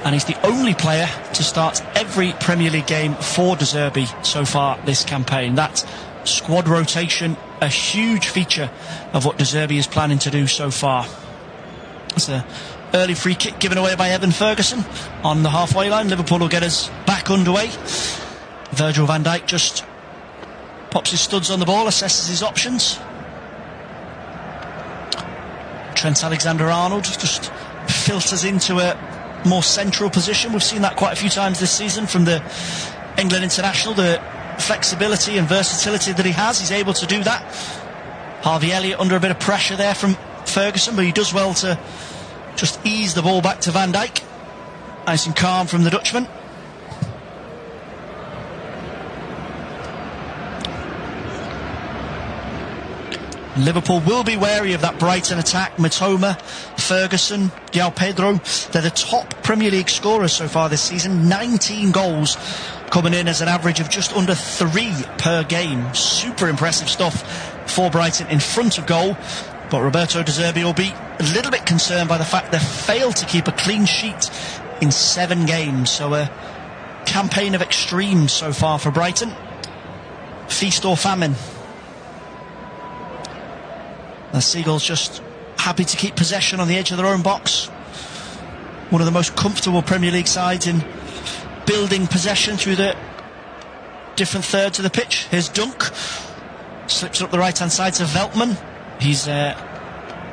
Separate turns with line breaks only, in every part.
And he's the only player to start every Premier League game for De Zerbi so far this campaign. That squad rotation, a huge feature of what De Zerbi is planning to do so far. It's an early free kick given away by Evan Ferguson on the halfway line. Liverpool will get us back underway. Virgil van Dijk just pops his studs on the ball, assesses his options. Trent Alexander-Arnold just filters into a more central position. We've seen that quite a few times this season from the England international. The flexibility and versatility that he has, he's able to do that. Harvey Elliott under a bit of pressure there from Ferguson, but he does well to just ease the ball back to Van Dijk. Nice and calm from the Dutchman. Liverpool will be wary of that Brighton attack. Matoma, Ferguson, João Pedro, they're the top Premier League scorers so far this season. 19 goals coming in as an average of just under 3 per game. Super impressive stuff for Brighton in front of goal. But Roberto De Zerbi will be a little bit concerned by the fact they've failed to keep a clean sheet in 7 games. So a campaign of extremes so far for Brighton. Feast or famine. The Seagulls just happy to keep possession on the edge of their own box. One of the most comfortable Premier League sides in building possession through the different thirds of the pitch. Here's Dunk. Slips up the right-hand side to Veltman. He's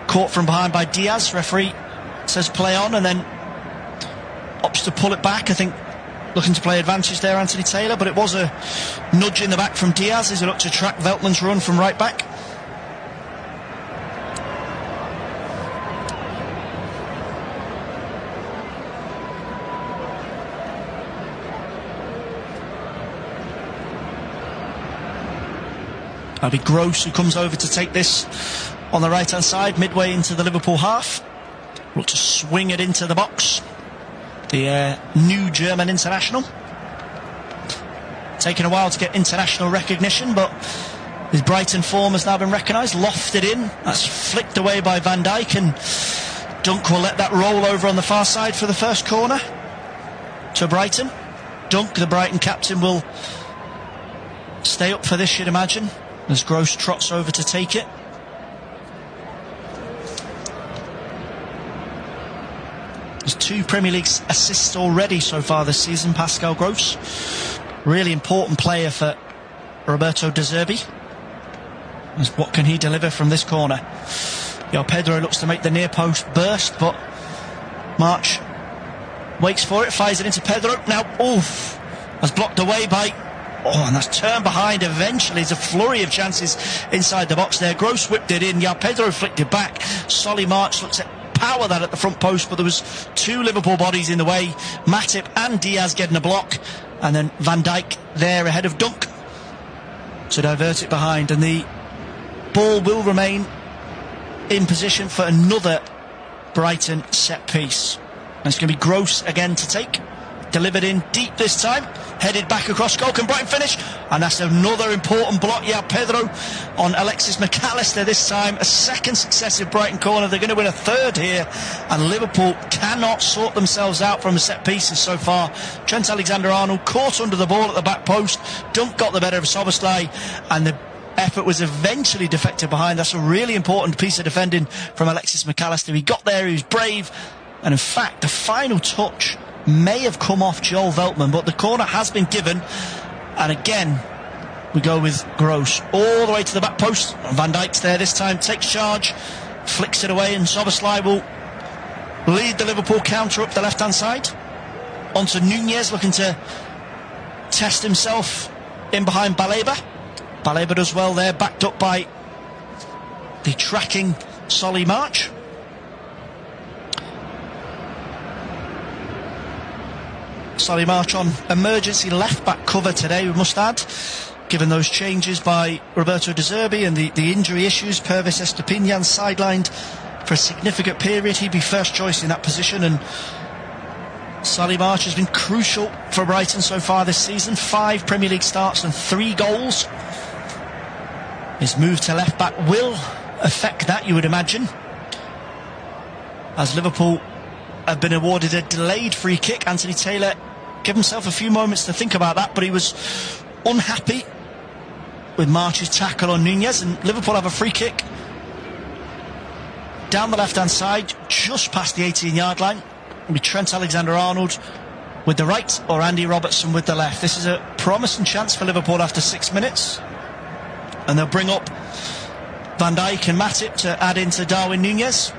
caught from behind by Diaz. Referee says play on and then opts to pull it back. I think looking to play advantage there, Anthony Taylor, but it was a nudge in the back from Diaz as he looked to track Veltman's run from right back. That'll be Gross who comes over to take this on the right-hand side, midway into the Liverpool half. Look to swing it into the box. The new German international. Taking a while to get international recognition, but his Brighton form has now been recognised. Lofted in. That's flicked away by Van Dijk, and Dunk will let that roll over on the far side for the first corner to Brighton. Dunk, the Brighton captain, will stay up for this, you'd imagine, as Gross trots over to take it. There's 2 Premier League assists already so far this season, Pascal Gross. Really important player for Roberto De Zerbi. What can he deliver from this corner? João Pedro looks to make the near post burst, but March waits for it, fires it into Pedro. Now, oof, was blocked away by... Oh, and that's turned behind eventually. There's a flurry of chances inside the box there. Gross whipped it in. Yeah, Pedro flicked it back. Solly March looks at power that at the front post, but there was two Liverpool bodies in the way. Matip and Diaz getting a block. And then Van Dijk there ahead of Dunk to divert it behind. And the ball will remain in position for another Brighton set piece. And it's going to be Gross again to take. Delivered in deep this time, headed back across goal. Can Brighton finish? And that's another important block. Yeah, Pedro on Alexis McAllister this time. A second successive Brighton corner. They're going to win a third here, and Liverpool cannot sort themselves out from the set pieces so far. Trent Alexander-Arnold caught under the ball at the back post. Dunk got the better of Szoboszlai, and the effort was eventually defected behind. That's a really important piece of defending from Alexis McAllister. He got there, he was brave, and in fact the final touch may have come off Joel Veltman, but the corner has been given, and again we go with Gross all the way to the back post. Van Dijk's there this time, takes charge, flicks it away, and Szoboszlai will lead the Liverpool counter up the left hand side onto Nunez, looking to test himself in behind Baleba. Baleba does well there, backed up by the tracking Solly March. Solly March on emergency left-back cover today, we must add, given those changes by Roberto De Zerbi and the injury issues. Pervis Estupiñán sidelined for a significant period. He'd be first choice in that position, and Solly March has been crucial for Brighton so far this season. 5 Premier League starts and 3 goals. His move to left-back will affect that, you would imagine, as Liverpool have been awarded a delayed free kick. Anthony Taylor gave himself a few moments to think about that, but he was unhappy with March's tackle on Nunez, and Liverpool have a free kick down the left hand side just past the 18-yard line. It'll be Trent Alexander-Arnold with the right or Andy Robertson with the left. This is a promising chance for Liverpool after 6 minutes, and they'll bring up Van Dijk and Matip to add into Darwin Nunez.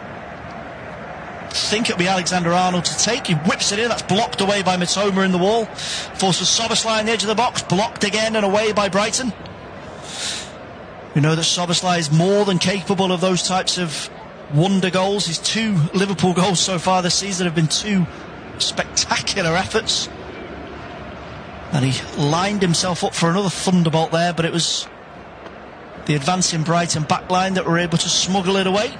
I think it'll be Alexander-Arnold to take. He whips it in. That's blocked away by Mitoma in the wall. Forces Szoboszlai on the edge of the box. Blocked again and away by Brighton. We know that Szoboszlai is more than capable of those types of wonder goals. His 2 Liverpool goals so far this season have been 2 spectacular efforts. And he lined himself up for another thunderbolt there, but it was the advancing Brighton backline that were able to smuggle it away.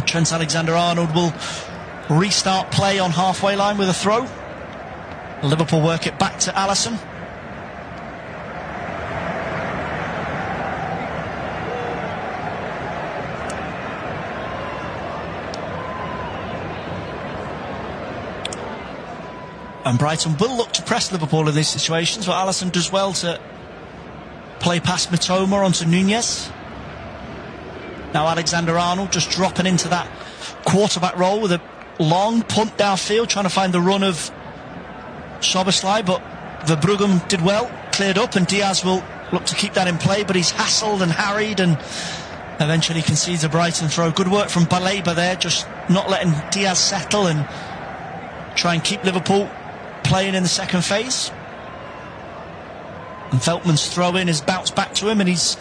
Trent Alexander-Arnold will restart play on halfway line with a throw. Liverpool work it back to Alisson. And Brighton will look to press Liverpool in these situations, but Alisson does well to play past Mitoma onto Nunez. Now Alexander-Arnold just dropping into that quarterback role with a long punt downfield, trying to find the run of Szoboszlai, but Verbruggen did well, cleared up, and Diaz will look to keep that in play, but he's hassled and harried and eventually concedes a Brighton throw. Good work from Baleba there, just not letting Diaz settle and try and keep Liverpool playing in the second phase. And Veltman's throw in has bounced back to him, and he's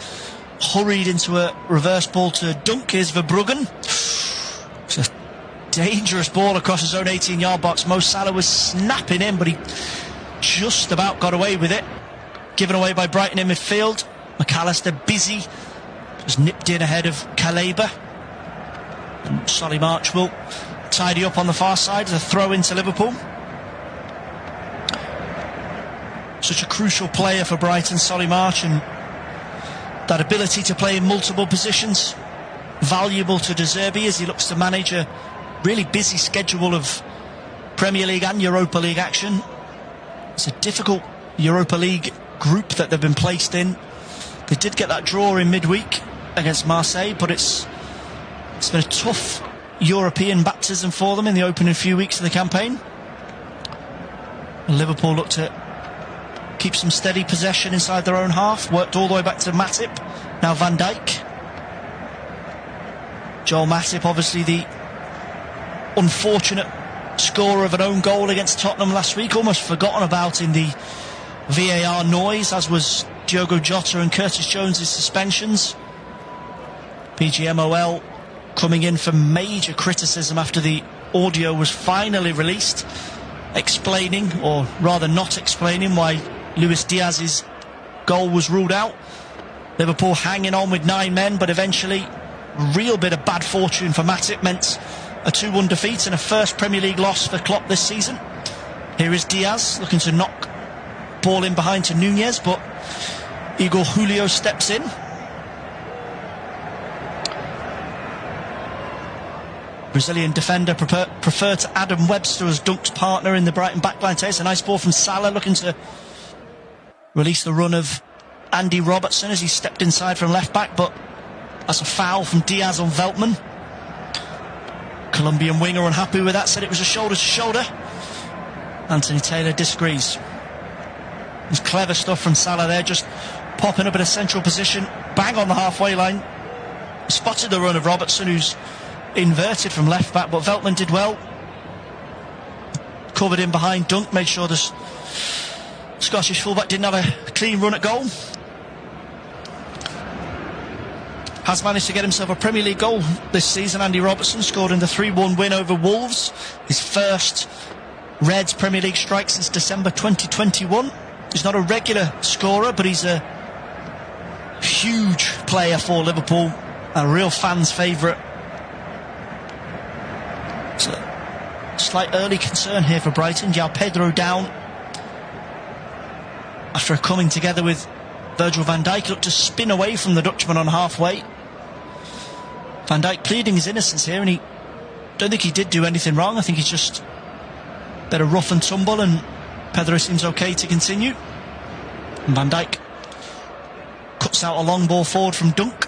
hurried into a reverse ball to Dunk. Here's Verbruggen. It's a dangerous ball across his own 18-yard box. Mo Salah was snapping in, but he just about got away with it. Given away by Brighton in midfield. McAllister busy, just nipped in ahead of Kaleba, and Solly March will tidy up on the far side as a throw into Liverpool. Such a crucial player for Brighton, Solly March, and that ability to play in multiple positions, valuable to De Zerbi as he looks to manage a really busy schedule of Premier League and Europa League action. It's a difficult Europa League group that they've been placed in. They did get that draw in midweek against Marseille, but it's been a tough European baptism for them in the opening few weeks of the campaign. And Liverpool looked to keep some steady possession inside their own half, worked all the way back to Matip, now Van Dijk. Joel Matip, obviously the unfortunate scorer of an own goal against Tottenham last week, almost forgotten about in the VAR noise, as was Diogo Jota and Curtis Jones' suspensions. PGMOL coming in for major criticism after the audio was finally released, explaining, or rather not explaining, why Luis Diaz's goal was ruled out. Liverpool hanging on with 9 men, but eventually a real bit of bad fortune for Matip meant a 2-1 defeat and a first Premier League loss for Klopp this season. Here is Diaz looking to knock ball in behind to Nunez, but Igor Julio steps in. Brazilian defender preferred to Adam Webster as Dunk's partner in the Brighton backline. It's a nice ball from Salah, looking to release the run of Andy Robertson as he stepped inside from left back, but that's a foul from Diaz on Veltman. Colombian winger unhappy with that, said it was a shoulder to shoulder. Anthony Taylor disagrees. There's clever stuff from Salah there, just popping up in a central position, bang on the halfway line. Spotted the run of Robertson, who's inverted from left back, but Veltman did well. Covered in behind Dunk, made sure the Scottish fullback didn't have a clean run at goal. Has managed to get himself a Premier League goal this season. Andy Robertson scored in the 3-1 win over Wolves, his first Reds Premier League strike since December 2021. He's not a regular scorer, but he's a huge player for Liverpool, a real fans' favourite. It's a slight early concern here for Brighton. João Pedro down after coming together with Virgil van Dijk. Looked to spin away from the Dutchman on halfway. Van Dijk pleading his innocence here, and he don't think he did do anything wrong. I think he's just a bit of rough and tumble, and Pedro seems okay to continue. And Van Dijk cuts out a long ball forward from Dunk.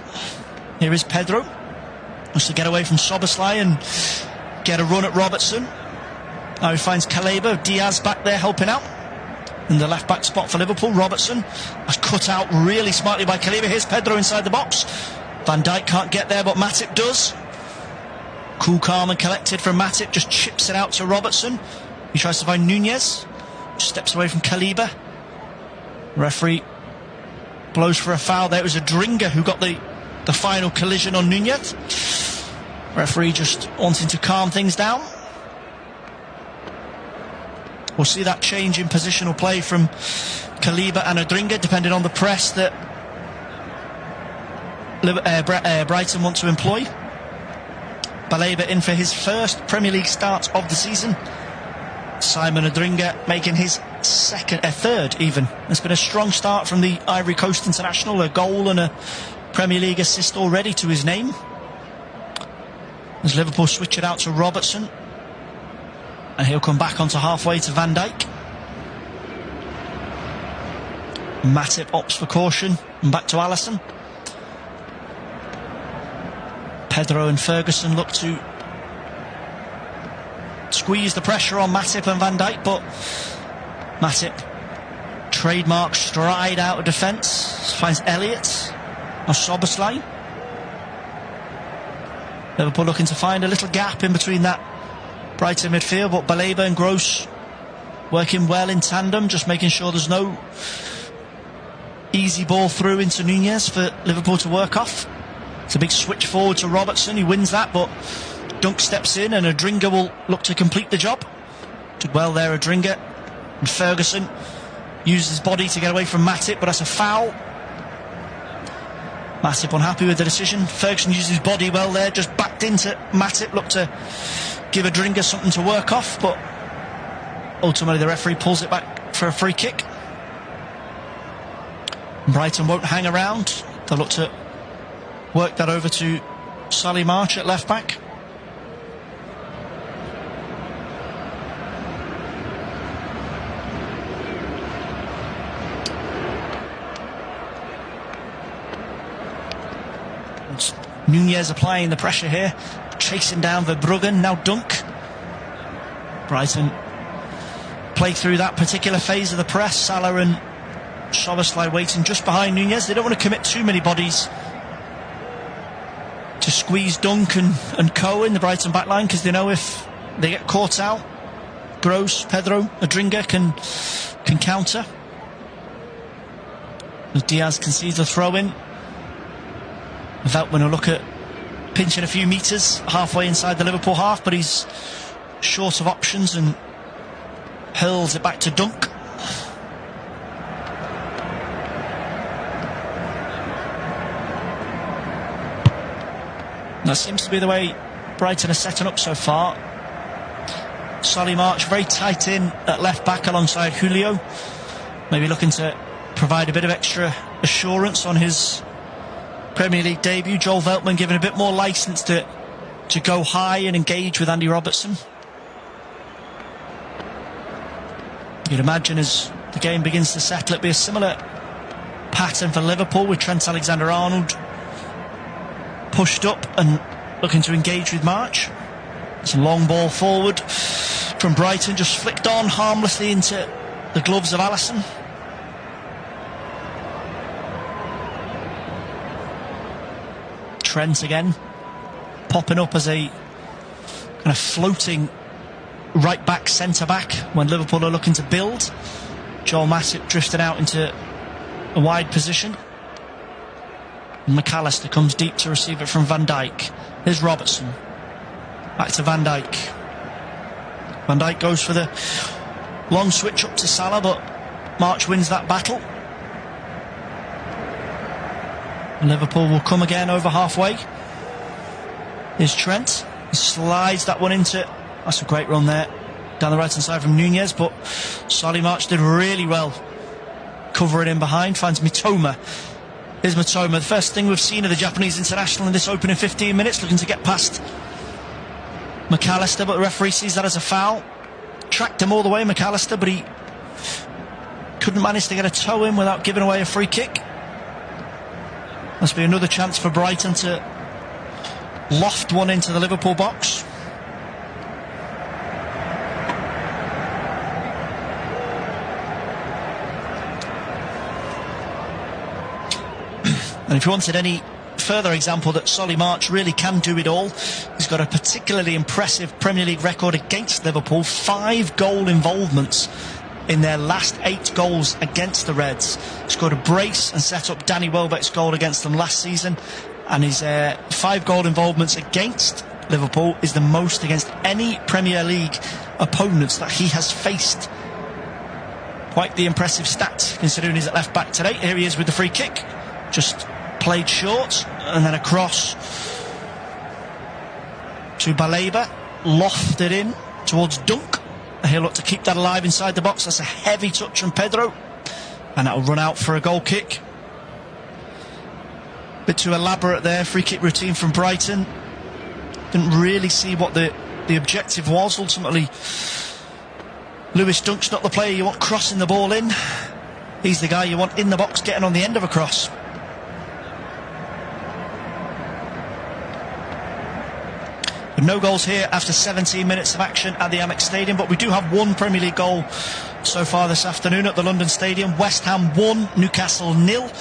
Here is Pedro. Wants to get away from Szoboszlai and get a run at Robertson. Now he finds Kaleba. Diaz back there helping out in the left back spot for Liverpool. Robertson has cut out really smartly by Kaleba. Here's Pedro inside the box. Van Dijk can't get there, but Matip does. Cool, calm and collected from Matip, just chips it out to Robertson. He tries to find Nunez, steps away from Kaleba. Referee blows for a foul there. It was a Dringer who got the final collision on Nunez. Referee just wanting to calm things down. We'll see that change in positional play from Kaleba and Adringa, depending on the press that Brighton want to employ. Baleba in for his first Premier League start of the season. Simon Adringa making his third even. It's been a strong start from the Ivory Coast international, a goal and a Premier League assist already to his name. As Liverpool switch it out to Robertson, and he'll come back onto halfway to Van Dijk. Matip opts for caution, and back to Alisson. Pedro and Ferguson look to squeeze the pressure on Matip and Van Dijk, but Matip, trademark stride out of defence, finds Elliott or Szoboszlai. Liverpool looking to find a little gap in between that Brighton midfield, but Baleba and Gross working well in tandem, just making sure there's no easy ball through into Nunez for Liverpool to work off. It's a big switch forward to Robertson. He wins that, but Dunk steps in and Adringa will look to complete the job. Did well there, Adringa. And Ferguson used his body to get away from Matip, but that's a foul. Matip unhappy with the decision. Ferguson used his body well there, just backed into Matip, looked to give Adringa something to work off, but ultimately the referee pulls it back for a free kick. Brighton won't hang around. They'll look to work that over to Solly March at left back. Nunez applying the pressure here, chasing down Verbruggen, now Dunk. Brighton play through that particular phase of the press. Salah and Szoboszlai waiting just behind Nunez. They don't want to commit too many bodies to squeeze Dunk and Co in the Brighton backline, because they know if they get caught out. Gross, Pedro, Adringa can counter. As Diaz concedes a throw-in. Veltman will look at pinching a few metres halfway inside the Liverpool half, but he's short of options and hurls it back to Dunk. That seems to be the way Brighton are setting up so far. Solly March very tight in at left back alongside Julio, maybe looking to provide a bit of extra assurance on his Premier League debut. Joel Veltman given a bit more licence to go high and engage with Andy Robertson. You'd imagine as the game begins to settle, it'll be a similar pattern for Liverpool, with Trent Alexander-Arnold pushed up and looking to engage with March. It's a long ball forward from Brighton, just flicked on harmlessly into the gloves of Alisson. Trent again popping up as a kind of floating right back, centre back when Liverpool are looking to build. Joel Matip drifted out into a wide position. McAllister comes deep to receive it from Van Dijk. Here's Robertson. Back to Van Dijk. Van Dijk goes for the long switch up to Salah, but March wins that battle. Liverpool will come again over halfway. Here's Trent. He slides that one into... That's a great run there down the right hand side from Nunez, but Solly March did really well covering in behind. Finds Mitoma. Here's Mitoma. The first thing we've seen of the Japanese international in this opening 15 minutes, looking to get past McAllister, but the referee sees that as a foul. Tracked him all the way, McAllister, but he couldn't manage to get a toe in without giving away a free kick. Must be another chance for Brighton to loft one into the Liverpool box. And if you wanted any further example that Solly March really can do it all, he's got a particularly impressive Premier League record against Liverpool. 5 goal involvements in their last 8 goals against the Reds. Scored a brace and set up Danny Welbeck's goal against them last season, and his 5 goal involvements against Liverpool is the most against any Premier League opponents that he has faced. Quite the impressive stat considering he's at left back today. Here he is with the free kick, just played short and then across to Baleba, lofted in towards Dunk. He'll look to keep that alive inside the box. That's a heavy touch from Pedro, and that'll run out for a goal kick. Bit too elaborate there. Free kick routine from Brighton. Didn't really see what the objective was. Ultimately, Lewis Dunk's not the player you want crossing the ball in. He's the guy you want in the box getting on the end of a cross. But no goals here after 17 minutes of action at the Amex Stadium, but we do have one Premier League goal so far this afternoon at the London Stadium. West Ham 1, Newcastle 0.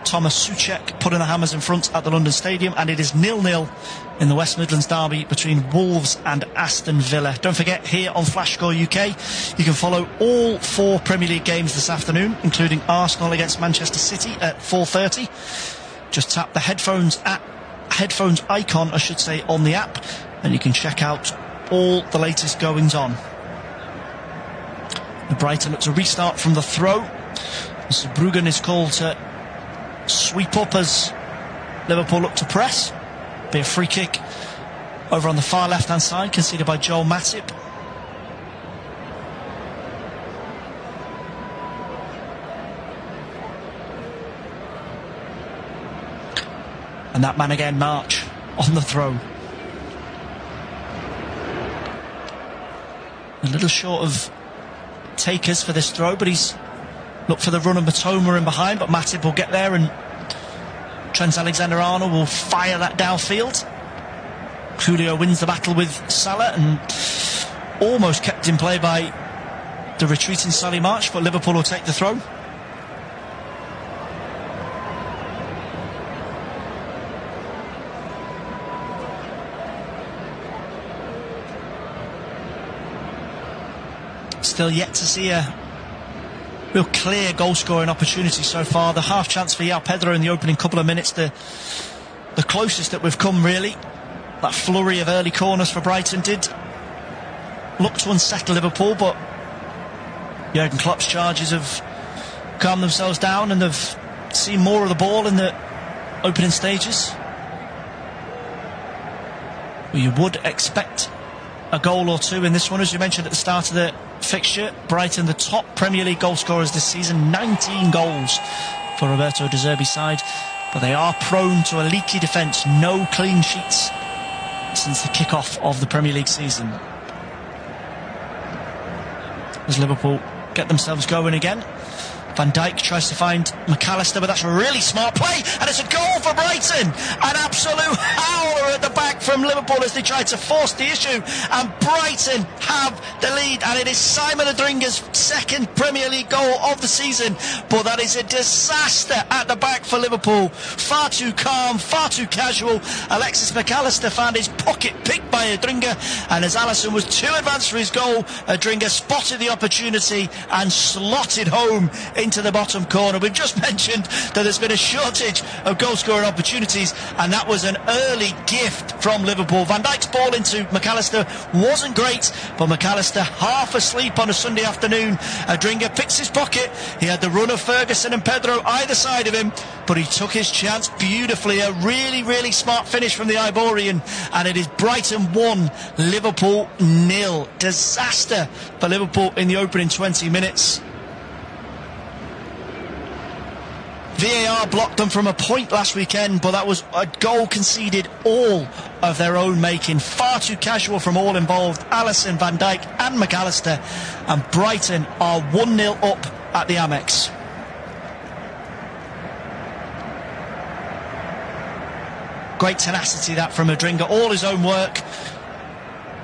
Thomas Souček putting the hammers in front at the London Stadium, and it is 0-0 in the West Midlands derby between Wolves and Aston Villa. Don't forget, here on Flash Score UK, you can follow all 4 Premier League games this afternoon, including Arsenal against Manchester City at 4:30. Just tap the headphones icon, I should say, on the app, and you can check out all the latest goings on. The Brighton look to restart from the throw. Bruggen is called to sweep up as Liverpool look to press. Be a free kick over on the far left hand side, conceded by Joel Matip. And that man again, March, on the throw. A little short of takers for this throw, but he's looked for the run of Mitoma in behind, but Matip will get there, and Trent Alexander-Arnold will fire that downfield. Julio wins the battle with Salah and almost kept in play by the retreating Solly March, but Liverpool will take the throw. Still yet to see a real clear goal-scoring opportunity so far. The half chance for João Pedro in the opening couple of minutes, the closest that we've come, really. That flurry of early corners for Brighton did look to unsettle Liverpool, but Jurgen Klopp's charges have calmed themselves down and they've seen more of the ball in the opening stages. Well, you would expect a goal or two in this one, as you mentioned at the start of the fixture. Brighton, the top Premier League goal scorers this season, 19 goals for Roberto De Zerbi's side, but they are prone to a leaky defence. No clean sheets since the kick-off of the Premier League season. As Liverpool get themselves going again, Van Dijk tries to find McAllister, but that's a really smart play, and it's a goal for Brighton. An absolute howler at the back from Liverpool as they try to force the issue, and Brighton have the lead, and it is Simon Adringa's second Premier League goal of the season, but that is a disaster at the back for Liverpool. Far too calm, far too casual. Alexis McAllister found his pocket picked by Adringa, and as Alisson was too advanced for his goal, Adringa spotted the opportunity and slotted home into the bottom corner. We've just mentioned that there's been a shortage of goal-scoring opportunities, and that was an early gift from Liverpool. Van Dijk's ball into McAllister wasn't great, but McAllister half asleep on a Sunday afternoon. Adringa picks his pocket. He had the run of Ferguson and Pedro either side of him, but he took his chance beautifully. A really, really smart finish from the Ivorian, and it is Brighton 1, Liverpool 0. Disaster for Liverpool in the opening 20 minutes. VAR blocked them from a point last weekend, but that was a goal conceded all of their own making. Far too casual from all involved, Alisson, Van Dijk and McAllister, and Brighton are 1-0 up at the Amex. Great tenacity that from Adringa, all his own work.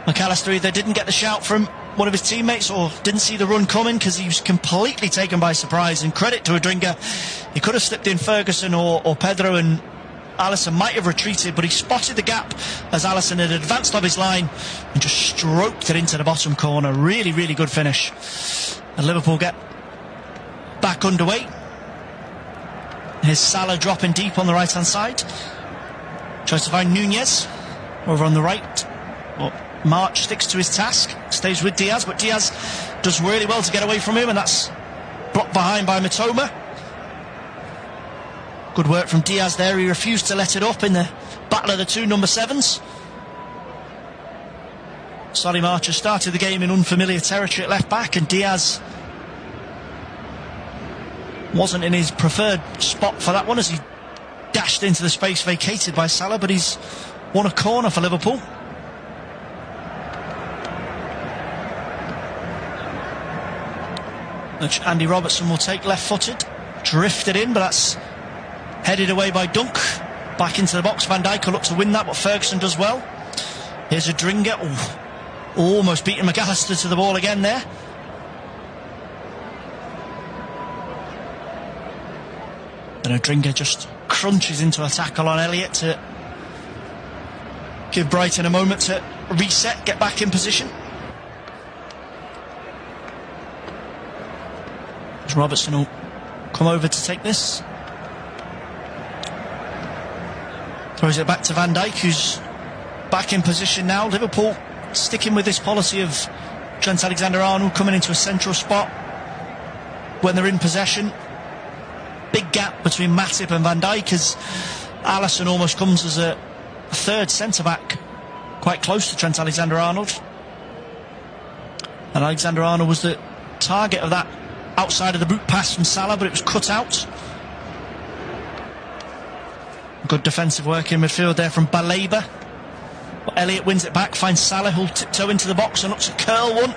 McAllister either didn't get the shout from one of his teammates or didn't see the run coming because he was completely taken by surprise, and credit to Adringa. He could have slipped in Ferguson or Pedro, and Alisson might have retreated, but he spotted the gap as Alisson had advanced off his line and just stroked it into the bottom corner. Really, really good finish. And Liverpool get back underway. Here's Salah dropping deep on the right hand side, tries to find Nunez over on the right. March sticks to his task, stays with Diaz, but Diaz does really well to get away from him, and that's blocked behind by Mitoma. Good work from Diaz there. He refused to let it up in the battle of the two number 7s. Solly March has started the game in unfamiliar territory at left back, and Diaz wasn't in his preferred spot for that one as he dashed into the space vacated by Salah, but he's won a corner for Liverpool. Which Andy Robertson will take left-footed. Drifted in, but that's headed away by Dunk. Back into the box. Van Dijk will look to win that, but Ferguson does well. Here's Adringa. Almost beating McAllister to the ball again there. And Adringa just crunches into a tackle on Elliott to give Brighton a moment to reset, get back in position. Robertson will come over to take this. Throws it back to Van Dijk, who's back in position now. Liverpool sticking with this policy of Trent Alexander-Arnold coming into a central spot when they're in possession. Big gap between Matip and Van Dijk as Alisson almost comes as a third centre-back, quite close to Trent Alexander-Arnold. And Alexander-Arnold was the target of that outside of the boot pass from Salah, but it was cut out. Good defensive work in midfield there from Baleba. But Elliott wins it back, finds Salah, who'll tiptoe into the box and looks to curl one.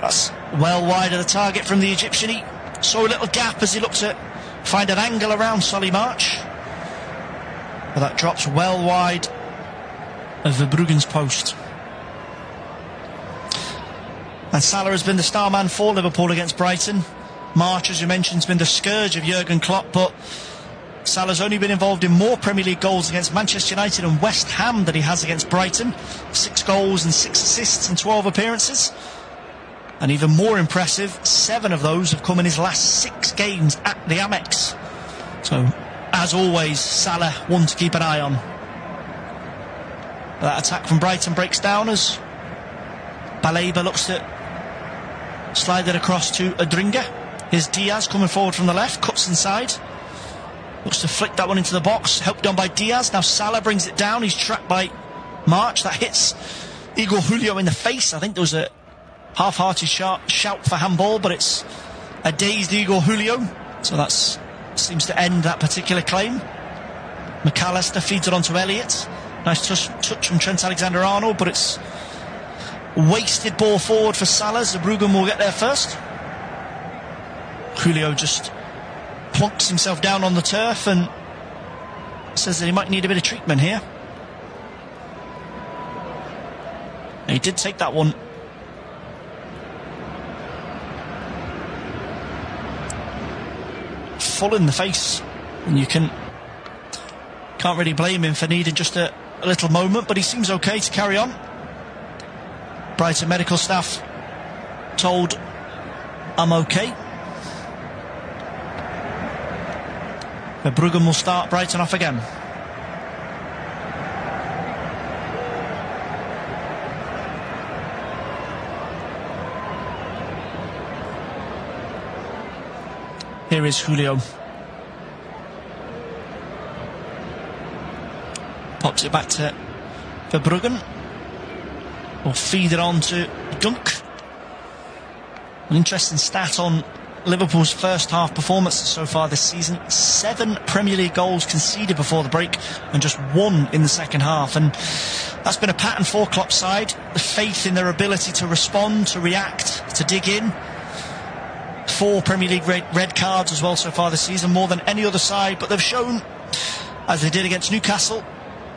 That's well wide of the target from the Egyptian. He saw a little gap as he looked to find an angle around Solly March. But that drops well wide of Verbruggen's post. And Salah has been the star man for Liverpool against Brighton. March, as you mentioned, has been the scourge of Jurgen Klopp, but Salah's only been involved in more Premier League goals against Manchester United and West Ham than he has against Brighton. 6 goals and 6 assists in 12 appearances. And even more impressive, 7 of those have come in his last 6 games at the Amex. So, as always, Salah one to keep an eye on. That attack from Brighton breaks down as Baleba looks to slide it across to Adringa. Here's Diaz coming forward from the left, cuts inside. Looks to flick that one into the box, helped on by Diaz. Now Salah brings it down, he's tracked by March. That hits Igor Julio in the face. I think there was a half-hearted shout for handball, but it's a dazed Igor Julio. So that seems to end that particular claim. McAllister feeds it onto Elliott. Nice touch from Trent Alexander-Arnold, but it's wasted ball forward for Salah. Zabruggen will get there first. Julio just plonks himself down on the turf and says that he might need a bit of treatment here. And he did take that one full in the face, and you can't really blame him for needing just a little moment, but he seems okay to carry on. Brighton medical staff told, "I'm okay." Bruggen will start Brighton off again. Here is Julio. Pops it back to Verbruggen. Will feed it on to Dunk. An interesting stat on Liverpool's first half performances so far this season: 7 Premier League goals conceded before the break and just 1 in the second half, and that's been a pattern for Klopp's side. The faith in their ability to respond, to react, to dig in. 4 Premier League red cards as well so far this season, more than any other side, but they've shown, as they did against Newcastle,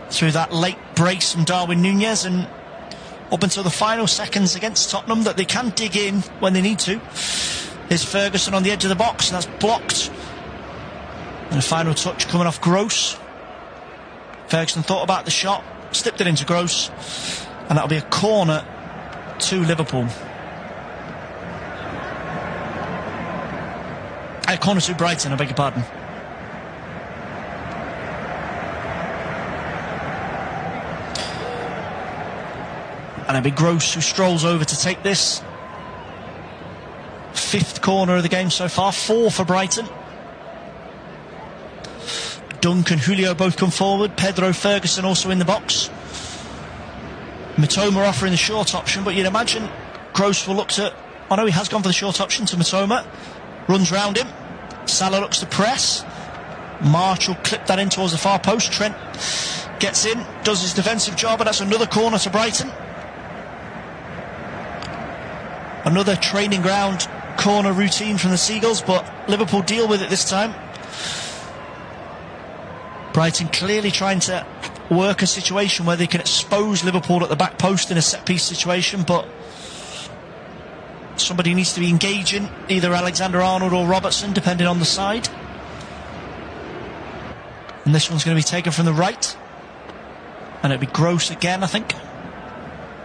through that late brace from Darwin Núñez and up until the final seconds against Tottenham, that they can dig in when they need to. Here's Ferguson on the edge of the box, and that's blocked. And a final touch coming off Gross. Ferguson thought about the shot, slipped it into Gross, and that'll be a corner to Liverpool. A corner to Brighton, I beg your pardon. And it'll be Gross who strolls over to take this. 5th corner of the game so far, 4 for Brighton. Dunk and Julio both come forward. Pedro Ferguson also in the box. Mitoma offering the short option, but you'd imagine Gross will look to... Oh no, he has gone for the short option to Mitoma. Runs round him. Salah looks to press. March will clip that in towards the far post. Trent gets in, does his defensive job, and that's another corner to Brighton. Another training ground corner routine from the Seagulls, but Liverpool deal with it this time. Brighton clearly trying to work a situation where they can expose Liverpool at the back post in a set-piece situation, but somebody needs to be engaging, either Alexander-Arnold or Robertson, depending on the side. And this one's going to be taken from the right, and it'll be Gross again, I think.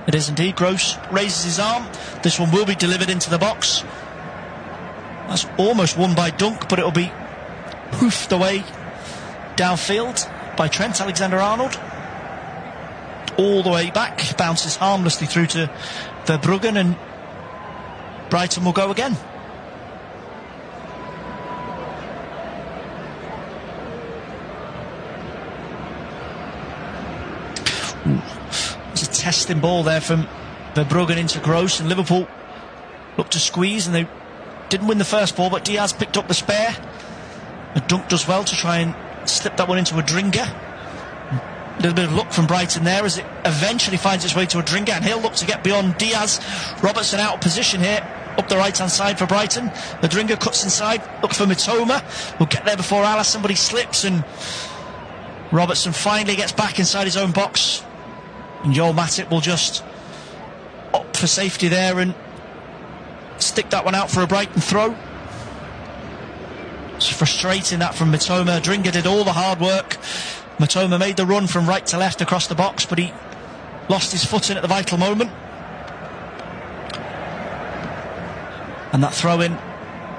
It is indeed. Gross raises his arm. This one will be delivered into the box. That's almost won by Dunk, but it'll be hoofed away downfield by Trent Alexander-Arnold. All the way back, bounces harmlessly through to Verbruggen, and Brighton will go again. There's a testing ball there from Verbruggen into Gross, and Liverpool looked to squeeze, and they didn't win the first ball, but Diaz picked up the spare. And Dunk does well to try and slip that one into Adringa. A little bit of luck from Brighton there as it eventually finds its way to Adringa, and he'll look to get beyond Diaz. Robertson out of position here, up the right-hand side for Brighton. Adringa cuts inside, looks for Mitoma. Will get there before Alisson, but he slips, and Robertson finally gets back inside his own box. And Joel Matip will just opt for safety there and stick that one out for a Brighton throw. It's frustrating that from Mitoma. Adringa did all the hard work. Mitoma made the run from right to left across the box, but he lost his footing at the vital moment. And that throw-in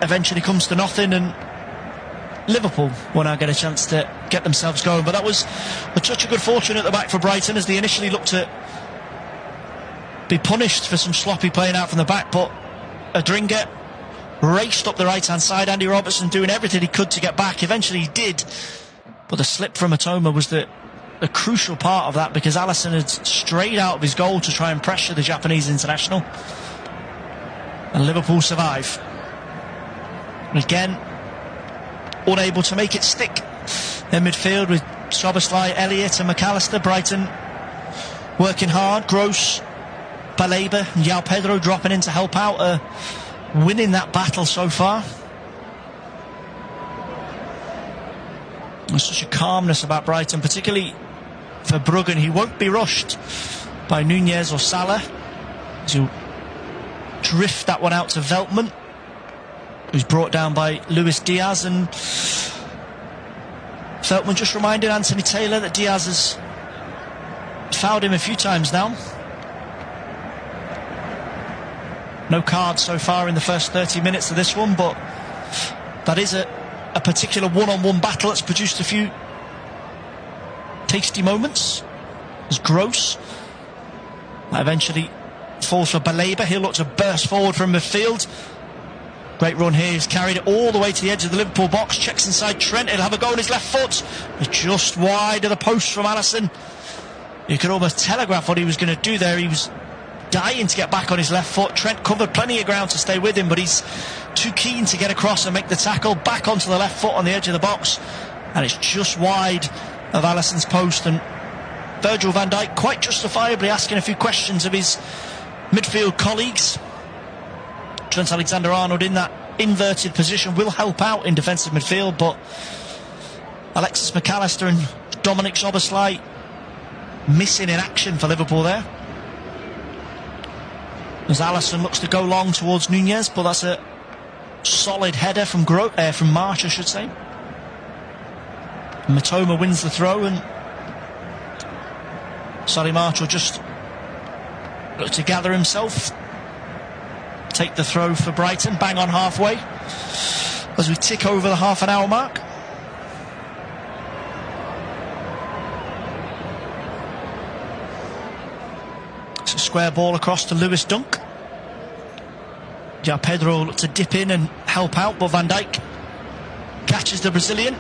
eventually comes to nothing, and Liverpool will now get a chance to get themselves going. But that was a touch of good fortune at the back for Brighton, as they initially looked to be punished for some sloppy playing out from the back, but Adringa raced up the right-hand side. Andy Robertson doing everything he could to get back. Eventually he did, but the slip from Matoma was the crucial part of that, because Alisson had strayed out of his goal to try and pressure the Japanese international, and Liverpool survive. And again, unable to make it stick in midfield with Szoboszlai, Elliott and McAllister. Brighton working hard. Gross, Baleba and João Pedro dropping in to help out, winning that battle so far. There's such a calmness about Brighton, particularly for Bruggen. He won't be rushed by Nunez or Salah, as he'll drift that one out to Veltman, who's brought down by Luis Diaz. And Veltman just reminded Anthony Taylor that Diaz has fouled him a few times now. No cards so far in the first 30 minutes of this one, but that is a particular one-on-one battle that's produced a few tasty moments. As Gross eventually falls for Baleba. He'll look to burst forward from midfield. Great run here. He's carried it all the way to the edge of the Liverpool box. Checks inside Trent. He'll have a go on his left foot. It's just wide of the post from Alisson. You could almost telegraph what he was going to do there. He was dying to get back on his left foot. Trent covered plenty of ground to stay with him, but he's too keen to get across and make the tackle. Back onto the left foot on the edge of the box, and it's just wide of Alisson's post. And Virgil van Dijk quite justifiably asking a few questions of his midfield colleagues. Trent Alexander-Arnold in that inverted position will help out in defensive midfield, but Alexis McAllister and Dominic Szoboszlai missing in action for Liverpool there. As Alisson looks to go long towards Nunez, but that's a solid header from March, I should say. Matoma wins the throw, and Solly March will just look to gather himself, take the throw for Brighton, bang on halfway as we tick over the half an hour mark. It's a square ball across to Lewis Dunk. João Pedro will look to dip in and help out, but Van Dijk catches the Brazilian.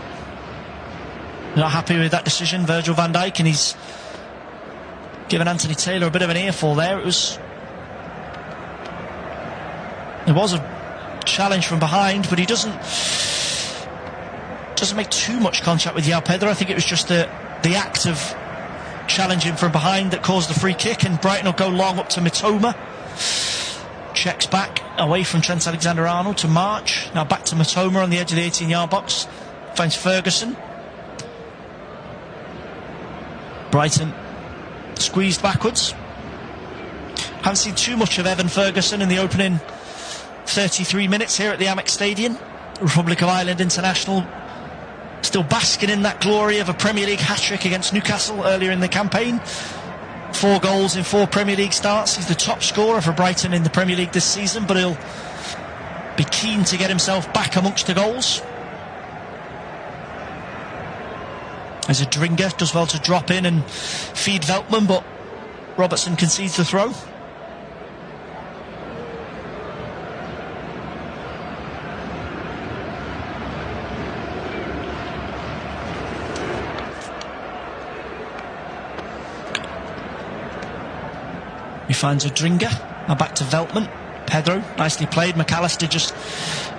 Not happy with that decision, Virgil van Dijk, and he's given Anthony Taylor a bit of an earful there. It was a challenge from behind, but he doesn't make too much contact with João Pedro. I think it was just the act of challenging from behind that caused the free kick, and Brighton will go long up to Matoma. Checks back away from Trent Alexander-Arnold to March. Now back to Matoma on the edge of the 18-yard box. Finds Ferguson. Brighton squeezed backwards. Haven't seen too much of Evan Ferguson in the opening 33 minutes here at the Amex Stadium. Republic of Ireland international, still basking in that glory of a Premier League hat-trick against Newcastle earlier in the campaign. 4 goals in 4 Premier League starts. He's the top scorer for Brighton in the Premier League this season, but he'll be keen to get himself back amongst the goals. As Adringa does well to drop in and feed Veltman, but Robertson concedes the throw. He finds Adringa. Now back to Veltman. Pedro, nicely played. McAllister just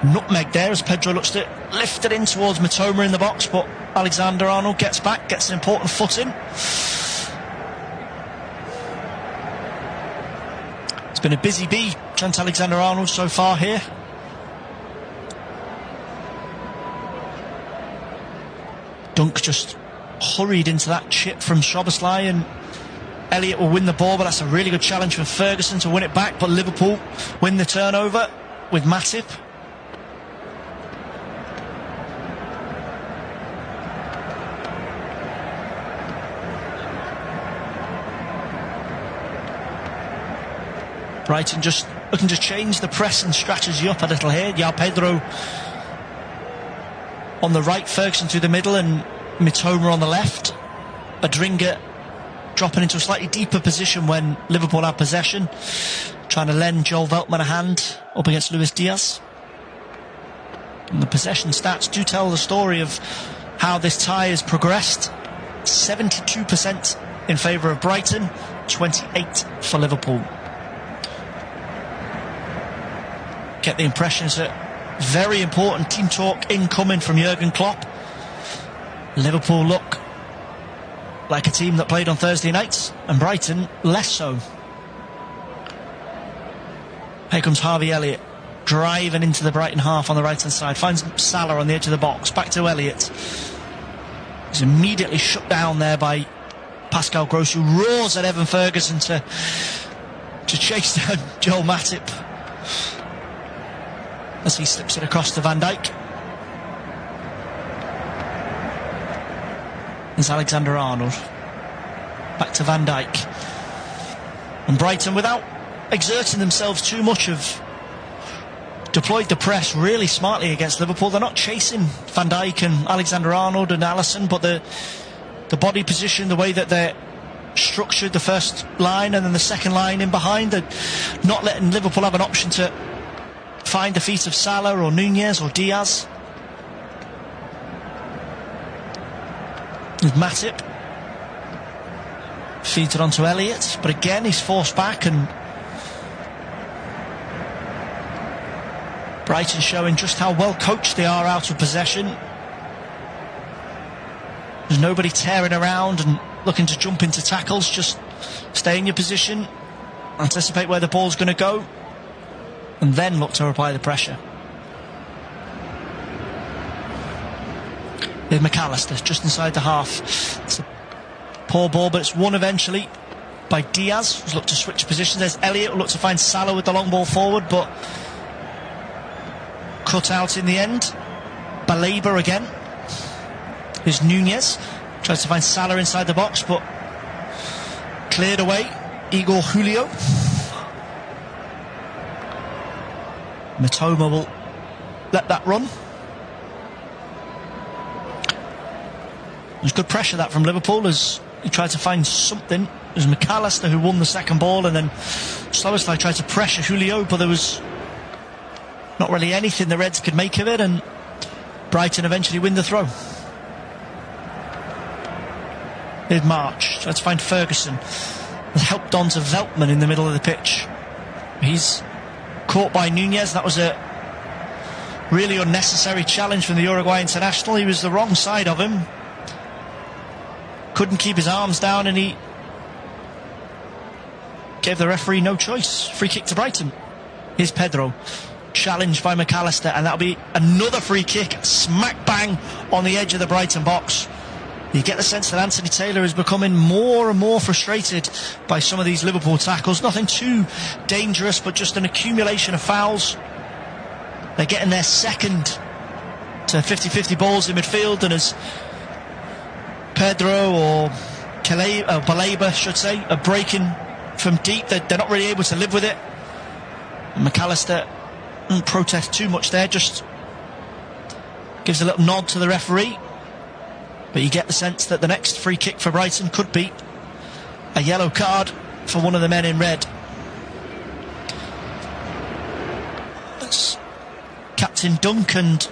nutmegged there as Pedro looks to lift it in towards Matoma in the box, but Alexander-Arnold gets back, gets an important foot in. It's been a busy bee, Trent Alexander-Arnold, so far here. Dunk just hurried into that chip from Szoboszlai, and Elliott will win the ball, but that's a really good challenge for Ferguson to win it back. But Liverpool win the turnover with Matip. Brighton just looking to change the press and strategy up a little here. João Pedro on the right, Ferguson through the middle, and Mitoma on the left. Adringa dropping into a slightly deeper position when Liverpool have possession, trying to lend Joel Veltman a hand up against Luis Diaz. And the possession stats do tell the story of how this tie has progressed. 72% in favour of Brighton, 28 for Liverpool. Get the impressions that very important team talk incoming from Jurgen Klopp. Liverpool look like a team that played on Thursday nights, and Brighton less so. Here comes Harvey Elliott, driving into the Brighton half on the right hand side, finds Salah on the edge of the box, back to Elliott. He's immediately shut down there by Pascal Gross, who roars at Evan Ferguson to chase down Joel Matip as he slips it across to Van Dijk. There's Alexander-Arnold, back to Van Dijk. And Brighton, without exerting themselves too much, have deployed the press really smartly against Liverpool. They're not chasing Van Dijk and Alexander-Arnold and Alisson, but the body position, the way that they're structured, the first line and then the second line in behind, they're not letting Liverpool have an option to find the feet of Salah or Nunez or Diaz. With Matip, feeds it onto Elliott, but again he's forced back, and Brighton showing just how well coached they are out of possession. There's nobody tearing around and looking to jump into tackles. Just stay in your position, anticipate where the ball's going to go, and then look to apply the pressure. With McAllister just inside the half. It's a poor ball, but it's won eventually by Diaz, who's looked to switch positions. There's Elliott, who looked to find Salah with the long ball forward, but cut out in the end. Baleba again. Here's Nunez, tries to find Salah inside the box, but cleared away. Igor Julio. Mitoma will let that run. There's good pressure that from Liverpool as he tried to find something. There's McAllister who won the second ball, and then Szoboszlai tried to pressure Julio, but there was not really anything the Reds could make of it, and Brighton eventually win the throw. Here's March, tried to find Ferguson. Helped on to Veltman in the middle of the pitch. He's caught by Nunez. That was a really unnecessary challenge from the Uruguay international. He was the wrong side of him. Couldn't keep his arms down, and he gave the referee no choice. Free kick to Brighton. Here's Pedro, challenged by McAllister, and that'll be another free kick, smack bang on the edge of the Brighton box. You get the sense that Anthony Taylor is becoming more and more frustrated by some of these Liverpool tackles. Nothing too dangerous, but just an accumulation of fouls. They're getting their second to 50-50 balls in midfield, and as Pedro or Baleba, should say, are breaking from deep, they're not really able to live with it. And McAllister doesn't protest too much there, just gives a little nod to the referee. But you get the sense that the next free kick for Brighton could be a yellow card for one of the men in red. It's Captain Dunk and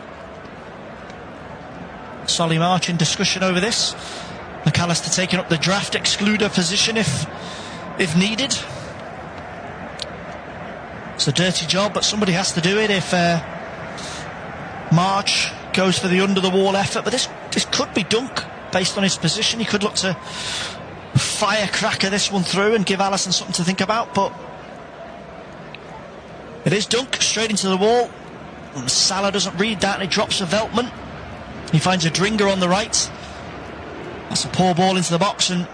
Solly March in discussion over this. McAllister taking up the draft excluder position if needed. It's a dirty job, but somebody has to do it if March goes for the under-the-wall effort. But this could be Dunk based on his position. He could look to firecracker this one through and give Alisson something to think about, but it is Dunk straight into the wall. And Salah doesn't read that, and it drops to Veltman. He finds a Dringer on the right. That's a poor ball into the box, and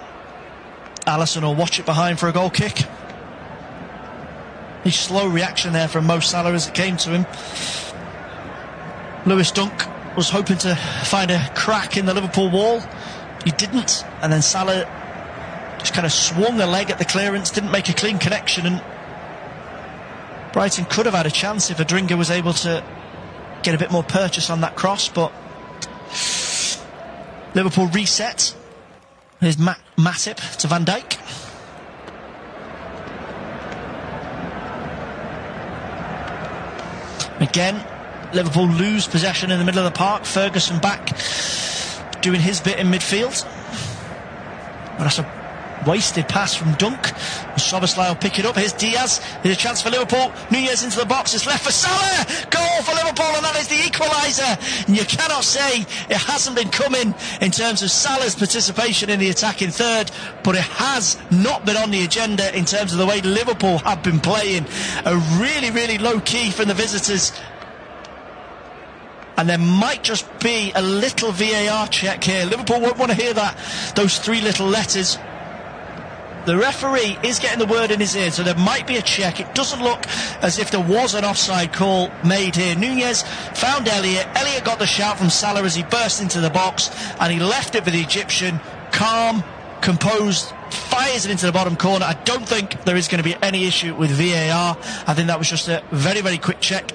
Alisson will watch it behind for a goal kick. A slow reaction there from Mo Salah as it came to him. Lewis Dunk was hoping to find a crack in the Liverpool wall. He didn't, and then Salah just kind of swung a leg at the clearance, didn't make a clean connection, and Brighton could have had a chance if Adringa was able to get a bit more purchase on that cross, but Liverpool reset. Here's Matip to Van Dijk. Again, Liverpool lose possession in the middle of the park. Ferguson back doing his bit in midfield. But that's a wasted pass from Dunk. Szoboszlai will pick it up. Here's Diaz. Here's a chance for Liverpool. Nunez into the box. It's left for Salah. Goal for Liverpool, and that is the equaliser. And you cannot say it hasn't been coming in terms of Salah's participation in the attacking third, but it has not been on the agenda in terms of the way Liverpool have been playing. A really, really low key from the visitors. And there might just be a little VAR check here. Liverpool won't want to hear that, those three little letters. The referee is getting the word in his ear, so there might be a check. It doesn't look as if there was an offside call made here. Nunez found Elliott. Elliott got the shout from Salah as he burst into the box, and he left it for the Egyptian. Calm, composed, fires it into the bottom corner. I don't think there is going to be any issue with VAR. I think that was just a very, very quick check.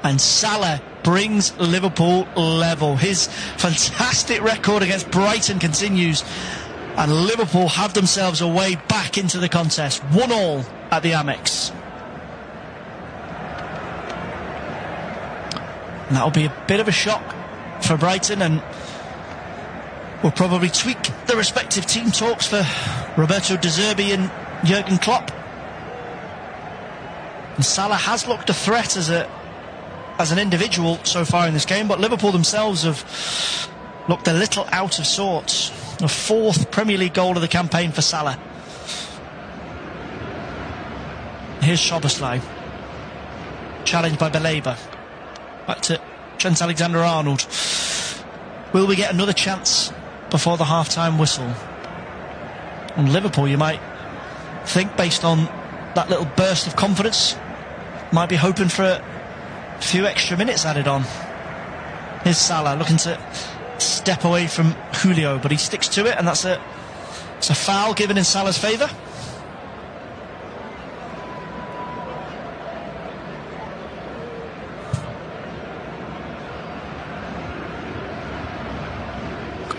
And Salah brings Liverpool level. His fantastic record against Brighton continues. And Liverpool have themselves a way back into the contest. 1-1 at the Amex. And that'll be a bit of a shock for Brighton, and will probably tweak the respective team talks for Roberto De Zerbi and Jurgen Klopp. And Salah has looked a threat as an individual so far in this game, but Liverpool themselves have looked a little out of sorts. A fourth Premier League goal of the campaign for Salah. Here's Szoboszlai, challenged by Baleba. Back to Trent Alexander-Arnold. Will we get another chance before the half-time whistle? And Liverpool, you might think, based on that little burst of confidence, might be hoping for a few extra minutes added on. Here's Salah looking to step away from Julio, but he sticks to it, and it's a foul given in Salah's favour.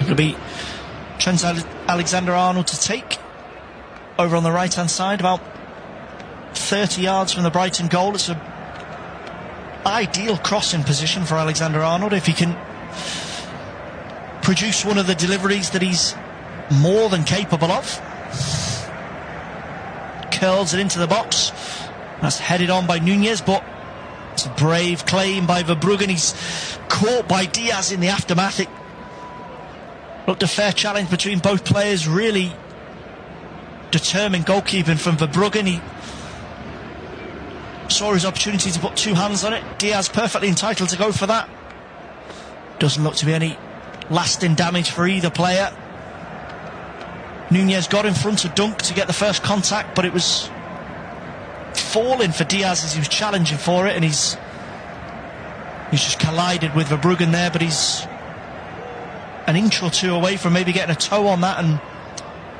It'll be Trent Alexander-Arnold to take over on the right hand side, about 30 yards from the Brighton goal. It's an ideal crossing position for Alexander-Arnold if he can produce one of the deliveries that he's more than capable of. Curls it into the box. That's headed on by Nunez, but it's a brave claim by Verbruggen. He's caught by Diaz in the aftermath. It looked a fair challenge between both players. Really determined goalkeeping from Verbruggen. He saw his opportunity to put two hands on it. Diaz perfectly entitled to go for that. Doesn't look to be any lasting damage for either player. Nunez got in front of Dunk to get the first contact, but it was falling for Diaz as he was challenging for it, and he's just collided with Verbruggen there, but he's an inch or two away from maybe getting a toe on that and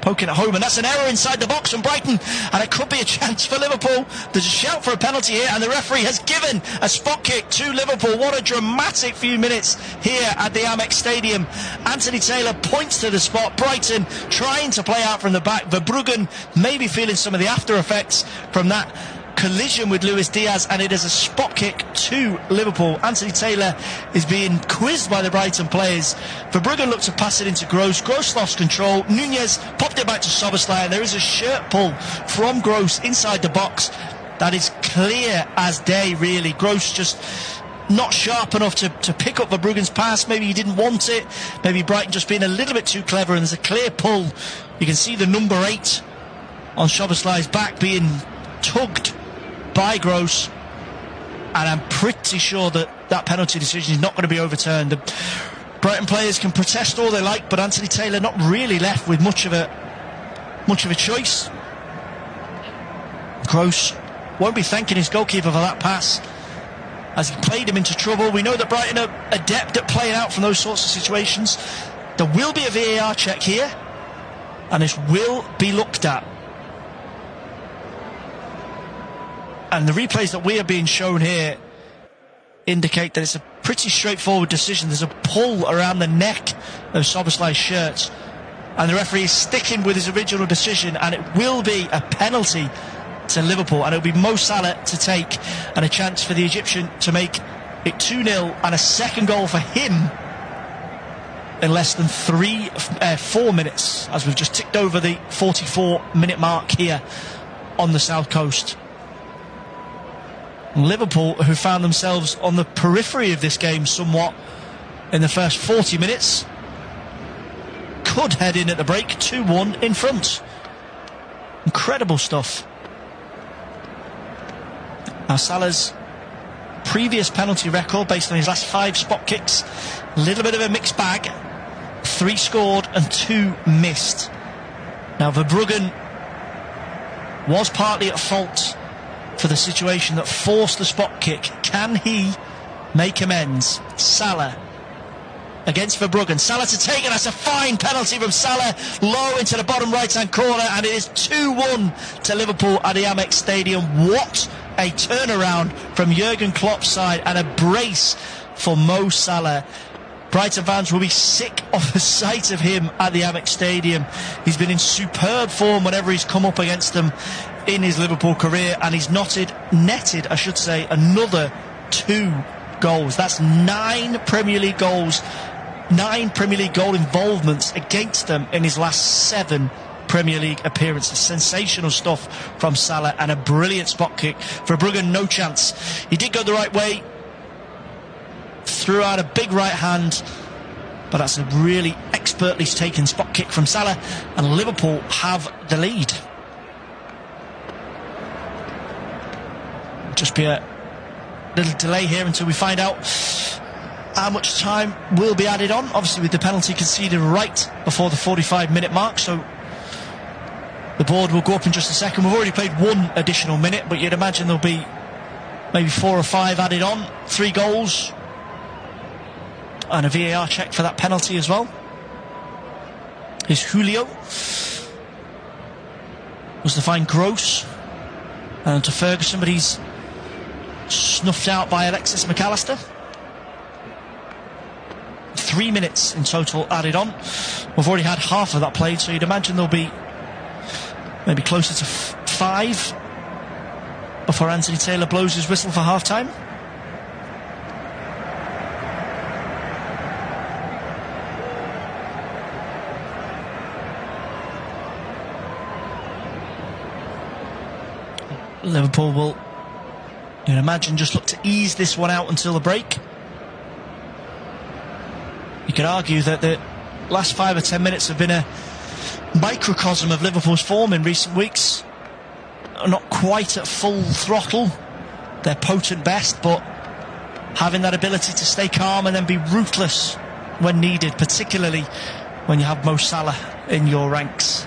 poking it home, and that's an error inside the box from Brighton, and it could be a chance for Liverpool. There's a shout for a penalty here, and the referee has given a spot kick to Liverpool. What a dramatic few minutes here at the Amex Stadium. Anthony Taylor points to the spot. Brighton trying to play out from the back. Verbruggen maybe feeling some of the after effects from that collision with Luis Diaz, and it is a spot kick to Liverpool. Anthony Taylor is being quizzed by the Brighton players. Verbruggen looked to pass it into Gross. Gross lost control. Nunez popped it back to Szoboszlai, and there is a shirt pull from Gross inside the box. That is clear as day, really. Gross just not sharp enough to pick up Verbruggen's pass. Maybe he didn't want it. Maybe Brighton just being a little bit too clever, and there's a clear pull. You can see the number 8 on Szoboszlai's back being tugged by Gross, and I'm pretty sure that penalty decision is not going to be overturned. The Brighton players can protest all they like, but Anthony Taylor not really left with much of a choice. Gross won't be thanking his goalkeeper for that pass as he played him into trouble. We know that Brighton are adept at playing out from those sorts of situations. There will be a VAR check here, and this will be looked at. And the replays that we are being shown here indicate that it's a pretty straightforward decision. There's a pull around the neck of Szoboszlai's shirt, and the referee is sticking with his original decision, and it will be a penalty to Liverpool, and it'll be Mo Salah to take, and a chance for the Egyptian to make it 2-0, and a second goal for him in less than 4 minutes, as we've just ticked over the 44-minute mark here on the south coast. Liverpool, who found themselves on the periphery of this game somewhat in the first 40 minutes, could head in at the break 2-1 in front. Incredible stuff. Now Salah's previous penalty record, based on his last 5 spot kicks, a little bit of a mixed bag. 3 scored and 2 missed. Now Verbruggen was partly at fault for the situation that forced the spot kick. Can he make amends? Salah against Verbruggen. Salah to take, and that's a fine penalty from Salah, low into the bottom right hand corner, and it is 2-1 to Liverpool at the Amex Stadium. What a turnaround from Jurgen Klopp's side, and a brace for Mo Salah. Brighton fans will be sick of the sight of him at the Amex Stadium. He's been in superb form whenever he's come up against them in his Liverpool career, and he's netted, another 2 goals. That's 9 Premier League goals, 9 Premier League goal involvements against them in his last 7 Premier League appearances. Sensational stuff from Salah, and a brilliant spot kick. For Verbruggen, no chance. He did go the right way, threw out a big right hand, but that's a really expertly taken spot kick from Salah, and Liverpool have the lead. Just be a little delay here until we find out how much time will be added on, obviously with the penalty conceded right before the 45-minute mark, so the board will go up in just a second. We've already played 1 additional minute, but you'd imagine there'll be maybe 4 or 5 added on. 3 goals and a VAR check for that penalty as well. Here's Julio. Was to find Gross and to Ferguson, but he's snuffed out by Alexis McAllister. 3 minutes in total added on. We've already had half of that played, so you'd imagine there'll be maybe closer to 5 before Anthony Taylor blows his whistle for half-time. Liverpool will, you'd imagine, just look to ease this one out until the break. You could argue that the last 5 or 10 minutes have been a microcosm of Liverpool's form in recent weeks. Not quite at full throttle, their potent best, but having that ability to stay calm and then be ruthless when needed, particularly when you have Mo Salah in your ranks.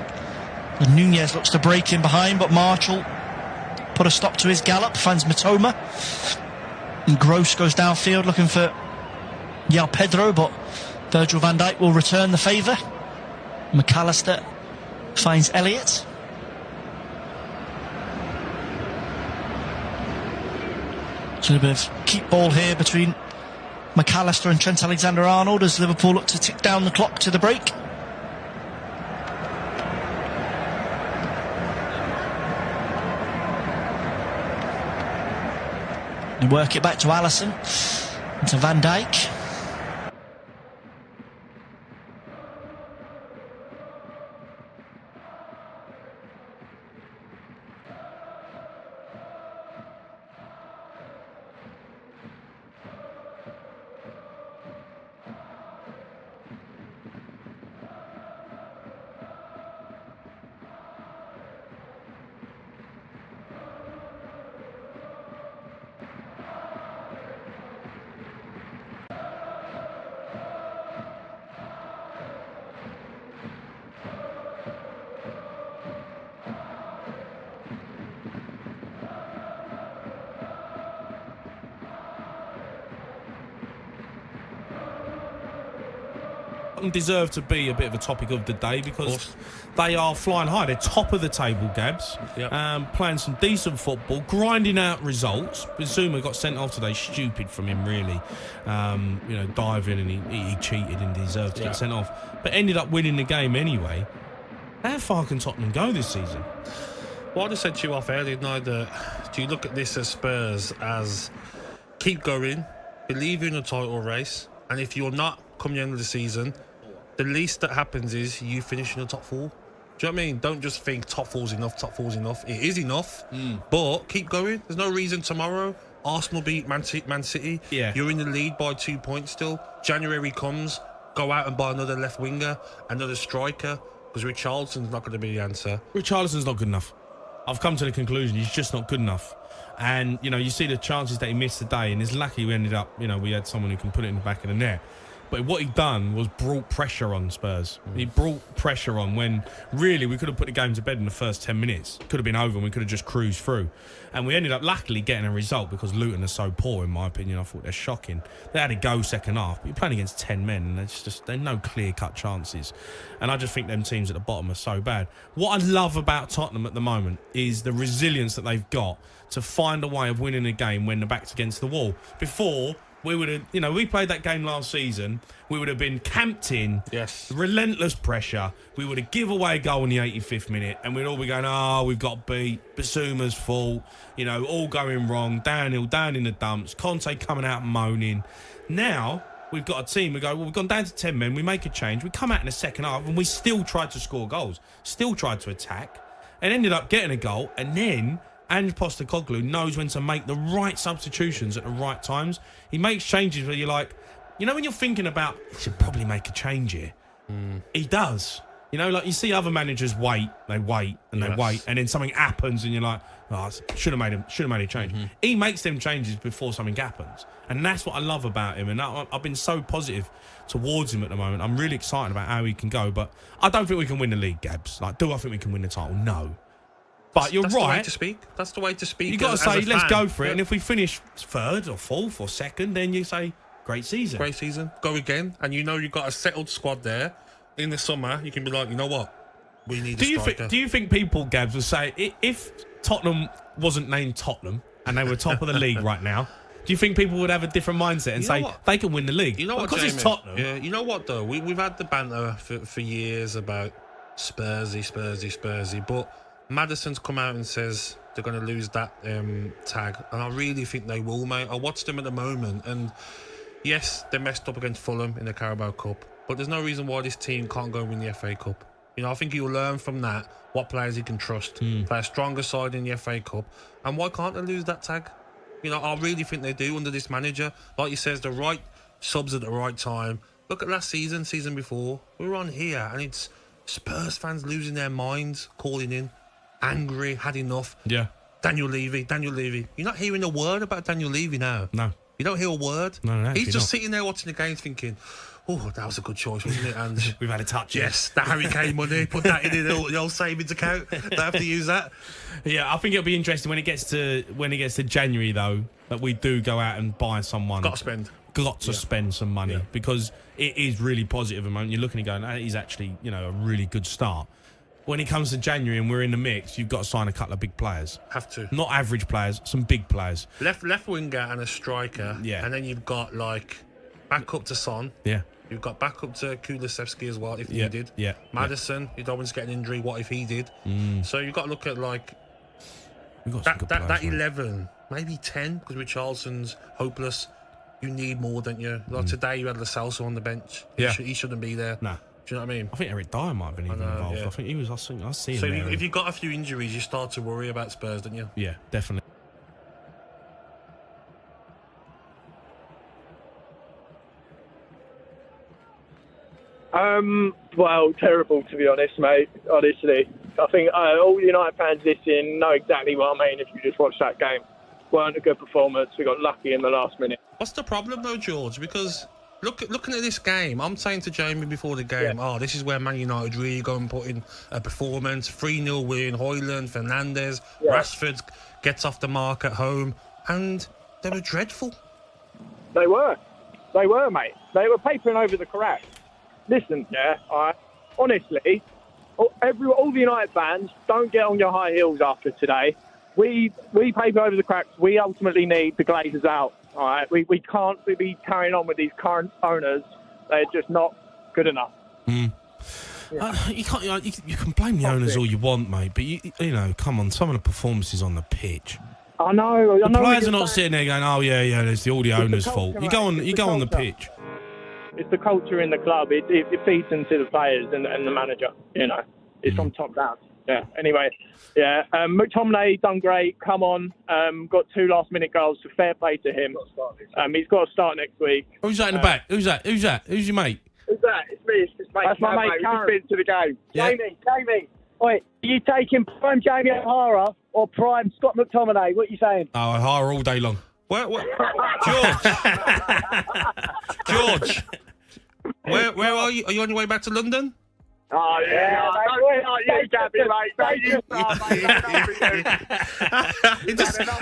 And Nunez looks to break in behind, but Marshall put a stop to his gallop, finds Matoma, and Gross goes downfield looking for João Pedro, but Virgil van Dijk will return the favour. McAllister finds Elliott. So a bit of keep ball here between McAllister and Trent Alexander-Arnold as Liverpool look to tick down the clock to the break. And work it back to Alisson and to Van Dijk.
deserve to be a bit of a topic of the day because they are flying high. They're top of the table, Gabs. Yep. Playing some decent football, grinding out results. Zuma got sent off today. Stupid from him, really. Diving and he cheated and deserved to get sent off. But ended up winning the game anyway. How far can Tottenham go this season?
Well, I just said to you off air, didn't I, that do you look at this as Spurs as keep going, believe in the title race, and if you're not come the end of the season, the least that happens is you finish in the top 4. Do you know what I mean? Don't just think top 4's enough, top 4's enough. It is enough, but keep going. There's no reason tomorrow Arsenal beat Man City. Yeah. You're in the lead by 2 points still. January comes, go out and buy another left winger, another striker, because Richarlison's not going to be the answer.
Richarlison's not good enough. I've come to the conclusion he's just not good enough. And, you see the chances that he missed today, and it's lucky we ended up, we had someone who can put it in the back of the net. But what he done was brought pressure on Spurs. He brought pressure on when, really, we could have put the game to bed in the first 10 minutes. Could have been over and we could have just cruised through. And we ended up, luckily, getting a result because Luton are so poor, in my opinion. I thought they're shocking. They had a go second half, but you're playing against 10 men, and there's no clear-cut chances. And I just think them teams at the bottom are so bad. What I love about Tottenham at the moment is the resilience that they've got to find a way of winning a game when the back's against the wall. Before, we would have, we played that game last season. We would have been camped in, relentless pressure. We would have give away a goal in the 85th minute, and we'd all be going, we've got beat. Basuma's fault, all going wrong. Downhill, down in the dumps. Conte coming out and moaning. Now we've got a team. We go, we've gone down to 10 men. We make a change. We come out in the second half, and we still tried to score goals. Still tried to attack, and ended up getting a goal, and then Ange Postecoglou knows when to make the right substitutions at the right times. He makes changes where you're like, when you're thinking about, he should probably make a change here. He does. You see other managers wait, and then something happens and you're like, should have made a change. He makes them changes before something happens. And that's what I love about him. And I've been so positive towards him at the moment. I'm really excited about how he can go. But I don't think we can win the league, Gabs. Do I think we can win the title? No. But you're right.
That's the way to speak. That's the way to speak.
You've got to say, let's go for it. And if we finish 3rd or 4th or 2nd, then you say, great season.
Great season. Go again. And you've got a settled squad there. In the summer, you can be like, you know what? We need a striker.
Do you think people, Gabs, will say, if Tottenham wasn't named Tottenham and they were top of the league right now, do you think people would have a different mindset and say they can win the league?
You know what,
because
Jamie,
it's Tottenham.
Yeah, you know what, though? We've had the banter for years about Spursy. But Maddison's come out and says they're going to lose that tag. And I really think they will, mate. I watched them at the moment. And yes, they messed up against Fulham in the Carabao Cup. But there's no reason why this team can't go and win the FA Cup. I think he'll learn from that what players he can trust. Play a stronger side in the FA Cup. And why can't they lose that tag? I really think they do under this manager. Like he says, the right subs at the right time. Look at last season before. We were on here and it's Spurs fans losing their minds, calling in, angry, had enough.
Yeah.
Daniel Levy. You're not hearing a word about Daniel Levy now.
No.
You don't hear a word.
No,
he's just sitting there watching the games thinking, oh, that was a good choice, wasn't it? And
we've had a touch.
Yes, the Harry Kane money, put that in the old savings account. They have to use that.
Yeah, I think it'll be interesting when it gets to January though, that we do go out and buy someone.
Got to
spend some money because it is really positive at the moment. You're looking and going, that is actually, a really good start. When it comes to January and we're in the mix, you've got to sign a couple of big players.
Have to.
Not average players, some big players.
Left winger and a striker. Yeah. And then you've got back up to Son.
Yeah.
You've got back up to Kulusevski as well, if needed.
Yeah.
Maddison, you don't want to get an injury. What if he did? So you've got to look at that 11, maybe 10, because Richarlison's hopeless. You need more, don't you? Today you had Lo Celso on the bench. He shouldn't be there.
Nah.
Do you know what I mean?
I think Eric Dyer might have been involved. Yeah. I think he was. I see him.
So
there.
if you've got a few injuries, you start to worry about Spurs, don't you?
Yeah, definitely.
Well, terrible to be honest, mate. Honestly, I think all United fans listening know exactly what I mean. If you just watch that game, weren't a good performance. We got lucky in the last minute.
What's the problem though, George? Because looking at this game, I'm saying to Jamie before the game, this is where Man United really go and put in a performance. 3-0 win, Højlund, Fernandes, Rashford gets off the mark at home, and they were dreadful.
They were, mate. They were papering over the crowd. listen, honestly, all the United fans, don't get on your high heels after today. We paper over the cracks. We ultimately need the Glazers out. All right, we can't be carrying on with these current owners. They're just not good enough.
You can't. You can blame the owners all you want, mate. But you know, come on. Some of the performances on the pitch.
I know.
The players are not sitting there going, "Oh yeah, it's all the owners' fault." You go on the pitch.
It's the culture in the club. It feeds into the players and the manager. You know, it's from top down. Yeah. Anyway, McTominay done great. Come on, got 2 last-minute goals. So fair play to him. He's got to start next week.
Who's that in the back? Who's that? Who's your mate?
Who's that? It's me. It's mate. That's my mate. Karen. We've just been to the game.
Yeah.
Jamie. Oi, are you taking prime Jamie O'Hara or prime Scott McTominay? What are you saying?
Oh, O'Hara all day long.
George. George. Where are you? Are you on your way back to London?
Oh, yeah.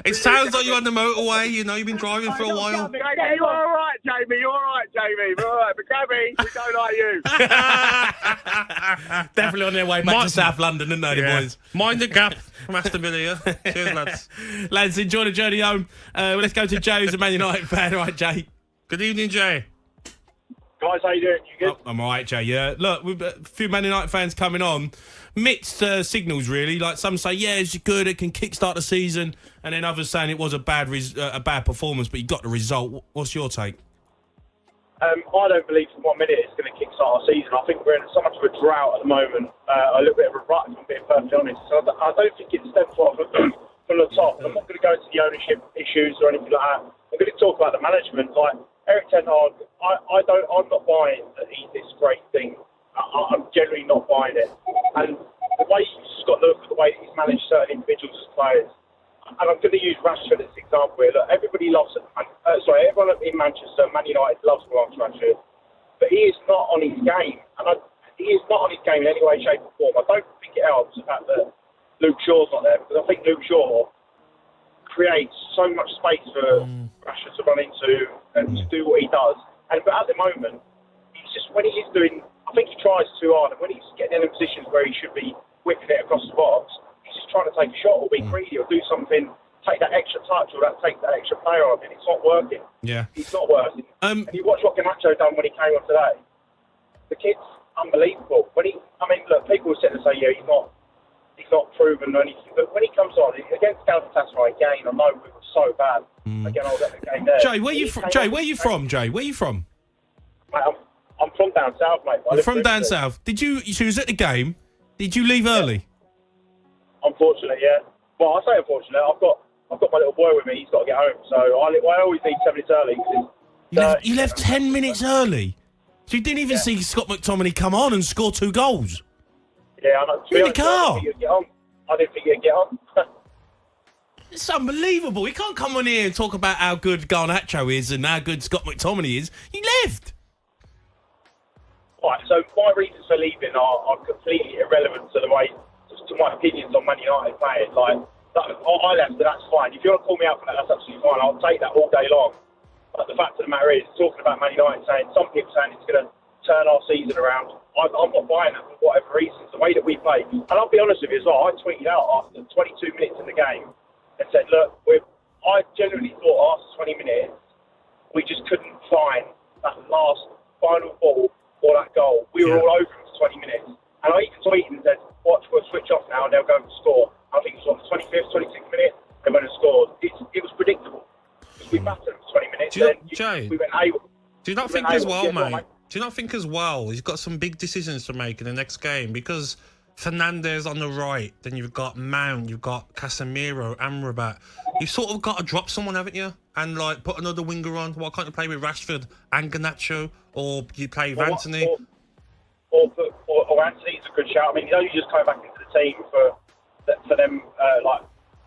It sounds like you're on the motorway. You know, you've been driving for a while.
You're all right, Jamie. You're all right, Jamie. We're all right. But Gabby, we don't like you.
Definitely on their way back to South London, aren't they, the boys?
Mind the gap from Aston Villa. Cheers, lads.
Lads, enjoy the journey home. Let's go to Jay, who's a Man United fan. All right, Jay.
Good evening, Jay.
Guys, how you doing? You good?
I'm all right, Jay. Yeah. Look, we've a few Man United fans coming on. Mixed signals, really. Like some say, yeah, it's good. It can kickstart the season, and then others saying it was a bad performance, but you got the result. What's your take?
I don't believe for 1 minute it's going to kickstart our season. I think we're in so much of a drought at the moment, a little bit of a rut, if I'm being perfectly honest. So I don't think it stems from the top. I'm not going to go into the ownership issues or anything like that. I'm going to talk about the management. Like Eric Ten Hag, I'm not buying that he's this great thing. I'm generally not buying it. And the way you've just got to look at the way that he's managed certain individuals as players. And I'm going to use Rashford as an example here. Look, everyone in Manchester, Man United loves Laurenz Rashford, but he is not on his game. And he is not on his game in any way, shape or form. I don't think it helps the fact that Luke Shaw's not there, because I think Luke Shaw creates so much space for Rashford to run into and to do what he does. But at the moment, he's just, when he is doing, I think he tries too hard, and when he's getting in positions where he should be whipping it across the box, he's just trying to take a shot or be greedy or do something, take that extra touch or take that extra player on, and it's not working.
Yeah.
It's not working. And you watch what Ganacho done when he came on today. The kid's unbelievable. Look, people will sit and say, yeah, he's not proven or anything, but when he comes on against Galatasaray again, I know we were so bad. Again, I was at the game there.
Jay, where you from? Jay, where you from?
Mate, I'm from down south, mate.
You're from down south. So you was at the game? Did you leave early?
Unfortunately, yeah. Well, I say unfortunately. I've got my little boy with me. He's got to get home, so I always leave 10 minutes early.
You left 10 minutes early, so you didn't even see Scott McTominay come on and score 2 goals.
Yeah, I know.
In the car.
I didn't think you'd get on.
It's unbelievable. You can't come on here and talk about how good Garnacho is and how good Scott McTominay is. You left.
Right, so my reasons for leaving are completely irrelevant to my opinions on Man United playing. I left, and that's fine. If you want to call me out for that, that's absolutely fine. I'll take that all day long. But the fact of the matter is, talking about Man United, some people saying it's going to turn our season around, I'm not buying that for whatever reasons. The way that we play, and I'll be honest with you as well, I tweeted out after 22 minutes in the game and said, look, I genuinely thought after 20 minutes we just couldn't find that last final ball or that goal. We were all over him for 20 minutes, and I even tweeted and said, watch, we'll switch off now and they'll go and score. I think it was on the 25th, 26th minute they went and scored. It was predictable. We battered them for 20 minutes.
Jay,
we went able.
Do you not think as well, mate? Do you not think as well he's got some big decisions to make in the next game? Because Fernandes on the right, then you've got Mount, you've got Casemiro, Amrabat. You've sort of got to drop someone, haven't you? And put another winger on. Why can't you play with Rashford and Garnacho, or you play with Anthony?
Or Anthony's a good shout. I mean, he's only just coming back into the team for them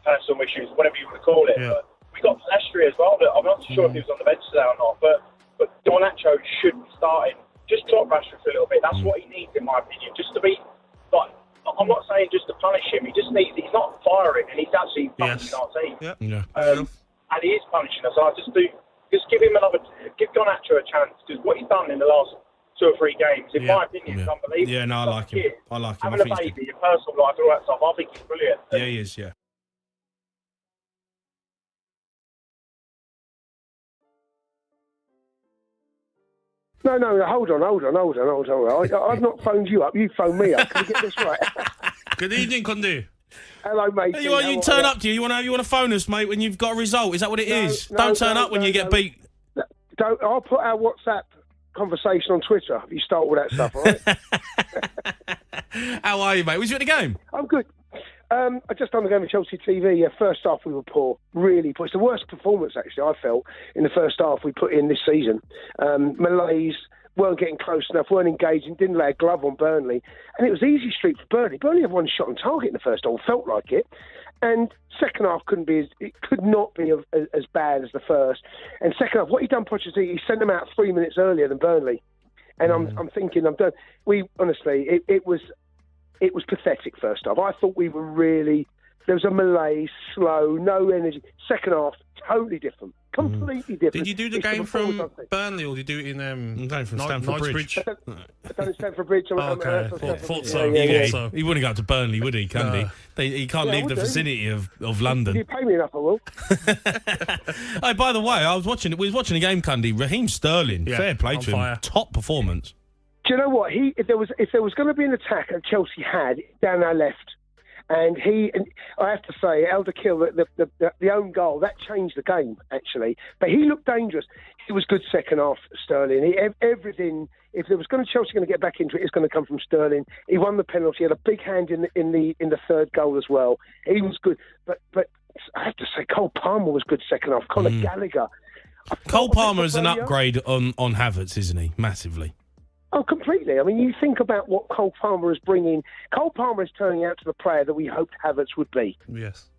personal issues, whatever you want to call it.
Yeah.
But we got Pellistri as well. I'm not sure if he was on the bench today or not, but Garnacho should be starting. Just drop Rashford for a little bit. That's what he needs, in my opinion. Just to be I'm not saying just to punish him. He's not firing, and he's actually punishing our team. And he is punishing us. And I just give Garnacho a chance, because what he's done in the last 2 or 3 games. In
Yeah.
my opinion, it's unbelievable.
Yeah, no, I like him. I like him. I
Having a
think he's
baby, your personal life, all that stuff, I think he's brilliant.
good. Yeah, he is, yeah.
No, hold on. I've not phoned you up. You phoned me up. Can we get this right?
Good evening, Kundu.
Hello, mate.
Hey, you turn up to you. You want to phone us, mate, when you've got a result. Is that what it is? Don't turn up when you get beat.
I'll put our WhatsApp conversation on Twitter if you start all that stuff, all right?
How are you, mate? Was you at the game?
I'm good. I just done the game with Chelsea TV. First half we were poor, really poor. It's the worst performance, actually, I felt, in the first half we put in this season. Malays weren't getting close enough, weren't engaging, didn't lay a glove on Burnley. And it was easy street for Burnley. Burnley had one shot on target in the first half, felt like it. And second half could not be as bad as the first. And second half, what he done, Pochettino, he sent them out 3 minutes earlier than Burnley. And I'm thinking, I'm done. Honestly, it was pathetic first half. I thought we were really... There was a malaise, slow, no energy. Second half, totally different. Completely different.
Did you do the game from Burnley or did you do it in
from Stamford Bridge?
I've done Stamford Bridge.
Okay. Thought so.
He wouldn't go up to Burnley, would he, Cundy? He can't leave the vicinity of London.
If you pay me enough, I will.
Oh, by the way, we was watching a game, Cundy. Raheem Sterling, fair play to him. Top performance.
Do you know what? If there was going to be an attack that Chelsea had down our left, and I have to say, Elder Kill, the own goal, that changed the game, actually. But he looked dangerous. He was good second half, Sterling. Everything, if there was Chelsea going to get back into it, it's going to come from Sterling. He won the penalty. He had a big hand in the third goal as well. He was good. But I have to say, Cole Palmer was good second half. Conor Gallagher.
Cole Palmer is an upgrade on Havertz, isn't he? Massively.
Oh, completely. I mean, you think about what Cole Palmer is bringing. Cole Palmer is turning out to the player that we hoped Havertz would be.
Yes.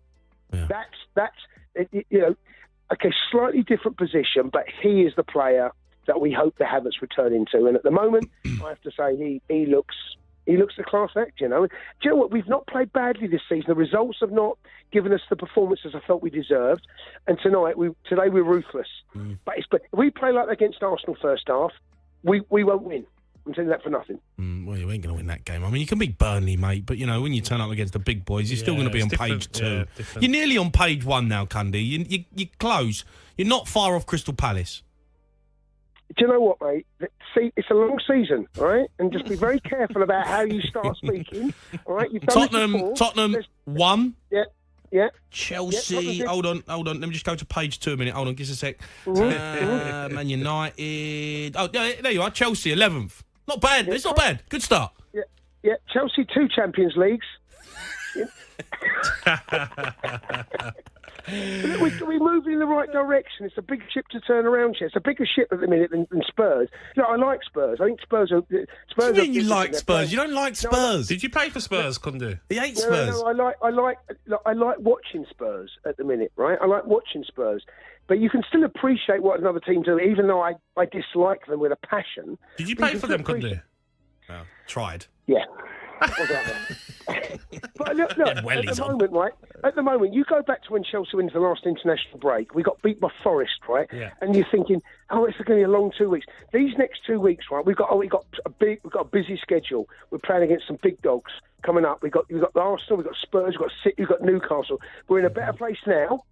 Yeah. That's okay, slightly different position, but he is the player that we hope the Havertz would turn into. And at the moment, I have to say, he looks a class act, you know. Do you know what? We've not played badly this season. The results have not given us the performances I felt we deserved. And today we're ruthless. But if we play like that against Arsenal first half, we won't win. I'm telling you that for nothing.
Well, you ain't going to win that game. I mean, you can beat Burnley, mate, but, you know, when you turn up against the big boys, you're still going to be on page 2. Yeah, you're nearly on page 1 now, Cundy. You're close. You're not far off Crystal Palace.
Do you know what, mate? See, it's a long season, all right? And just be very careful about how you start speaking, all right? You've done
Tottenham 1.
Yeah.
Chelsea. Yeah, hold on. Let me just go to page 2 a minute. Hold on, give us a sec. Man United. Oh, there you are. Chelsea 11th. Not bad. It's not bad. Good start.
Yeah. Chelsea 2 Champions Leagues. We're moving in the right direction. It's a big ship to turn around. It's a bigger ship at the minute than Spurs. You know, I like Spurs. I think Spurs are.
What do you mean you like Spurs? You don't like Spurs.
Did you play for Spurs, Kundu?
He hates Spurs.
No, I like watching Spurs at the minute, right? I like watching Spurs. But you can still appreciate what another team do, even though I dislike them with a passion.
Did you play for them, Kundu?
Well, tried.
Yeah. But look, at the moment, you go back to when Chelsea went to the last international break, we got beat by Forest, right? Yeah. And you're thinking, it's going to be a long 2 weeks. These next 2 weeks, right? We've got a busy schedule. We're playing against some big dogs coming up. We've got Arsenal, we've got Spurs, we've got City, we've got Newcastle. We're in a better place now.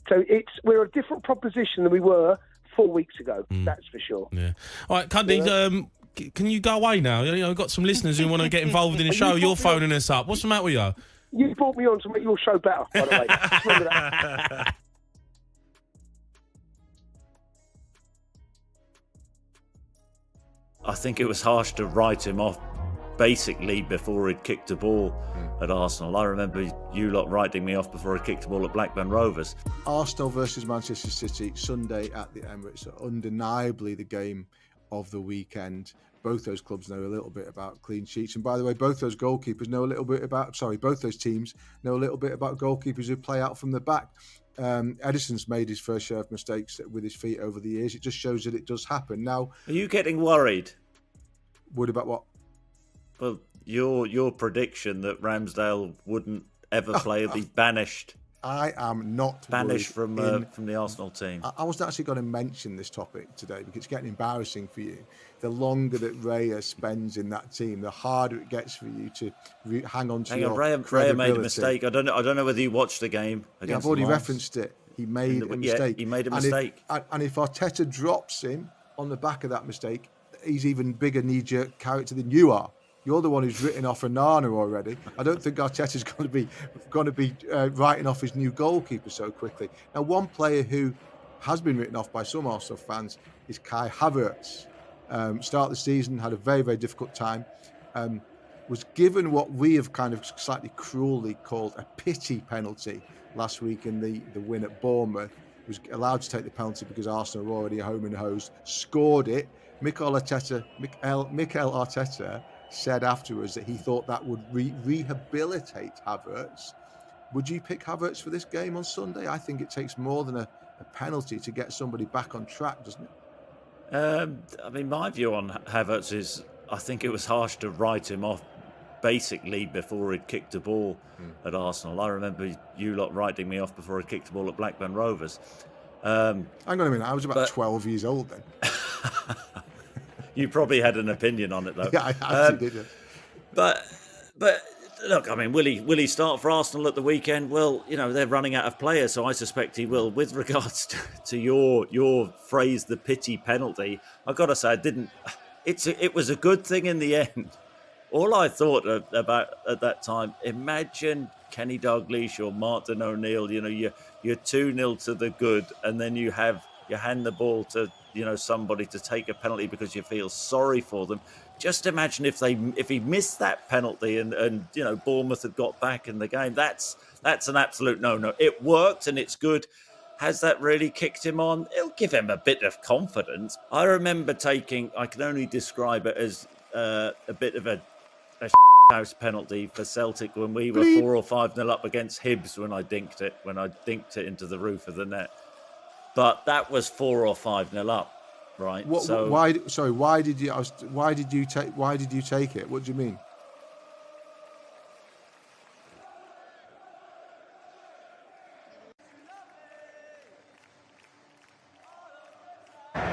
So we're a different proposition than we were 4 weeks ago. That's for sure.
Yeah. All right, Cundy, can you go away now? You know, we've got some listeners who want to get involved in the show. You're phoning us up. What's the matter with you?
You brought me on to make your show better, by the way. Just remember that.
I think it was harsh to write him off basically before he'd kicked a ball at Arsenal. I remember you lot writing me off before I kicked a ball at Blackburn Rovers.
Arsenal versus Manchester City, Sunday at the Emirates, are undeniably the game of the weekend. Both those clubs know a little bit about clean sheets. And by the way, both those teams know a little bit about goalkeepers who play out from the back. Edison's made his fair share of mistakes with his feet over the years. It just shows that it does happen. Now,
are you getting worried?
Worried about what?
Well, your prediction that Ramsdale wouldn't ever play, be banished.
I am not
banished from the Arsenal team.
I wasn't actually going to mention this topic today because it's getting embarrassing for you. The longer that Raya spends in that team, the harder it gets for you to hang on to your credibility.
Raya made a mistake. I don't know whether you watched the game against
I've already referenced it. He made a mistake.
Yeah, he made a mistake.
And if Arteta drops him on the back of that mistake, he's even bigger knee-jerk character than you are. You're the one who's written off Onana already. I don't think Arteta's going to be writing off his new goalkeeper so quickly. Now, one player who has been written off by some Arsenal fans is Kai Havertz. Start of the season, had a very, very difficult time. Was given what we have kind of slightly cruelly called a pity penalty last week in the win at Bournemouth. Was allowed to take the penalty because Arsenal were already home and hosed. Scored it. Mikel Arteta said afterwards that he thought that would rehabilitate Havertz. Would you pick Havertz for this game on Sunday? I think it takes more than a penalty to get somebody back on track, doesn't it?
I mean, my view on Havertz is I think it was harsh to write him off basically before he'd kicked a ball at Arsenal. I remember you lot writing me off before I kicked a ball at Blackburn Rovers.
Hang on a minute, I was about 12 years old then.
You probably had an opinion on it, though.
Yeah, I actually did.
But look, I mean, will he start for Arsenal at the weekend? Well, you know, they're running out of players, so I suspect he will. With regards to your phrase, the pity penalty, I've got to say, it was a good thing in the end. All I thought about at that time, imagine Kenny Dalglish or Martin O'Neill, you know, you're 2-0 to the good, and then you hand the ball to, you know, somebody to take a penalty because you feel sorry for them. Just imagine if he missed that penalty and you know, Bournemouth had got back in the game. That's an absolute no. It worked and it's good. Has that really kicked him on? It'll give him a bit of confidence. I remember I can only describe it as a bit of a house penalty for Celtic when we were 4 or 5-0 up against Hibs when I dinked it into the roof of the net. But that was 4 or 5-0 up, right?
Why did you take it? What do you mean?
I'm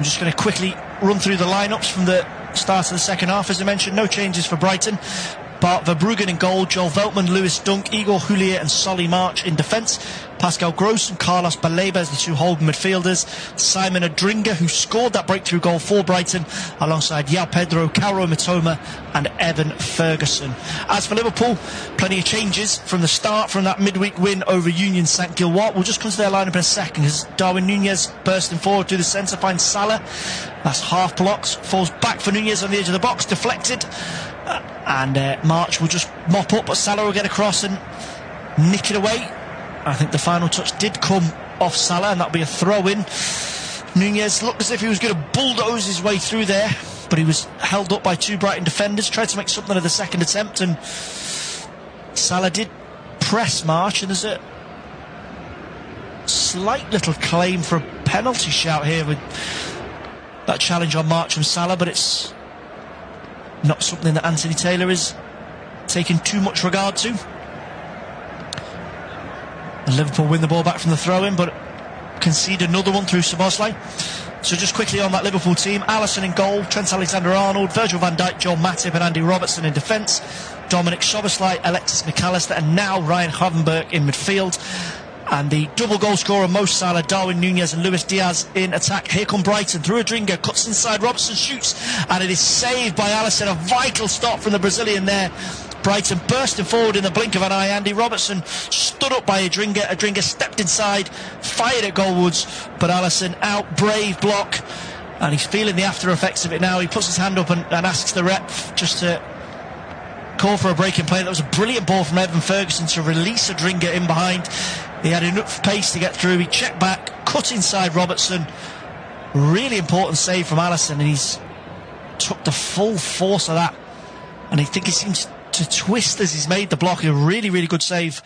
just going to quickly run through the lineups from the start of the second half. As I mentioned, no changes for Brighton. Bart Verbruggen in goal, Joel Veltman, Lewis Dunk, Igor Houllier and Solly March in defence. Pascal Gross and Carlos Baleba as the two holding midfielders. Simon Adringa, who scored that breakthrough goal for Brighton, alongside João Pedro, Kaoru Mitoma and Evan Ferguson. As for Liverpool, plenty of changes from the start, from that midweek win over Union St Gilloise. We'll just come to their lineup in a second, as Darwin Núñez bursting forward to the centre, finds Salah. That's half blocked, falls back for Núñez on the edge of the box, deflected. And March will just mop up, but Salah will get across and nick it away. I think the final touch did come off Salah, and that'll be a throw-in. Núñez looked as if he was going to bulldoze his way through there, but he was held up by two Brighton defenders, tried to make something of the second attempt, and Salah did press March, and there's a slight little claim for a penalty shout here with that challenge on March from Salah, but it's not something that Anthony Taylor is taking too much regard to. And Liverpool win the ball back from the throw-in, but concede another one through Szoboszlai. So just quickly on that Liverpool team: Alisson in goal, Trent Alexander-Arnold, Virgil van Dijk, Joel Matip and Andy Robertson in defence, Dominic Szoboszlai, Alexis McAllister and now Ryan Gravenberch in midfield. And the double goal scorer Mo Salah, Darwin Núñez and Luis Diaz in attack. Here come Brighton through Adringa, cuts inside, Robertson shoots, and it is saved by Alisson. A vital stop from the Brazilian there. Brighton bursting forward in the blink of an eye. Andy Robertson stood up by Adringa. Adringa stepped inside, fired at goalwards, but Alisson out, brave block, and he's feeling the after effects of it now. He puts his hand up and asks the ref just to call for a break in play. That was a brilliant ball from Evan Ferguson to release Adringa in behind. He had enough pace to get through. He checked back, cut inside Robertson. Really important save from Alisson, and he's took the full force of that. And I think he seems to twist as he's made the block. A really, really good save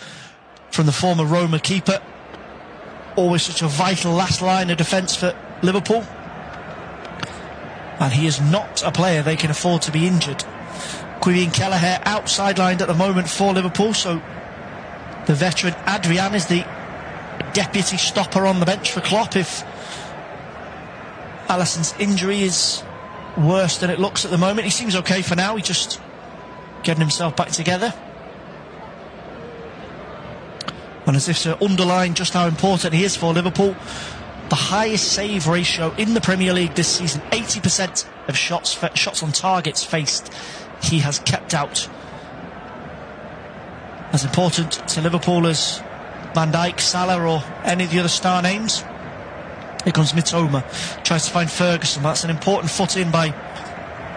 from the former Roma keeper. Always such a vital last line of defence for Liverpool. And he is not a player they can afford to be injured. Quivien Kelleher out sidelined at the moment for Liverpool, so The veteran Adrian is the deputy stopper on the bench for Klopp if Alisson's injury is worse than it looks at the moment. He seems okay for now. He's just getting himself back together. And as if to underline just how important he is for Liverpool, the highest save ratio in the Premier League this season, 80% of shots on targets faced, he has kept out. As important to Liverpool as Van Dijk, Salah or any of the other star names. Here comes Mitoma, tries to find Ferguson. That's an important foot in by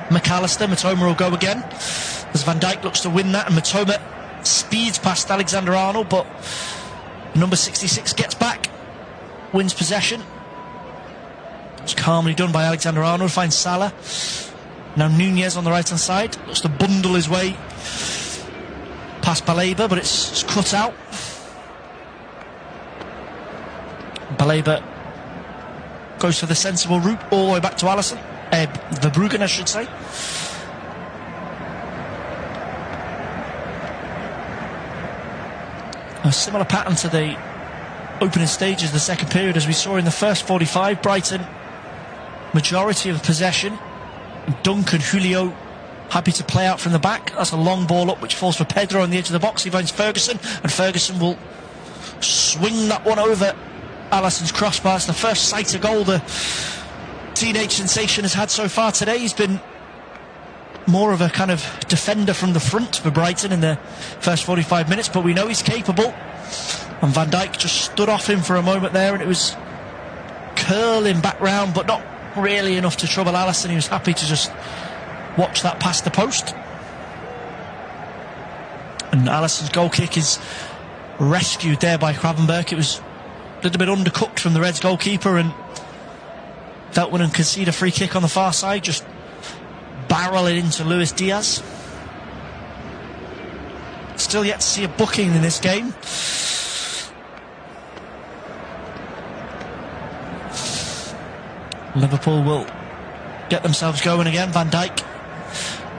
McAllister. Mitoma will go again as Van Dijk looks to win that, and Mitoma speeds past Alexander-Arnold, but number 66 gets back, wins possession. It's calmly done by Alexander-Arnold, finds Salah. Now Nunez on the right hand side, looks to bundle his way past Baleba, but it's cut out. Baleba goes for the sensible route all the way back to Alisson. Verbruggen, I should say. A similar pattern to the opening stages of the second period as we saw in the first 45. Brighton, majority of possession. Duncan, Julio happy to play out from the back. That's a long ball up which falls for Pedro on the edge of the box. He finds Ferguson, and Ferguson will swing that one over Alisson's crossbar. It's the first sight of goal the teenage sensation has had so far today. He's been more of a kind of defender from the front for Brighton in the first 45 minutes, but we know he's capable. And Van Dijk just stood off him for a moment there, and it was curling back round, but not really enough to trouble Alisson. He was happy to just watch that past the post. And Alisson's goal kick is rescued there by Gravenberch. It was a little bit undercooked from the Reds goalkeeper, and Veltman and concede a free kick on the far side, just barrel it into Luis Diaz. Still yet to see a booking in this game. Liverpool will get themselves going again. Van Dijk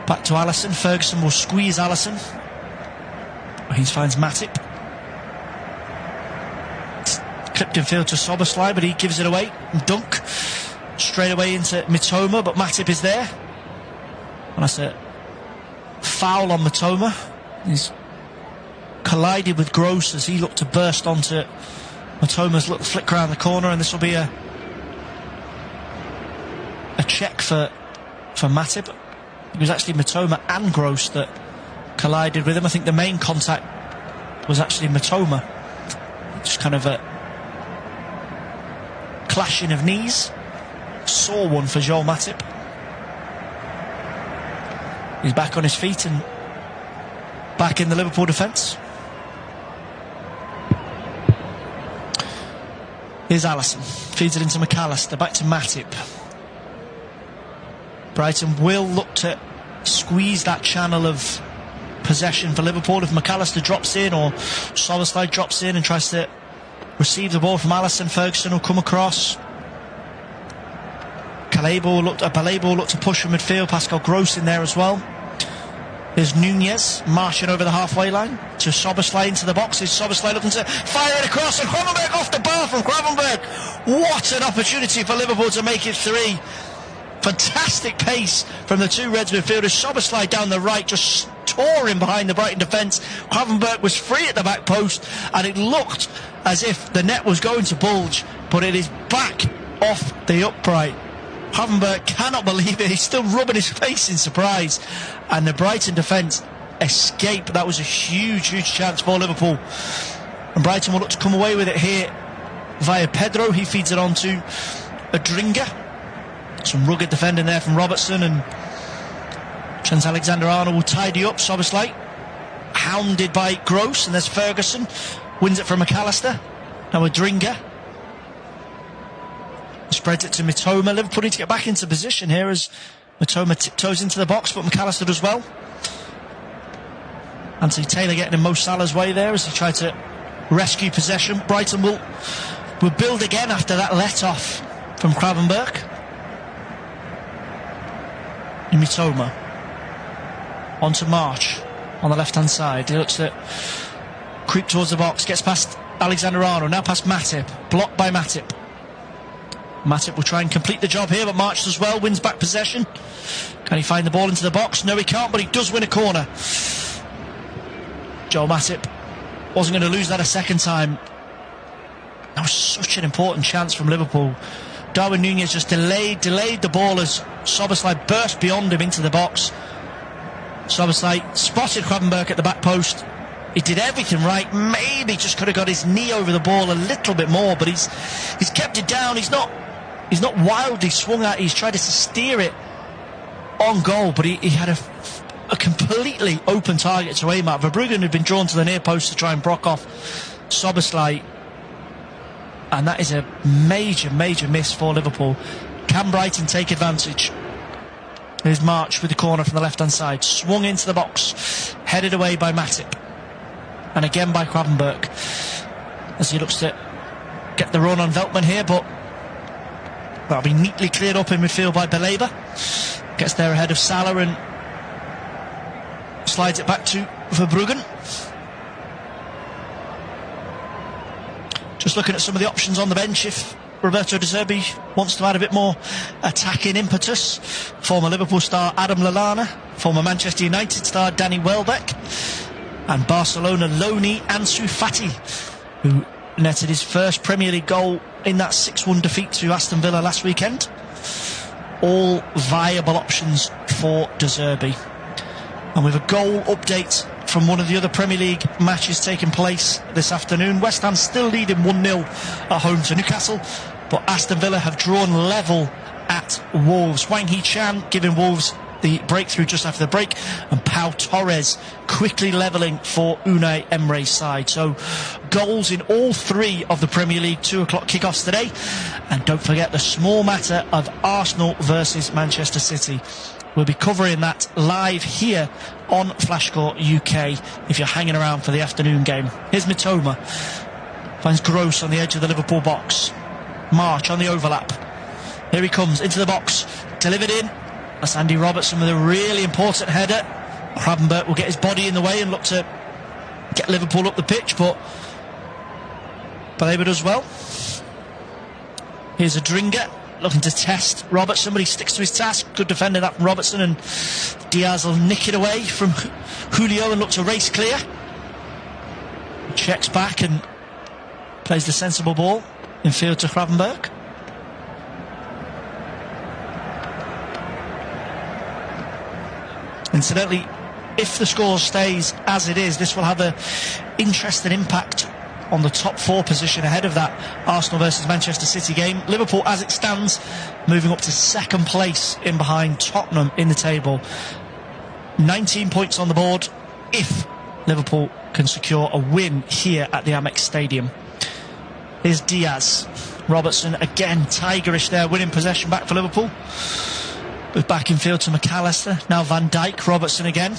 back to Alisson. Ferguson will squeeze Alisson. He finds Matip. It's clipped in field to Szoboszlai, but he gives it away. Dunk straight away into Mitoma, but Matip is there. And that's a foul on Mitoma. He's collided with Gross as he looked to burst onto Mitoma's little flick around the corner, and this will be a check for Matip. It was actually Mitoma and Gross that collided with him. I think the main contact was actually Mitoma. Just kind of a clashing of knees. Sore one for Joel Matip. He's back on his feet and back in the Liverpool defence. Here's Alisson. Feeds it into McAllister. Back to Matip. Brighton will look to squeeze that channel of possession for Liverpool if McAllister drops in or Szoboszlai drops in and tries to receive the ball from Alisson. Ferguson will come across. Baleba will look to push from midfield. Pascal Gross in there as well. There's Nunez marching over the halfway line to Szoboszlai into the box. Is Szoboszlai looking to fire it across, and Gravenberch off the bar from Gravenberch. What an opportunity for Liverpool to make it 3. Fantastic pace from the two Reds midfielders. Szoboszlai down the right, just tore him behind the Brighton defence. Gravenberch was free at the back post, and it looked as if the net was going to bulge, but it is back off the upright. Gravenberch cannot believe it. He's still rubbing his face in surprise, and the Brighton defence escape. That was a huge chance for Liverpool, and Brighton will look to come away with it here via Pedro. He feeds it on to Adringa. Some rugged defending there from Robertson, and Trent Alexander-Arnold will tidy up. Szoboszlai hounded by Gross, and there's Ferguson, wins it from McAllister. Now Adringa spreads it to Mitoma. Liverpool need to get back into position here as Mitoma tiptoes into the box, but McAllister does well. Anthony Taylor getting in Mo Salah's way there as he tried to rescue possession. Brighton will build again after that let-off from Gravenberch. Mitoma onto March on the left-hand side. He looks to creep towards the box, gets past Alexander-Arnold, now past Matip, blocked by Matip. Matip will try and complete the job here, but March does well, wins back possession. Can he find the ball into the box? No, he can't, but he does win a corner. Joel Matip wasn't going to lose that a second time. That was such an important chance from Liverpool. Darwin Núñez just delayed the ball as Szoboszlai burst beyond him into the box. Szoboszlai spotted Gravenberch at the back post. He did everything right. Maybe just could have got his knee over the ball a little bit more, but he's kept it down. He's not wildly swung at it. He's tried to steer it on goal, but he had a completely open target to aim at. Verbruggen had been drawn to the near post to try and block off Szoboszlai, and that is a major miss for Liverpool. Can Brighton take advantage? Here's March with the corner from the left hand side, swung into the box, headed away by Matip, and again by Gravenberch as he looks to get the run on Veltman here, but that'll be neatly cleared up in midfield by Baleba. Gets there ahead of Salah and slides it back to Verbruggen. Just looking at some of the options on the bench, if Roberto De Zerbi wants to add a bit more attacking impetus. Former Liverpool star Adam Lallana, former Manchester United star Danny Welbeck, and Barcelona loanee Ansu Fati, who netted his first Premier League goal in that 6-1 defeat to Aston Villa last weekend. All viable options for De Zerbi. And with a goal update from one of the other Premier League matches taking place this afternoon, West Ham still leading 1-0 at home to Newcastle, but Aston Villa have drawn level at Wolves. Wang Hee-chan giving Wolves the breakthrough just after the break, and Pau Torres quickly levelling for Unai Emery's side. So goals in all three of the Premier League 2 o'clock kickoffs today. And don't forget the small matter of Arsenal versus Manchester City. We'll be covering that live here on Flashscore UK if you're hanging around for the afternoon game. Here's Mitoma, finds Gross on the edge of the Liverpool box. March on the overlap. Here he comes into the box, delivered in. That's Andy Robertson with a really important header. Gravenberch will get his body in the way and look to get Liverpool up the pitch, but Baleba does well. Here's a Dringer looking to test Robertson, but he sticks to his task. Good defender that from Robertson, and Diaz will nick it away from Julio and look to race clear. Checks back and plays the sensible ball in field to Gravenberch. Incidentally, if the score stays as it is, this will have an interesting impact on the top 4 position ahead of that Arsenal versus Manchester City game. Liverpool, as it stands, moving up to second place in behind Tottenham in the table. 19 points on the board if Liverpool can secure a win here at the Amex Stadium. Here's Diaz. Robertson again tigerish there, winning possession back for Liverpool. With back in field to McAllister. Now Van Dijk, Robertson again.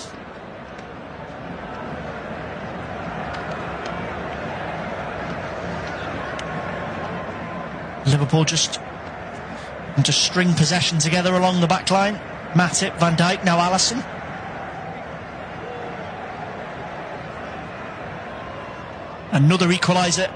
Liverpool just to string possession together along the back line. Matip, Van Dijk, now Alisson. Another equaliser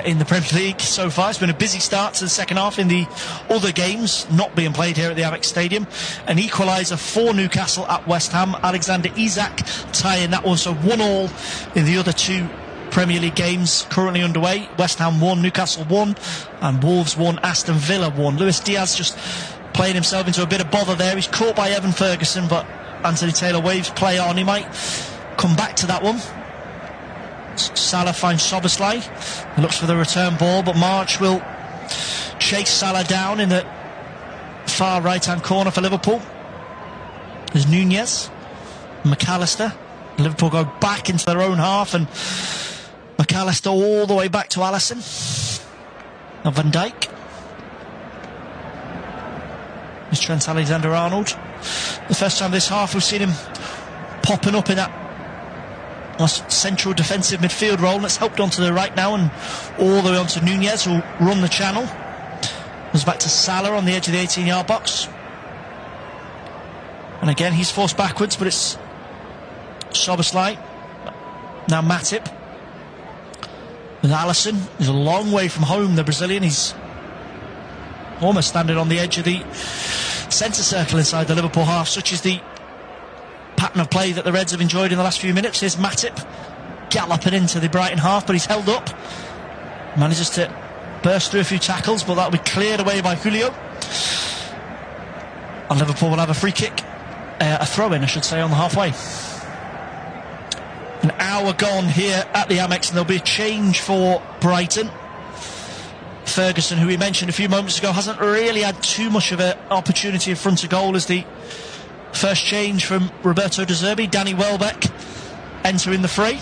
in the Premier League so far. It's been a busy start to the second half in the other games not being played here at the Amex Stadium. An equaliser for Newcastle at West Ham. Alexander Isak tying that one, so 1-1 in the other 2 Premier League games currently underway. West Ham 1, Newcastle 1, and Wolves 1, Aston Villa 1. Luis Diaz just playing himself into a bit of bother there. He's caught by Evan Ferguson, but Anthony Taylor waves play on. He might come back to that one. Salah finds Szoboszlai. He looks for the return ball, but March will chase Salah down in the far right-hand corner for Liverpool. There's Núñez, McAllister. Liverpool go back into their own half, and McAllister all the way back to Alisson. Now Van Dijk. There's Trent Alexander-Arnold. The first time this half we've seen him popping up in that central defensive midfield role. That's helped onto the right now and all the way onto Núñez, who'll run the channel. Goes back to Salah on the edge of the 18-yard box. And again, he's forced backwards, but it's Szoboszlai. Now Matip. with Alisson. He's a long way from home, the Brazilian. He's almost standing on the edge of the centre circle inside the Liverpool half. Such is the pattern of play that the Reds have enjoyed in the last few minutes. Here's Matip galloping into the Brighton half, but he's held up. Manages to burst through a few tackles, but that'll be cleared away by Julio. And Liverpool will have a free kick, a throw-in, I should say, on the halfway. An hour gone here at the Amex, and there'll be a change for Brighton. Ferguson, who we mentioned a few moments ago, hasn't really had too much of an opportunity in front of goal as the first change from Roberto De Zerbi. Danny Welbeck entering the fray.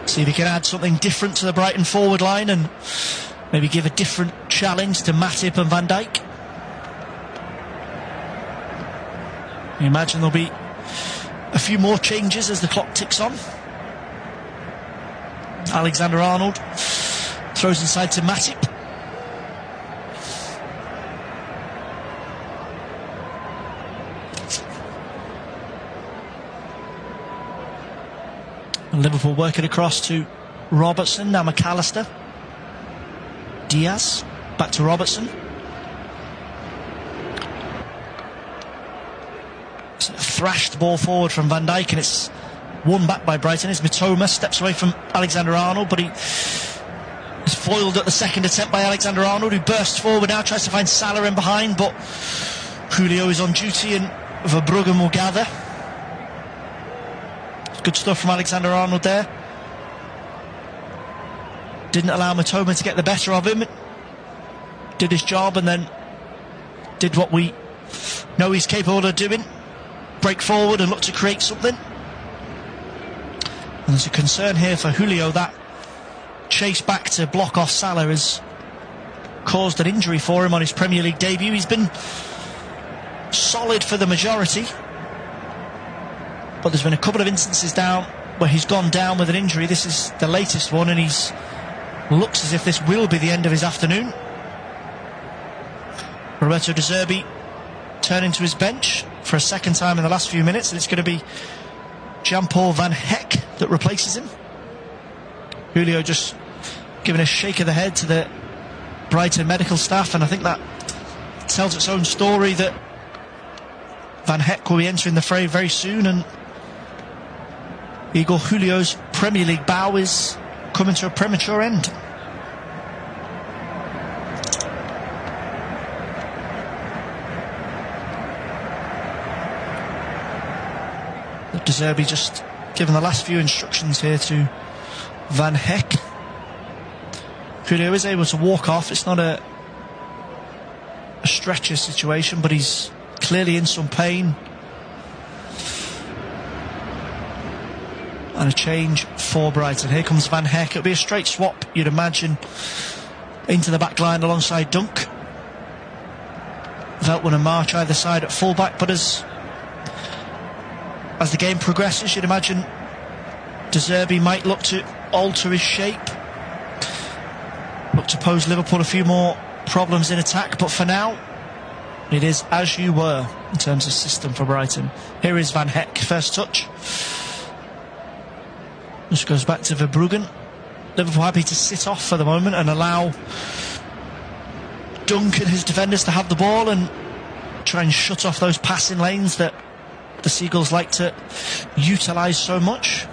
See if he can add something different to the Brighton forward line and maybe give a different challenge to Matip and Van Dijk. You imagine there'll be a few more changes as the clock ticks on. Alexander-Arnold throws inside to Matip. And Liverpool working across to Robertson, now McAllister. Diaz, back to Robertson. It's a thrashed ball forward from Van Dijk, and it's won back by Brighton. It's Mitoma, steps away from Alexander-Arnold, but he is foiled at the second attempt by Alexander-Arnold, who bursts forward now, tries to find Salah in behind, but Julio is on duty and Verbruggen will gather. Good stuff from Alexander-Arnold there. Didn't allow Mitoma to get the better of him. Did his job and then did what we know he's capable of doing. Break forward and look to create something. And there's a concern here for Julio. That chase back to block off Salah has caused an injury for him on his Premier League debut. He's been solid for the majority, but there's been a couple of instances down where he's gone down with an injury. This is the latest one, and he's looks as if this will be the end of his afternoon. Roberto De Zerbi turning to his bench for a second time in the last few minutes, and it's going to be Jean-Paul Van Hecke that replaces him. Julio just giving a shake of the head to the Brighton medical staff, and I think that tells its own story that Van Hecke will be entering the fray very soon, and Igor Julio's Premier League bow is coming to a premature end. De Zerbi just given the last few instructions here to Van Hecke. Julio is able to walk off. It's not a stretcher situation, but he's clearly in some pain. And a change for Brighton. Here comes Van Hecke. It'll be a straight swap, you'd imagine, into the back line alongside Dunk. Veltman and March either side at fullback, but as the game progresses, you'd imagine De Zerbi might look to alter his shape, look to pose Liverpool a few more problems in attack, but for now it is as you were in terms of system for Brighton. Here is Van Hecke, first touch. This goes back to Verbruggen. Liverpool happy to sit off for the moment and allow Dunk and his defenders to have the ball and try and shut off those passing lanes that the Seagulls like to utilise so much.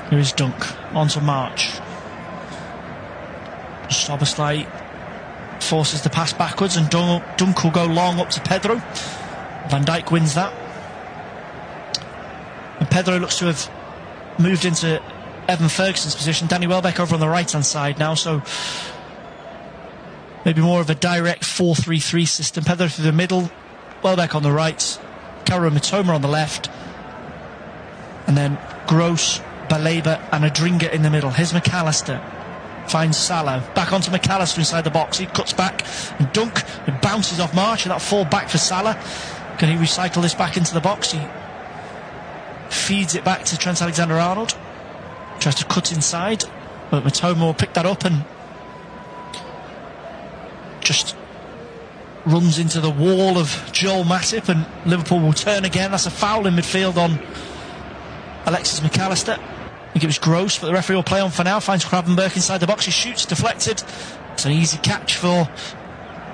Here is Dunk, on to March. Szoboszlai forces the pass backwards, and Dunk will go long up to Pedro. Van Dijk wins that. And Pedro looks to have moved into Evan Ferguson's position. Danny Welbeck over on the right hand side now, so maybe more of a direct 4-3-3 system. Pedro through the middle, Welbeck on the right, Kaoru Mitoma on the left, and then Gross, Baleba and Adringa in the middle. Here's McAllister, finds Salah, back onto McAllister inside the box. He cuts back and Dunk, it bounces off March, and that fall back for Salah. Can he recycle this back into the box? He feeds it back to Trent Alexander-Arnold, tries to cut inside, but Mitoma will pick that up and just runs into the wall of Joel Matip, and Liverpool will turn again. That's a foul in midfield on Alexis McAllister. I think it was Gross, but the referee will play on for now. Finds Gravenberch inside the box. He shoots, deflected. It's an easy catch for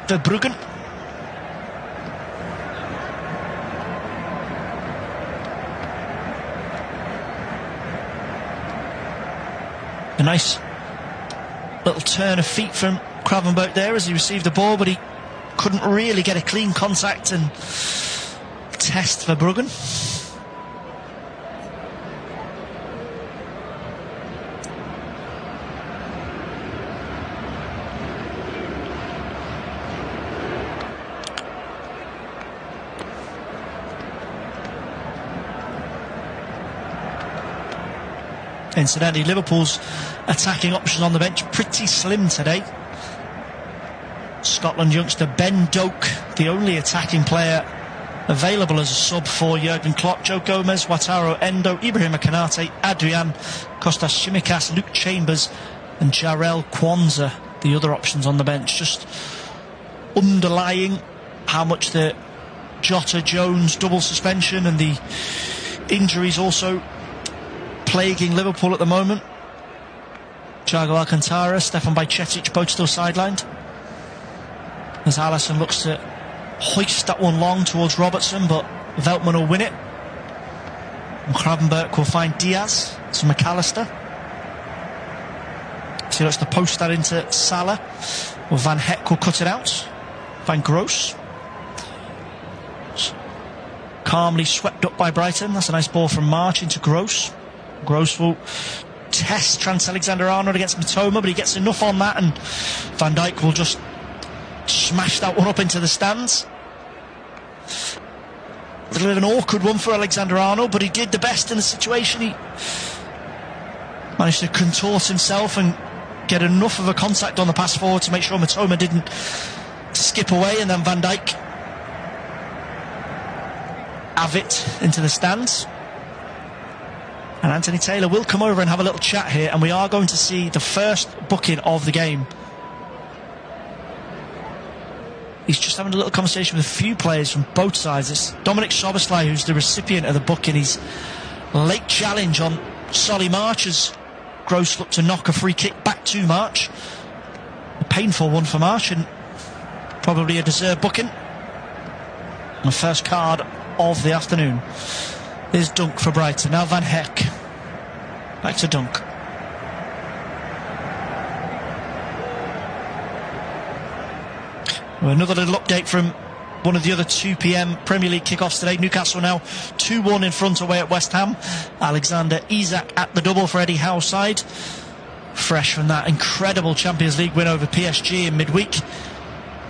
Verbruggen. A nice little turn of feet from Gravenberch there as he received the ball, but he couldn't really get a clean contact and test Verbruggen. Incidentally, Liverpool's attacking options on the bench pretty slim today. Scotland youngster Ben Doak, the only attacking player available as a sub for Jurgen Klopp. Joe Gomez, Wataru Endo, Ibrahim Konate, Adrian, Kostas Tsimikas, Luke Chambers and Jarrell Kwanzaa, the other options on the bench. Just underlying how much the Jota-Jones double suspension and the injuries also plaguing Liverpool at the moment. Thiago Alcantara, Stefan Bajcetic both still sidelined as Alisson looks to hoist that one long towards Robertson, but Veltman will win it and Gravenberch will find Diaz to McAllister. So he looks to post that into Salah. Well, Van Heck will cut it out. Find Gross. Calmly swept up by Brighton. That's a nice ball from March into Gross. Gross will test Trent Alexander-Arnold against Mitoma, but he gets enough on that and Van Dijk will just smash that one up into the stands. A little bit of an awkward one for Alexander-Arnold, but he did the best in the situation. He managed to contort himself and get enough of a contact on the pass forward to make sure Mitoma didn't skip away, and then Van Dijk have it into the stands. And Anthony Taylor will come over and have a little chat here, and we are going to see the first booking of the game. He's just having a little conversation with a few players from both sides. It's Dominic Szoboszlai who's the recipient of the booking. His late challenge on Solly March as Gross looked to knock a free kick back to March. A painful one for March and probably a deserved booking. The first card of the afternoon is Dunk for Brighton. Now Van Heck. Back to Dunk. Well, another little update from one of the other 2 p.m. Premier League kickoffs today. Newcastle now 2-1 in front away at West Ham. Alexander Isak at the double for Eddie Howe's side. Fresh from that incredible Champions League win over PSG in midweek.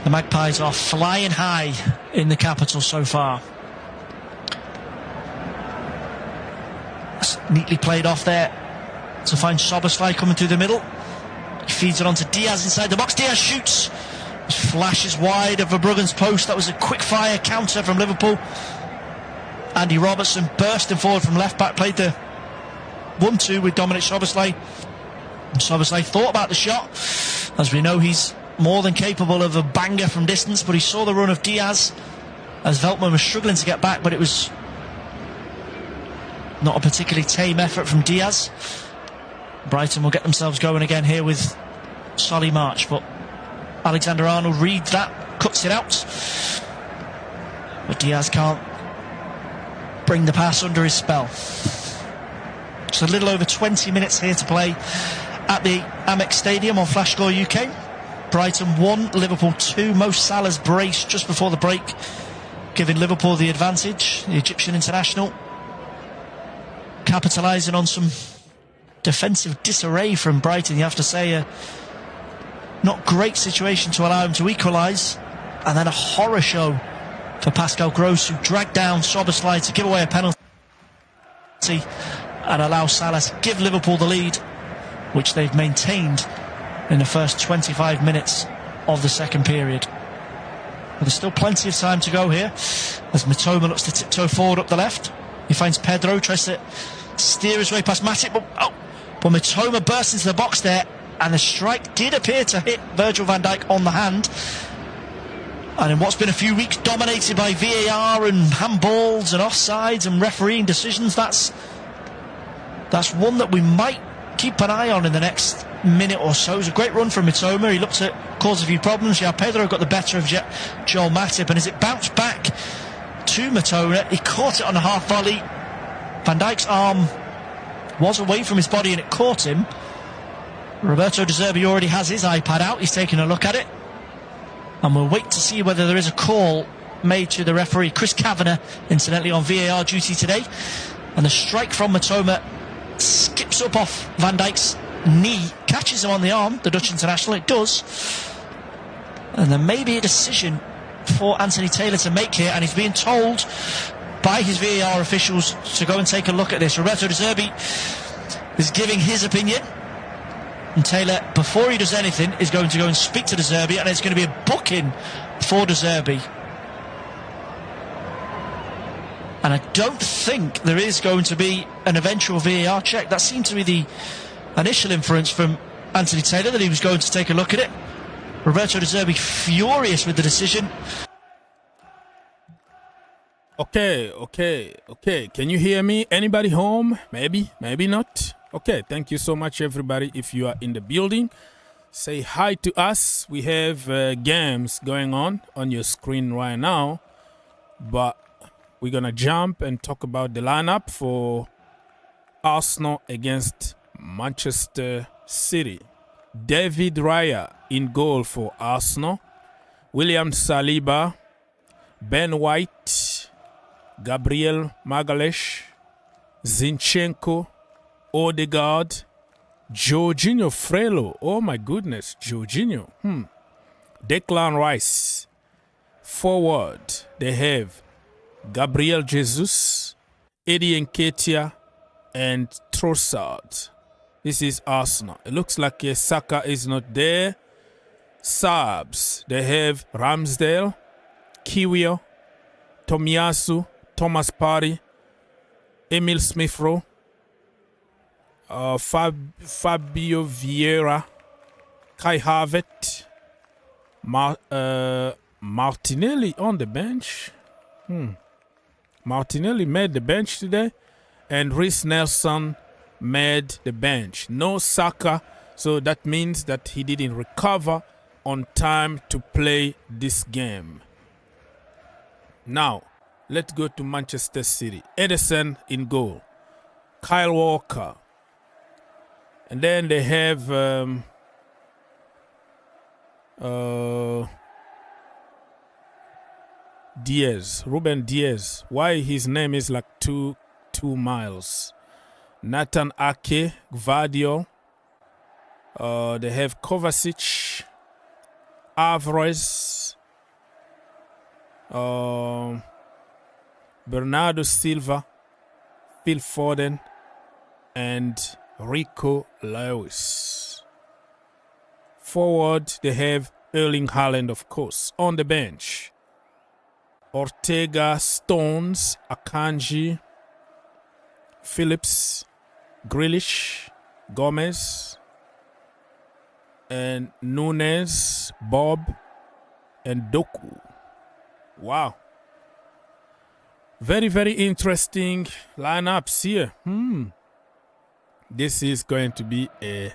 The Magpies are flying high in the capital so far. Neatly played off there to find Szoboszlai coming through the middle. He feeds it onto Diaz inside the box. Diaz shoots. Flashes wide of Verbruggen's post. That was a quick fire counter from Liverpool. Andy Robertson bursting forward from left back. Played the 1-2 with Dominic Szoboszlai. And Szoboszlai thought about the shot. As we know, he's more than capable of a banger from distance, but he saw the run of Diaz as Veltman was struggling to get back, but it was not a particularly tame effort from Diaz. Brighton will get themselves going again here with Solly March, but Alexander-Arnold reads that, cuts it out, but Diaz can't bring the pass under his spell. So a little over 20 minutes here to play at the Amex Stadium on Flash Score UK. Brighton 1, Liverpool 2. Mo Salah's brace just before the break, giving Liverpool the advantage. The Egyptian international capitalising on some defensive disarray from Brighton, you have to say. A not great situation to allow him to equalise, and then a horror show for Pascal Gross, who dragged down Szoboszlai to give away a penalty and allow Salah to give Liverpool the lead, which they've maintained in the first 25 minutes of the second period. But there's still plenty of time to go here as Mitoma looks to tiptoe forward up the left. He finds Pedro, tries to steer his way past Matic, but Mitoma bursts into the box there, and the strike did appear to hit Virgil van Dijk on the hand. And in what's been a few weeks dominated by VAR and handballs and offsides and refereeing decisions, that's That's one that we might keep an eye on in the next minute or so. It was a great run from Mitoma. He looked at caused a few problems. Yeah, Pedro got the better of Joel Matip, and as it bounced back to Mitoma, he caught it on a half volley. Van Dijk's arm was away from his body and it caught him. Roberto De Zerbi already has his iPad out. He's taking a look at it, and we'll wait to see whether there is a call made to the referee, Chris Kavanagh, incidentally on VAR duty today. And the strike from Mitoma skips up off Van Dijk's knee, catches him on the arm, the Dutch international. It does, and there may be a decision for Anthony Taylor to make here, and he's being told by his VAR officials to go and take a look at this. Roberto De Zerbi is giving his opinion, and Taylor, before he does anything, is going to go and speak to De Zerbi, and it's going to be a booking for De Zerbi. And I don't think there is going to be an eventual VAR check. That seemed to be the initial inference from Anthony Taylor, that he was going to take a look at it. Roberto De Zerbi furious with the decision.
Okay. Can you hear me? Anybody home? Maybe not. Okay, thank you so much, everybody. If you are in the building, say hi to us. We have games going on your screen right now, but we're going to jump and talk about the lineup for Arsenal against Manchester City. David Raya in goal for Arsenal. William Saliba, Ben White, Gabriel Magalhaes, Zinchenko, Odegaard, Jorginho Frelo. Oh my goodness, Jorginho. Declan Rice. Forward, they have Gabriel Jesus, Eddie Nketiah, and Trossard. This is Arsenal. It looks like Saka is not there. Subs, they have Ramsdale, Kiwior, Tomiyasu, Thomas Partey, Emil Smith-Rowe, Fabio Vieira, Kai Havertz, Martinelli on the bench. Martinelli made the bench today, and Reece Nelson made the bench. No Saka, so that means that he didn't recover on time to play this game. Now, let's go to Manchester City. Ederson in goal. Kyle Walker. And then they have Diaz, Ruben Diaz. Why his name is like two miles. Nathan Ake, Gvardiol. They have Kovacic, Alvarez, Bernardo Silva, Phil Foden, and Rico Lewis. Forward, they have Erling Haaland, of course. On the bench, Ortega, Stones, Akanji, Phillips, Grealish, Gomez, and Nunes, Bob, and Doku. Wow. Very, very interesting lineups here. This is going to be a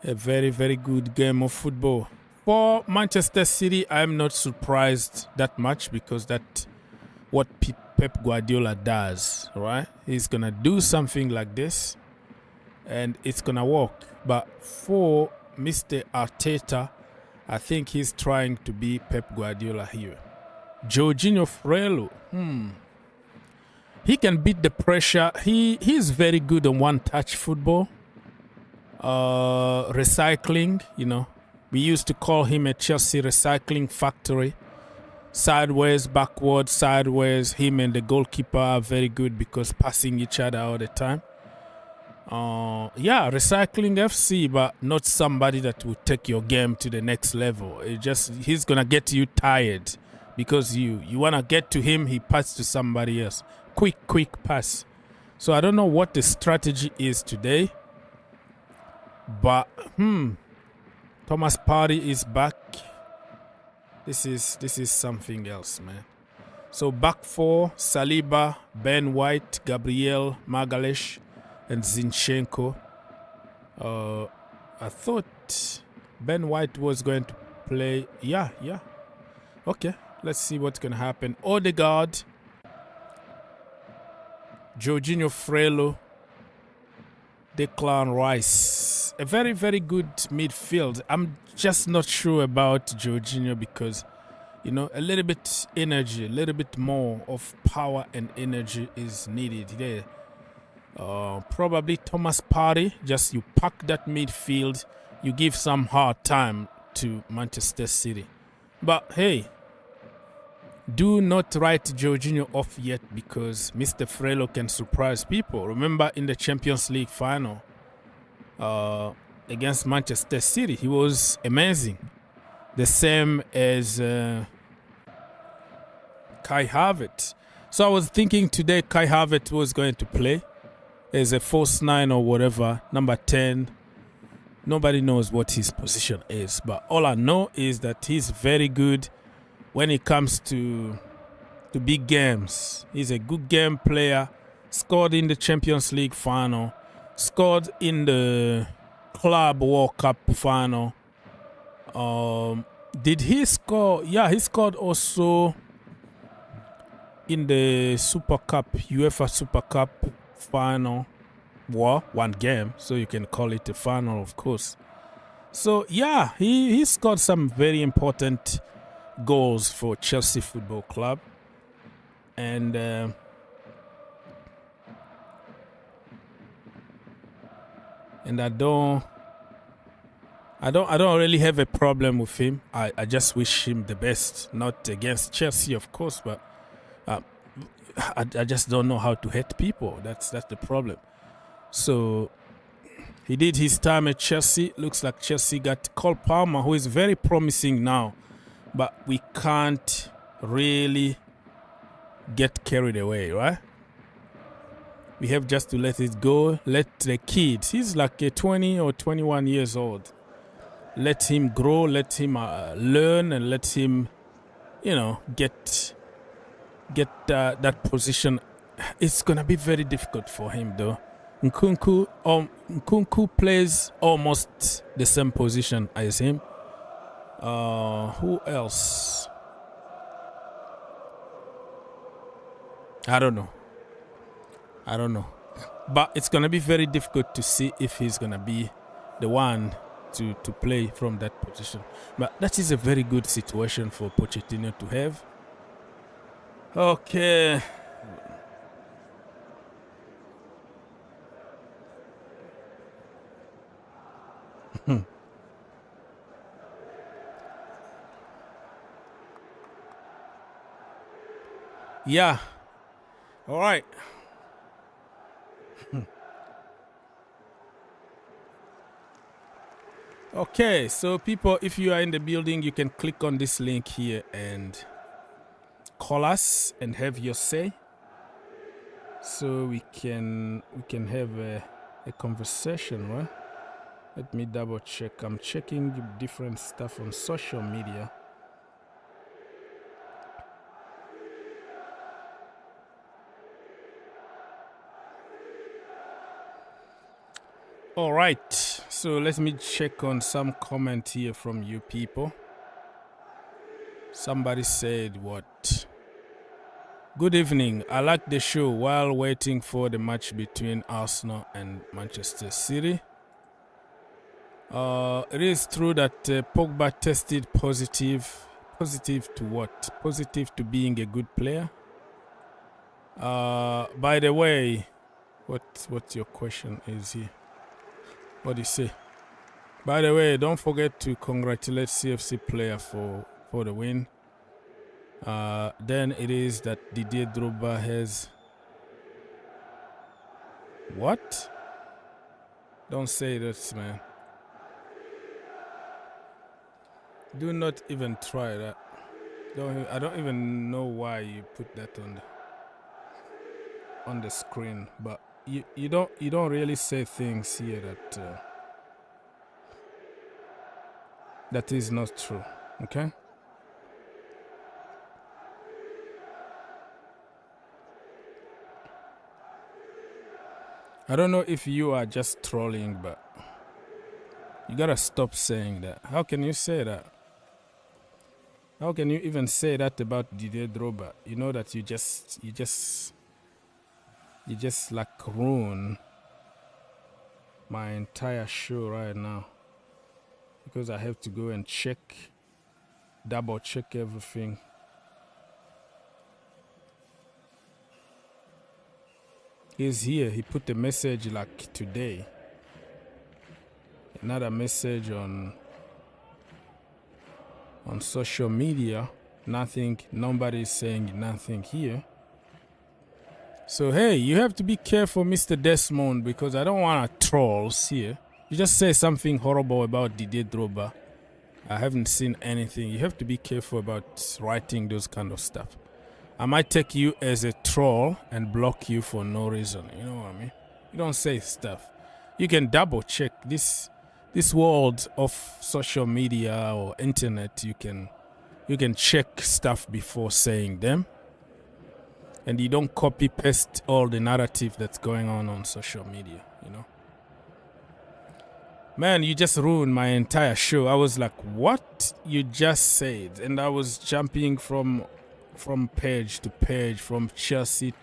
very, very good game of football. For Manchester City, I'm not surprised that much, because that's what Pep Guardiola does, right? He's going to do something like this, and it's going to work. But for Mr. Arteta, I think he's trying to be Pep Guardiola here. Jorginho Frelo, he can beat the pressure. He's very good on one-touch football. Recycling, we used to call him a Chelsea recycling factory. Sideways, backwards, sideways. Him and the goalkeeper are very good because passing each other all the time. Recycling FC, but not somebody that will take your game to the next level. He's gonna get you tired because you wanna get to him, he passes to somebody else. Quick pass. So I don't know what the strategy is today, but Thomas Partey is back. This is something else, man. So back four: Saliba, Ben White, Gabriel Magalhaes, and Zinchenko. I thought Ben White was going to play. Yeah. Okay, let's see what's going to happen. Odegaard, Jorginho Frello, Declan Rice. A very, very good midfield. I'm just not sure about Jorginho because, a little bit energy, a little bit more of power and energy is needed there. Probably Thomas Partey. Just you pack that midfield, you give some hard time to Manchester City. But hey, do not write Jorginho off yet because Mr. Frello can surprise people. Remember in the Champions League final against Manchester City, he was amazing. The same as Kai Havertz. So I was thinking today Kai Havertz was going to play as a false 9 or whatever, number 10. Nobody knows what his position is, but all I know is that he's very good when it comes to big games. He's a good game player. Scored in the Champions League final. Scored in the Club World Cup final. Did he score? Yeah, he scored also in the Super Cup, UEFA Super Cup final. Well, one game, so you can call it a final, of course. So yeah, he scored some very important goals for Chelsea Football Club, and I don't really have a problem with him. I just wish him the best, not against Chelsea, of course, but I just don't know how to hate people. That's the problem. So he did his time at Chelsea. Looks like Chelsea got Cole Palmer, who is very promising now. But we can't really get carried away, right? We have just to let it go. Let the kid, he's like 20 or 21 years old. Let him grow, let him learn, and let him, get that position. It's going to be very difficult for him, though. Nkunku plays almost the same position as him. Who else? I don't know. But it's going to be very difficult to see if he's going to be the one to play from that position. But that is a very good situation for Pochettino to have. Okay. Yeah. All right. Okay, so people, if you are in the building, you can click on this link here and call us and have your say. So we can have a conversation, right? Let me double check. I'm checking different stuff on social media. All right, so let me check on some comment here from you people. Somebody said what? Good evening. I like the show while waiting for the match between Arsenal and Manchester City. It is true that Pogba tested positive. Positive to what? Positive to being a good player. By the way, what your question is here? What do you say? By the way, don't forget to congratulate CFC player for the win. Then it is that Didier Drogba has... What? Don't say that, man. Do not even try that. I don't even know why you put that on the screen, but you don't really say things here that is not true. Okay? I don't know if you are just trolling, but you gotta stop saying that. How can you say that? How can you even say that about Didier Drogba? You know that you just like ruin my entire show right now, because I have to go and double check everything. He's here. He put a message like today. Another message on social media. Nothing. Nobody's saying nothing here. So hey, you have to be careful, Mr. Desmond, because I don't want trolls here. You just say something horrible about Didier Drogba. I haven't seen anything. You have to be careful about writing those kind of stuff. I might take you as a troll and block you for no reason. You know what I mean? You don't say stuff. You can double check this world of social media or internet. You can check stuff before saying them. And you don't copy paste all the narrative that's going on social media, you know. Man, you just ruined my entire show. I was like, what you just said? And I was jumping from page to page, from Chelsea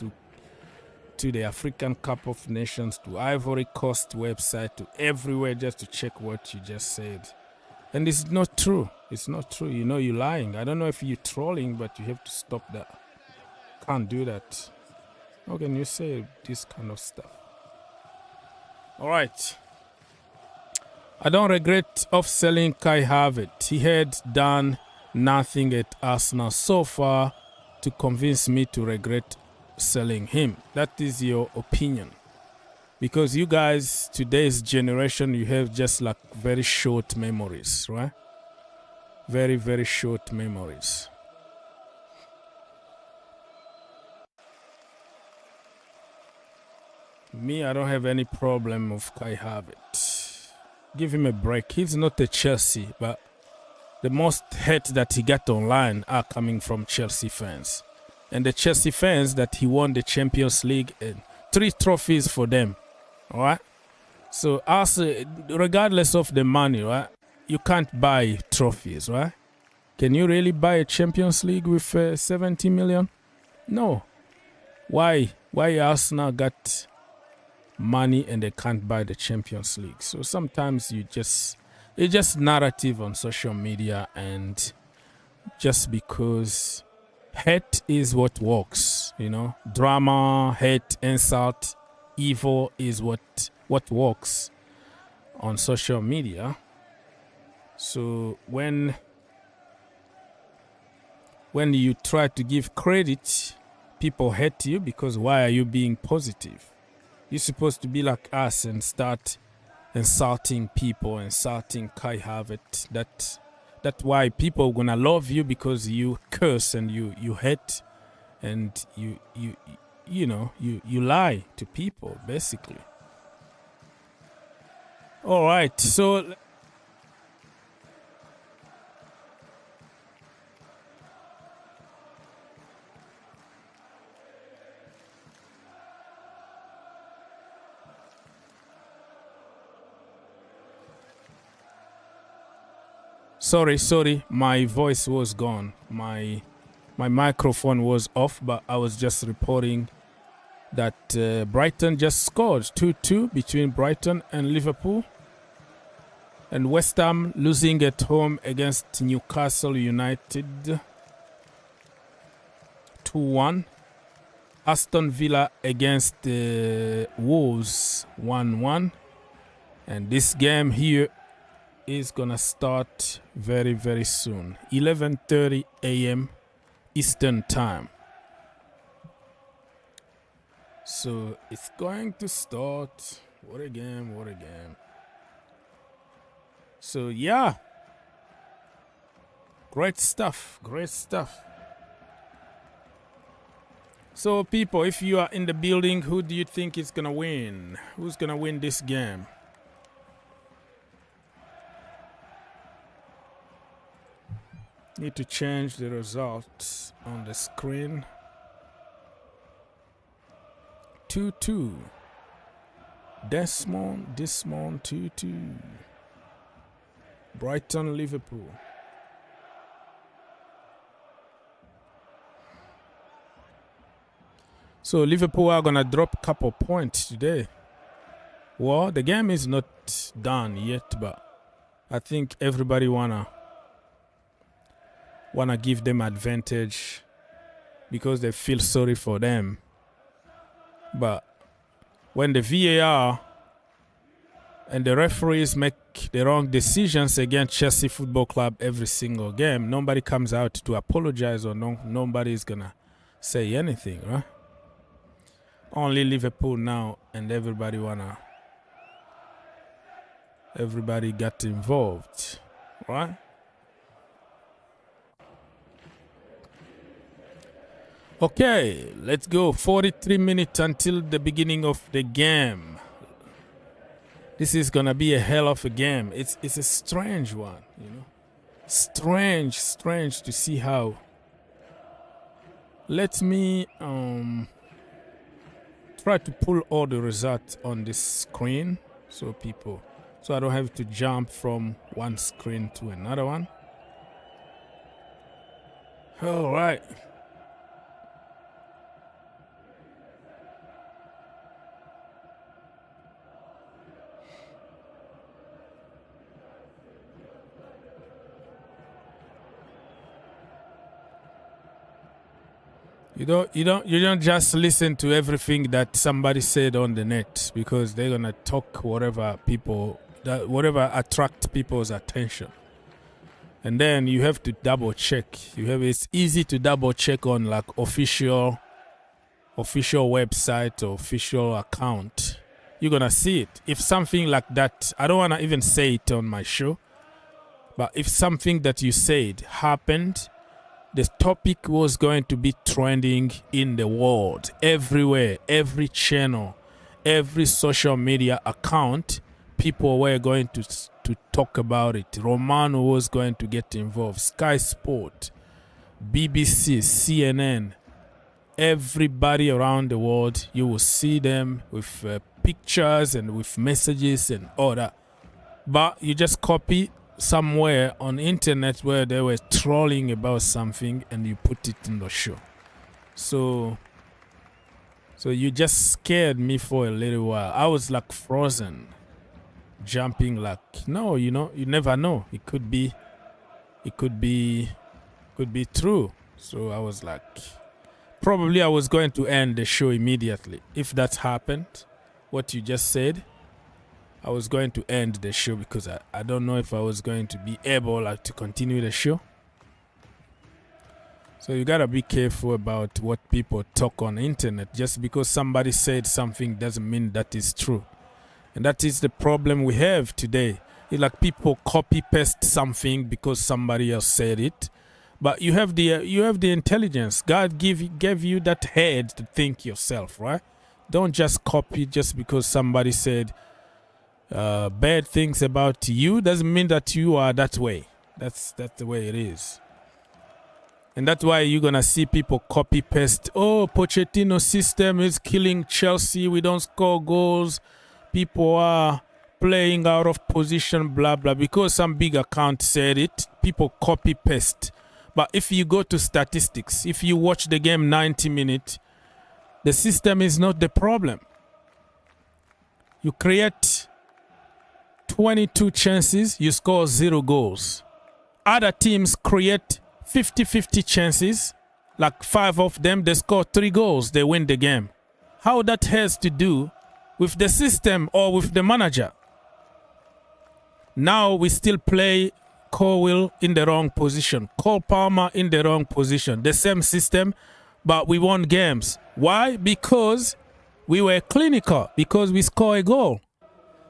to the African Cup of Nations to Ivory Coast website to everywhere just to check what you just said. And it's not true. It's not true. You know you're lying. I don't know if you're trolling, but you have to stop that. Can't do that. How can you say this kind of stuff? All right. I don't regret selling Kai Havertz. He had done nothing at Arsenal so far to convince me to regret selling him. That is your opinion. Because you guys, today's generation, you have just like very short memories, right? Very, very short memories. Me, I don't have any problem with Kai Havertz. Give him a break. He's not a Chelsea, but the most hate that he got online are coming from Chelsea fans. And the Chelsea fans that he won the Champions League and 3 trophies for them. All right? So, regardless of the money, right? You can't buy trophies, right? Can you really buy a Champions League with 70 million? No. Why Arsenal got money and they can't buy the Champions League? So sometimes it's just narrative on social media, and just because hate is what works, you know, drama, hate, insult, evil is what works on social media. So when you try to give credit, people hate you because why are you being positive? You're supposed to be like us and start insulting people, insulting Kai Havertz. That's why people are gonna love you, because you curse and you hate and you lie to people, basically. All right, so Sorry, my voice was gone. My microphone was off, but I was just reporting that Brighton just scored 2-2 between Brighton and Liverpool. And West Ham losing at home against Newcastle United 2-1. Aston Villa against Wolves 1-1. And this game here is gonna start very, very soon. 11:30 a.m. Eastern time. So it's going to start. What a game. So yeah. Great stuff. So people, if you are in the building, who do you think is gonna win? Who's gonna win this game? Need to change the results on the screen. 2-2. Desmond 2-2. Brighton, Liverpool. So Liverpool are gonna drop a couple points today. Well, the game is not done yet, but I think everybody wanna give them advantage because they feel sorry for them. But when the VAR and the referees make the wrong decisions against Chelsea Football Club every single game, nobody comes out to apologize or nobody is gonna say anything, right? Only Liverpool now, and everybody got involved, right? Okay, let's go. 43 minutes until the beginning of the game. This is gonna be a hell of a game. It's a strange one, you know. Strange to see how. Let me try to pull all the results on this screen so I don't have to jump from one screen to another one. All right. You don't just listen to everything that somebody said on the net, because they're gonna talk whatever attract people's attention. And then you have to double check. It's easy to double check on like official website or official account. You're gonna see it. If something like that, I don't wanna even say it on my show, but if something that you said happened, the topic was going to be trending in the world, everywhere, every channel, every social media account. People were going to talk about it. Romano was going to get involved. Sky Sport, BBC, CNN, everybody around the world. You will see them with pictures and with messages and all that. But you just copy somewhere on internet where they were trolling about something and you put it in the show. So you just scared me for a little while. I was like frozen, jumping like, no, you never know. It could be true. So I was like, probably I was going to end the show immediately. If that happened, what you just said, I was going to end the show because I don't know if I was going to be able to continue the show. So you gotta be careful about what people talk on the internet. Just because somebody said something doesn't mean that is true. And that is the problem we have today. It's like people copy paste something because somebody else said it. But you have the intelligence. God gave you that head to think yourself, right? Don't just copy just because somebody said bad things about you. Doesn't mean that you are that way. That's the way it is. And that's why you're gonna see people copy paste. Oh, Pochettino's system is killing Chelsea. We don't score goals. People are playing out of position, blah blah. Because some big account said it, people copy paste. But if you go to statistics, if you watch the game 90 minutes, the system is not the problem. You create 22 chances, you score 0 goals. Other teams create 50-50 chances, like 5 of them, they score 3 goals, they win the game. How that has to do with the system or with the manager? Now we still play Colwill in the wrong position, Cole Palmer in the wrong position, the same system, but we won games. Why? Because we were clinical, because we score a goal.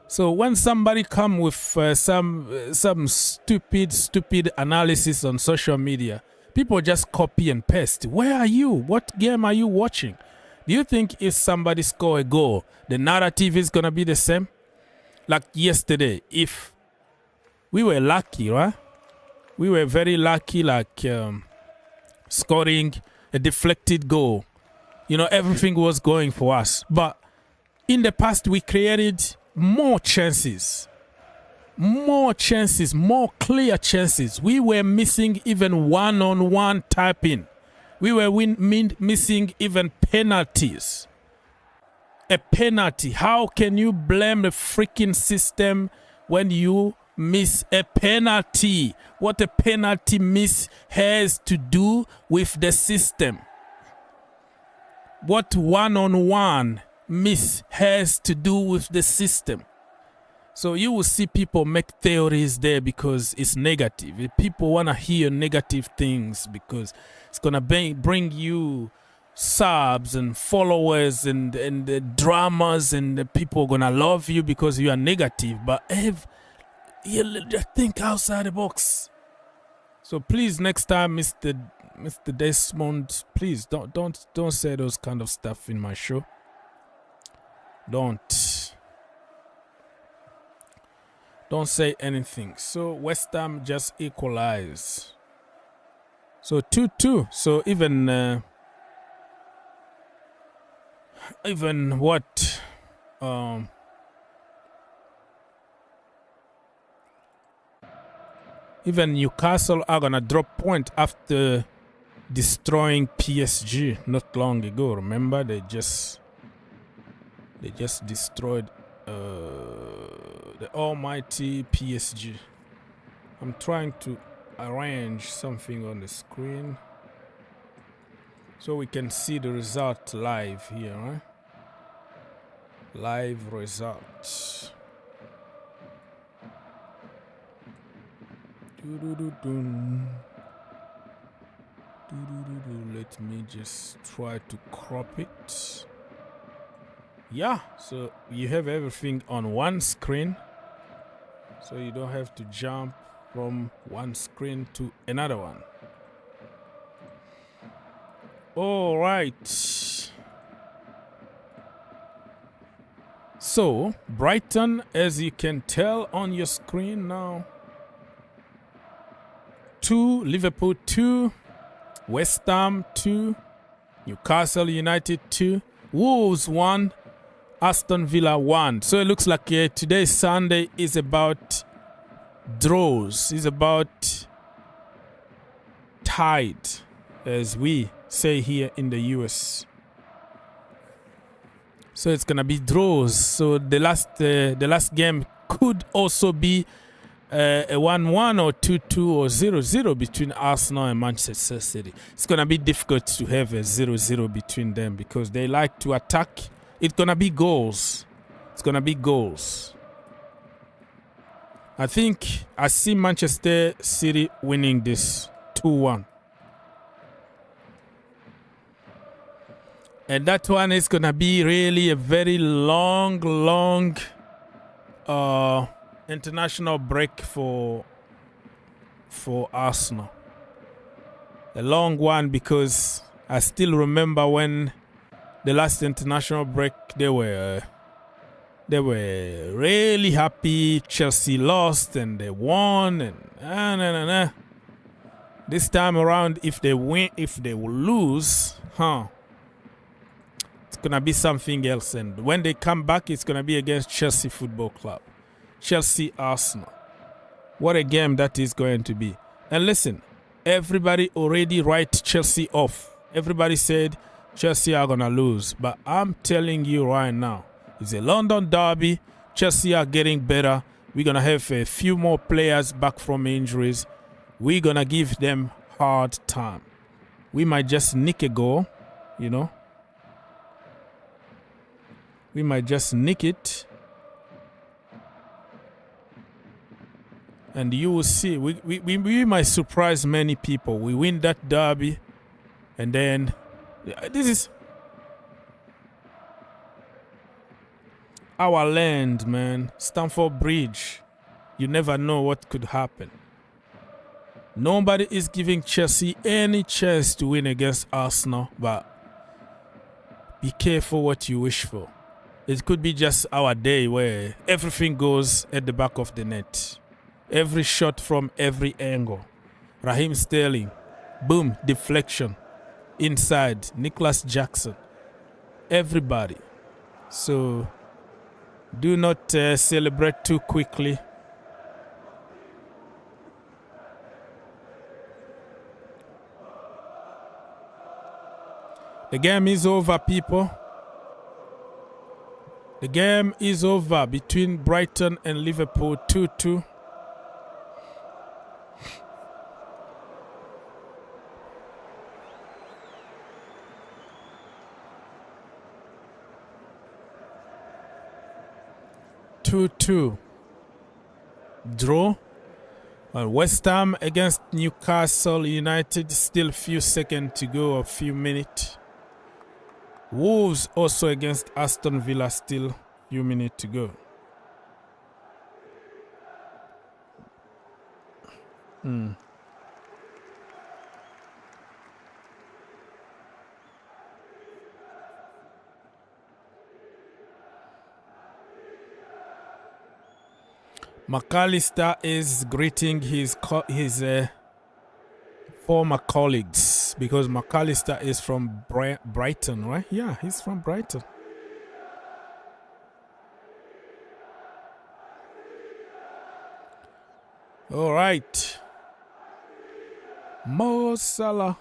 So when somebody come with some stupid analysis on social media, people just copy and paste. Where are you? What game are you watching? Do you think if somebody score a goal, the narrative is going to be the same? Like yesterday, if we were lucky, right? We were very lucky, like scoring a deflected goal. You know, everything was going for us. But in the past we created more chances, more clear chances. We were missing even one-on-one tapping. We were missing even penalties. A penalty. How can you blame the freaking system when you miss a penalty? What a penalty miss has to do with the system. What one-on-one miss has to do with the system. So you will see people make theories there because it's negative. People want to hear negative things because it's going to bring you subs and followers and the dramas, and the people are going to love you because you are negative. But think outside the box. So please, next time, Mr. Desmond, please don't say those kind of stuff in my show. Don't say anything. So West Ham just equalize. So 2-2. So even what even Newcastle are gonna drop point after destroying PSG not long ago. Remember, they just destroyed the almighty PSG. I'm trying to arrange something on the screen so we can see the result live here, right? Live results. Let me just try to crop it. Yeah, so you have everything on one screen, so you don't have to jump from one screen to another one. All right. So Brighton, as you can tell on your screen now, 2, Liverpool 2, West Ham 2, Newcastle United 2, Wolves 1, Aston Villa 1. So it looks like today's Sunday is about draws. It's about tied, as we say here in the US. So it's gonna be draws. So the last game could also be a 1-1 or 2-2 or 0-0 between Arsenal and Manchester City. It's gonna be difficult to have a 0-0 between them because they like to attack. It's gonna be goals. It's gonna be goals. I think I see Manchester City winning this 2-1. And that one is gonna be really a very long international break for Arsenal. A long one because I still remember when the last international break they were really happy. Chelsea lost and they won and This time around, if they win, if they will lose, it's gonna be something else. And when they come back, it's gonna be against Chelsea Football Club. Chelsea Arsenal. What a game that is going to be. And listen, everybody already write Chelsea off. Everybody said Chelsea are gonna lose. But I'm telling you right now, it's a London derby. Chelsea are getting better. We're gonna have a few more players back from injuries. We're gonna give them hard time. We might just nick a goal, you know. We might just nick it. And you will see, we might surprise many people. We win that derby, and then this is our land, man. Stamford Bridge. You never know what could happen. Nobody is giving Chelsea any chance to win against Arsenal, but be careful what you wish for. It could be just our day where everything goes at the back of the net. Every shot from every angle. Raheem Sterling. Boom. Deflection. Inside. Nicholas Jackson. Everybody. So Do not celebrate too quickly. The game is over, people. The game is over between Brighton and Liverpool, 2-2. Draw. West Ham against Newcastle United, still a few seconds to go, a few minutes. Wolves also against Aston Villa, still a few minutes to go. McAllister is greeting his former colleagues because McAllister is from Brighton, right? Yeah, he's from Brighton. All right. Mo Salah.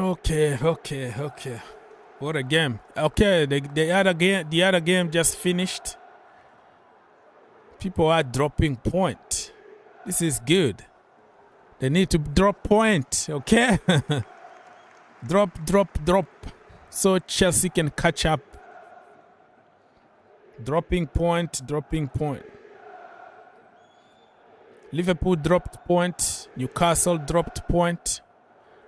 Okay. What a game. Okay, the other game just finished. People are dropping point. This is good. They need to drop point, okay? Drop. So Chelsea can catch up. Dropping point. Liverpool dropped point. Newcastle dropped point.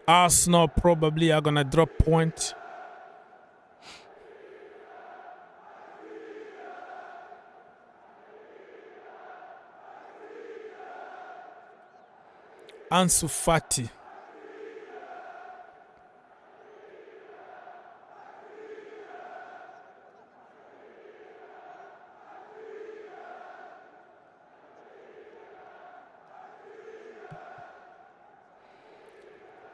Arsenal probably are gonna drop point. Ansu Fati.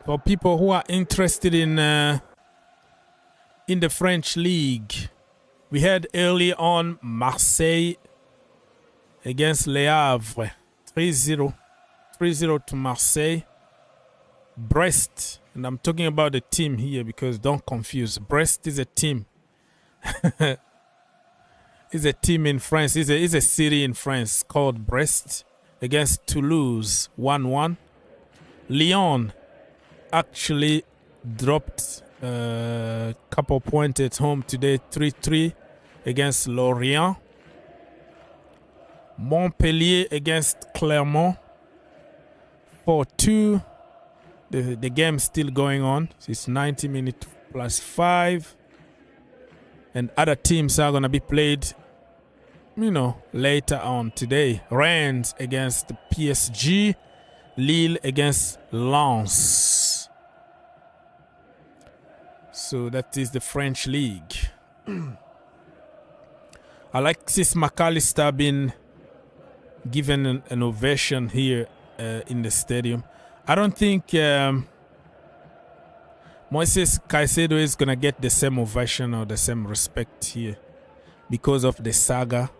For people who are interested in the French league, we had early on Marseille against Le Havre, 3-0 to Marseille. Brest, and I'm talking about the team here because don't confuse. Brest is a team. It's a team in France. It's a city in France called Brest against Toulouse, 1-1. Lyon actually dropped a couple points at home today, 3-3 against Lorient. Montpellier against Clermont, 4-2. The game's still going on. It's 90 minutes plus 5. And other teams are going to be played, later on today. Rennes against PSG. Lille against Lens. So that is the French league. Alexis McAllister been given an ovation here in the stadium. I don't think Moises Caicedo is going to get the same ovation or the same respect here because of the saga.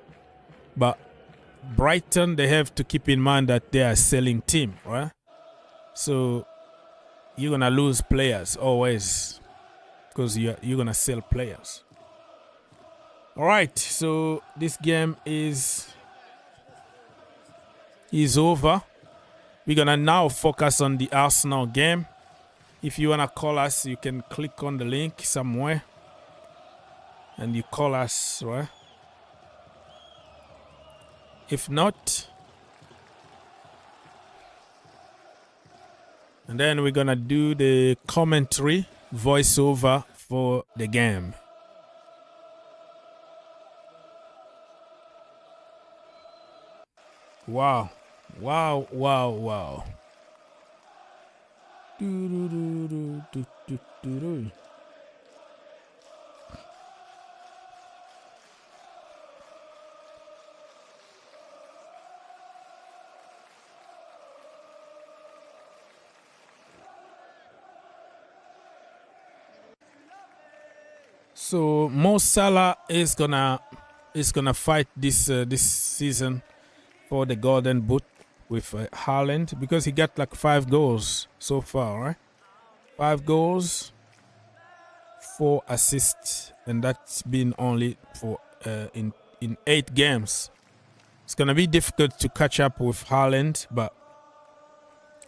But Brighton, they have to keep in mind that they are a selling team, right? So you're going to lose players always because you're going to sell players. All right, so this game is over. We're going to now focus on the Arsenal game. If you want to call us, you can click on the link somewhere and you call us, right? If not, and then we're going to do the commentary voiceover for the game. Wow. So Mo Salah is gonna fight this season for the Golden Boot with Haaland because he got like 5 goals so far, right? 5 goals, 4 assists, and that's been only for in 8 games. It's gonna be difficult to catch up with Haaland, but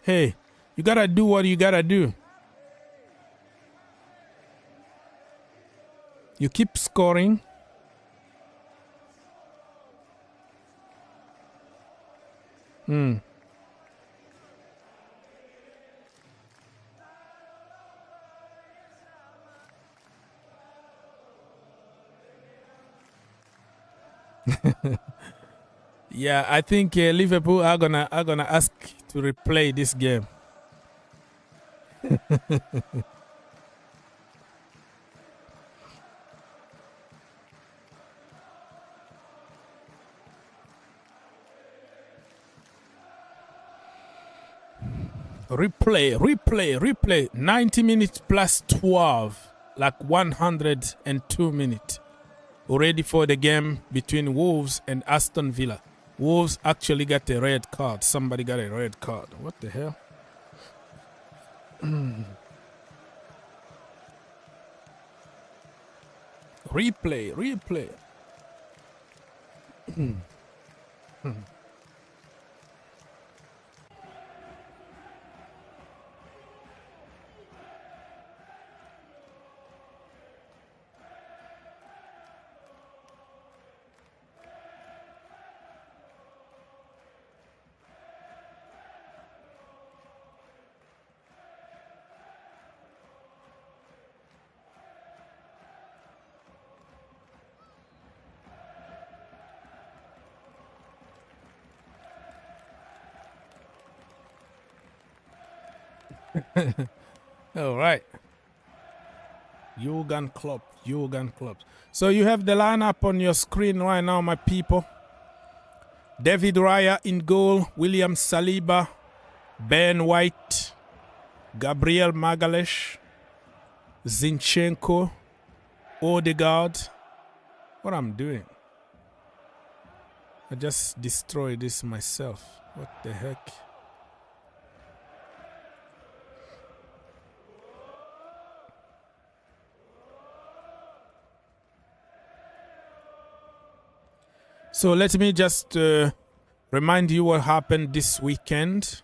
hey, you gotta do what you gotta do. You keep scoring. Yeah, I think Liverpool are gonna ask to replay this game. Replay. 90 minutes plus 12, like 102 minutes. Already for the game between Wolves and Aston Villa. Wolves actually got a red card. Somebody got a red card. What the hell? Replay. All right. Jurgen Klopp. So you have the lineup on your screen right now, my people. David Raya in goal, William Saliba, Ben White, Gabriel Magalhaes, Zinchenko, Odegaard. What I'm doing? I just destroyed this myself. What the heck? So let me just remind you what happened this weekend.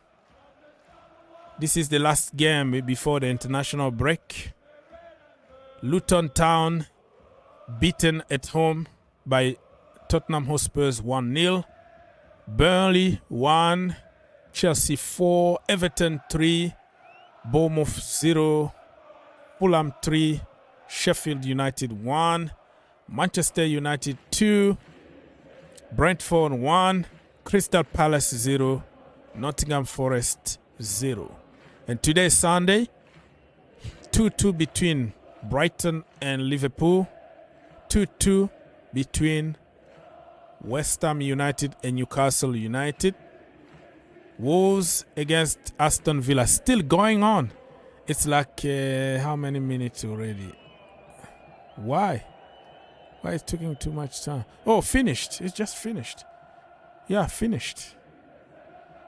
This is the last game before the international break. Luton Town beaten at home by Tottenham Hotspurs 1-0. Burnley 1, Chelsea 4, Everton 3, Bournemouth 0, Fulham 3, Sheffield United 1, Manchester United 2, Brentford 1, Crystal Palace 0, Nottingham Forest 0. And today, Sunday, 2-2 between Brighton and Liverpool, 2-2 between West Ham United and Newcastle United. Wolves against Aston Villa still going on. It's like how many minutes already? Why is it taking too much time? Oh, finished. It's just finished. Yeah, finished.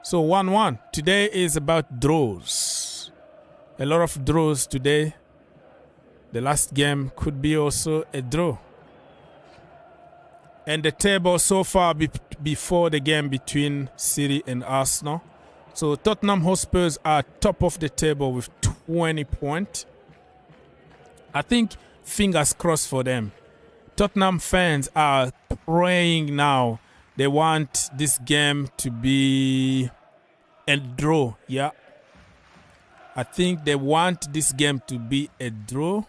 So 1-1. Today is about draws. A lot of draws today. The last game could be also a draw. And the table so far before the game between City and Arsenal. So Tottenham Hotspurs are top of the table with 20 points. I think fingers crossed for them. Tottenham fans are praying now. They want this game to be a draw. Yeah. I think they want this game to be a draw.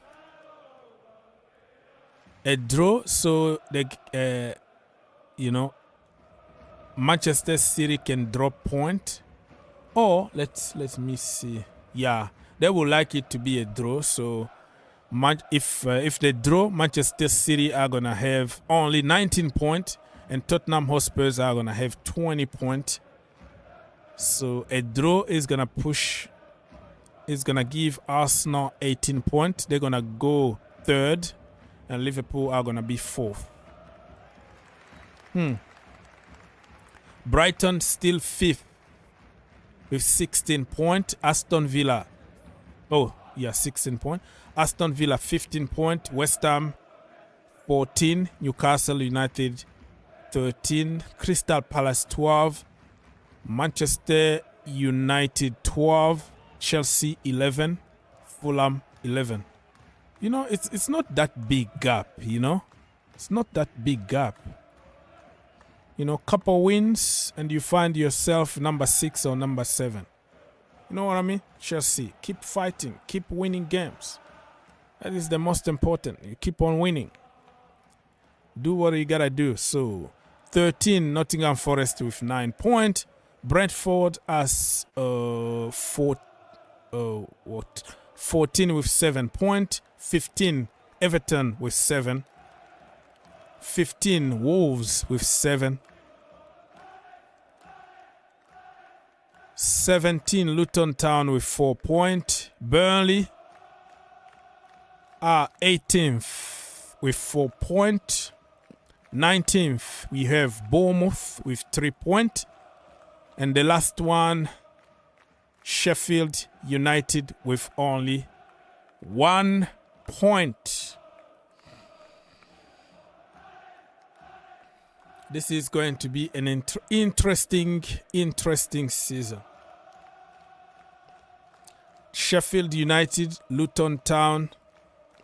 A draw so they, Manchester City can drop point. Or let me see. Yeah, they would like it to be a draw. So if they draw, Manchester City are gonna have only 19 points, and Tottenham Hotspurs are gonna have 20 points. So a draw is gonna push. Is gonna give Arsenal 18 points. They're gonna go third, and Liverpool are going to be 4th. Brighton still 5th with 16 points. Aston Villa, 16 points. Aston Villa 15 points. West Ham 14. Newcastle United 13. Crystal Palace 12. Manchester United 12. Chelsea 11. Fulham 11. You know, it's not that big gap, you know. It's not that big gap. You know, couple wins and you find yourself number 6 or number 7. You know what I mean? Chelsea, keep fighting, keep winning games. That is the most important. You keep on winning. Do what you gotta do. So, 13, Nottingham Forest with 9 points. Brentford has 14 with 7 points. 15, Everton with 7. 15, Wolves with 7. 17, Luton Town with 4 points. Burnley are 18th with 4 points. 19th, we have Bournemouth with 3 points. And the last one, Sheffield United with only 1 point. This is going to be an interesting season. Sheffield United, Luton Town,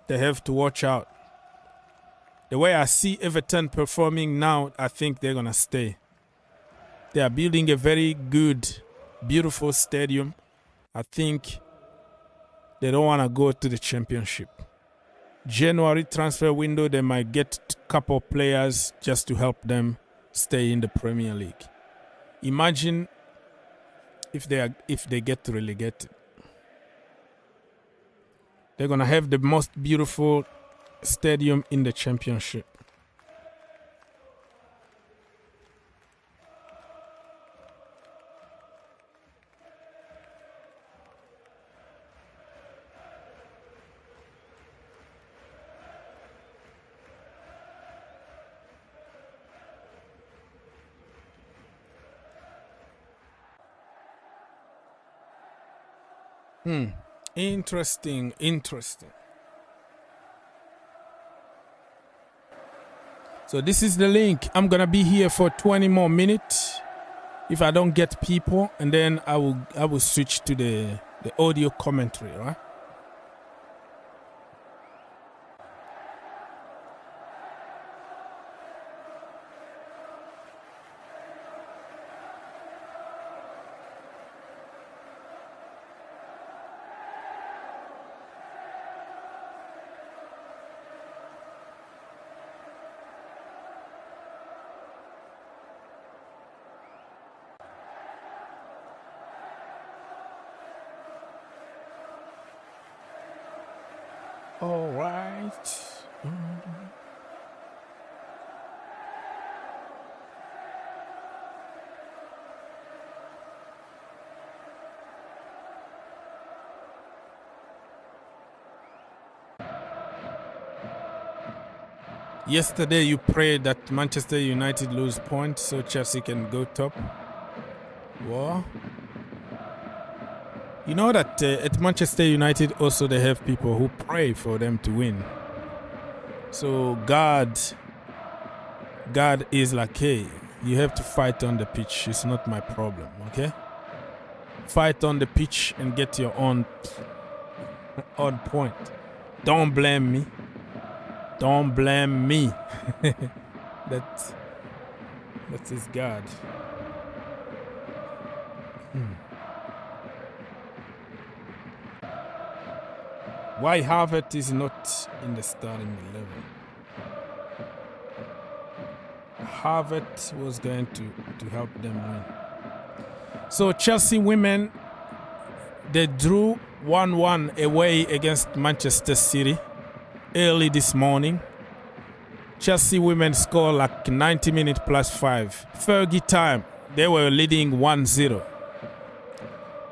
they have to watch out. The way I see Everton performing now, I think they're going to stay. They are building a very good, beautiful stadium. I think they don't want to go to the Championship. January transfer window, they might get a couple players just to help them stay in the Premier League. Imagine if they get relegated. They're going to have the most beautiful stadium in the Championship. Interesting. So this is the link. I'm gonna be here for 20 more minutes if I don't get people, and then I will switch to the audio commentary, right? All right. Yesterday you prayed that Manchester United lose points so Chelsea can go top. What? You know that at Manchester United also they have people who pray for them to win. So God is like, hey, you have to fight on the pitch. It's not my problem, okay? Fight on the pitch and get your own point. Don't blame me. Don't blame me. That is God. Why Harvard is not in the starting 11? Harvard was going to help them win. So Chelsea women, they drew 1-1 away against Manchester City early this morning. Chelsea women scored like 90 minutes plus 5. Fergie time, they were leading 1-0.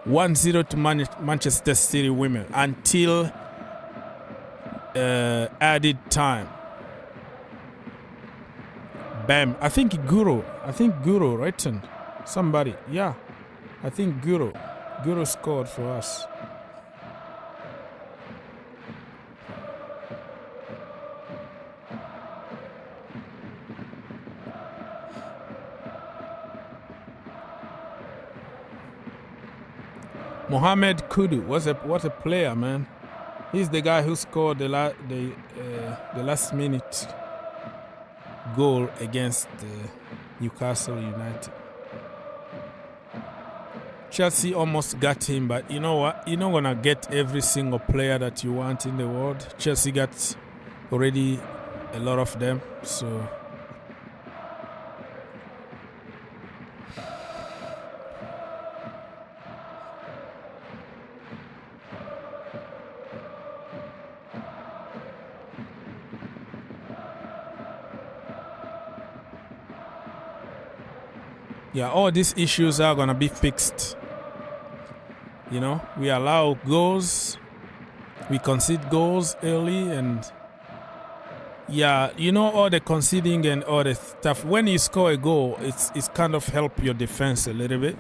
1-0 to Manchester City women until added time. Bam. I think Guru, written. Somebody. Yeah. I think Guru scored for us. Mohamed Kudu, what a player, man. He's the guy who scored the last minute goal against Newcastle United. Chelsea almost got him, but you know what? You're not gonna get every single player that you want in the world. Chelsea got already a lot of them, so. Yeah, all these issues are gonna be fixed. You know, we allow goals, we concede goals early, and yeah, you know, all the conceding and all the stuff. When you score a goal, it's kind of help your defense a little bit,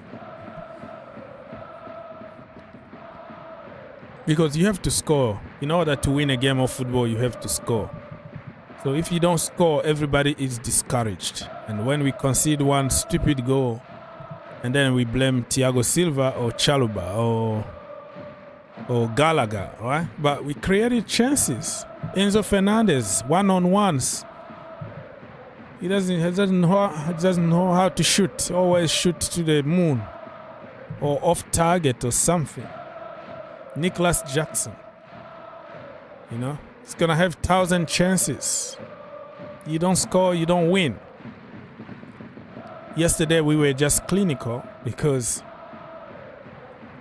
because you have to score in order to win a game of football. You have to score. So if you don't score, everybody is discouraged. And when we concede one stupid goal, and then we blame Thiago Silva or Chaluba or Gallagher, right? But we created chances. Enzo Fernandez, one-on-ones. He doesn't know how to shoot. Always shoot to the moon or off target or something. Nicholas Jackson, you know. It's gonna have 1,000 chances. You don't score, you don't win. Yesterday we were just clinical because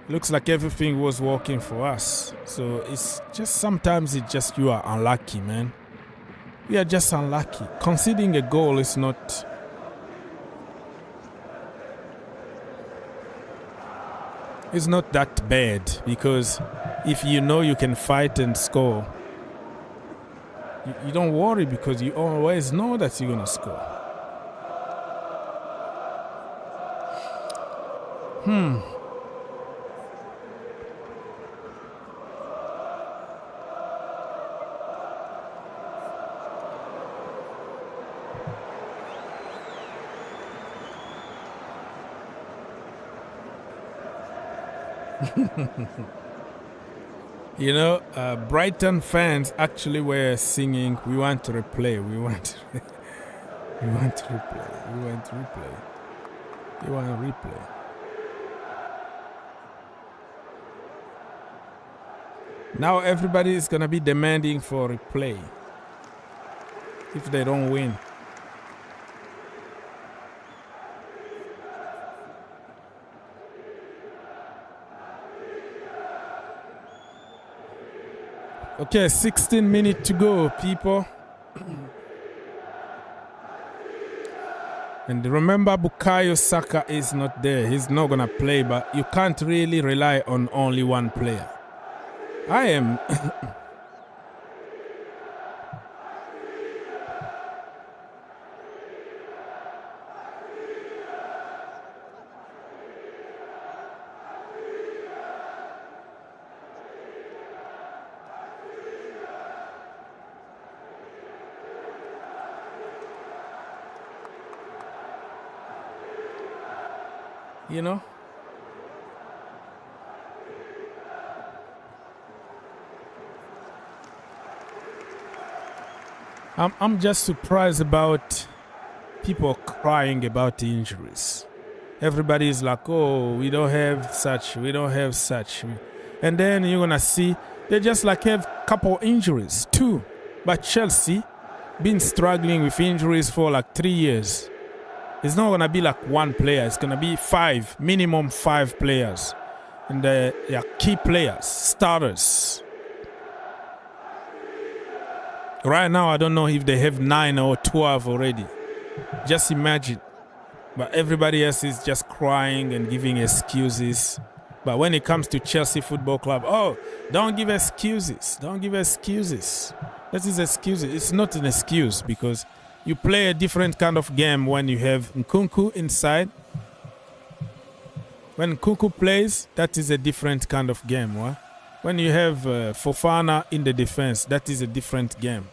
it looks like everything was working for us. So it's just sometimes you are unlucky, man. We are just unlucky. Conceding a goal is not. It's not that bad, because if you know you can fight and score, you don't worry, because you always know that you're going to score. You know, Brighton fans actually were singing, "We want to replay, we want to replay, we want to replay, we want to replay." Now everybody is going to be demanding for replay if they don't win. Okay, 16 minutes to go, people. And remember, Bukayo Saka is not there. He's not going to play, but you can't really rely on only one player. I am... You know? I'm just surprised about people crying about the injuries. Everybody is like, oh, we don't have such. And then you're going to see they just like have a couple injuries too. But Chelsea been struggling with injuries for like 3 years. It's not going to be like one player. It's going to be minimum five players. And they are key players, starters. Right now, I don't know if they have 9 or 12 already. Just imagine. But everybody else is just crying and giving excuses. But when it comes to Chelsea Football Club, oh, don't give excuses. Don't give excuses. That is excuses. It's not an excuse, because you play a different kind of game when you have Nkunku inside. When Nkunku plays, that is a different kind of game. What? When you have Fofana in the defense, that is a different game.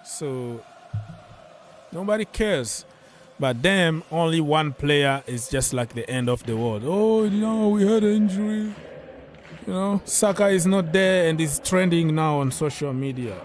So nobody cares. But them, only one player is just like the end of the world. Oh, we had an injury. Saka is not there and is trending now on social media.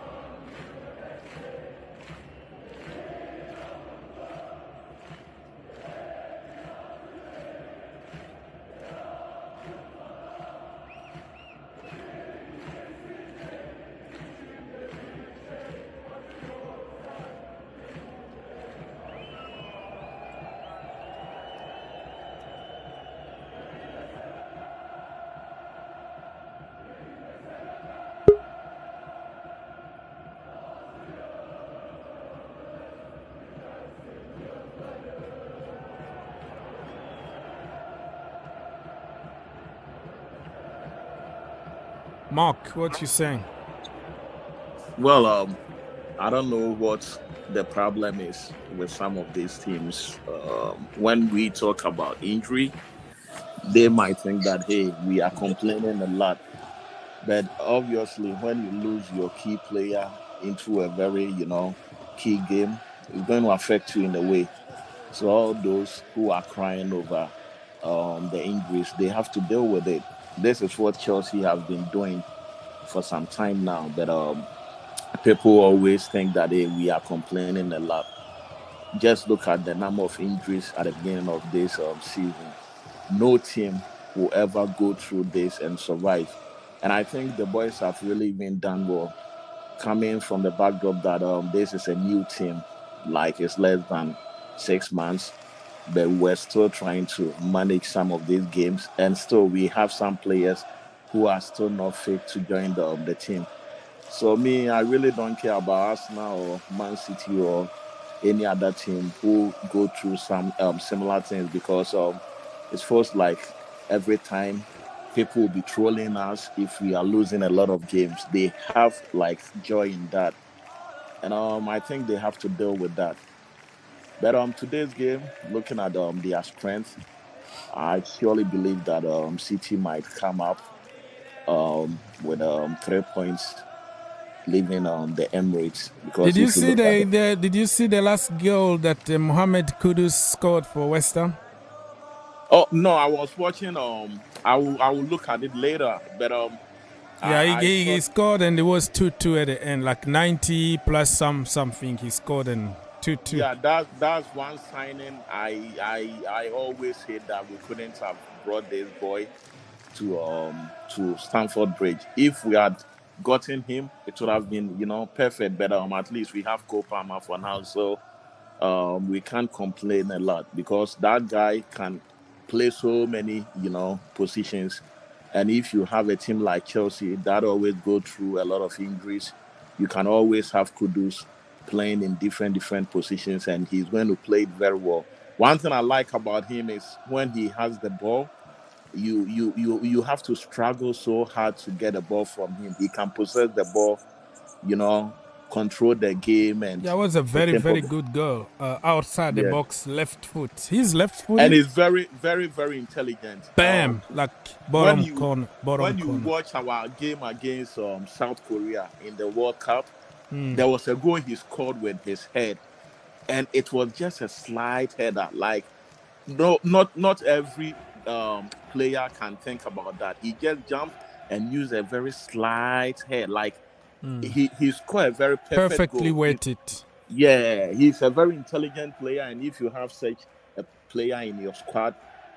Mark, what you saying?
Well, I don't know what the problem is with some of these teams. When we talk about injury, they might think that, hey, we are complaining a lot. But obviously, when you lose your key player into a very, key game, it's going to affect you in a way. So all those who are crying over the injuries, they have to deal with it. This is what Chelsea have been doing for some time now. But people always think that we are complaining a lot. Just look at the number of injuries at the beginning of this season. No team will ever go through this and survive. And I think the boys have really been done well, coming from the backdrop that this is a new team, like it's less than 6 months. But we're still trying to manage some of these games, and still we have some players who are still not fit to join the team. So me, I really don't care about Arsenal or Man City or any other team who go through some similar things, because it feels like every time people will be trolling us if we are losing a lot of games. They have like joy in that, and I think they have to deal with that. But today's game, looking at their strength, I surely believe that City might come up with 3 points, leaving the Emirates. Because
did you see the last goal that Mohamed Kudus scored for West Ham?
Oh no, I was watching. I will look at it later. But
he scored, and it was 2-2 at the end, like 90 plus something. He scored and 2-2.
Yeah, that's one signing. I always hate that we couldn't have brought this boy to Stamford Bridge. If we had gotten him, it would have been perfect. But at least we have Cole Palmer for now, so we can't complain a lot, because that guy can play so many positions. And if you have a team like Chelsea that always go through a lot of injuries, you can always have Kudus playing in different positions, and he's going to play it very well. One thing I like about him is when he has the ball, you have to struggle so hard to get the ball from him. He can possess the ball, control the game, and
that was a very good goal outside the box, left foot. He's left foot,
and he's very intelligent.
Bam, like bottom corner.
When you watch our game against South Korea in the World Cup, there was a goal he scored with his head, and it was just a slide header. Like, no, not every player can think about that. He just jumped and used a very slight head. Like, he scored a very perfectly
goal. Weighted.
Yeah, he's a very intelligent player, and if you have such a player in your squad,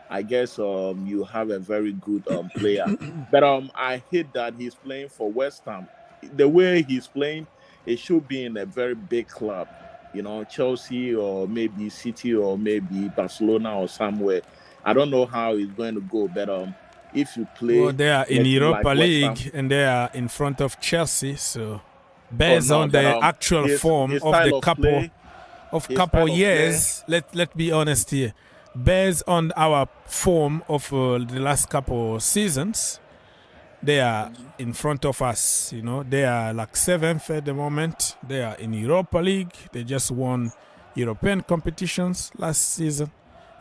I guess you have a very good player. But I hate that he's playing for West Ham. The way he's playing, it should be in a very big club, Chelsea or maybe City or maybe Barcelona or somewhere. I don't know how it's going to go, but if you play...
Well, they are in Europa League and they are in front of Chelsea, so based on the actual form of the couple years, let's be honest here, based on our form of the last couple seasons, they are in front of us. You know, they are like 7th at the moment. They are in Europa League. They just won European competitions last season.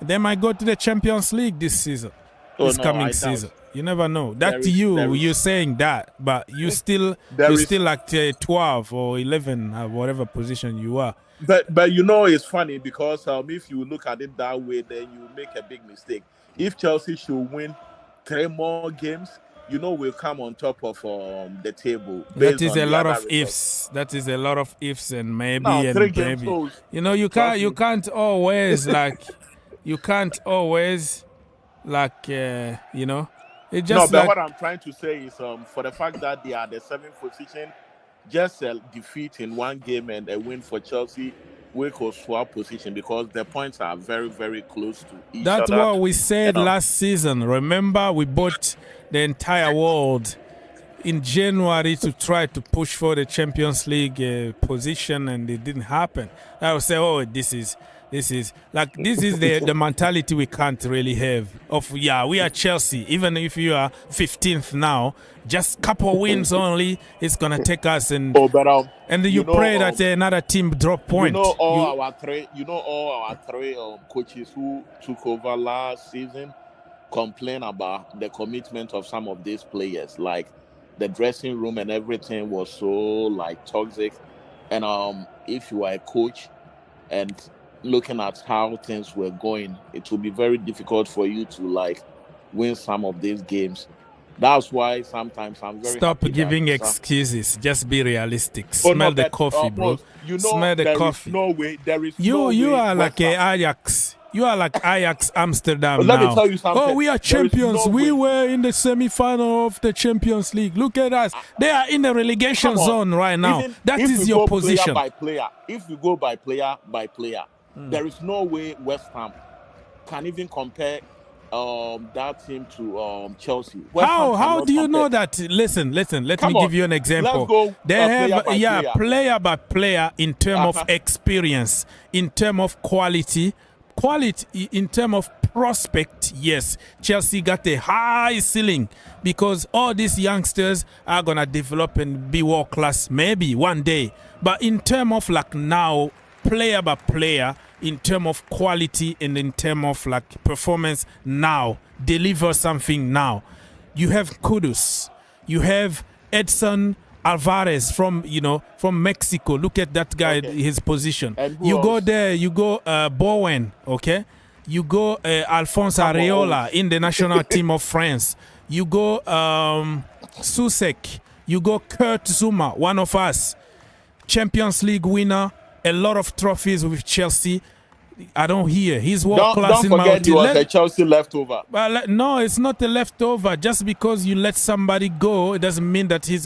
They might go to the Champions League this season. Coming season. You never know. You're saying that, but you still like 12 or 11, whatever position you are.
But you know, it's funny because if you look at it that way, then you make a big mistake. If Chelsea should win 3 more games, you know, we'll come on top of the table.
That is a lot of ifs. That is a lot of ifs and maybe and
3 games.
Maybe. You know, you can't always like you know. It just
no, but what I'm trying to say is for the fact that they are the 7th position, just a defeat in 1 game and a win for Chelsea will swap position because the points are very, very close to each other.
That's what we said last season. Remember, we bought the entire world in January to try to push for the Champions League position, and it didn't happen. I would say, oh, this is the mentality we can't really have we are Chelsea. Even if you are 15th now, just couple wins only, it's gonna take us and you pray that another team drop point.
All our three coaches who took over last season complain about the commitment of some of these players, like the dressing room and everything was so like toxic. And if you are a coach and looking at how things were going, it will be very difficult for you to like win some of these games. That's why sometimes I'm very
stop giving excuses. Just be realistic. Smell the coffee, bro. Smell the coffee.
There is
you are like Ajax. You are like Ajax Amsterdam
now.
Let
me tell you something.
Oh, we are champions. We were in the semi-final of the Champions League. Look at us. They are in the relegation zone right now. That is your position.
If you go by player by player, there is no way West Ham can even compare that team to Chelsea.
How do you know that? Listen. Let me give you an example.
Let's go,
they have player by player in terms of experience, in terms of quality, in terms of prospect. Yes, Chelsea got a high ceiling because all these youngsters are gonna develop and be world class maybe one day. But in terms of like now, player by player, in terms of quality and in terms of like performance now, deliver something now. You have Kudus, you have Edson Alvarez from Mexico. Look at that guy, his position. You go there, you go Bowen, okay? You go Alphonse Areola in the national team of France. You go Susek. You go Kurt Zuma, one of us. Champions League winner. A lot of trophies with Chelsea. I don't hear. He's world class in my opinion.
Don't forget he was a Chelsea leftover.
Well, no, it's not a leftover. Just because you let somebody go, it doesn't mean that he's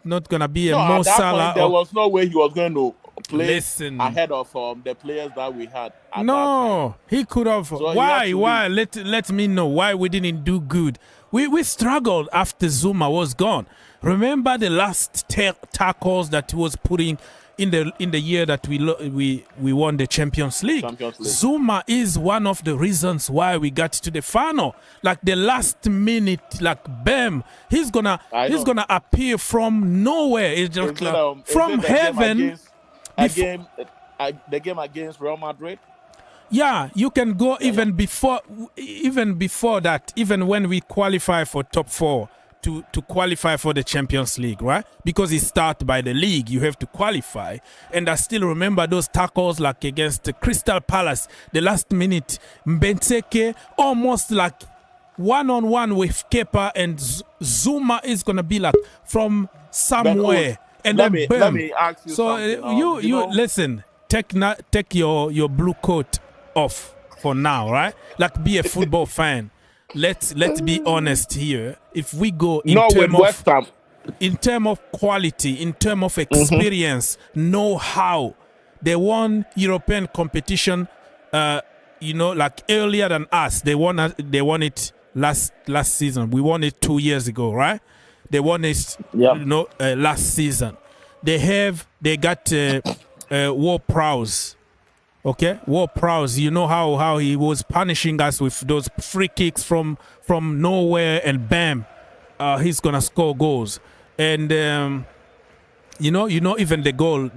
not gonna be a Mo Salah.
There was no way he was going to play ahead of the players that we had.
No, he could have. So why? Let me know why we didn't do good. We struggled after Zuma was gone. Remember the last tackles that he was putting in the year that we won the Champions League. Zuma is one of the reasons why we got to the final. Like the last minute, like bam, he's gonna appear from nowhere. It's just from heaven.
The game against Real Madrid.
Yeah, you can go even before that. Even when we qualify for top 4. To qualify for the Champions League, right? Because it starts by the league, you have to qualify. And I still remember those tackles like against Crystal Palace, the last minute, Benteke almost like one-on-one with Kepa, and Zuma is gonna be like from somewhere, and then boom.
Let me ask you something.
So you listen. Take your blue coat off for now, right? Like be a football fan. Let's be honest here. If we go in terms of quality, in terms of experience, know-how, they won European competition. Like earlier than us. They won it last season. We won it 2 years ago, right? They won it, last season. They got Ward-Prowse. Okay, Ward-Prowse, you know how he was punishing us with those free kicks from nowhere, and bam, he's gonna score goals. And even the goal,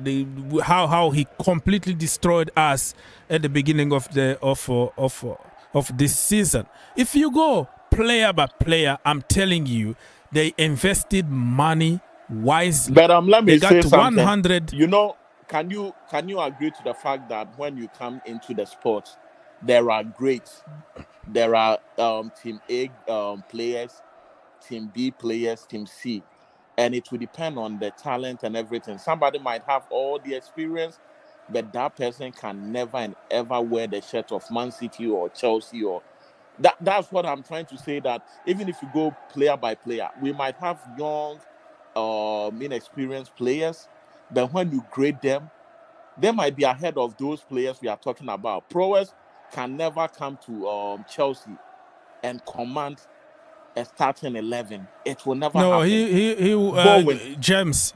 how he completely destroyed us at the beginning of this season. If you go player by player, I'm telling you, they invested money wisely.
But let me
they
say
got
something.
100.
Can you agree to the fact that when you come into the sport, there are greats, there are team A players, team B players, team C, and it will depend on the talent and everything. Somebody might have all the experience, but that person can never and ever wear the shirt of Man City or Chelsea or that's what I'm trying to say, that even if you go player by player, we might have young, inexperienced players, but when you grade them, they might be ahead of those players we are talking about. Prowess can never come to Chelsea and command a starting 11. It will never happen.
James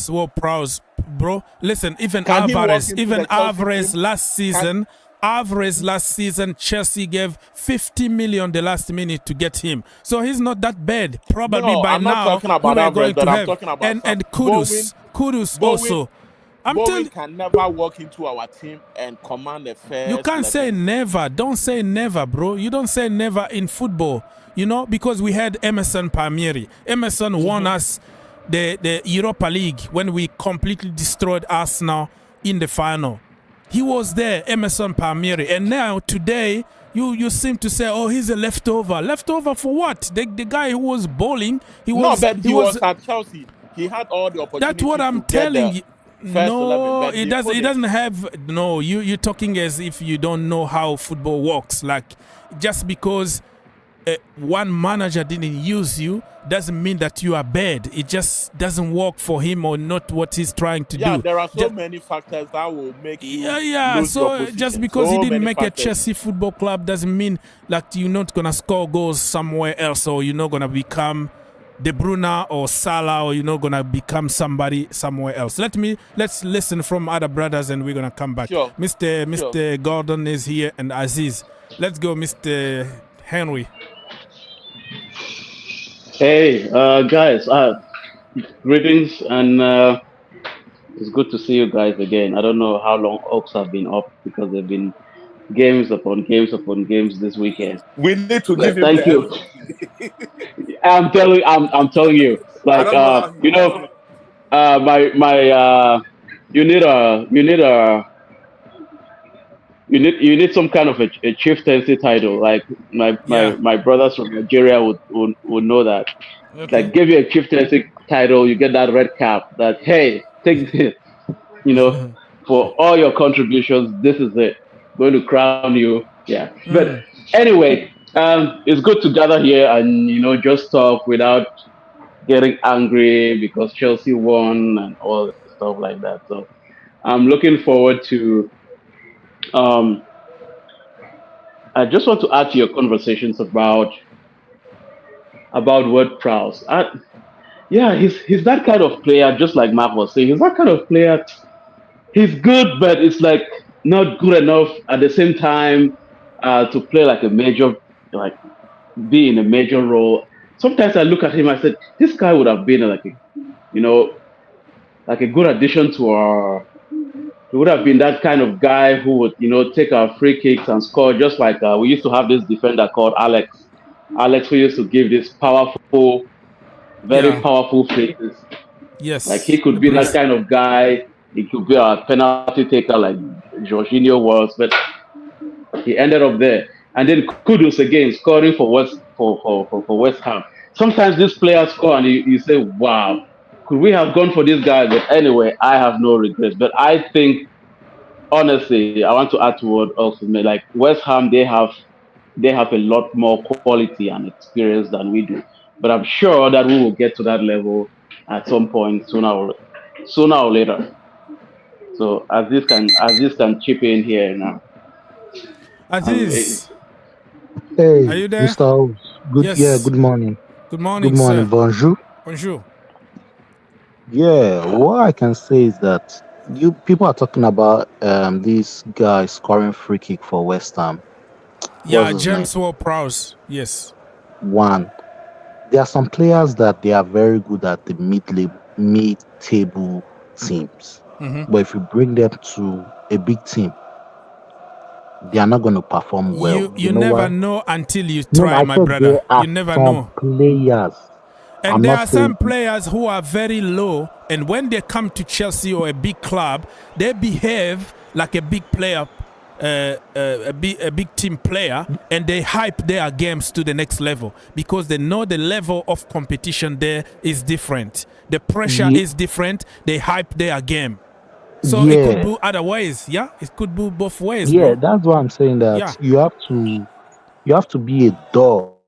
Ward-Prowse, bro. Listen, even Alvarez last season. Last season, Chelsea gave 50 million the last minute to get him. So he's not that bad. Probably by
I'm
now
not talking about
we are
Alvarez,
going to
I'm
have.
talking about
And Kudus also.
Bowen can never walk into our team and command the first.
You can't say never. Don't say never, bro. You don't say never in football. Because we had Emerson Palmieri. Emerson won us the Europa League when we completely destroyed Arsenal in the final. He was there, Emerson Palmieri. And now, today, you seem to say, oh, he's a leftover. Leftover for what? The guy who was bowling, he was
at Chelsea. He had all the opportunities.
That's what I'm telling you. No, it doesn't have. No, you're talking as if you don't know how football works. Like, just because one manager didn't use you doesn't mean that you are bad. It just doesn't work for him or not what he's trying to do.
Yeah, there are so many factors that will make you lose
so
your
just because he didn't make a Chelsea Football Club doesn't mean that you're not going to score goals somewhere else, or you're not going to become De Bruyne or Salah, or you're not going to become somebody somewhere else. Let's listen from other brothers and we're going to come back.
Sure.
Mr. Gordon is here and Aziz. Let's go, Mr. Henry.
Hey, guys, greetings, and it's good to see you guys again. I don't know how long Oaks have been up because they've been games upon games upon games this weekend.
We need to give him
thank you. I'm telling you, like you need some kind of a chieftaincy title. Like my brothers from Nigeria would know that. Okay. Like, give you a chieftaincy title, you get that red cap. That, hey, take this. For all your contributions, this is it. Going to crown you. Yeah. But anyway, it's good to gather here and just talk without getting angry because Chelsea won and all stuff like that. So I'm looking forward to. I just want to add to your conversations about Ward-Prowse. He's that kind of player, just like Mark was saying. He's that kind of player. He's good, but it's like not good enough at the same time to play like a major, like be in a major role. Sometimes I look at him, I said, this guy would have been like a good addition to our. He would have been that kind of guy who would, take our free kicks and score, just like we used to have this defender called Alex. Alex, who used to give this powerful, very powerful free-kicks.
Yes.
Like, he could be that kind of guy. He could be a penalty taker like Jorginho was, but he ended up there. And then Kudus again, scoring for West Ham. Sometimes these players score and you say, wow. Could we have gone for this guy? But anyway, I have no regrets. But I think, honestly, I want to add to what also made, like West Ham, they have a lot more quality and experience than we do. But I'm sure that we will get to that level at some point sooner or later. So Aziz can chip in here now.
Aziz,
hey,
are you there?
Mr. House. Good.
Yes.
Yeah. Good morning.
Good morning.
Good morning.
Sir.
Bonjour.
Bonjour.
Yeah, what I can say is that people are talking about this guy scoring free kick for West Ham.
Yeah, James Ward-Prowse. Yes.
One. there are some players that they are very good at the mid-table teams, but if you bring them to a big team, they are not going to perform well.
You
know
never
why?
know until you
No,
try,
I
my
said
brother.
there are
You never
some
know.
players.
And
I'm
there
not
are some
saying
players who are very low, and when they come to Chelsea or a big club, they behave like a big player, a big team player, and they hype their games to the next level because they know the level of competition there is different. The pressure is different. They hype their game. So it could be other ways, yeah? It could be both ways,
yeah,
bro.
that's why I'm saying that
Yeah.
you have to be a dog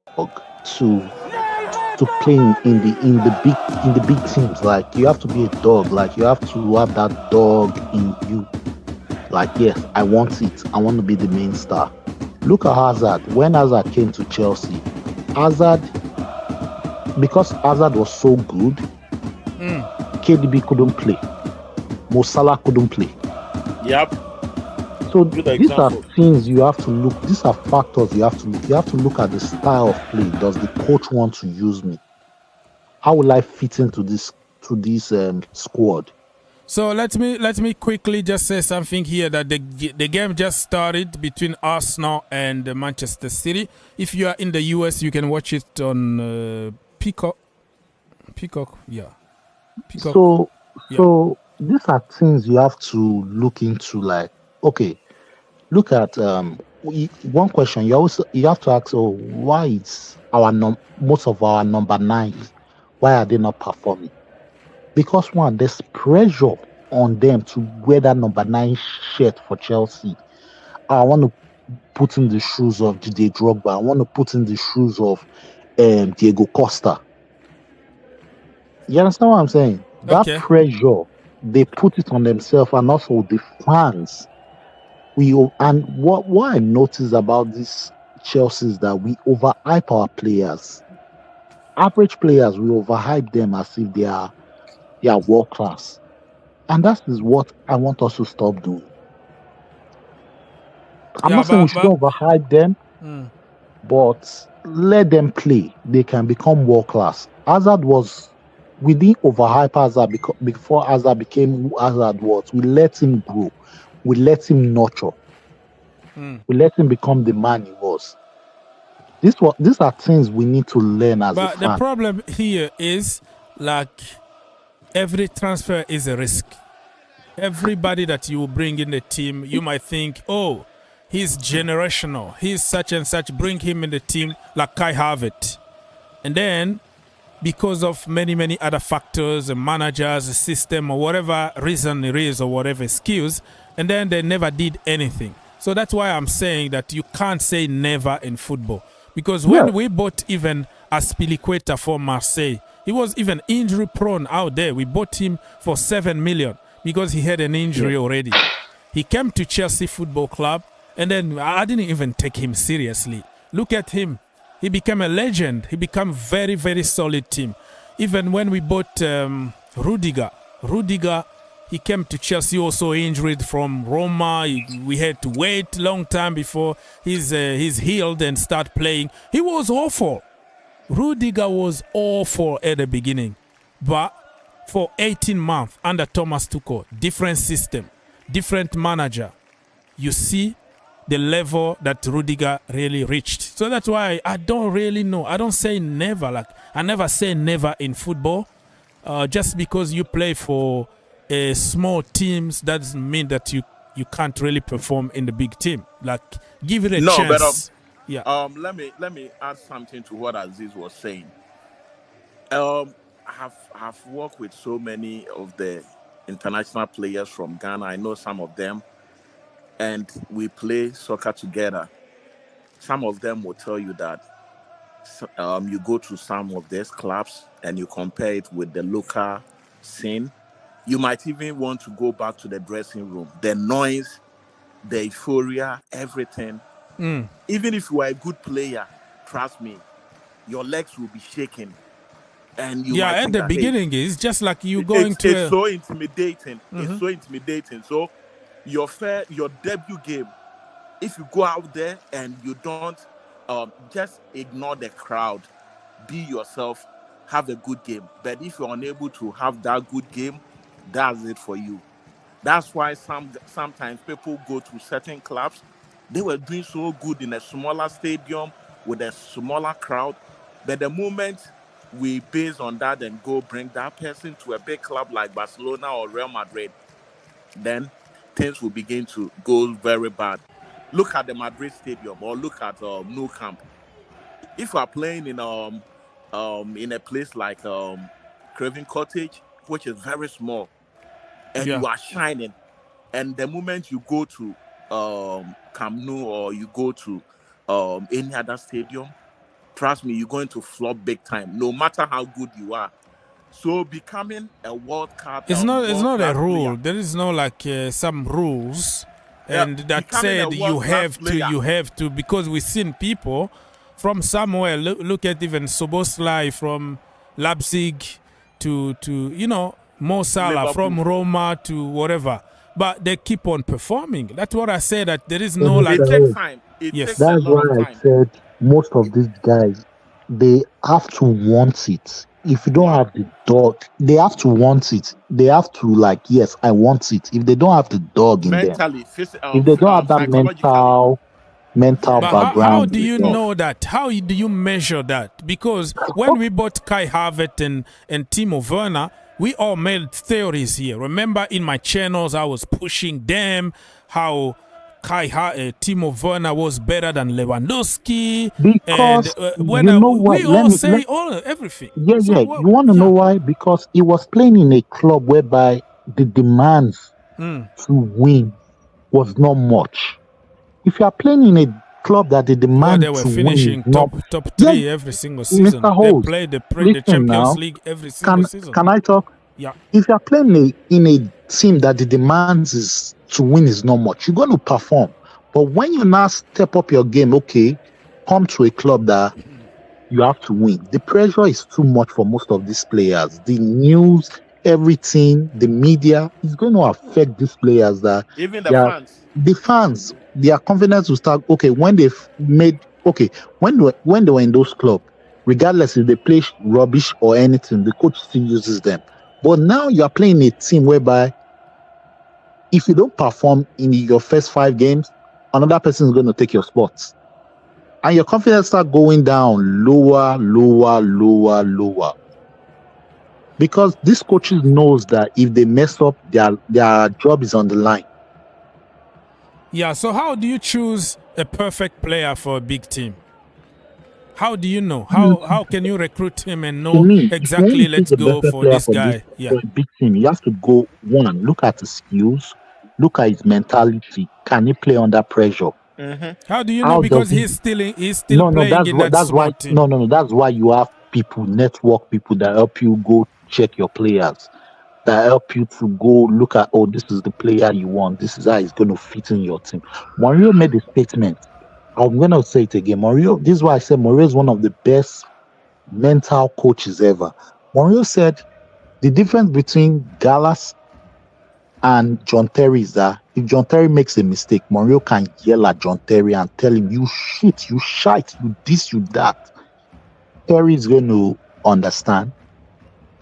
to play in the big teams. Like you have to be a dog. Like you have to have that dog in you. Like, yes, I want it. I want to be the main star. Look at Hazard. When Hazard came to Chelsea, because Hazard was so good, KDB couldn't play. Mo Salah couldn't play.
Yep.
So
Good
these are
example.
things you have to look. These are factors you have to look. You have to look at the style of play. Does the coach want to use me? How will I fit into this squad?
So let me quickly just say something here that the game just started between Arsenal and Manchester City. If you are in the US, you can watch it on Peacock. Yeah. Peacock.
So these are things you have to look into. Like, okay, look at one question. You have to ask, why is most of our number 9s, why are they not performing? Because one, there's pressure on them to wear that number 9 shirt for Chelsea. I want to put in the shoes of Didier Drogba. I want to put in the shoes of Diego Costa. You understand what I'm saying? That pressure, they put it on themselves, and also the fans. And what I notice about this Chelsea is that we overhype our players. Average players, we overhype them as if they are world class. And that is what I want us to stop doing. I'm not saying we should overhype them, but let them play. They can become world class. Hazard we didn't overhype Hazard before Hazard became who Hazard was. We let him grow. We let him nurture. We let him become the man he was. These are things we need to learn as a fan.
But the problem here is, like, every transfer is a risk. Everybody that you bring in the team, you might think, oh, he's generational. He's such and such. Bring him in the team like Kai Havertz. And then, because of many, many other factors, a managers, a system, or whatever reason it is, or whatever excuse, and then they never did anything. So that's why I'm saying that you can't say never in football. Because when we bought even Azpilicueta for Marseille, he was even injury prone out there. We bought him for 7 million because he had an injury already. He came to Chelsea Football Club, and then I didn't even take him seriously. Look at him. He became a legend. He became very, very solid team. Even when we bought Rudiger, he came to Chelsea also injured from Roma. We had to wait a long time before he's healed and start playing. He was awful. Rudiger was awful at the beginning. But for 18 months under Thomas Tuchel, different system, different manager, you see the level that Rudiger really reached. So that's why I don't really know. I don't say never. Like, I never say never in football. Just because you play for small teams doesn't mean that you can't really perform in the big team. Like, give it a chance.
Let me add something to what Aziz was saying. I've worked with so many of the international players from Ghana. I know some of them, and we play soccer together. Some of them will tell you that you go to some of these clubs and you compare it with the local scene. You might even want to go back to the dressing room. The noise, the euphoria, everything. Even if you are a good player, trust me, your legs will be shaking. And you might
at
think
the
that,
beginning, it's just like you going to...
It's so intimidating. It's so intimidating. So your debut game, if you go out there and you don't just ignore the crowd, be yourself, have a good game. But if you're unable to have that good game, that's it for you. That's why sometimes people go to certain clubs. They were doing so good in a smaller stadium with a smaller crowd. But the moment we base on that and go bring that person to a big club like Barcelona or Real Madrid, then things will begin to go very bad. Look at the Madrid stadium or look at Nou Camp. If you are playing in a place like Craven Cottage, which is very small, and you are shining, and the moment you go to Camp Nou or you go to any other stadium, trust me, you're going to flop big time, no matter how good you are. So becoming a World Cup,
it's not a rule.
Player.
There is no like some rules, and that
becoming
said you have to because we've seen people from somewhere. Look at even Soboslai from Leipzig to Mo Salah
Liverpool.
from Roma to whatever, but they keep on performing. That's what I said. That there is no like.
It takes time. It takes a
That's
lot
why
of
I
time.
said most of these guys, they have to want it. If you don't have the dog, they have to want it. They have to like, yes, I want it. If they don't have the dog in
Mentally,
them, if they don't have that mental
But
background.
how do you know that? How do you measure that? Because when we bought Kai Havertz and Timo Werner, we all made theories here. Remember in my channels, I was pushing them, how Timo Werner was better than Lewandowski.
Because
and when
you know what?
we all say everything.
Yeah, so you want to know why? Because he was playing in a club whereby the demands to win was not much. If you are playing in a club that the demand
they were
to
finishing
win
top three every single season.
Mr. Holt,
they played the Champions League every single season.
Can I talk?
Yeah.
If you are playing in a team that the demands is to win is not much, you're going to perform. But when you now step up your game, okay, come to a club that you have to win. The pressure is too much for most of these players. The news, everything, the media is going to affect these players. That
even the
fans, their confidence will start. Okay, when they were in those clubs, regardless if they play rubbish or anything, the coach still uses them. But now you are playing a team whereby if you don't perform in your first 5 games, another person is going to take your spots. And your confidence start going down lower. Because these coaches knows that if they mess up, their job is on the line.
Yeah, so how do you choose a perfect player for a big team? How do you know? How can you recruit him and know exactly, let's go for this guy?
For a big team, you have to go, one, look at his skills, look at his mentality. Can he play under pressure?
How do you know? Because he's still playing in that small team.
No. That's why you have people, network people that help you go check your players, that help you to go look at, this is the player you want. This is how he's going to fit in your team. Mourinho made a statement. I'm going to say it again. Mourinho, this is why I said Mourinho is one of the best mental coaches ever. Mourinho said the difference between Gallas and John Terry is that if John Terry makes a mistake, Mourinho can yell at John Terry and tell him, you shit, you shite, you this, you that. Terry is going to understand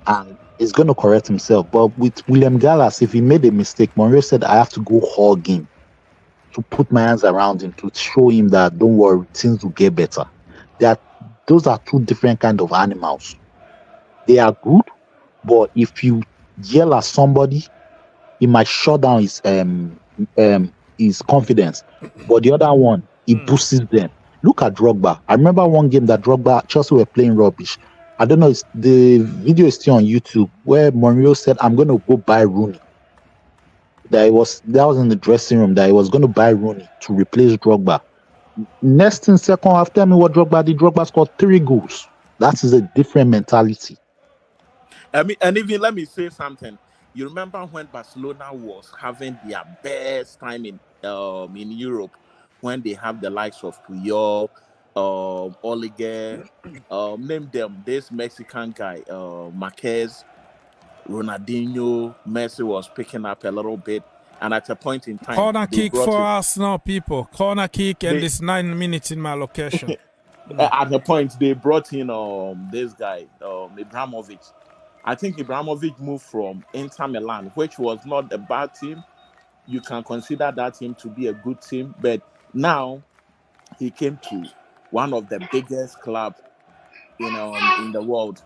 and is going to correct himself. But with William Gallas, if he made a mistake, Mourinho said, I have to go hug him, to put my hands around him, to show him that don't worry, things will get better. Those are two different kind of animals. They are good, but if you yell at somebody, it might shut down his confidence. But the other one, it boosts them. Look at Drogba. I remember one game that Chelsea were playing rubbish. I don't know, the video is still on YouTube, where Mourinho said, I'm going to go buy Rooney. That was in the dressing room, that he was going to buy Rooney to replace Drogba. Next in second half, tell me what Drogba did. Drogba scored 3 goals. That is a different mentality.
And even let me say something. You remember when Barcelona was having their best time in Europe, when they have the likes of Puyol, Oliger, name them, this Mexican guy, Marquez, Ronaldinho, Messi was picking up a little bit, and at a point in time,
corner kick for us now, people. Corner kick, and it's 9 minutes in my location.
At the point they brought in this guy Ibrahimovic. I think Ibrahimovic moved from Inter Milan, which was not a bad team. You can consider that team to be a good team, but now he came to one of the biggest clubs in the world.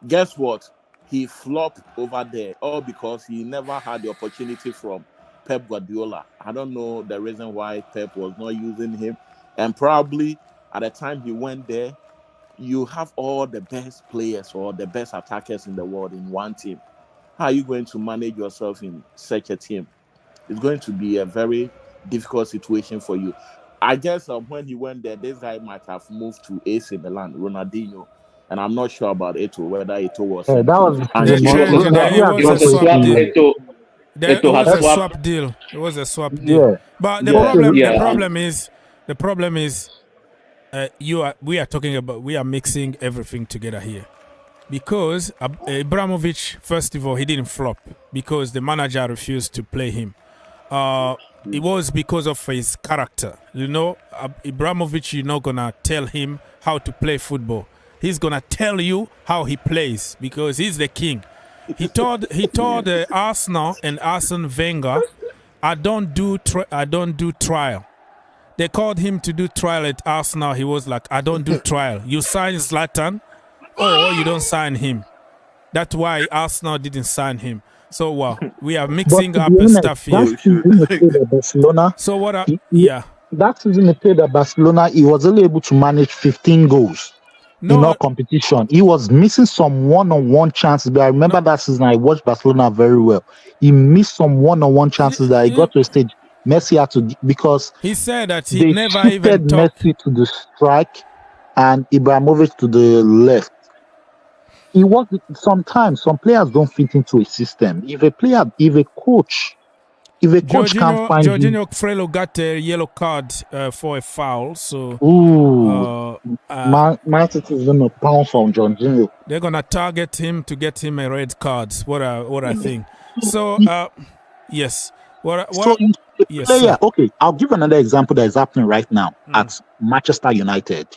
Guess what? He flopped over there, all because he never had the opportunity from Pep Guardiola. I don't know the reason why Pep was not using him, and probably at the time he went there, you have all the best players or the best attackers in the world in one team. How are you going to manage yourself in such a team? It's going to be a very difficult situation for you. I guess when he went there, this guy might have moved to AC Milan, Ronaldinho, and I'm not sure about Eto'o, whether Eto'o was.
That was
a swap deal. It was a swap deal.
Yeah.
But the problem is, we are mixing everything together here, because Ibrahimovic, first of all, he didn't flop because the manager refused to play him. It was because of his character. Ibrahimovic, you're not gonna tell him how to play football. He's gonna tell you how he plays because he's the king. He told Arsenal and Arsene Wenger, I don't do trial. They called him to do trial at Arsenal. He was like, I don't do trial. You sign Zlatan or you don't sign him. That's why Arsenal didn't sign him. So we are mixing up stuff here.
That season he played at Barcelona.
So what?
That season he played at Barcelona, he was only able to manage 15 goals in all competition. He was missing some one-on-one chances. But I remember that season I watched Barcelona very well. He missed some one-on-one chances that he got to a stage. Messi had to, because
he said that he never even
Messi to the strike and Ibrahimovic to the left. He was sometimes some players don't fit into a system. If a coach can't find
Jorginho Frelo got a yellow card for a foul. So
Man City is gonna pounce on Jorginho.
They're gonna target him to get him a red card. What I think. So yes. Yes,
player, okay, I'll give another example that is happening right now at Manchester United.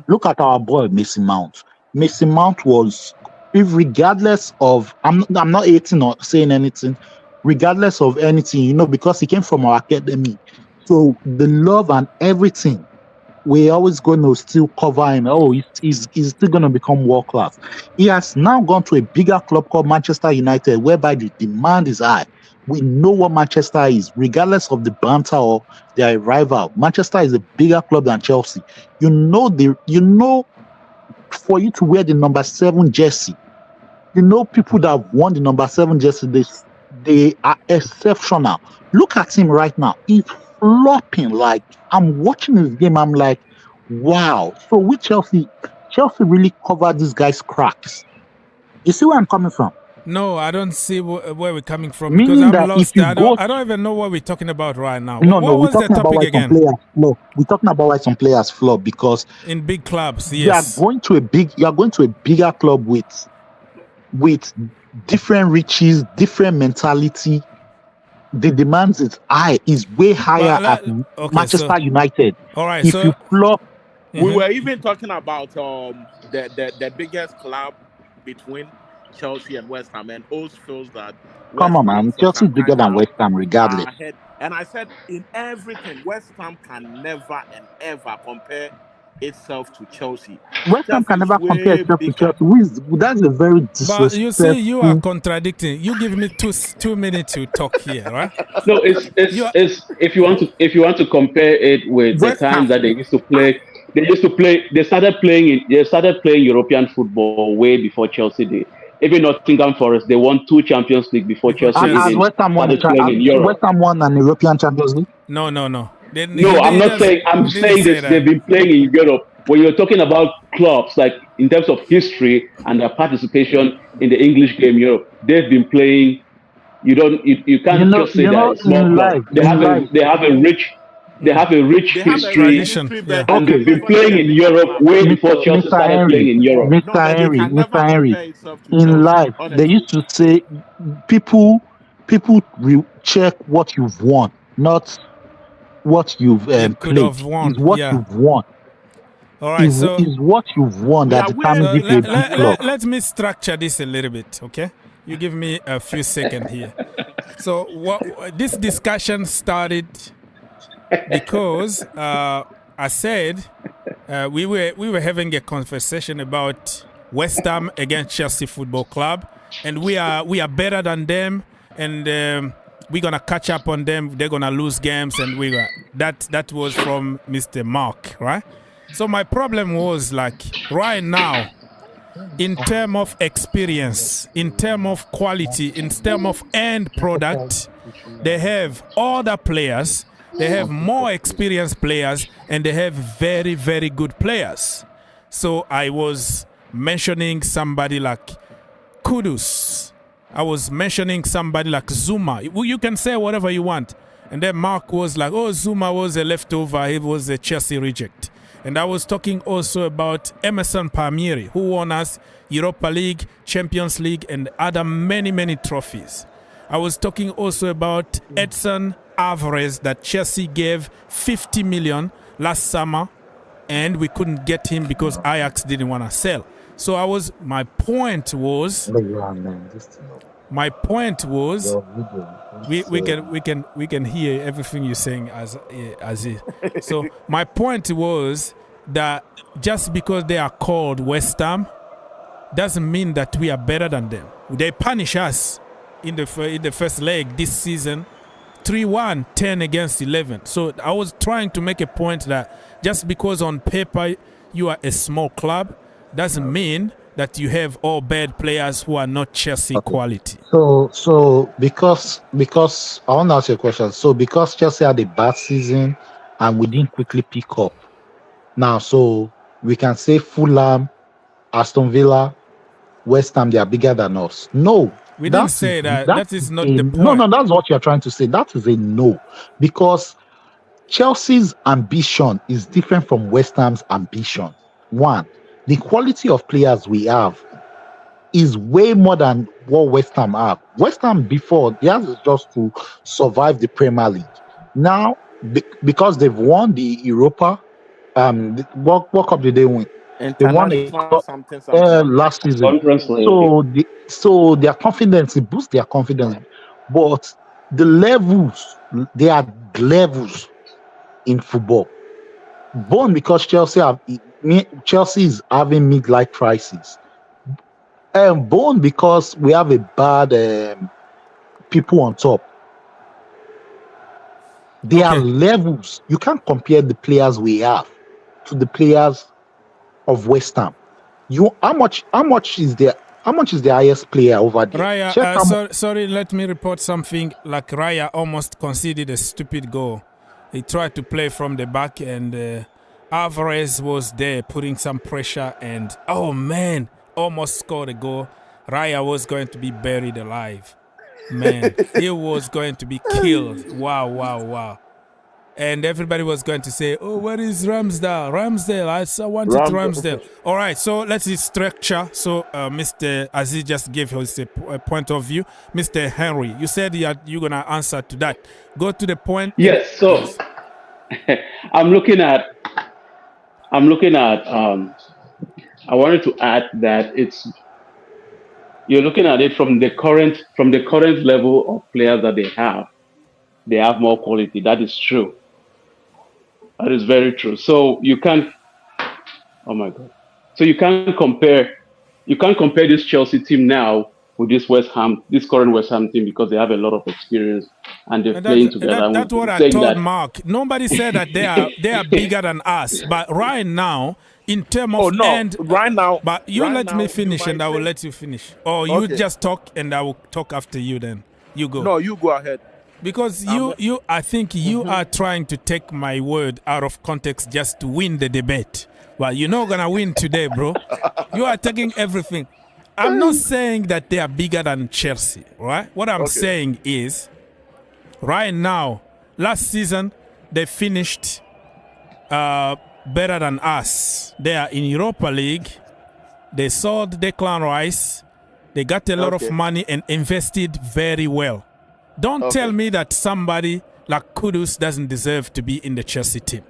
Look at our boy Mason Mount. Mason Mount was, regardless of, I'm not hating or saying anything, regardless of anything, because he came from our academy. So the love and everything, we're always going to still cover him. Oh, he's still going to become world class. He has now gone to a bigger club called Manchester United, whereby the demand is high. We know what Manchester is, regardless of the banter or their rival. Manchester is a bigger club than Chelsea. For you to wear the number 7 jersey, people that have won the number 7 jersey, they are exceptional. Look at him right now. He's flopping. Like, I'm watching his game. I'm like, wow. So with Chelsea really covered this guy's cracks. You see where I'm coming from?
No, I don't see where we're coming from, because I'm lost. I don't even know what we're talking about right now.
No, we're talking about why some players flop. We're talking about why some players flop, because
in big clubs, yes,
you are going to a bigger club with different riches, different mentality. The demands is way higher at Manchester United.
All right,
if you flop,
we were even talking about the biggest club between Chelsea and West Ham, and Oz feels that
come on, man, Chelsea is bigger than West Ham regardless.
And I said, in everything, West Ham can never and ever compare itself to Chelsea.
West Ham can never compare itself to Chelsea. That's a very disrespectful.
But you see, you are contradicting. You give me 2 minutes to talk here, right?
No, it's if you want to compare it with the times that they used to play. They started playing European football way before Chelsea did. Even Nottingham Forest, they won 2 Champions League before Chelsea.
And West Ham won an European Champions League?
No.
I'm not saying. I'm saying this. They've been playing in Europe. When you're talking about clubs, like in terms of history and their participation in the English game, Europe, they've been playing. You can't just say that it's small club. They have a rich history, and they've been playing in Europe way before Chelsea started playing in Europe.
Mr. Henry, in life, they used to say people will check what you've won, not what you've played. It's what you've won.
All right,
is what you've won that determines if you're a big club.
Let me structure this a little bit, okay? You give me a few seconds here. So this discussion started because I said we were having a conversation about West Ham against Chelsea Football Club, and we are better than them, and we're gonna catch up on them. They're gonna lose games, and that was from Mr. Mark, right? So my problem was like right now, in terms of experience, in terms of quality, in terms of end product, they have other players, they have more experienced players, and they have very, very good players. So I was mentioning somebody like Kudus. I was mentioning somebody like Zuma. You can say whatever you want. And then Mark was like, oh, Zuma was a leftover. He was a Chelsea reject. And I was talking also about Emerson Palmieri, who won us Europa League, Champions League, and other many, many trophies. I was talking also about Edson Alvarez that Chelsea gave 50 million last summer, and we couldn't get him because Ajax didn't want to sell. So my point was we can hear everything you're saying as it. So my point was that just because they are called West Ham doesn't mean that we are better than them. They punish us in the first leg this season, 3-1, 10 against 11. So I was trying to make a point that just because on paper you are a small club doesn't mean that you have all bad players who are not Chelsea quality.
So because I want to ask you a question. So because Chelsea had a bad season and we didn't quickly pick up, now so we can say Fulham, Aston Villa, West Ham, they are bigger than us. No.
We didn't say that. That is not the point.
No, that's what you're trying to say. That is a no. Because Chelsea's ambition is different from West Ham's ambition. One, the quality of players we have is way more than what West Ham have. West Ham before, theirs is just to survive the Premier League. Now, because they've won the Europa, what cup did they win? They won something. Last season. So their confidence, it boosts their confidence. But the levels, they are levels in football. Born because Chelsea is having midlife crisis. Born because we have a bad people on top. There are levels. You can't compare the players we have to the players of West Ham. How much is the highest player over there?
Raya, sorry, let me report something. Like Raya almost conceded a stupid goal. He tried to play from the back, and Alvarez was there putting some pressure, and oh man, almost scored a goal. Raya was going to be buried alive. Man, he was going to be killed. Wow. And everybody was going to say, oh, where is Ramsdale? I wanted Ramsdale. All right, so let's see structure. So Mr. Aziz just gave us a point of view. Mr. Henry, you said you're going to answer to that. Go to the point.
Yes, so I'm looking at I wanted to add that you're looking at it from the current level of players that they have. They have more quality. That is true. That is very true. So you can't. Oh my God. So you can't compare this Chelsea team now with this current West Ham team, because they have a lot of experience and they're playing together.
That's what I told Mark. Nobody said that they are bigger than us. But right now, in terms of
right now.
But you let me finish, and I will let you finish. Or you just talk, and I will talk after you. Then you go.
No, you go ahead.
Because I think you are trying to take my word out of context just to win the debate. Well, you're not going to win today, bro. You are taking everything. I'm not saying that they are bigger than Chelsea, right? What I'm saying is, right now, last season, they finished better than us. They are in Europa League. They sold Declan Rice. They got a lot of money and invested very well. Don't tell me that somebody like Kudus doesn't deserve to be in the Chelsea team.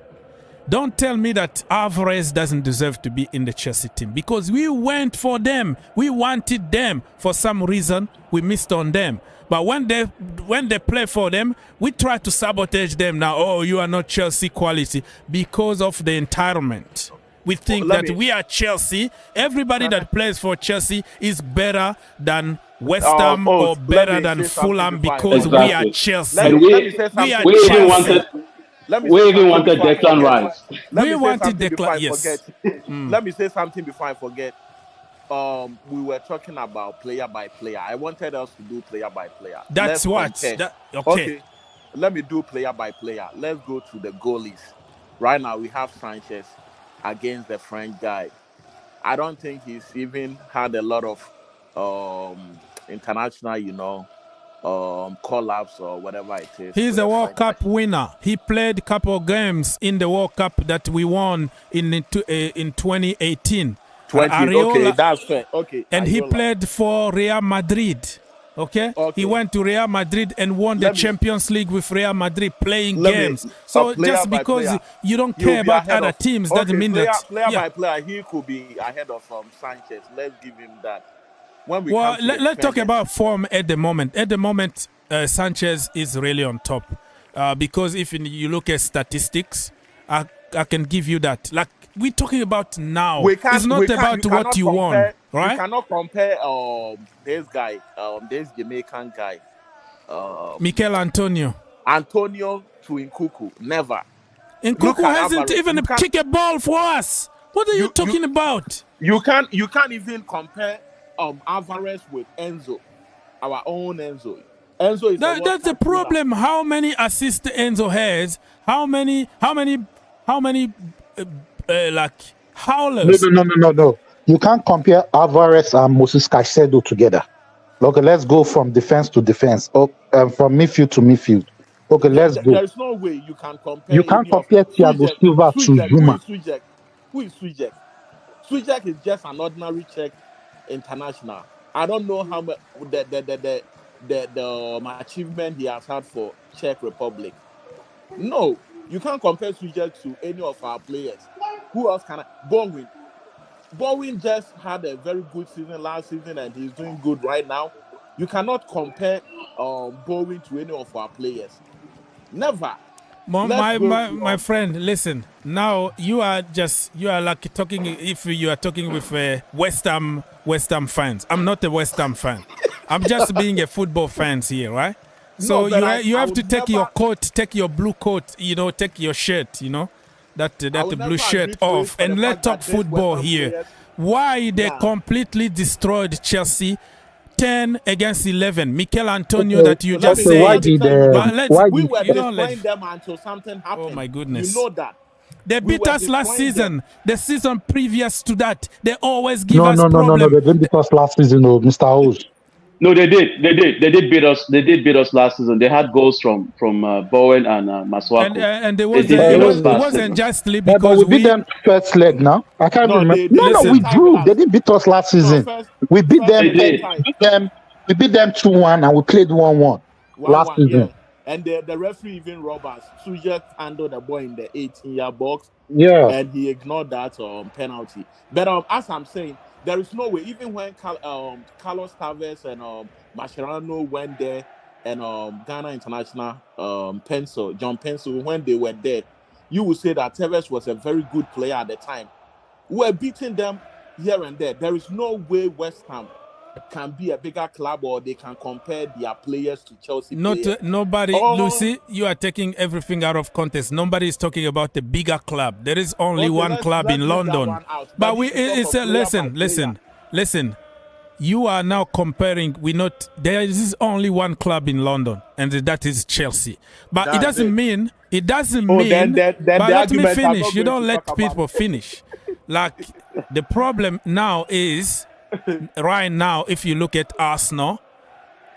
Don't tell me that Alvarez doesn't deserve to be in the Chelsea team, because we went for them. We wanted them. For some reason, we missed on them. But when they play for them, we try to sabotage them now. Oh, you are not Chelsea quality because of the entitlement. We think that we are Chelsea. Everybody that plays for Chelsea is better than West Ham or better than Fulham because we are Chelsea.
We even wanted Declan Rice.
We wanted Declan, yes.
Let me say something before I forget. We were talking about player by player. I wanted us to do player by player.
That's what. Okay.
Let me do player by player. Let's go to the goalies. Right now, we have Sanchez against the French guy. I don't think he's even had a lot of international, call-ups or whatever it is.
He's a World Cup winner. He played a couple of games in the World Cup that we won in 2018.
Okay, that's fair. Okay,
and he played for Real Madrid. Okay? He went to Real Madrid and won the Champions League with Real Madrid playing games. So just because you don't care about other teams doesn't mean that.
Player by player, he could be ahead of Sanchez. Let's give him that.
Let's talk about form at the moment. At the moment, Sanchez is really on top. Because if you look at statistics, I can give you that. Like, we're talking about now. It's not about what you want, right?
You cannot compare this guy, this Jamaican guy.
Mikel Antonio
to Nkunku. Never.
Nkunku hasn't even kicked a ball for us. What are you talking about?
You can't even compare Alvarez with Enzo, our own Enzo. Enzo is
that's the problem. How many assists Enzo has? How many like howlers?
No. You can't compare Alvarez and Moses Caicedo together. Okay, let's go from defense to defense. From midfield to midfield. Okay, let's go.
There's no way you can compare.
You can't compare Thiago Silva to Zuma.
Who is Sujek? Sujek is just an ordinary Czech international. I don't know how much the achievement he has had for Czech Republic. No, you can't compare Sujek to any of our players. Who else can I? Bowen just had a very good season last season and he's doing good right now. You cannot compare Bowen to any of our players. Never.
My friend, listen. Now you are like talking. If you are talking with West Ham fans, I'm not a West Ham fan. I'm just being a football fan here, right? So you have to take your coat, take your blue coat, take your shirt, that blue shirt off, and let's talk football here. Why they completely destroyed Chelsea? 10 against 11. Mikel Antonio that you just said.
We were destroying them until something happened.
Oh my goodness.
You know that.
They beat us last season. The season previous to that. They always give us problems.
No. They didn't beat us last season, Mr. Oz.
No, they did. They did beat us. They did beat us last season. They had goals from Bowen and Masuaku.
And it wasn't justly because
we beat them first leg now. I can't remember. No, we drew. They didn't beat us last season. We beat them. We beat them 2-1 and we played 1-1 last season.
Yeah. And the referee even robbed us. Sujek handled the ball in the 18-yard box.
Yeah.
And he ignored that penalty. But as I'm saying, there is no way. Even when Carlos Tevez and Mascherano went there, and Ghana international John Pencil, when they were there, you would say that Tevez was a very good player at the time. We were beating them here and there. There is no way West Ham can be a bigger club or they can compare their players to Chelsea players.
Nobody, Lucy, you are taking everything out of context. Nobody is talking about the bigger club. There is only one club in London. But listen. You are now comparing. There is only one club in London, and that is Chelsea. But it doesn't mean. But let me finish. You don't let people finish. Like, the problem now is, right now, if you look at Arsenal,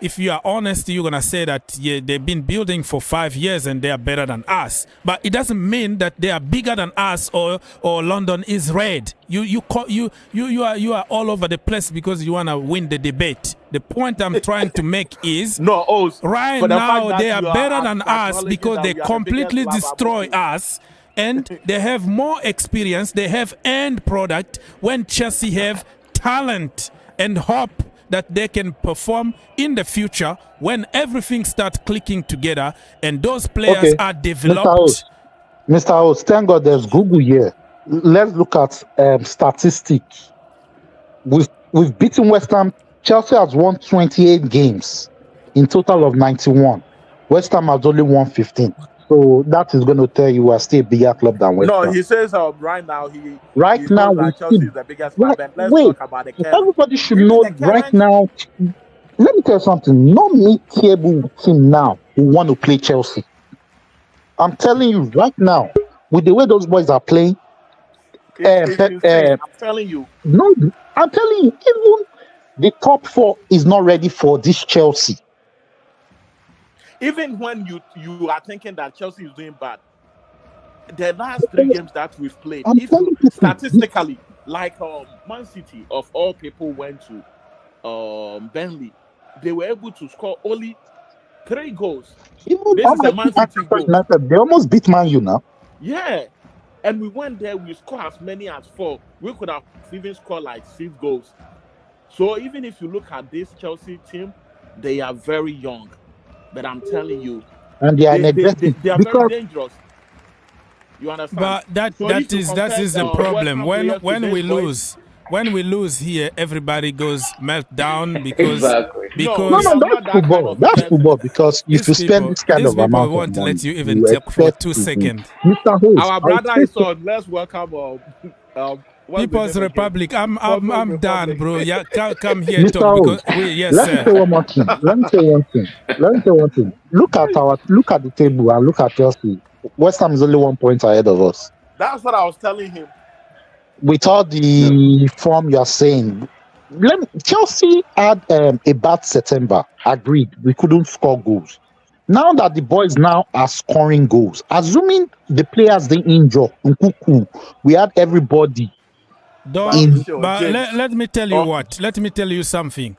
if you are honest, you're going to say that they've been building for 5 years and they are better than us. But it doesn't mean that they are bigger than us or London is red. You are all over the place because you want to win the debate. The point I'm trying to make is right now they are better than us because they completely destroy us. and they have more experience, they have end product, when Chelsea have talent and hope that they can perform in the future when everything starts clicking together and those players are developed.
Mr. House, thank God there's Google here. Let's look at statistics. We've beaten West Ham. Chelsea has won 28 games in total of 91. West Ham has only won 15. So that is going to tell you we're still a bigger club than West Ham.
No, he says right now
Chelsea
is the biggest club. Let's talk about the current.
Everybody should know right now. Let me tell you something. No mid-table team now who want to play Chelsea. I'm telling you right now, with the way those boys are playing.
I'm telling you.
No, I'm telling you, even the top 4 is not ready for this Chelsea.
Even when you are thinking that Chelsea is doing bad, the last 3 games that we've played, statistically, like Man City of all people went to Burnley, they were able to score only 3 goals.
Even
this is a Man City goal.
They almost beat Man U now.
Yeah, and we went there, we scored as many as 4. We could have even scored like 6 goals. So even if you look at this Chelsea team, they are very young. But I'm telling you,
and they are
very dangerous. You understand?
But that is the problem. When we lose here, everybody goes meltdown because
that's football. That's football because if you spend this kind of amount,
won't let you even talk for 2 seconds.
Mr. Host,
our brother is on. Let's welcome
People's Republic. I'm done, bro. Yeah, come here
Mr.
talk because
Let me say one thing. Look at the table and look at Chelsea. West Ham is only 1 point ahead of us.
That's what I was telling him.
With all the form you're saying, Chelsea had a bad September. Agreed. We couldn't score goals. Now that the boys now are scoring goals, assuming the players they injure, we had everybody.
Let me tell you what. Let me tell you something.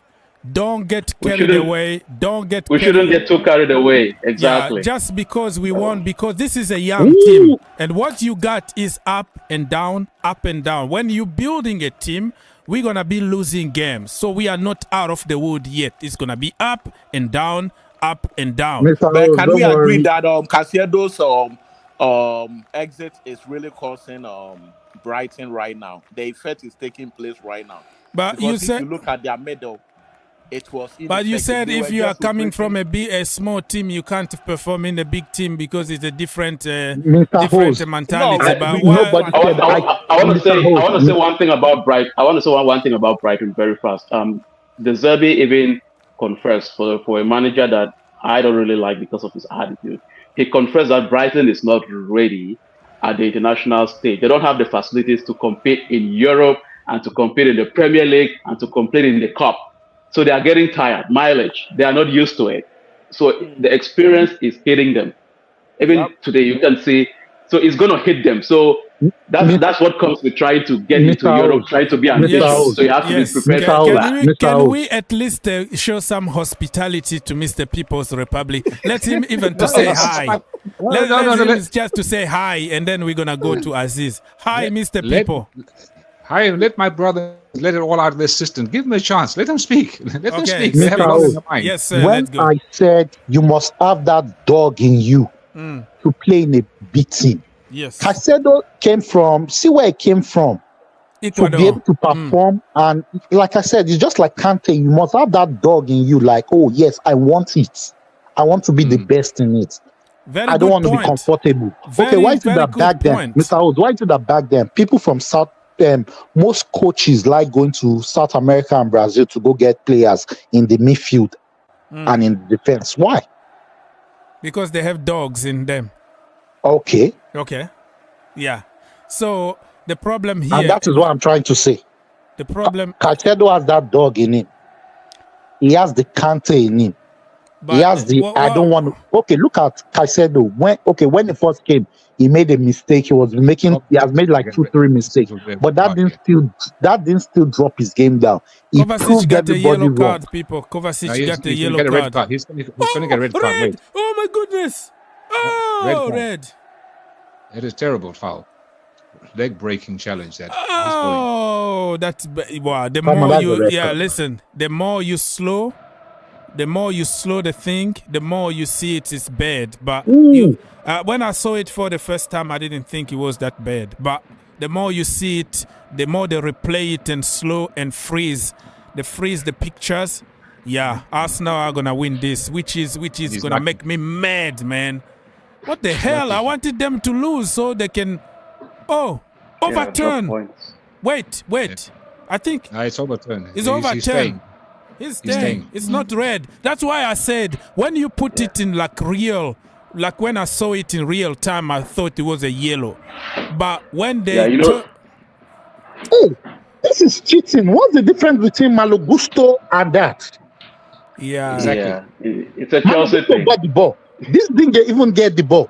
Don't get carried away. We
shouldn't get too carried away. Exactly.
Yeah, just because we won, because this is a young team, and what you got is up and down, up and down. When you're building a team, we're gonna be losing games, so we are not out of the wood yet. It's gonna be up and down, up and down.
But can we agree that Caicedo's exit is really causing Brighton right now? The effect is taking place right now.
But
because if you look at their middle, it was.
But you said if you are coming from a small team, you can't perform in a big team because it's a different mentality.
I want to say one thing about Brighton. I want to say one thing about Brighton very fast. The Zerbi even confessed for a manager that I don't really like because of his attitude. He confessed that Brighton is not ready at the international stage. They don't have the facilities to compete in Europe and to compete in the Premier League and to compete in the Cup. So they are getting tired. Mileage. They are not used to it. So the experience is hitting them. Even today, you can see. So it's going to hit them. So that's what comes with trying to get into Europe, trying to be ambitious. So you have to be prepared for that.
Can we at least show some hospitality to Mr. People's Republic? Let him even to say hi. Let him just to say hi, and then we're going to go to Aziz. Hi, Mr. People.
Hi, let my brother let it all out of their system. Give him a chance. Let him speak. Let him speak.
They have a lot in their mind. Yes, sir.
When I said you must have that dog in you to play in a big team.
Yes.
Caicedo came from, see where it came from.
Ecuador.
To be able to perform. And like I said, it's just like Kante. You must have that dog in you like, oh, yes, I want it. I want to be the best in it. I don't want to be comfortable. Why is it that back then, Mr. Hood, why is it that back then people from most coaches like going to South America and Brazil to go get players in the midfield and in defense? Why?
Because they have dogs in them.
Okay.
Yeah. So the problem here,
and that is what I'm trying to say.
The problem,
Caicedo has that dog in him. He has the Kante in him. But he has the I don't want to. Okay, look at Caicedo. When he first came, he made a mistake. He has made like 2-3 mistakes. But that didn't still drop his game down. He
Kovacic got a yellow card, people. Kovacic got a yellow card.
He's going to get a red card.
Oh my goodness! Oh, red.
It is terrible foul. Leg breaking challenge that.
Oh, wow. The
Come on,
more
that's
you,
the red
yeah,
card.
listen. The more you slow the thing, the more you see it is bad. But when I saw it for the first time, I didn't think it was that bad. But the more you see it, the more they replay it and slow and freeze. They freeze the pictures. Yeah, Arsenal are gonna win this, which is gonna make me mad, man. What the hell? I wanted them to lose so they can overturn. Wait. I think
it's overturned.
It's overturned. He's staying. It's not red. That's why I said when you put it in like when I saw it in real time, I thought it was a yellow. But when they
hey, this is cheating. What's the difference between Malo Gusto and that?
Yeah,
exactly. Yeah. It's a Chelsea thing.
Got the ball. This didn't even get the ball.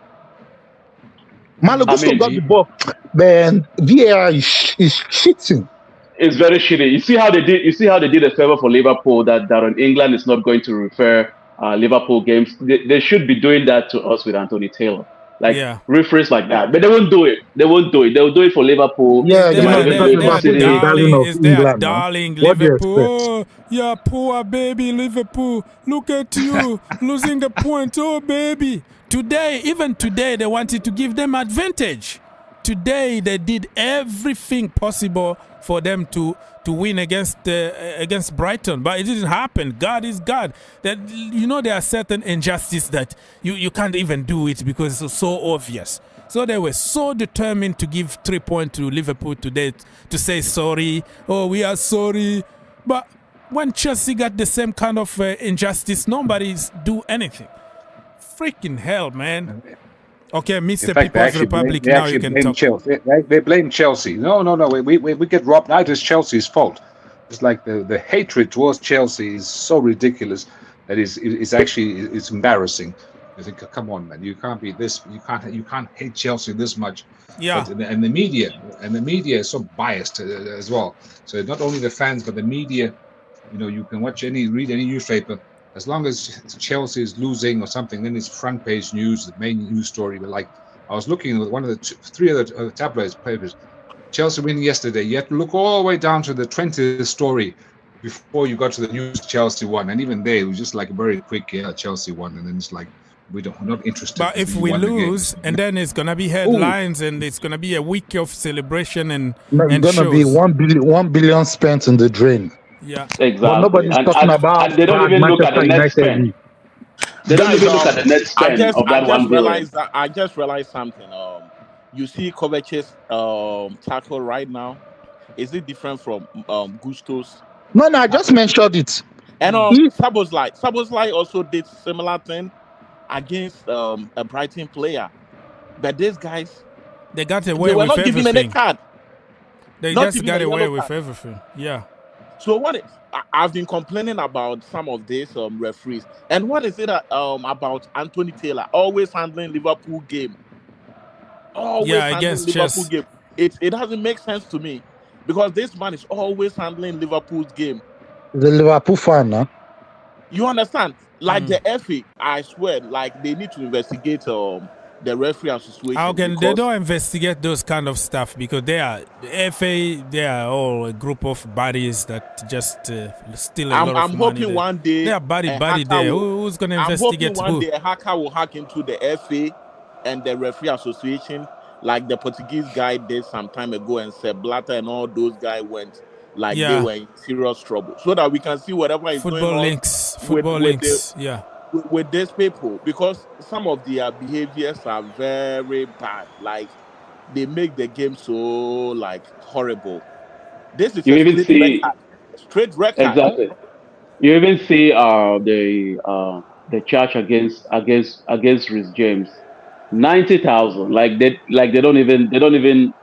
Malo Gusto got the ball. Man, VAR is cheating.
It's very shitty. You see how they did a favor for Liverpool that on England is not going to refer Liverpool games. They should be doing that to us with Anthony Taylor. Like referees like that. But they won't do it. They'll do it for Liverpool.
Yeah, they're darling Liverpool. Yeah, poor baby Liverpool. Look at you losing the point. Oh, baby. Even today, they wanted to give them advantage. Today, they did everything possible for them to win against Brighton, but it didn't happen. God is God. That there are certain injustices that you can't even do it because it's so obvious. So they were so determined to give 3 points to Liverpool today to say sorry. Oh, we are sorry. But when Chelsea got the same kind of injustice, nobody's do anything. Freaking hell, man. Okay, Mr. People's Republic, now you can talk.
Chelsea. They blame Chelsea. No. We get robbed. Now it's Chelsea's fault. It's like the hatred towards Chelsea is so ridiculous that it's embarrassing. You think, come on, man, you can't be this. You can't hate Chelsea this much.
Yeah.
And the media is so biased as well. So not only the fans, but the media. You can read any newspaper. As long as Chelsea is losing or something, then it's front page news, the main news story. But like, I was looking at one of the three other tabloid papers. Chelsea winning yesterday. You had to look all the way down to the 20th story before you got to the news Chelsea won. And even there, it was just like a very quick, Chelsea won. And then it's like, we're not interested.
But if we lose, and then it's going to be headlines and it's going to be a week of celebration and
it's going to be 1 billion spent in the drain.
Yeah,
exactly.
But nobody's talking about.
And they don't even look at the net spend. They don't even look at the net spend of that 1 billion.
I just realized something. You see Kovacic's tackle right now. Is it different from Gusto's?
No, I just mentioned it.
And Szoboszlai also did similar thing against a Brighton player. But these guys,
they got away with everything.
Giving any card.
They just got away with everything. Yeah.
So I've been complaining about some of these referees, and what is it about Anthony Taylor always handling Liverpool game?
Against
Liverpool game. It doesn't make sense to me because this man is always handling Liverpool's game.
The Liverpool fan, huh?
You understand? Like the FA, I swear, like they need to investigate the referee situation.
How can they don't investigate those kind of stuff because they are the FA? They are all a group of bodies that just steal a lot of money.
I'm hoping one day
they are body there. Who's going to investigate who?
I'm hoping one day a hacker will hack into the FA and the referee association, like the Portuguese guy did some time ago, and Sepp Blatter and all those guys went like they were in serious trouble, so that we can see whatever is going on.
Football links.
With these people, because some of their behaviors are very bad. Like they make the game so like horrible. This is straight record.
Exactly. You even see the charge against Reece James, 90,000. Like they don't even.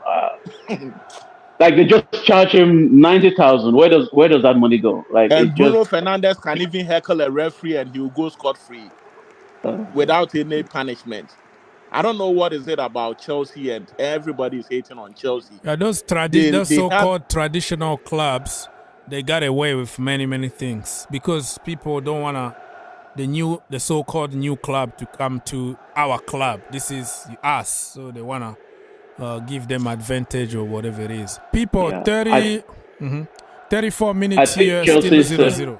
Like they just charge him 90,000. Where does that money go? Like,
and Bruno Fernandes can even heckle a referee and he will go scot-free without any punishment. I don't know what is it about Chelsea and everybody is hating on Chelsea.
Yeah, those so-called traditional clubs, they got away with many things because people don't wanna the so-called new club to come to our club. This is us, so they wanna give them advantage or whatever it is. People,
Yeah.
34
I
minutes
think
here, still
Chelsea's,
0-0.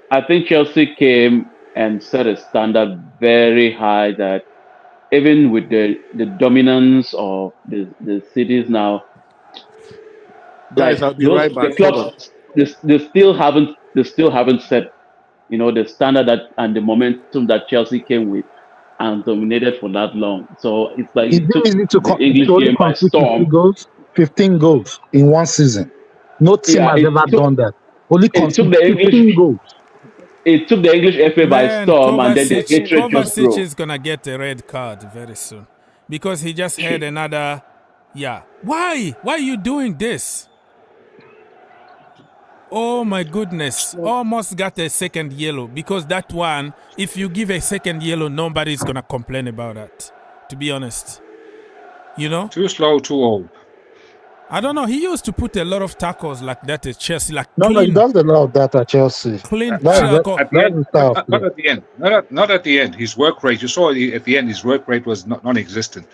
I think Chelsea came and set a standard very high that even with the dominance of the cities now,
Guys, I'll be
those-
right back.
the clubs they still haven't set the standard that and the momentum that Chelsea came with and dominated for that long. So it's like
It's
it took
easy to
the English
only
game by
concede 15
storm.
goals, 15 goals in one season. No team
Yeah,
has ever done that. Only
it took
concede
the
15
English
goals.
it took the English FA by
Man,
storm, and then the
Kovacic,
hatred just
Kovacic
grew.
is gonna get a red card very soon because he just had another. Yeah, why? Why are you doing this? Oh my goodness! Almost got a second yellow because that one. If you give a second yellow, nobody's gonna complain about that. To be honest,
Too slow, too old.
I don't know. He used to put a lot of tackles like that at Chelsea, like
No, he
clean,
does a lot of that at Chelsea.
clean
That's
tackle.
At the end,
the style of
not
play.
at the end. Not at the end. His work rate. You saw at the end. His work rate was non-existent.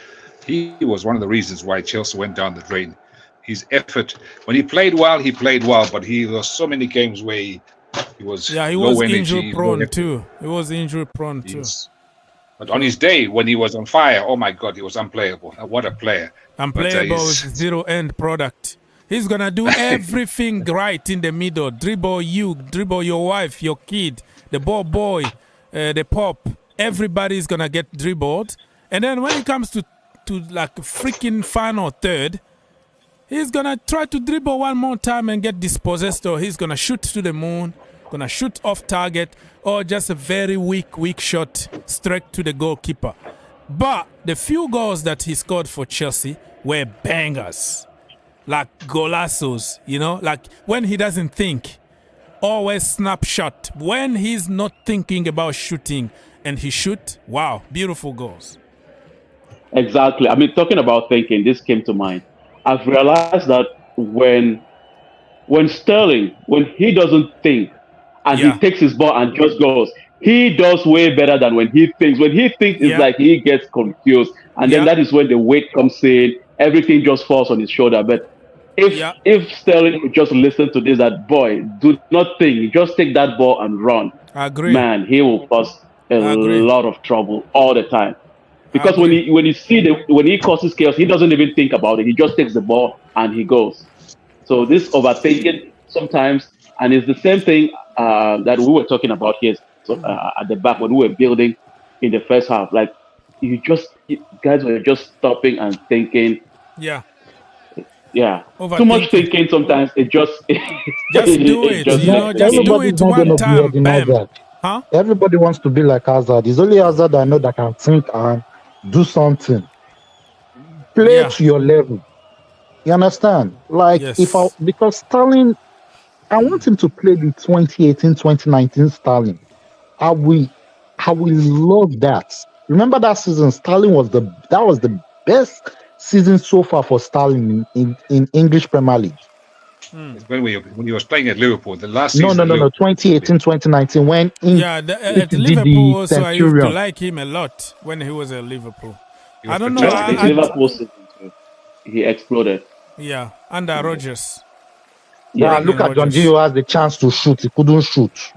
He was one of the reasons why Chelsea went down the drain. His effort when he played well, but he was so many games where he was
Yeah, he
low
was
energy,
injury
low
prone
effort.
too. He was injury prone too.
Yes. But on his day when he was on fire, oh my God, he was unplayable. What a player!
Unplayable
he's-
with zero end product. He's gonna do everything right in the middle. Dribble you, dribble your wife, your kid, the ball boy, the pop. Everybody's gonna get dribbled. And then when it comes to like freaking final third, he's gonna try to dribble one more time and get dispossessed, or he's gonna shoot to the moon, gonna shoot off target, or just a very weak shot straight to the goalkeeper. But the few goals that he scored for Chelsea were bangers, like golazos, like when he doesn't think, always snapshot. When he's not thinking about shooting and he shoot, wow, beautiful goals.
Exactly. I mean, talking about thinking, this came to mind. I've realized that when Sterling, when he doesn't think and he takes his ball and just goes, he does way better than when he thinks. When he thinks, it's like he gets confused. And then that is when the weight comes in. Everything just falls on his shoulder. But if Sterling would just listen to this, that boy, do not think. Just take that ball and run.
I agree.
Man, he will cause a lot of trouble all the time. Because when he causes chaos, he doesn't even think about it. He just takes the ball and he goes. So this overthinking sometimes, and it's the same thing that we were talking about here at the back when we were building in the first half. Like guys were just stopping and thinking.
Yeah.
Yeah. Too much thinking sometimes. It just
just do it. Just do it one time. Bam. Huh?
Everybody wants to be like Hazard. It's only Hazard I know that can think and do something. Play to your level. You understand? Like because Sterling, I want him to play the 2018-2019 Sterling. I will love that. Remember that season? Sterling was the best season so far for Sterling in English Premier League.
When he was playing at Liverpool, the last season.
No. 2018-2019 when
at Liverpool also I used to like him a lot when he was at Liverpool. I don't know.
Liverpool season too. He exploded.
Yeah, under Rodgers.
Yeah, look at Jorginho has the chance to shoot. He couldn't shoot.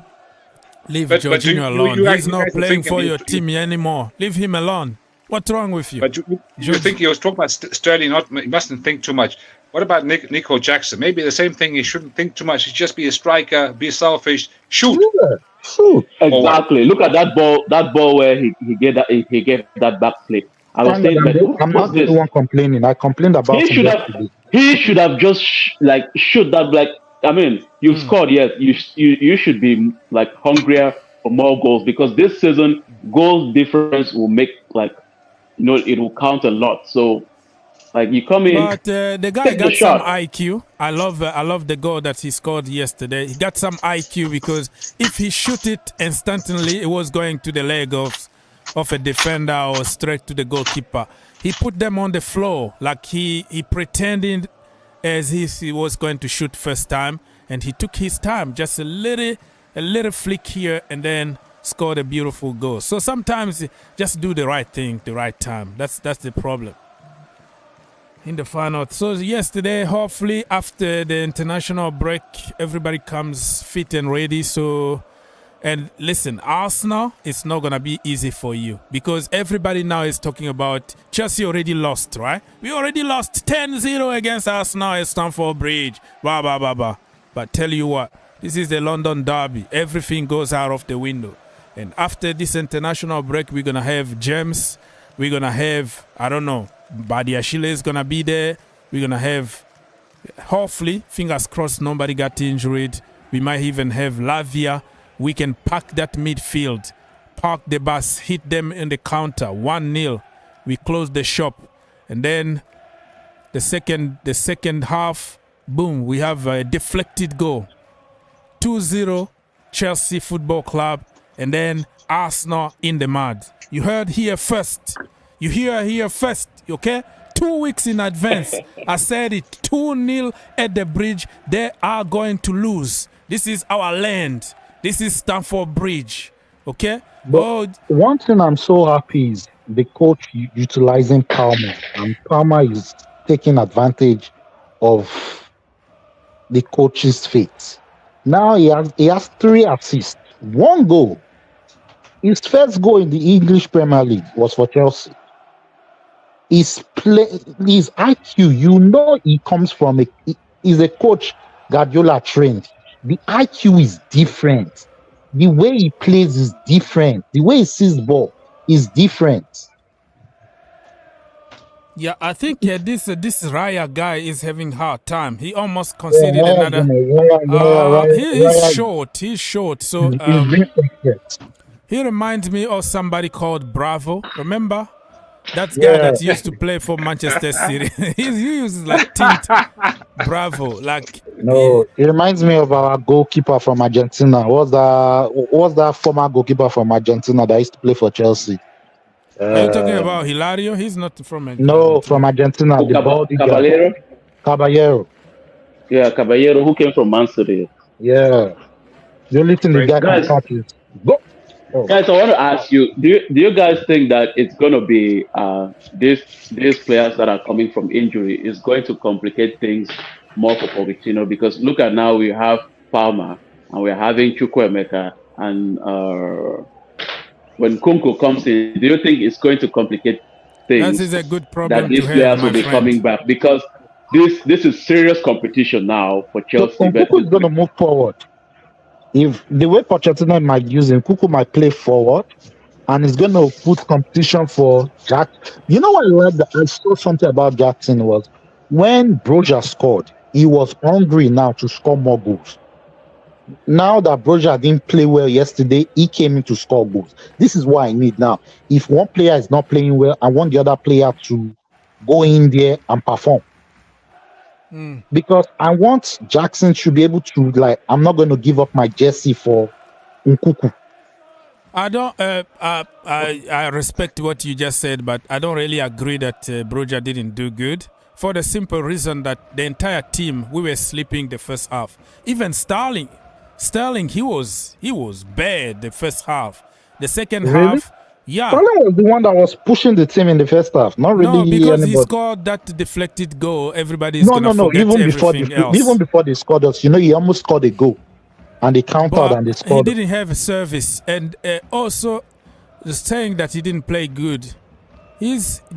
Leave Jorginho alone. He's not playing for your team anymore. Leave him alone. What's wrong with you?
But you think he was talking about Sterling? He mustn't think too much. What about Nico Jackson? Maybe the same thing. He shouldn't think too much. He just be a striker, be selfish, shoot.
Yeah, shoot.
Exactly. Look at that ball. That ball where he gave that back flip. I was saying that
I'm not the one complaining. I complained about
he should have just shoot that. Like, I mean, you've scored. Yes, you should be like hungrier for more goals, because this season goal difference will make it will count a lot. So you come in.
But the guy got some IQ. I love the goal that he scored yesterday. He got some IQ, because if he shoot it instantly, it was going to the leg of a defender or straight to the goalkeeper. He put them on the floor, like he pretended as if he was going to shoot first time, and he took his time, just a little flick here, and then scored a beautiful goal. So sometimes just do the right thing, the right time. That's the problem. in the final. So yesterday, hopefully after the international break, everybody comes fit and ready. So, and listen, Arsenal, it's not going to be easy for you because everybody now is talking about Chelsea already lost, right? We already lost 10-0 against Arsenal at Stamford Bridge. Blah, blah, blah, blah. But tell you what, this is the London derby. Everything goes out of the window. And after this international break, we're going to have James. We're going to have, I don't know, Badiashile is going to be there. We're going to have, hopefully, fingers crossed, nobody got injured. We might even have Lavia. We can pack that midfield, park the bus, hit them in the counter, 1-0. We close the shop. And then the second half, boom, we have a deflected goal. 2-0, Chelsea Football Club. And then Arsenal in the mud. You heard here first. You hear here first, okay? 2 weeks in advance. I said it, 2-0 at the bridge. They are going to lose. This is our land. This is Stamford Bridge, okay?
But one thing I'm so happy is the coach utilizing Palmer. And Palmer is taking advantage of the coach's fate. Now he has 3 assists, 1 goal. His first goal in the English Premier League was for Chelsea. His IQ, you know, he comes from he's a coach Guardiola trained. The IQ is different. The way he plays is different. The way he sees the ball is different.
Yeah, I think this Raya guy is having hard time. He almost conceded another. He's short. He's short. So he reminds me of somebody called Bravo. Remember? That guy that used to play for Manchester City. he uses like tint. Bravo. Like
no, it reminds me of our goalkeeper from Argentina. What's that former goalkeeper from Argentina that used to play for Chelsea?
Are you talking about Hilario? He's not from Argentina.
No, from Argentina. Caballero.
Yeah, Caballero, who came from Man City.
Yeah. The only thing the guy can catch is go. Oh.
Guys, I want to ask you: do you guys think that it's going to be these players that are coming from injury is going to complicate things more for Pochettino? Because look at now, we have Palmer and we're having Chukwuemeka, and when Kunku comes in, do you think it's going to complicate things?
That is a good problem.
That these players will be coming back, because this is serious competition now for Chelsea.
So Kunku is going to move forward. If the way Pochettino might use him, Kunku might play forward, and he's going to put competition for Jack. You know what I saw something about Jackson was when Broja scored, he was hungry now to score more goals. Now that Broja didn't play well yesterday, he came in to score goals. This is what I need now. If one player is not playing well, I want the other player to go in there and perform. Because I want Jackson to be able to, like, I'm not going to give up my jersey for Nkuku.
I don't. I respect what you just said, but I don't really agree that Broja didn't do good. For the simple reason that the entire team, we were sleeping the first half. Even Sterling, he was bad the first half. The second half. Yeah,
Sterling was the one that was pushing the team in the first half. Not really.
No, because
anybody.
he scored that deflected goal. Everybody's gonna forget everything else.
Even before they scored us, he almost scored a goal, and they countered and they scored.
He didn't have a service, and also saying that he didn't play good.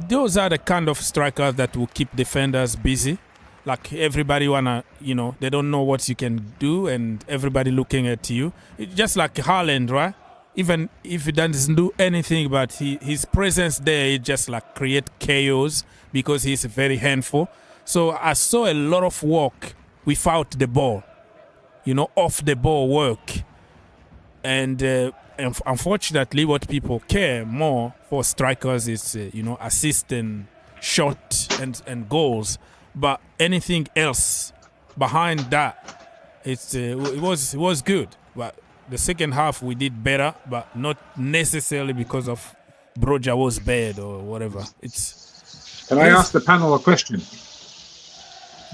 Those are the kind of strikers that will keep defenders busy. Like everybody they don't know what you can do, and everybody looking at you. It's just like Haaland, right? Even if he doesn't do anything, but his presence there, it just like create chaos because he's very handful. So I saw a lot of work without the ball, off the ball work. And unfortunately, what people care more for strikers is, assist and shot and goals. But anything else behind that, it was good. But the second half we did better, but not necessarily because of Broja was bad or whatever.
Can I ask the panel a question?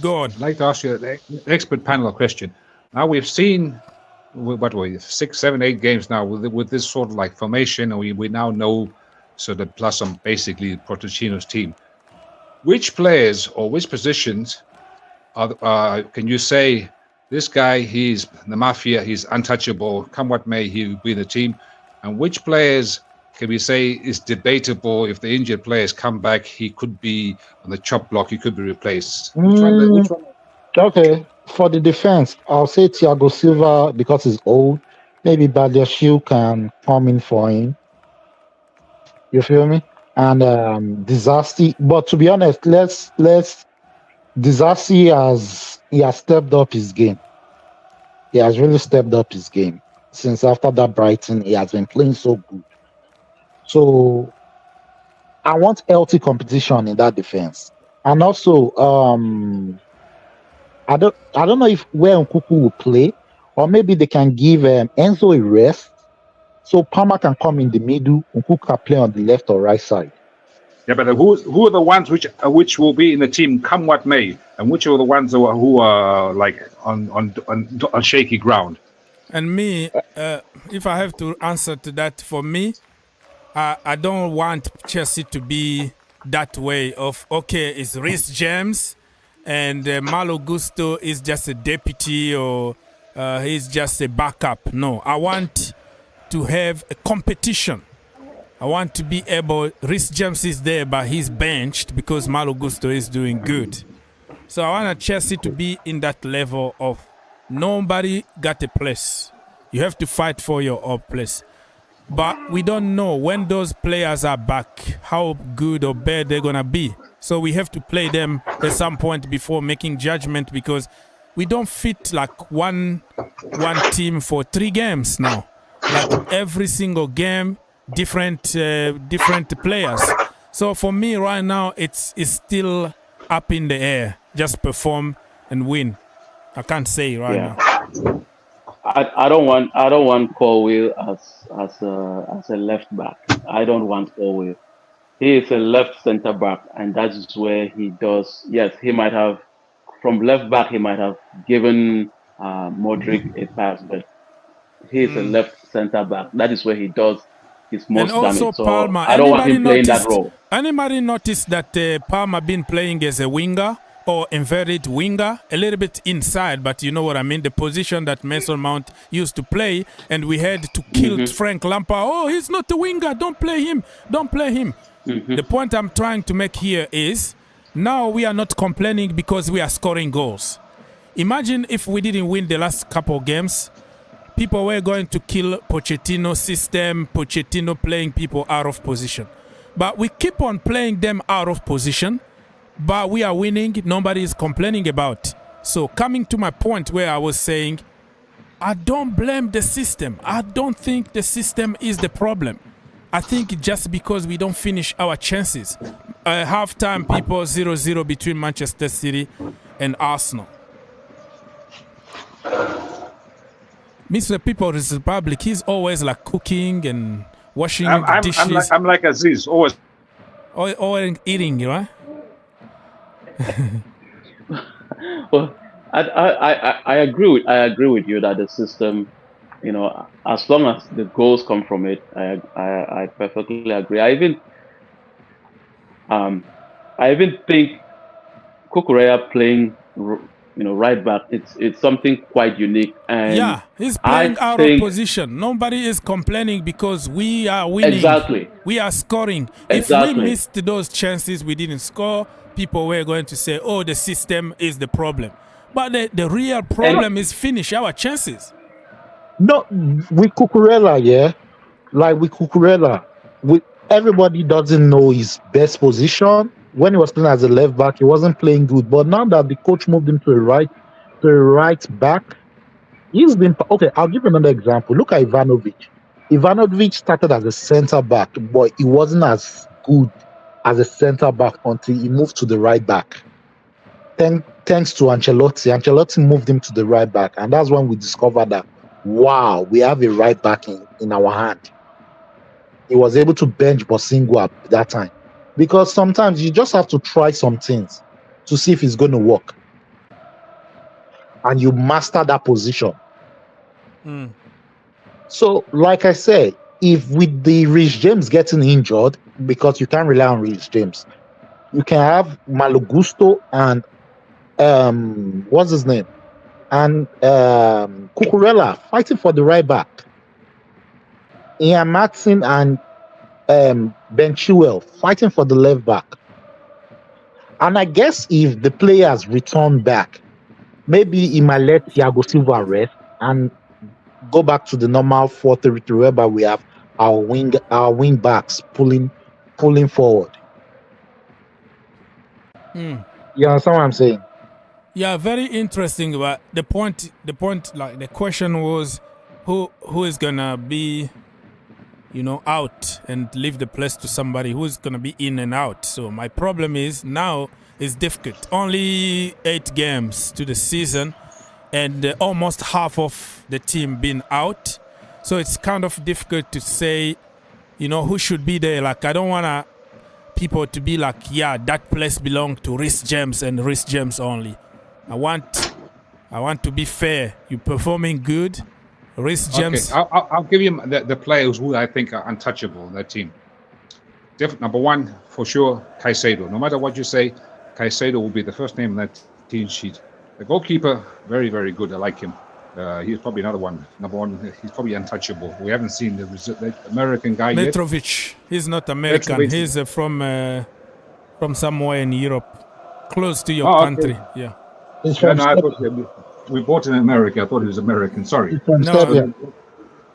Go on.
I'd like to ask you the expert panel a question. Now we've seen 6, 7, 8 games now with this sort of like formation, and we now know sort of plus some basically Pochettino's team. which players or which positions can you say this guy, he's the mafia, he's untouchable, come what may, he'll be in the team? And which players can we say is debatable? If the injured players come back, he could be on the chop block, he could be replaced. Which one?
Okay, for the defense, I'll say Thiago Silva because he's old. Maybe Badiashile can come in for him. You feel me? And Disasi. But to be honest, Disasi has stepped up his game. He has really stepped up his game. Since after that Brighton, he has been playing so good. So I want healthy competition in that defense. And also, I don't know if where Nkuku will play, or maybe they can give Enzo a rest, so Palmer can come in the middle, Nkuku can play on the left or right side.
Yeah, but who are the ones which will be in the team come what may, and which are the ones who are like on shaky ground?
And me, if I have to answer to that, for me, I don't want Chelsea to be that way of, okay, it's Reece James and Malo Gusto is just a deputy or he's just a backup. No, I want to have a competition. I want to be able, Reece James is there, but he's benched because Malo Gusto is doing good. So I want Chelsea to be in that level of nobody got a place. You have to fight for your place. But we don't know when those players are back, how good or bad they're going to be. So we have to play them at some point before making judgment, because we don't fit like one team for 3 games now. Like every single game, different players. So for me right now, it's still up in the air. Just perform and win. I can't say right now.
I don't want Colwill as a left back. I don't want Colwill. He is a left centre back, and that is where he does. Yes, he might have from left back. He might have given Modric a pass, but he is a left centre back. That is where he does his most
and also
damage. So
Palmer.
I don't want him playing that role.
Anybody noticed that Palmer been playing as a winger? Or inverted winger, a little bit inside, but you know what I mean, the position that Mason Mount used to play, and we had to kill Frank Lampard. Oh, he's not a winger, don't play him. The point I'm trying to make here is, now we are not complaining because we are scoring goals. Imagine if we didn't win the last couple of games, people were going to kill Pochettino's system, Pochettino playing people out of position. But we keep on playing them out of position, but we are winning, nobody is complaining about. So coming to my point where I was saying, I don't blame the system. I don't think the system is the problem. I think just because we don't finish our chances. Half-time, people 0-0 between Manchester City and Arsenal. Mr. People's Republic, he's always like cooking and washing the dishes.
I'm like Aziz, always.
Always eating, right?
Well, I agree with you that the system, you know, as long as the goals come from it, I perfectly agree. I even think Cucurella playing, you know, right back, it's something quite unique. And
yeah, he's playing out of position. Nobody is complaining because we are winning.
Exactly.
We are scoring.
Exactly.
If we missed those chances, we didn't score, people were going to say, oh, the system is the problem. But the real problem is finish our chances.
No, with Cucurella, yeah. Like with Cucurella, everybody doesn't know his best position. When he was playing as a left back, he wasn't playing good. But now that the coach moved him to a right back, he's been okay. I'll give you another example. Look at Ivanovic. Ivanovic started as a centre back, but he wasn't as good as a centre back until he moved to the right back. Thanks to Ancelotti. Ancelotti moved him to the right back, and that's when we discovered that, wow, we have a right back in our hand. He was able to bench Bosingo at that time. Because sometimes you just have to try some things to see if it's going to work. And you master that position. So, like I said, if with the Reece James getting injured, because you can't rely on Reece James, you can have Malogusto and what's his name? And Cucurella fighting for the right back. Ian Matson and Ben Chilwell fighting for the left back. And I guess if the players return back, maybe he might let Thiago Silva rest and go back to the normal 4-3-3 whereby we have our wing backs pulling forward. You understand what I'm saying?
Yeah, very interesting. But the point, like the question was, who is gonna be, out and leave the place to somebody who's gonna be in and out. So my problem is now it's difficult. Only 8 games to the season, and almost half of the team been out. So it's kind of difficult to say, who should be there. Like I don't wanna people to be like, yeah, that place belongs to Reece James and Reece James only. I want to be fair. You're performing good. Reece James.
Okay, I'll give you the players who I think are untouchable in that team. Number one, for sure, Caicedo. No matter what you say, Caicedo will be the first name on that team sheet. The goalkeeper, very, very good. I like him. He's probably another one. Number one, he's probably untouchable. We haven't seen the American guy yet.
Mitrovic. He's not American. Mitrovic. He's from somewhere in Europe, close to your country. Okay. Yeah.
I thought we bought in America. I thought he was American. Sorry.
No,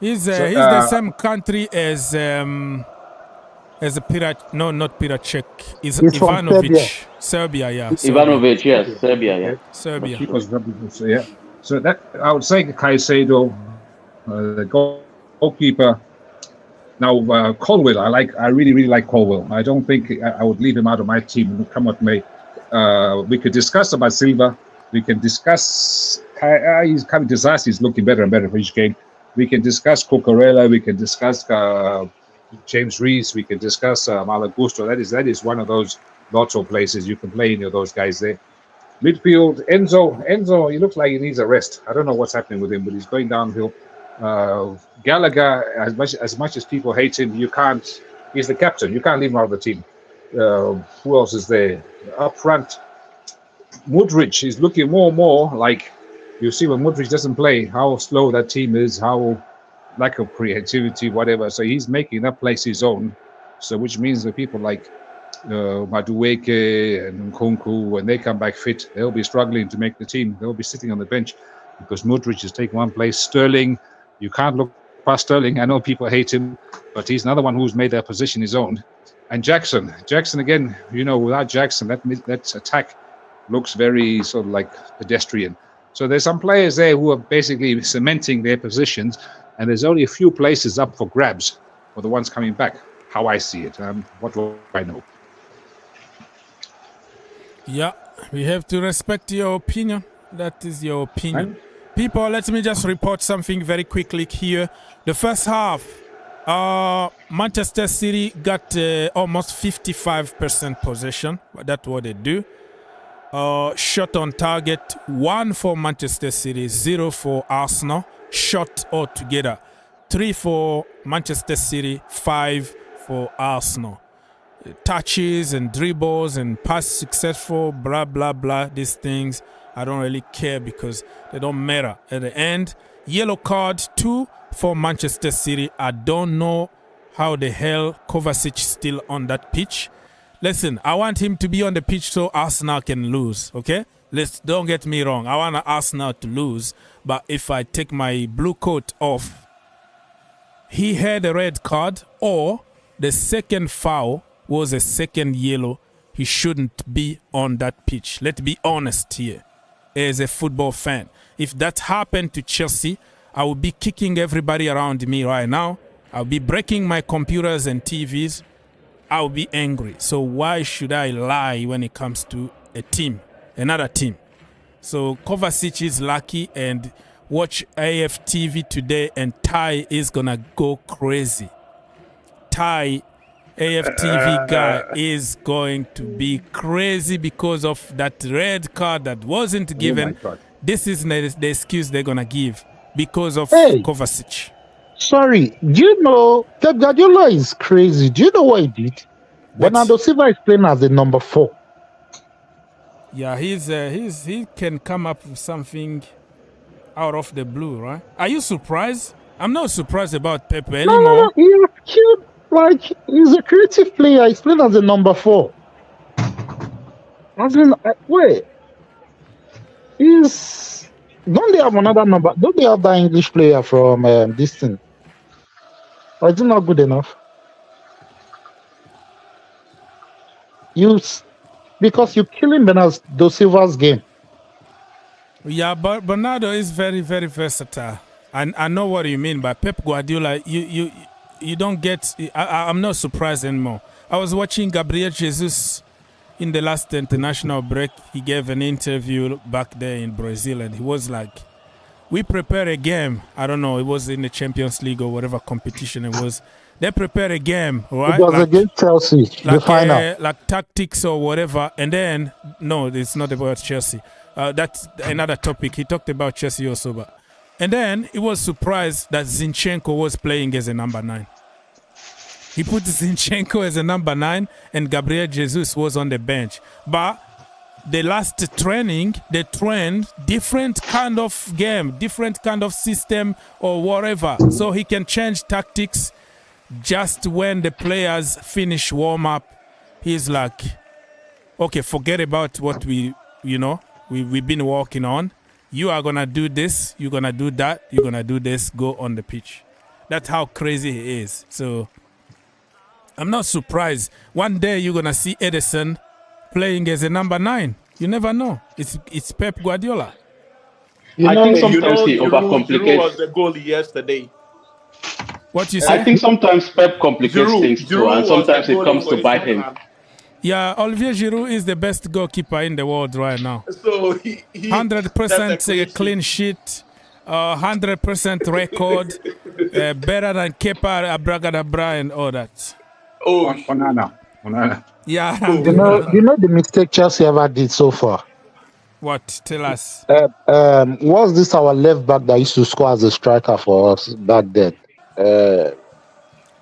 he's the same country as a Pirat. No, not Piracek. He's Ivanovic. Serbia, yeah.
Ivanovic, yes. Serbia, yeah.
Serbia.
Yeah. So that I would say Caicedo, the goalkeeper. Now Colwill, I really, really like Colwill. I don't think I would leave him out of my team. Come what may. We could discuss about Silva. We can discuss. He's kind of disaster. He's looking better and better for each game. We can discuss Cucurella. We can discuss James Reese. We can discuss Malagusto. That is one of those lots of places you can play any of those guys there. Midfield, Enzo. He looks like he needs a rest. I don't know what's happening with him, but he's going downhill. Gallagher, as much as people hate him, you can't. He's the captain. You can't leave him out of the team. Who else is there? Up front, Mudryk is looking more and more like, you see when Mudryk doesn't play, how slow that team is, how lack of creativity, whatever. So he's making that place his own. So which means that people like Madueke and Nkunku, when they come back fit, they'll be struggling to make the team. They'll be sitting on the bench because Mudryk is taking one place. Sterling, you can't look past Sterling. I know people hate him, but he's another one who's made that position his own. And Jackson again, without Jackson, that attack looks very sort of like pedestrian. So there's some players there who are basically cementing their positions, and there's only a few places up for grabs for the ones coming back, how I see it. What do I know?
Yeah, we have to respect your opinion. That is your opinion. People, let me just report something very quickly here. The first half, Manchester City got almost 55% possession. That's what they do. Shot on target, 1 for Manchester City, 0 for Arsenal. Shot altogether, 3 for Manchester City, 5 for Arsenal. Touches and dribbles and pass successful, blah, blah, blah. These things, I don't really care because they don't matter. At the end, yellow card, 2 for Manchester City. I don't know how the hell Kovacic still on that pitch. Listen, I want him to be on the pitch so Arsenal can lose, okay? Don't get me wrong. I want Arsenal to lose, but if I take my blue coat off, he had a red card, or the second foul was a second yellow. He shouldn't be on that pitch. Let's be honest here as a football fan. If that happened to Chelsea, I would be kicking everybody around me right now. I'll be breaking my computers and TVs. I'll be angry. So why should I lie when it comes to a team, another team? So Kovacic is lucky, and watch AFTV today, and Ty is going to go crazy. Ty, AFTV guy, is going to be crazy because of that red card that wasn't given. This is the excuse they're going to give because of Kovacic.
Sorry, do you know Pep Guardiola is crazy? Do you know what he did? Bernardo Silva is playing as the number 4.
Yeah, he can come up with something out of the blue, right? Are you surprised? I'm not surprised about Pepe anymore.
No, he's cute. Like, he's a creative player. He's playing as the number 4. As in, wait. Don't they have another number? Don't they have that English player from this thing? Or is it not good enough? Because you're killing Bernardo Silva's game.
Yeah, but Bernardo is very, very versatile. I know what you mean by Pep Guardiola. You don't get. I'm not surprised anymore. I was watching Gabriel Jesus in the last international break. He gave an interview back there in Brazil, and he was like, "We prepare a game. I don't know. It was in the Champions League or whatever competition it was. They prepare a game, right?
It was against Chelsea, the final.
Like tactics or whatever. And then, no, it's not about Chelsea. That's another topic. He talked about Chelsea also. And then he was surprised that Zinchenko was playing as a number 9. He put Zinchenko as a number 9 and Gabriel Jesus was on the bench. But the last training, they trained different kind of game, different kind of system or whatever. So he can change tactics just when the players finish warm-up. He's like, okay, forget about what we've been working on. You are going to do this, you're going to do that, you're going to do this, go on the pitch. That's how crazy he is. So I'm not surprised. One day you're going to see Edison playing as a number 9. You never know. It's Pep Guardiola.
I think sometimes he overcomplicates.
Giroud was the goalie yesterday.
What you say?
I think sometimes Pep complicates things too, and sometimes it comes to bite him.
Yeah, Olivier Giroud is the best goalkeeper in the world right now.
So he
100% clean sheet, 100% record, better than Kepa, Abragadabra, and all that.
Oh,
Onana.
Yeah.
You know the mistake Chelsea ever did so far?
What? Tell us.
Was this our left back that used to score as a striker for us back then?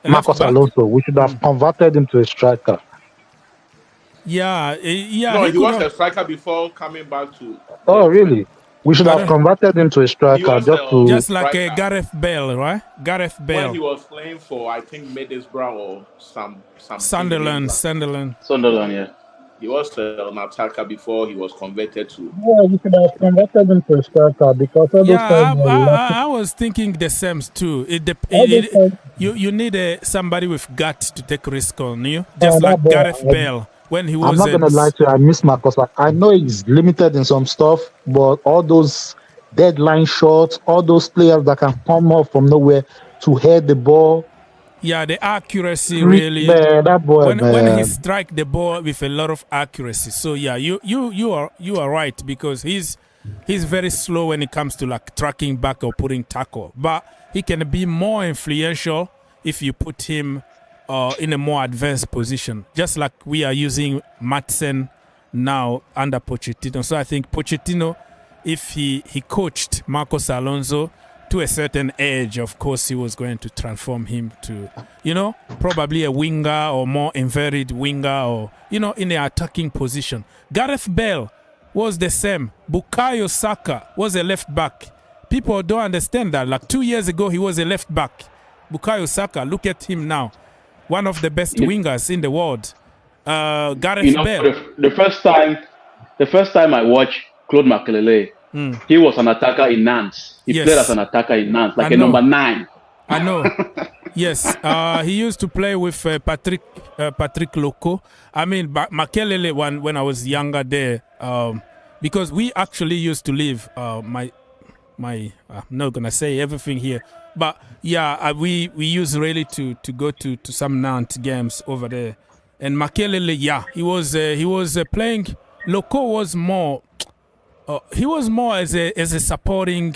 Marcos Alonso. We should have converted him to a striker.
Yeah.
No, he was a striker before coming back to.
Oh, really? We should have converted him to a striker
just like a Gareth Bale, right? Gareth Bale.
When he was playing for, I think, Middlesbrough or some
Sunderland,
yeah.
He was an attacker before he was converted to.
Yeah, we should have converted him to a striker because all those times
I was thinking the same too. You need somebody with guts to take risk on you, just like Gareth Bale. When he was,
I'm not going to lie to you, I miss Marcus. I know he's limited in some stuff, but all those deadline shots, all those players that can come off from nowhere to head the ball.
Yeah, the accuracy really.
Man, that boy,
when he strike the ball with a lot of accuracy. So yeah, you are right, because he's very slow when it comes to like tracking back or putting tackle, but he can be more influential if you put him in a more advanced position, just like we are using Madsen now under Pochettino. So I think Pochettino, if he coached Marcos Alonso to a certain age, of course he was going to transform him to, probably a winger or more inverted winger, or, in the attacking position. Gareth Bale was the same. Bukayo Saka was a left back. People don't understand that. Like 2 years ago, he was a left back. Bukayo Saka, look at him now. One of the best wingers in the world. Gareth Bale.
The first time I watched Claude Makelele, he was an attacker in Nantes. He played as an attacker in Nantes, like a number 9.
I know. Yes. He used to play with Patrick Loco. I mean, Makelele, when I was younger there, because we actually used to live, I'm not going to say everything here, but yeah, we used really to go to some Nantes games over there. And Makelele, yeah, he was playing. Loco was more. He was more as a supporting,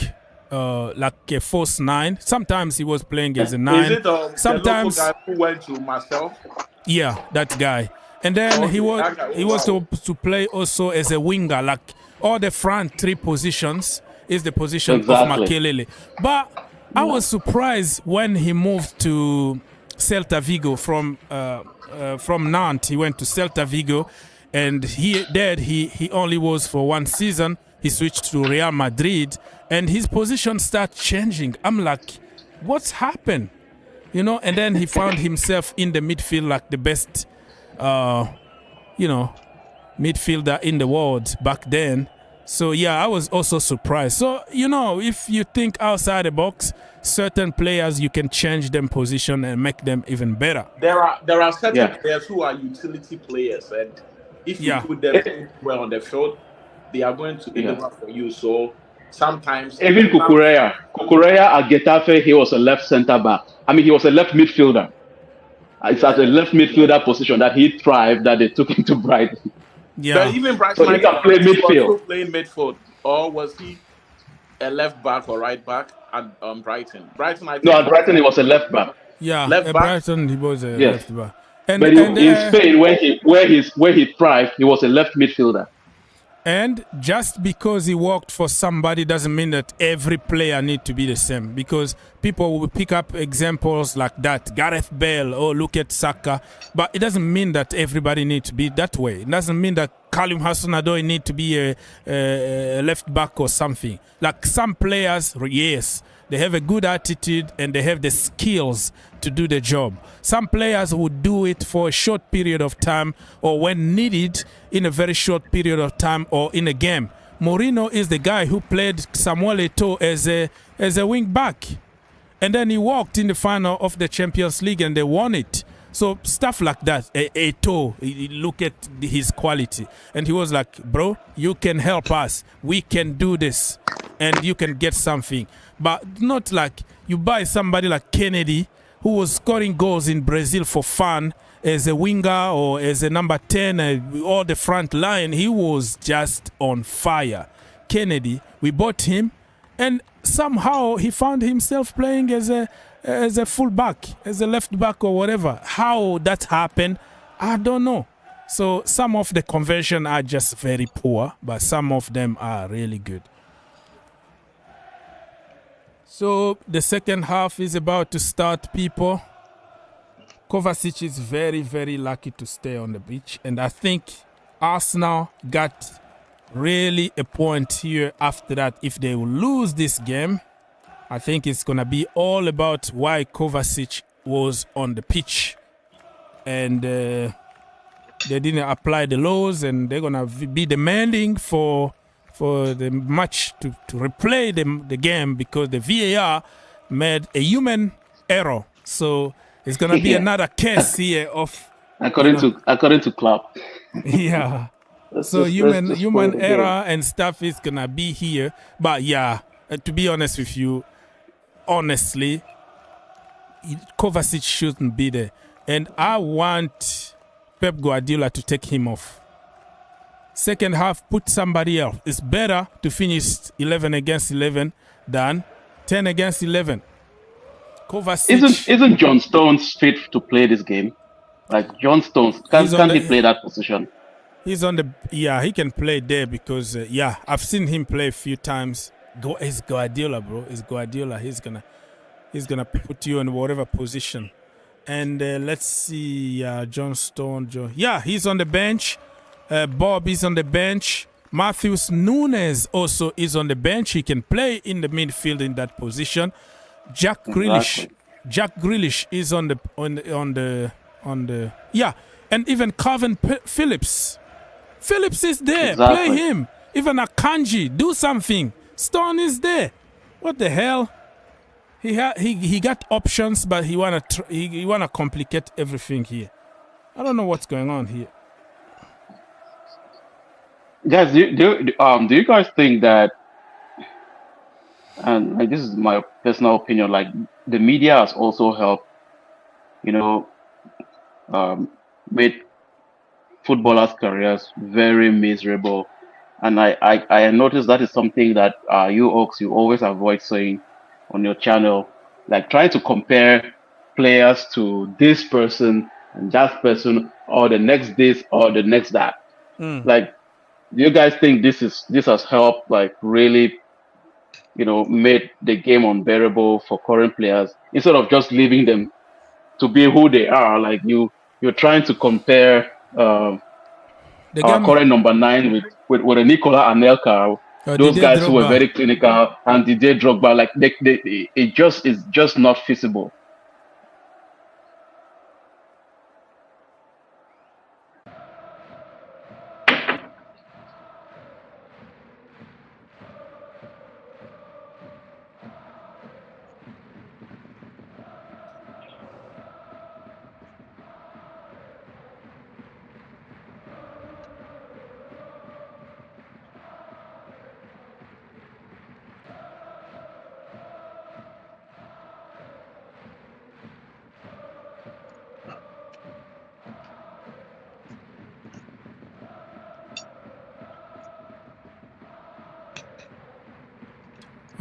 like a false 9. Sometimes he was playing as a 9.
Is it
sometimes
the local guy who went to Marcel?
Yeah, that guy. And then he was to play also as a winger, like all the front 3 positions is the position of Makelele. But I was surprised when he moved to Celta Vigo from Nantes. He went to Celta Vigo, and he only was for 1 season. He switched to Real Madrid, and his position started changing. I'm like, what's happened? You know, and then he found himself in the midfield like the best, midfielder in the world back then. So, yeah, I was also surprised. So, you know, if you think outside the box, certain players, you can change them position and make them even better.
There are certain players who are utility players, and if you put them well on the field, they are going to deliver for you. So sometimes
even Cucurella at Getafe, he was a left centre back. I mean, he was a left midfielder. It's at a left midfielder position that he thrived, that they took him to Brighton.
Yeah, but even Brighton,
so he can play midfield.
Playing midfield, or was he a left back or right back at Brighton? Brighton, I think.
No, at Brighton he was a left back.
Yeah,
left
at
back.
Brighton he was a left back.
But in Spain, where he thrived, he was a left midfielder.
And just because he worked for somebody doesn't mean that every player need to be the same, because people will pick up examples like that, Gareth Bale, or look at Saka, but it doesn't mean that everybody needs to be that way. It doesn't mean that Callum Hudson-Odoi need to be a left back or something. Like some players, yes, they have a good attitude and they have the skills to do the job. Some players would do it for a short period of time or when needed in a very short period of time or in a game. Mourinho is the guy who played Samuel Eto'o as a wing back. And then he walked in the final of the Champions League and they won it. So stuff like that. Eto'o, look at his quality. And he was like, bro, you can help us. We can do this. And you can get something. But not like you buy somebody like Kennedy, who was scoring goals in Brazil for fun as a winger or as a number 10 or the front line. He was just on fire. Kennedy, we bought him, and somehow he found himself playing as a full back, as a left back or whatever. How that happened, I don't know. So some of the conversion are just very poor, but some of them are really good. So the second half is about to start, people. Kovacic is very, very lucky to stay on the pitch. And I think Arsenal got really a point here after that. If they will lose this game, I think it's going to be all about why Kovacic was on the pitch. And they didn't apply the laws, and they're going to be demanding for the match to replay the game because the VAR made a human error. So it's going to be another case here of...
According to Klopp.
Yeah. So human error and stuff is going to be here. But yeah, to be honest with you, honestly, Kovacic shouldn't be there. And I want Pep Guardiola to take him off. Second half, put somebody else. It's better to finish 11 against 11 than 10 against 11. Kovacic...
Isn't John Stones fit to play this game? Like John Stones, can he play that position?
He's on the... Yeah, he can play there because, I've seen him play a few times. It's Guardiola, bro. It's Guardiola. He's gonna put you in whatever position. And let's see, John Stone. He's on the bench. Bob is on the bench. Matheus Nunes also is on the bench. He can play in the midfield in that position. Jack Grealish is on the and even Calvin Phillips. Phillips is there.
Exactly.
Play him. Even Akanji, do something. Stone is there. What the hell? He got options, but he wanna complicate everything here. I don't know what's going on here.
Guys, do you guys think that, and like this is my personal opinion, like the media has also helped, made footballers' careers very miserable, and I noticed that is something that you always avoid saying on your channel, like trying to compare players to this person and that person or the next this or the next that. Like, do you guys think this has helped, like really, made the game unbearable for current players instead of just leaving them to be who they are. Like you're trying to compare our current number 9 with a Nicola Anelka. Those
Didier
guys who were
Drogba.
very clinical, and Didier Drogba, like it just is just not feasible.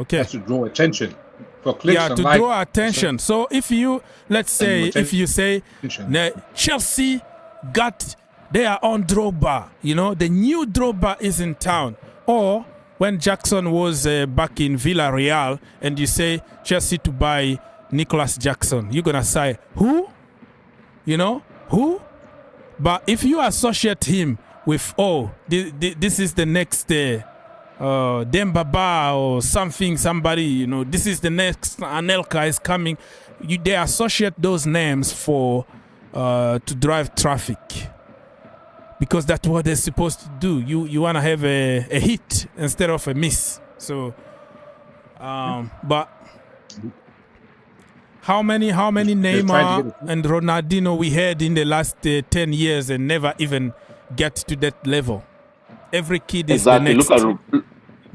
Okay.
That's to draw attention. For clicks
Yeah,
and
to
likes.
draw attention. So if you, let's say, if you say Chelsea got their own Drogba, you know, the new Drogba is in town. Or when Jackson was back in Villarreal and you say Chelsea to buy Nicholas Jackson, you're going to say, who? You know, who? But if you associate him with, this is the next Dembaba or something, somebody, you know, this is the next Anelka is coming. They associate those names for to drive traffic, because that's what they're supposed to do. You want to have a hit instead of a miss. So, but how many Neymar and Ronaldinho we had in the last 10 years and never even get to that level? Every kid is the next.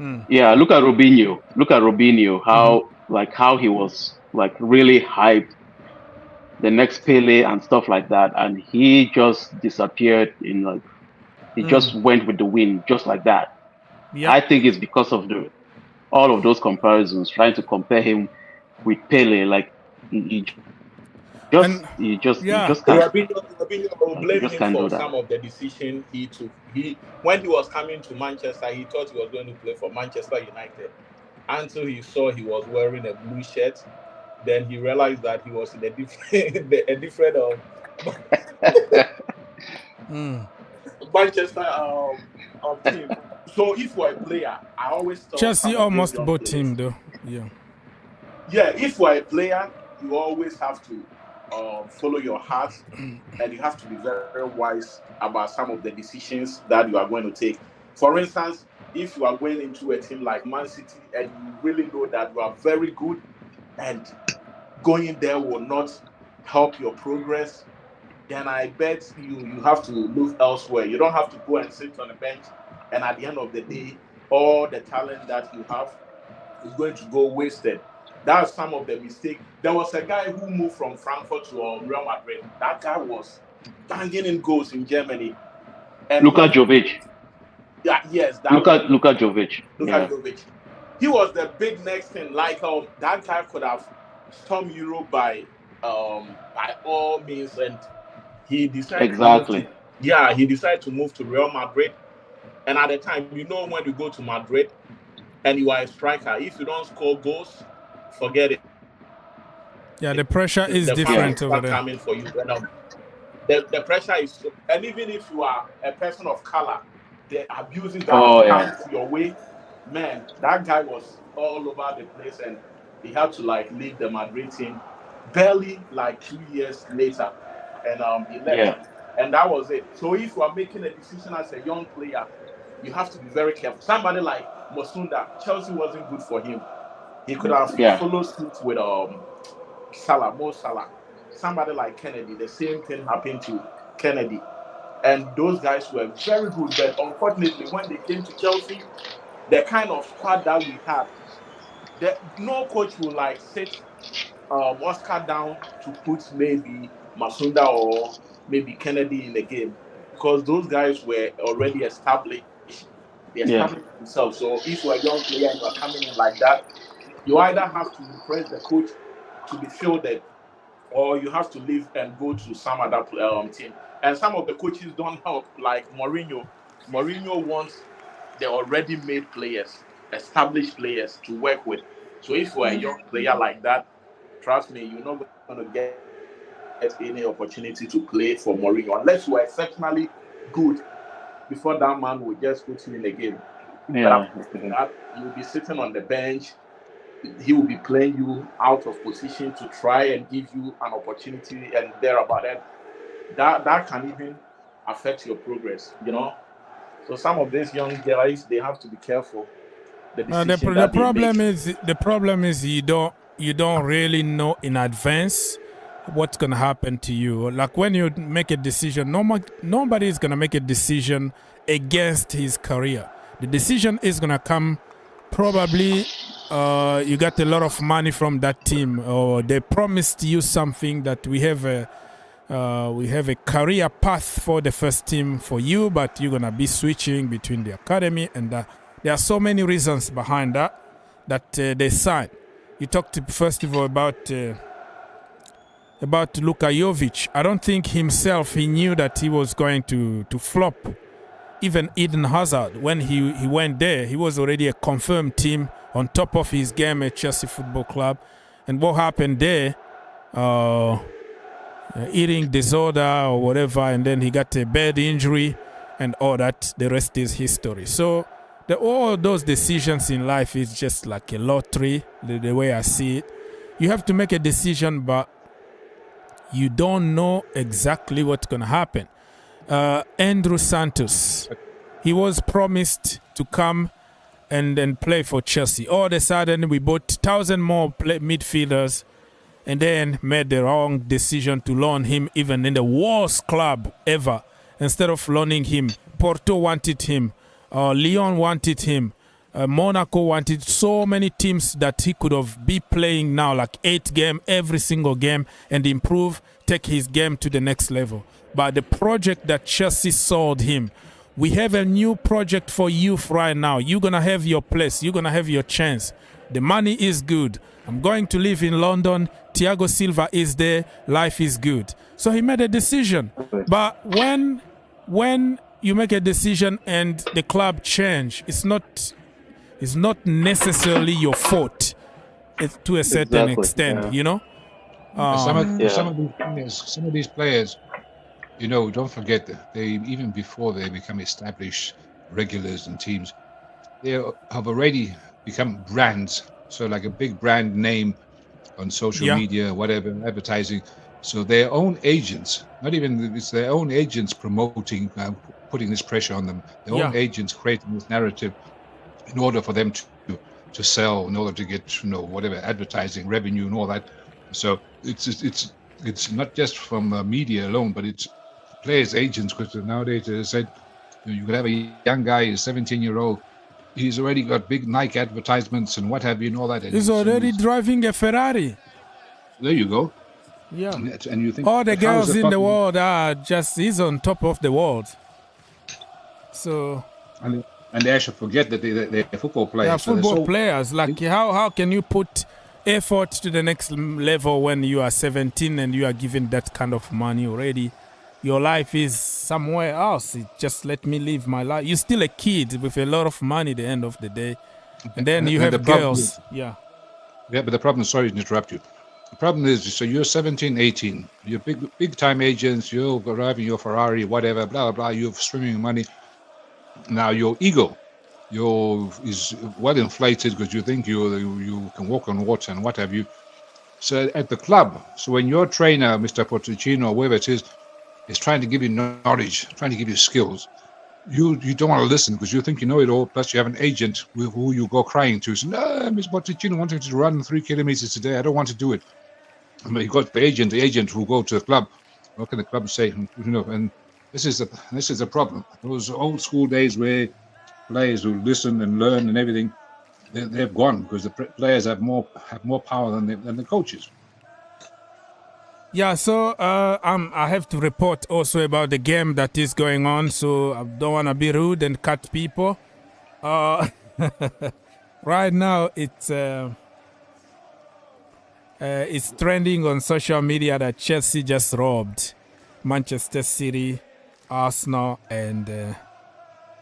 Look at Robinho. Look at Robinho. How he was like really hyped. The next Pele and stuff like that, and he just disappeared in he just went with the wind just like that. Yep. I think it's because of all of those comparisons, trying to compare him with Pele. Like he just can't.
Rabinho blaming him for some of the decision he took. When he was coming to Manchester, he thought he was going to play for Manchester United until he saw he was wearing a blue shirt. Then he realized that he was in a different Manchester team. So if you're a player, I always thought
Chelsea almost bought him though. Yeah.
Yeah, if you're a player, you always have to follow your heart, and you have to be very, very wise about some of the decisions that you are going to take. For instance, if you are going into a team like Man City and you really know that you are very good, and going there will not help your progress, then I bet you have to look elsewhere. You don't have to go and sit on the bench, and at the end of the day, all the talent that you have is going to go wasted. That's some of the mistakes. There was a guy who moved from Frankfurt to Real Madrid. That guy was banging in goals in Germany. And
Luka Jovic.
Yeah, yes.
Luka Jovic.
Jovic. He was the big next thing. Like that guy could have stormed Europe by all means, and he decided.
Exactly.
He decided to move to Real Madrid. And at the time, you know, when you go to Madrid and you are a striker, if you don't score goals, forget it.
Yeah, the pressure is different over there.
Coming for you. The pressure is, and even if you are a person of color, the abusing that comes your way, man, that guy was all over the place, and he had to leave the Madrid team barely 2 years later, and he left, and that was it. So if you are making a decision as a young player, you have to be very careful. Somebody like Mosunda, Chelsea wasn't good for him. He could have followed suit with Mo Salah. Somebody like Kennedy, the same thing happened to Kennedy. And those guys were very good, but unfortunately, when they came to Chelsea, the kind of squad that we had, no coach will sit Oscar down to put maybe Masunda or maybe Kennedy in the game, because those guys were already established. They established themselves. So if you're a young player and you're coming in like that, you either have to impress the coach to be fielded, or you have to leave and go to some other team. And some of the coaches don't help, like Mourinho. Mourinho wants the already made players, established players to work with. So if you're a young player like that, trust me, you're not going to get get any opportunity to play for Mourinho unless you are exceptionally good before that man will just put you in the game.
Yeah.
That you will be sitting on the bench. He will be playing you out of position to try and give you an opportunity and thereabout. And that can even affect your progress, you know. So some of these young guys, they have to be careful. The
problem is you don't really know in advance what's gonna happen to you. Like when you make a decision, nobody is gonna make a decision against his career. The decision is gonna come probably. You got a lot of money from that team, or they promised you something that we have a career path for the first team for you, but you're gonna be switching between the academy, and there are so many reasons behind that they signed. You talked first of all about Luka Jovic. I don't think himself he knew that he was going to flop. Even Eden Hazard, when he went there, he was already a confirmed team on top of his game at Chelsea Football Club. And what happened there, eating disorder or whatever, and then he got a bad injury and all that, the rest is history. So all those decisions in life is just like a lottery, the way I see it. You have to make a decision, but you don't know exactly what's going to happen. Andrew Santos, he was promised to come and then play for Chelsea. All of a sudden, we bought 1,000 more midfielders and then made the wrong decision to loan him even in the worst club ever. Instead of loaning him, Porto wanted him, Lyon wanted him, Monaco wanted so many teams that he could have be playing now like 8 games every single game and improve, take his game to the next level. But the project that Chelsea sold him, we have a new project for youth right now. You're going to have your place. You're going to have your chance. The money is good. I'm going to live in London. Thiago Silva is there. Life is good. So he made a decision. But when you make a decision and the club change, it's not necessarily your fault to a certain extent, you know?
Some of these players, you know, don't forget that they, even before they become established regulars and teams, they have already become brands. So like a big brand name on social media, whatever, advertising. So their own agents, not even, it's their own agents promoting, putting this pressure on them. Their own agents creating this narrative in order for them to sell, in order to get, you know, whatever, advertising revenue and all that. So it's not just from media alone, but it's players' agents, because nowadays they said you could have a young guy, a 17-year-old, he's already got big Nike advertisements and what have you and all that. And
he's already driving a Ferrari.
There you go.
Yeah.
And you think
all the girls in the world are just, he's on top of the world. So.
And they actually forget that they're football players.
They are football players. Like how can you put effort to the next level when you are 17 and you are given that kind of money already? Your life is somewhere else. Just let me live my life. You're still a kid with a lot of money at the end of the day. And then you have girls. Yeah,
but the problem, sorry to interrupt you. The problem is, so you're 17, 18. You're big time agents. You're driving your Ferrari, whatever, blah, blah, blah. You're swimming money. Now your ego is well inflated because you think you can walk on water and what have you. So at the club, so when your trainer, Mr. Pochettino, or whoever it is trying to give you knowledge, trying to give you skills, you don't want to listen because you think you know it all. Plus, you have an agent who you go crying to. So, no, Mr. Pochettino wanted to run 3 kilometers today. I don't want to do it. But you got the agent who go to the club. What can the club say? You know, and this is a problem. Those old school days where players who listen and learn and everything, they've gone because the players have more power than the coaches.
Yeah, so I have to report also about the game that is going on, so I don't want to be rude and cut people. Right now, it's trending on social media that Chelsea just robbed Manchester City, Arsenal, and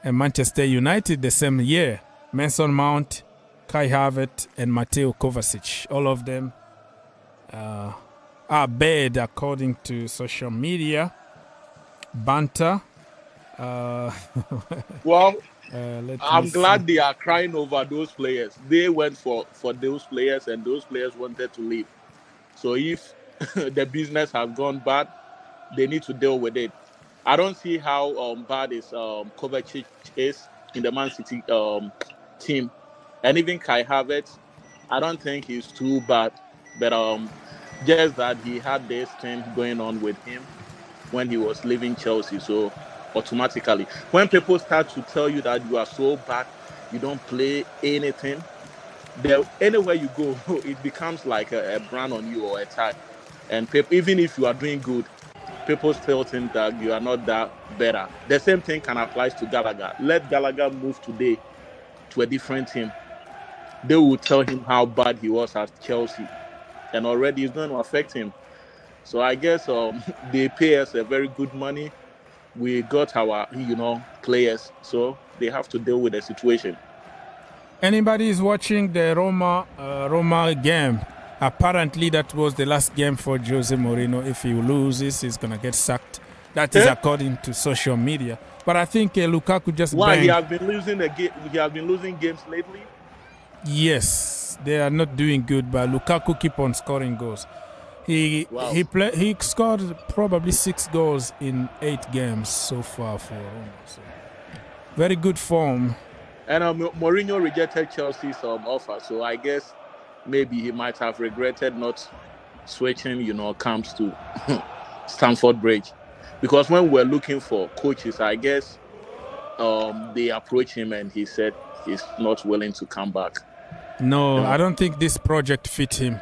Manchester United the same year. Mason Mount, Kai Havertz, and Mateo Kovacic, all of them are bad according to social media. Banter.
Well,
I'm
glad they are crying over those players. They went for those players, and those players wanted to leave. So if the business has gone bad, they need to deal with it. I don't see how bad is Kovacic is in the Man City team, and even Kai Havertz. I don't think he's too bad, but just that he had this thing going on with him when he was leaving Chelsea. So automatically, when people start to tell you that you are so bad, you don't play anything, anywhere you go, it becomes like a brand on you or a tag. And even if you are doing good, people still think that you are not that better. The same thing can apply to Gallagher. Let Gallagher move today to a different team. They will tell him how bad he was at Chelsea, and already it's going to affect him. So I guess they pay us a very good money. We got our, players, so they have to deal with the situation.
Anybody is watching the Roma game? Apparently, that was the last game for Jose Mourinho. If he loses, he's gonna get sacked. That is according to social media. But I think Lukaku just
Why
banged.
he has been losing he has been losing games lately?
Yes, they are not doing good, but Lukaku keep on scoring goals. He scored probably 6 goals in 8 games so far for Roma. So very good form.
And Mourinho rejected Chelsea's offer, so I guess maybe he might have regretted not switching, camps to Stamford Bridge, because when we're looking for coaches, I guess they approached him and he said he's not willing to come back.
No, I don't think this project fit him.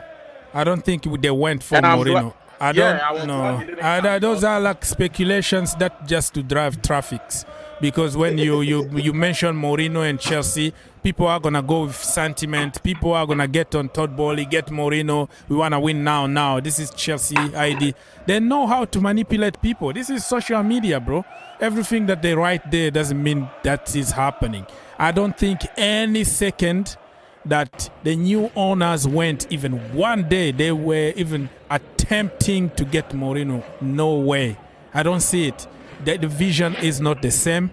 I don't think they went for Mourinho. I don't know. Those are like speculations that just to drive traffics. Because when you mention Mourinho and Chelsea, people are gonna go with sentiment. People are gonna get on Todd Bowley, get Mourinho. We wanna win now. This is Chelsea ID. They know how to manipulate people. This is social media, bro. Everything that they write there doesn't mean that is happening. I don't think any second that the new owners went even one day they were even attempting to get Mourinho. No way. I don't see it. The vision is not the same.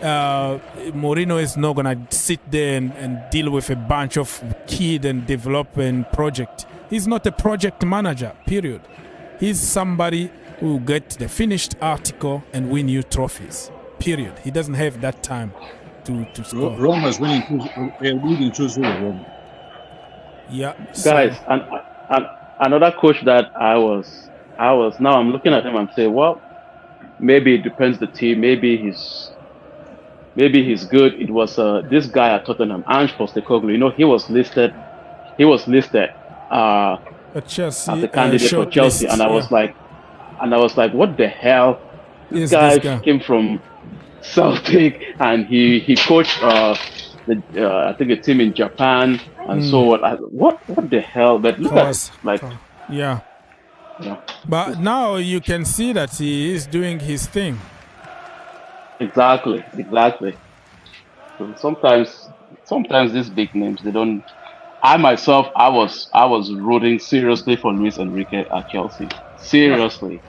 Mourinho is not going to sit there and deal with a bunch of kid and development project. He's not a project manager, period. He's somebody who will get the finished article and win you trophies, period. He doesn't have that time to score.
Roma's winning 2-0. Roma.
Yeah.
Guys, and another coach that I was now I'm looking at him and say, well, maybe it depends the team. Maybe he's good. It was this guy at Tottenham, Ange Postecoglou. He was listed
at Chelsea,
as a candidate for Chelsea, and I was like, what the hell? This guy came from Celtic, and he coached I think a team in Japan and so on. What the hell? But look at
yeah. But now you can see that he is doing his thing.
Exactly. So sometimes these big names, they don't. I myself, I was rooting seriously for Luis Enrique at Chelsea. Seriously.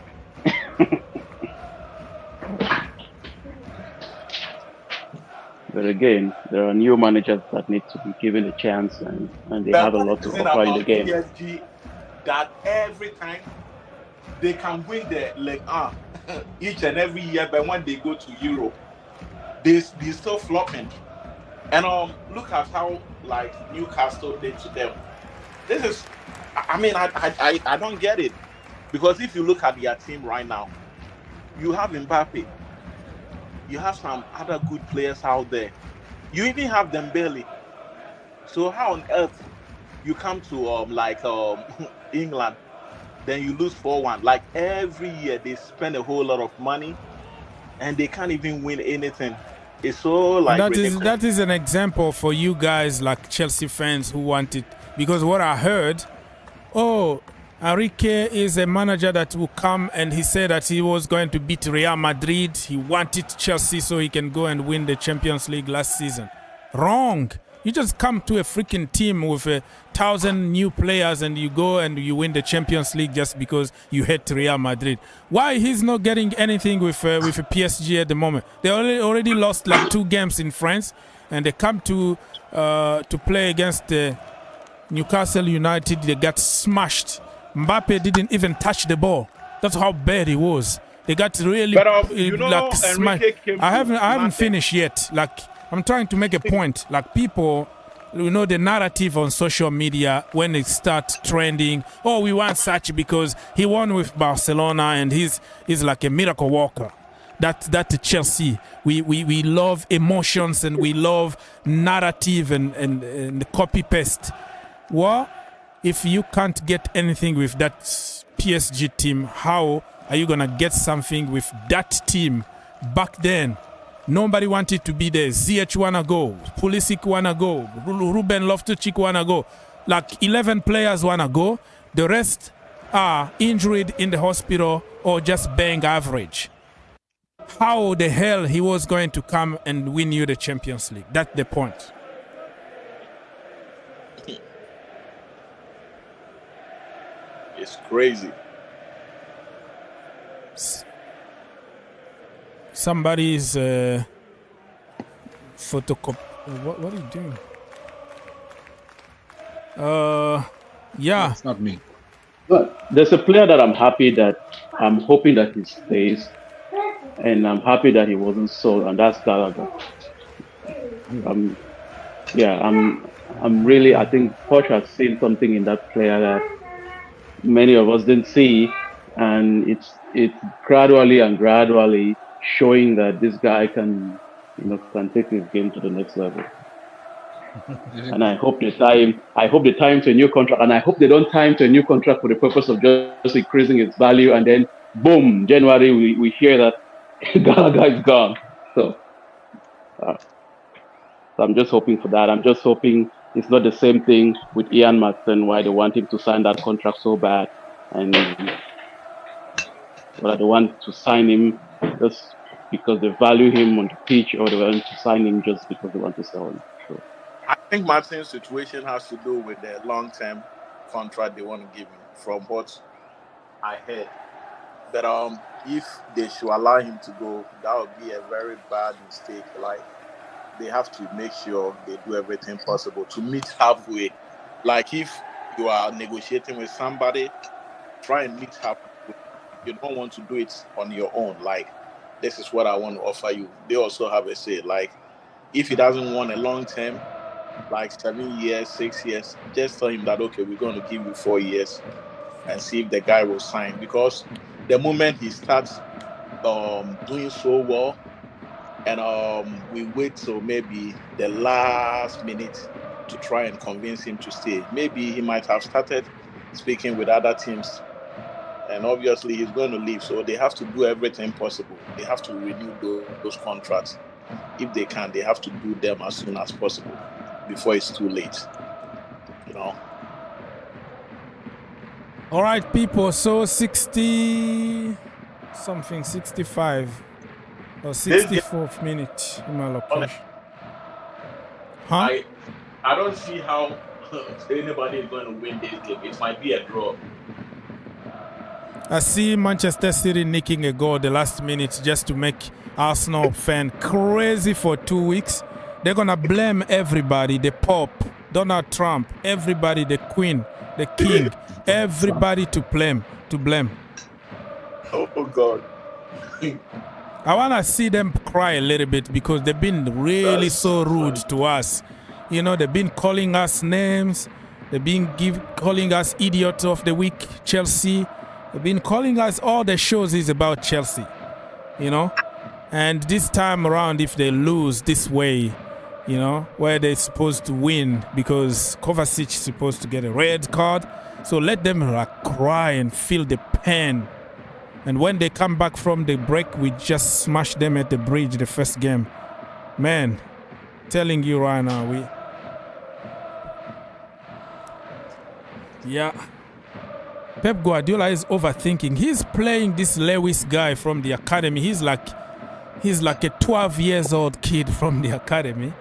But again, there are new managers that need to be given a chance, and they have a lot to offer in the game.
PSG, that every time they can win the each and every year, but when they go to Europe, they still flopping. And look at how Newcastle did to them. This is, I don't get it, because if you look at their team right now, you have Mbappe. You have some other good players out there. You even have Dembele. So how on earth you come to England, then you lose 4-1? Like every year they spend a whole lot of money and they can't even win anything. It's so
that is an example for you guys like Chelsea fans who want it, because what I heard, Enrique is a manager that will come, and he said that he was going to beat Real Madrid. He wanted Chelsea so he can go and win the Champions League last season. Wrong. You just come to a freaking team with 1,000 new players and you go and you win the Champions League just because you hate Real Madrid. Why he's not getting anything with a PSG at the moment? They already lost like 2 games in France, and they come to play against Newcastle United. They got smashed. Mbappe didn't even touch the ball. That's how bad he was. They got really like smashed. I haven't finished yet. Like, I'm trying to make a point. Like, people, the narrative on social media when it starts trending, oh, we want such because he won with Barcelona and he's like a miracle worker. That's Chelsea. We love emotions and we love narrative and copy paste. Well, if you can't get anything with that PSG team, how are you gonna get something with that team? Back then, nobody wanted to be there. Ziyech wanna go, Pulisic wanna go, Ruben Loftus-Cheek wanna go. Like 11 players wanna go. The rest are injured in the hospital or just bang average. How the hell he was going to come and win you the Champions League? That's the point.
It's crazy.
Somebody's photocopy. What are you doing? Yeah.
It's not me.
But there's a player that I'm hoping that he stays, and I'm happy that he wasn't sold, and that's Gallagher. I think Poch has seen something in that player that many of us didn't see, and it's gradually showing that this guy can take his game to the next level. And I hope they tie him to a new contract, and I hope they don't tie him to a new contract for the purpose of just increasing its value, and then boom, January we hear that Gallagher is gone. So I'm just hoping for that. I'm just hoping it's not the same thing with Ian Maatsen, why they want him to sign that contract so bad, and whether they want to sign him just because they value him on the pitch, or they want to sign him just because they want to sell him. So
I think Martin's situation has to do with the long-term contract they want to give him, from what I heard. But if they should allow him to go, that would be a very bad mistake. Like, they have to make sure they do everything possible to meet halfway. Like, if you are negotiating with somebody, try and meet halfway. You don't want to do it on your own. Like, this is what I want to offer you. They also have a say. Like, if he doesn't want a long term, like 7 years, 6 years, just tell him that, okay, we're going to give you 4 years and see if the guy will sign. Because the moment he starts doing so well, and we wait till maybe the last minute to try and convince him to stay, maybe he might have started speaking with other teams, and obviously he's going to leave. So they have to do everything possible. They have to renew those contracts. If they can, they have to do them as soon as possible before it's too late.
All right, people. So 65 or 64th minute in my location. Huh?
I don't see how anybody is going to win this game. It might be a draw.
I see Manchester City nicking a goal the last minute just to make Arsenal fan crazy for 2 weeks. They're going to blame everybody, the Pope, Donald Trump, everybody, the Queen, the King, everybody to blame.
Oh, God.
I want to see them cry a little bit because they've been really so rude to us. They've been calling us names. They've been calling us idiot of the week, Chelsea. They've been calling us, all the shows is about Chelsea, And this time around, if they lose this way, where they're supposed to win because Kovacic is supposed to get a red card. So let them cry and feel the pain. And when they come back from the break, we just smash them at the bridge the first game. Man, telling you right now, Pep Guardiola is overthinking. He's playing this Lewis guy from the academy. He's like a 12 years old kid from the academy.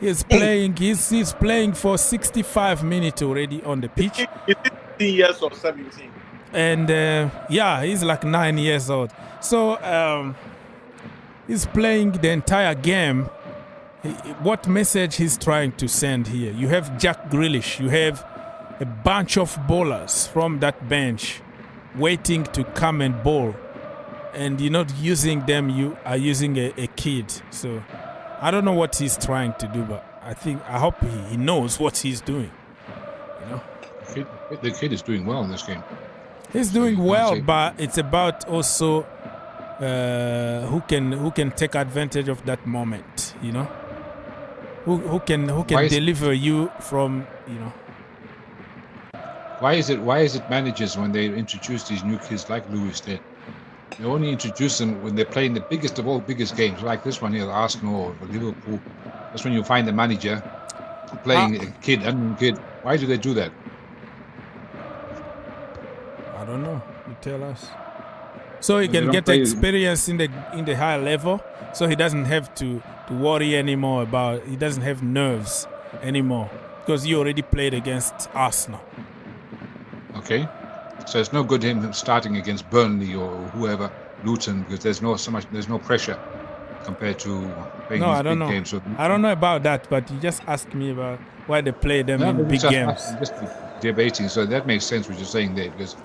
He's playing. He's playing for 65 minutes already on the pitch.
Is it 16 years or 17?
And he's like 9 years old. So he's playing the entire game. What message he's trying to send here? You have Jack Grealish. You have a bunch of bowlers from that bench waiting to come and bowl. And you're not using them, you are using a kid. So I don't know what he's trying to do, but I hope he knows what he's doing. You know,
the kid is doing well in this game.
He's doing well, but it's about also who can take advantage of that moment. You know, who can deliver you from, you know.
Why is it managers, when they introduce these new kids like Lewis did, they only introduce them when they're playing the biggest of all biggest games, like this one here, Arsenal or Liverpool. That's when you find the manager playing a kid, unknown kid. Why do they do that?
I don't know. You tell us. So he can get experience in the higher level, so he doesn't have to worry anymore about. He doesn't have nerves anymore because he already played against Arsenal.
Okay. So it's no good him starting against Burnley or whoever, Luton, because there's no pressure compared to playing these big games. So
I don't know about that, but you just asked me about why they play them in big games.
I'm just debating, so that makes sense what you're saying there, because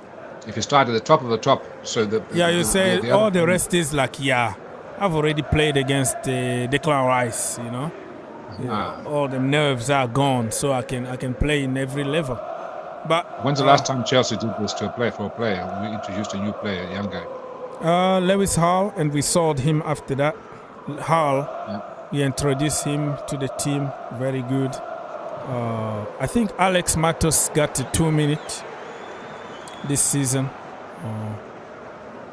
if you start at the top of the top, so
you say all the rest is like, I've already played against Declan Rice, you know. All the nerves are gone, so I can play in every level. But
when's the last time Chelsea did this to a player? We introduced a new player, a young guy.
Lewis Hall, and we sold him after that. Hall, we introduced him to the team. Very good. I think Alex Matos got 2 minutes this season.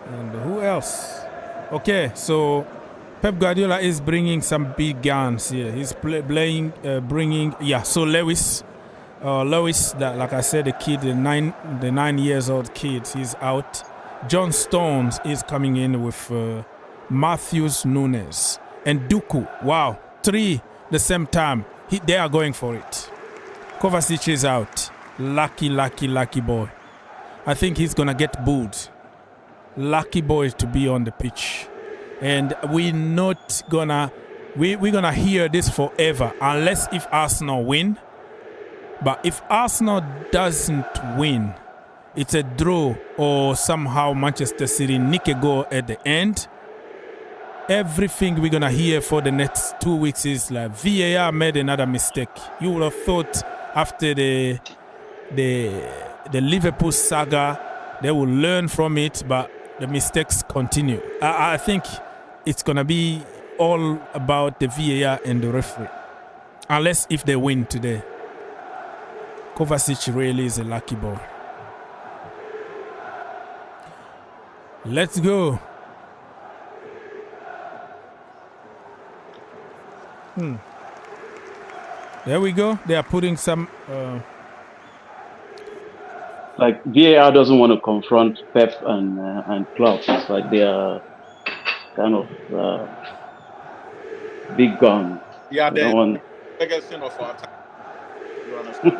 And who else? Okay, so Pep Guardiola is bringing some big guns here. He's bringing. So Lewis, that, like I said, the kid, the 9 years old kid, he's out. John Stones is coming in with Matthews Nunes and Duku. Wow, 3 the same time. They are going for it. Kovacic is out. Lucky boy. I think he's gonna get booed. Lucky boy to be on the pitch, and we're gonna hear this forever unless if Arsenal win. But if Arsenal doesn't win, it's a draw or somehow Manchester City nick a goal at the end, everything we're going to hear for the next 2 weeks is like VAR made another mistake. You would have thought after the Liverpool saga, they will learn from it, but the mistakes continue. I think it's going to be all about the VAR and the referee, unless if they win today. Kovacic really is a lucky boy. Let's go. There we go. They are putting some...
Like VAR doesn't want to confront Pep and Klopp. It's like they are kind of big gun.
Yeah, they're biggest sin of our time. You understand?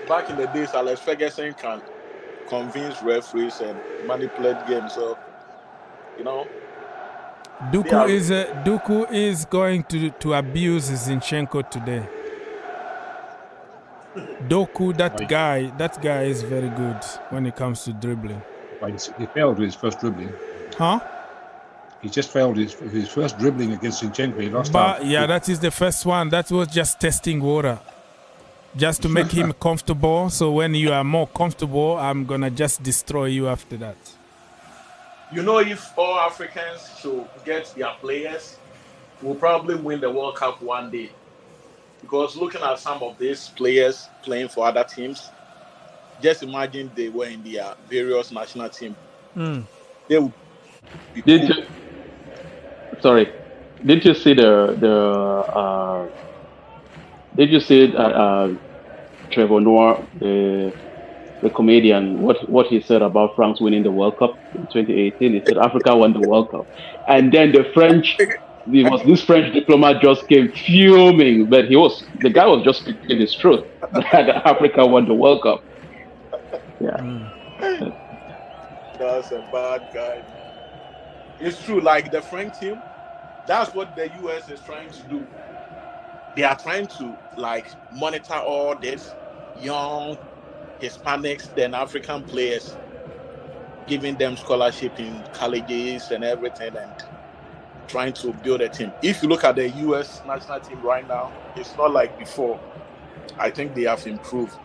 Back in the days, Alex Ferguson can convince referees and manipulate games. So, you know,
Duku is going to abuse Zinchenko today. Doku, that guy is very good when it comes to dribbling.
He failed with his first dribbling.
Huh?
He just failed his first dribbling against Zinchenko. He lost
out. Yeah, that is the first one. That was just testing water. Just to make him comfortable. So when you are more comfortable, I'm going to just destroy you after that.
You know, if all Africans should get their players, we'll probably win the World Cup one day. Because looking at some of these players playing for other teams, just imagine they were in their various national teams. They would be
Didn't you see Trevor Noah, the comedian, what he said about France winning the World Cup in 2018? He said Africa won the World Cup, and then the French This French diplomat just came fuming, but the guy was just speaking his truth that Africa won the World Cup. Yeah.
That's a bad guy. It's true, like the French team, that's what the US is trying to do. They are trying to like monitor all this young Hispanics, then African players, giving them scholarship in colleges and everything, and trying to build a team. If you look at the US national team right now, it's not like before. I think they have improved,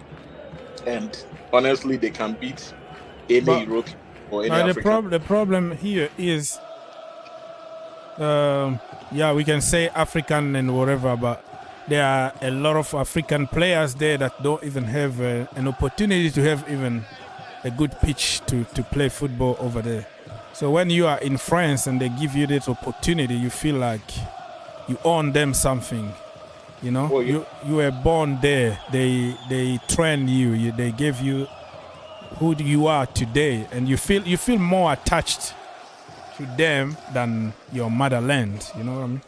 and honestly, they can beat any European or any African.
The problem here is, we can say African and whatever, but there are a lot of African players there that don't even have an opportunity to have even a good pitch to play football over there. So when you are in France and they give you this opportunity, you feel like you own them something. You know,
Oh,
you were born there. They trained you. They gave you who you are today, and you feel more attached to them than your motherland. You know what I mean?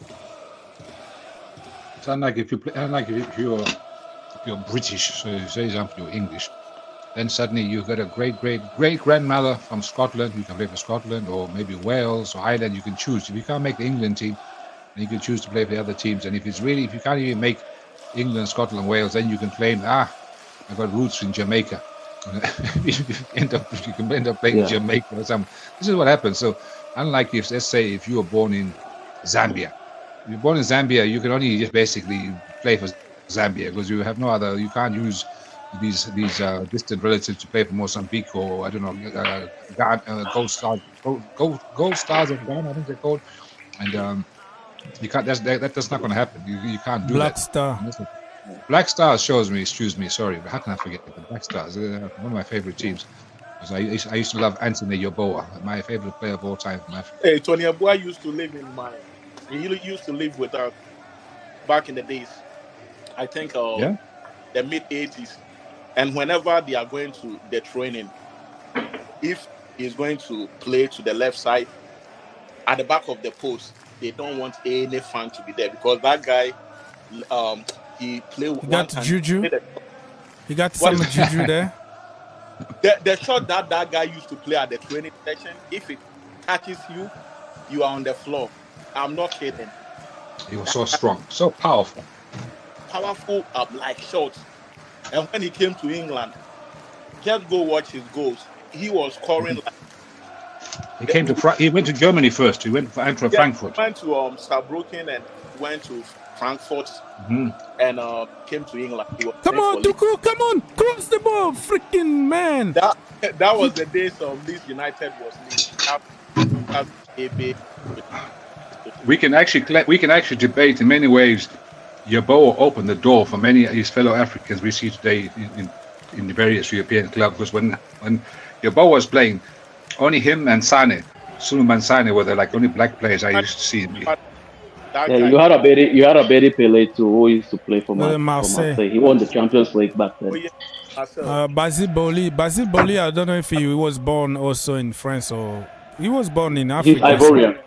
It's unlike if you're British, so you say example you're English, then suddenly you got a great grandmother from Scotland. You can play for Scotland, or maybe Wales or Ireland. You can choose. If you can't make the England team, then you can choose to play for the other teams. And if you can't even make England, Scotland, Wales, then you can claim I got roots in Jamaica. you can end up playing Jamaica or something. This is what happens. So unlike if you were born in Zambia. If you're born in Zambia, you can only just basically play for Zambia because you have no other. You can't use these distant relatives to play for Mozambique or I don't know, Gold Stars of Ghana, I think they're called. And you can't. That's not going to happen. You can't do
Black
that.
Star.
Black Stars shows me. Excuse me, sorry, but how can I forget the Black Stars? One of my favorite teams. I used to love Anthony Yeboah, my favorite player of all time from Africa.
Hey, Tony Yeboah used to live in mine. He used to live with us back in the days. I think the mid-80s. And whenever they are going to the training, if he's going to play to the left side, at the back of the post, they don't want any fan to be there because that guy, he played with
He got juju. He got some juju there.
The shot that guy used to play at the training session, if it catches you, you are on the floor. I'm not kidding.
He was so strong, so powerful.
Powerful like shots. And when he came to England, just go watch his goals. He was scoring.
He went to Germany first. He went for Eintracht Frankfurt.
He went to Saarbrücken and went to Frankfurt and came to England.
Come on, Tuchel, come on, cross the ball, freaking man.
That was the days of Leeds United was Leeds.
We can actually debate in many ways. Yeboah opened the door for many of his fellow Africans we see today in the various European clubs. Because when Yeboah was playing, only him and Suleiman Sane were the only black players I used to see.
You had a Betty Pele too, who used to play for Marseille. He won the Champions League back then.
Basile Boli, I don't know if he was born also in France or he was born in Africa.
He's Ivorian.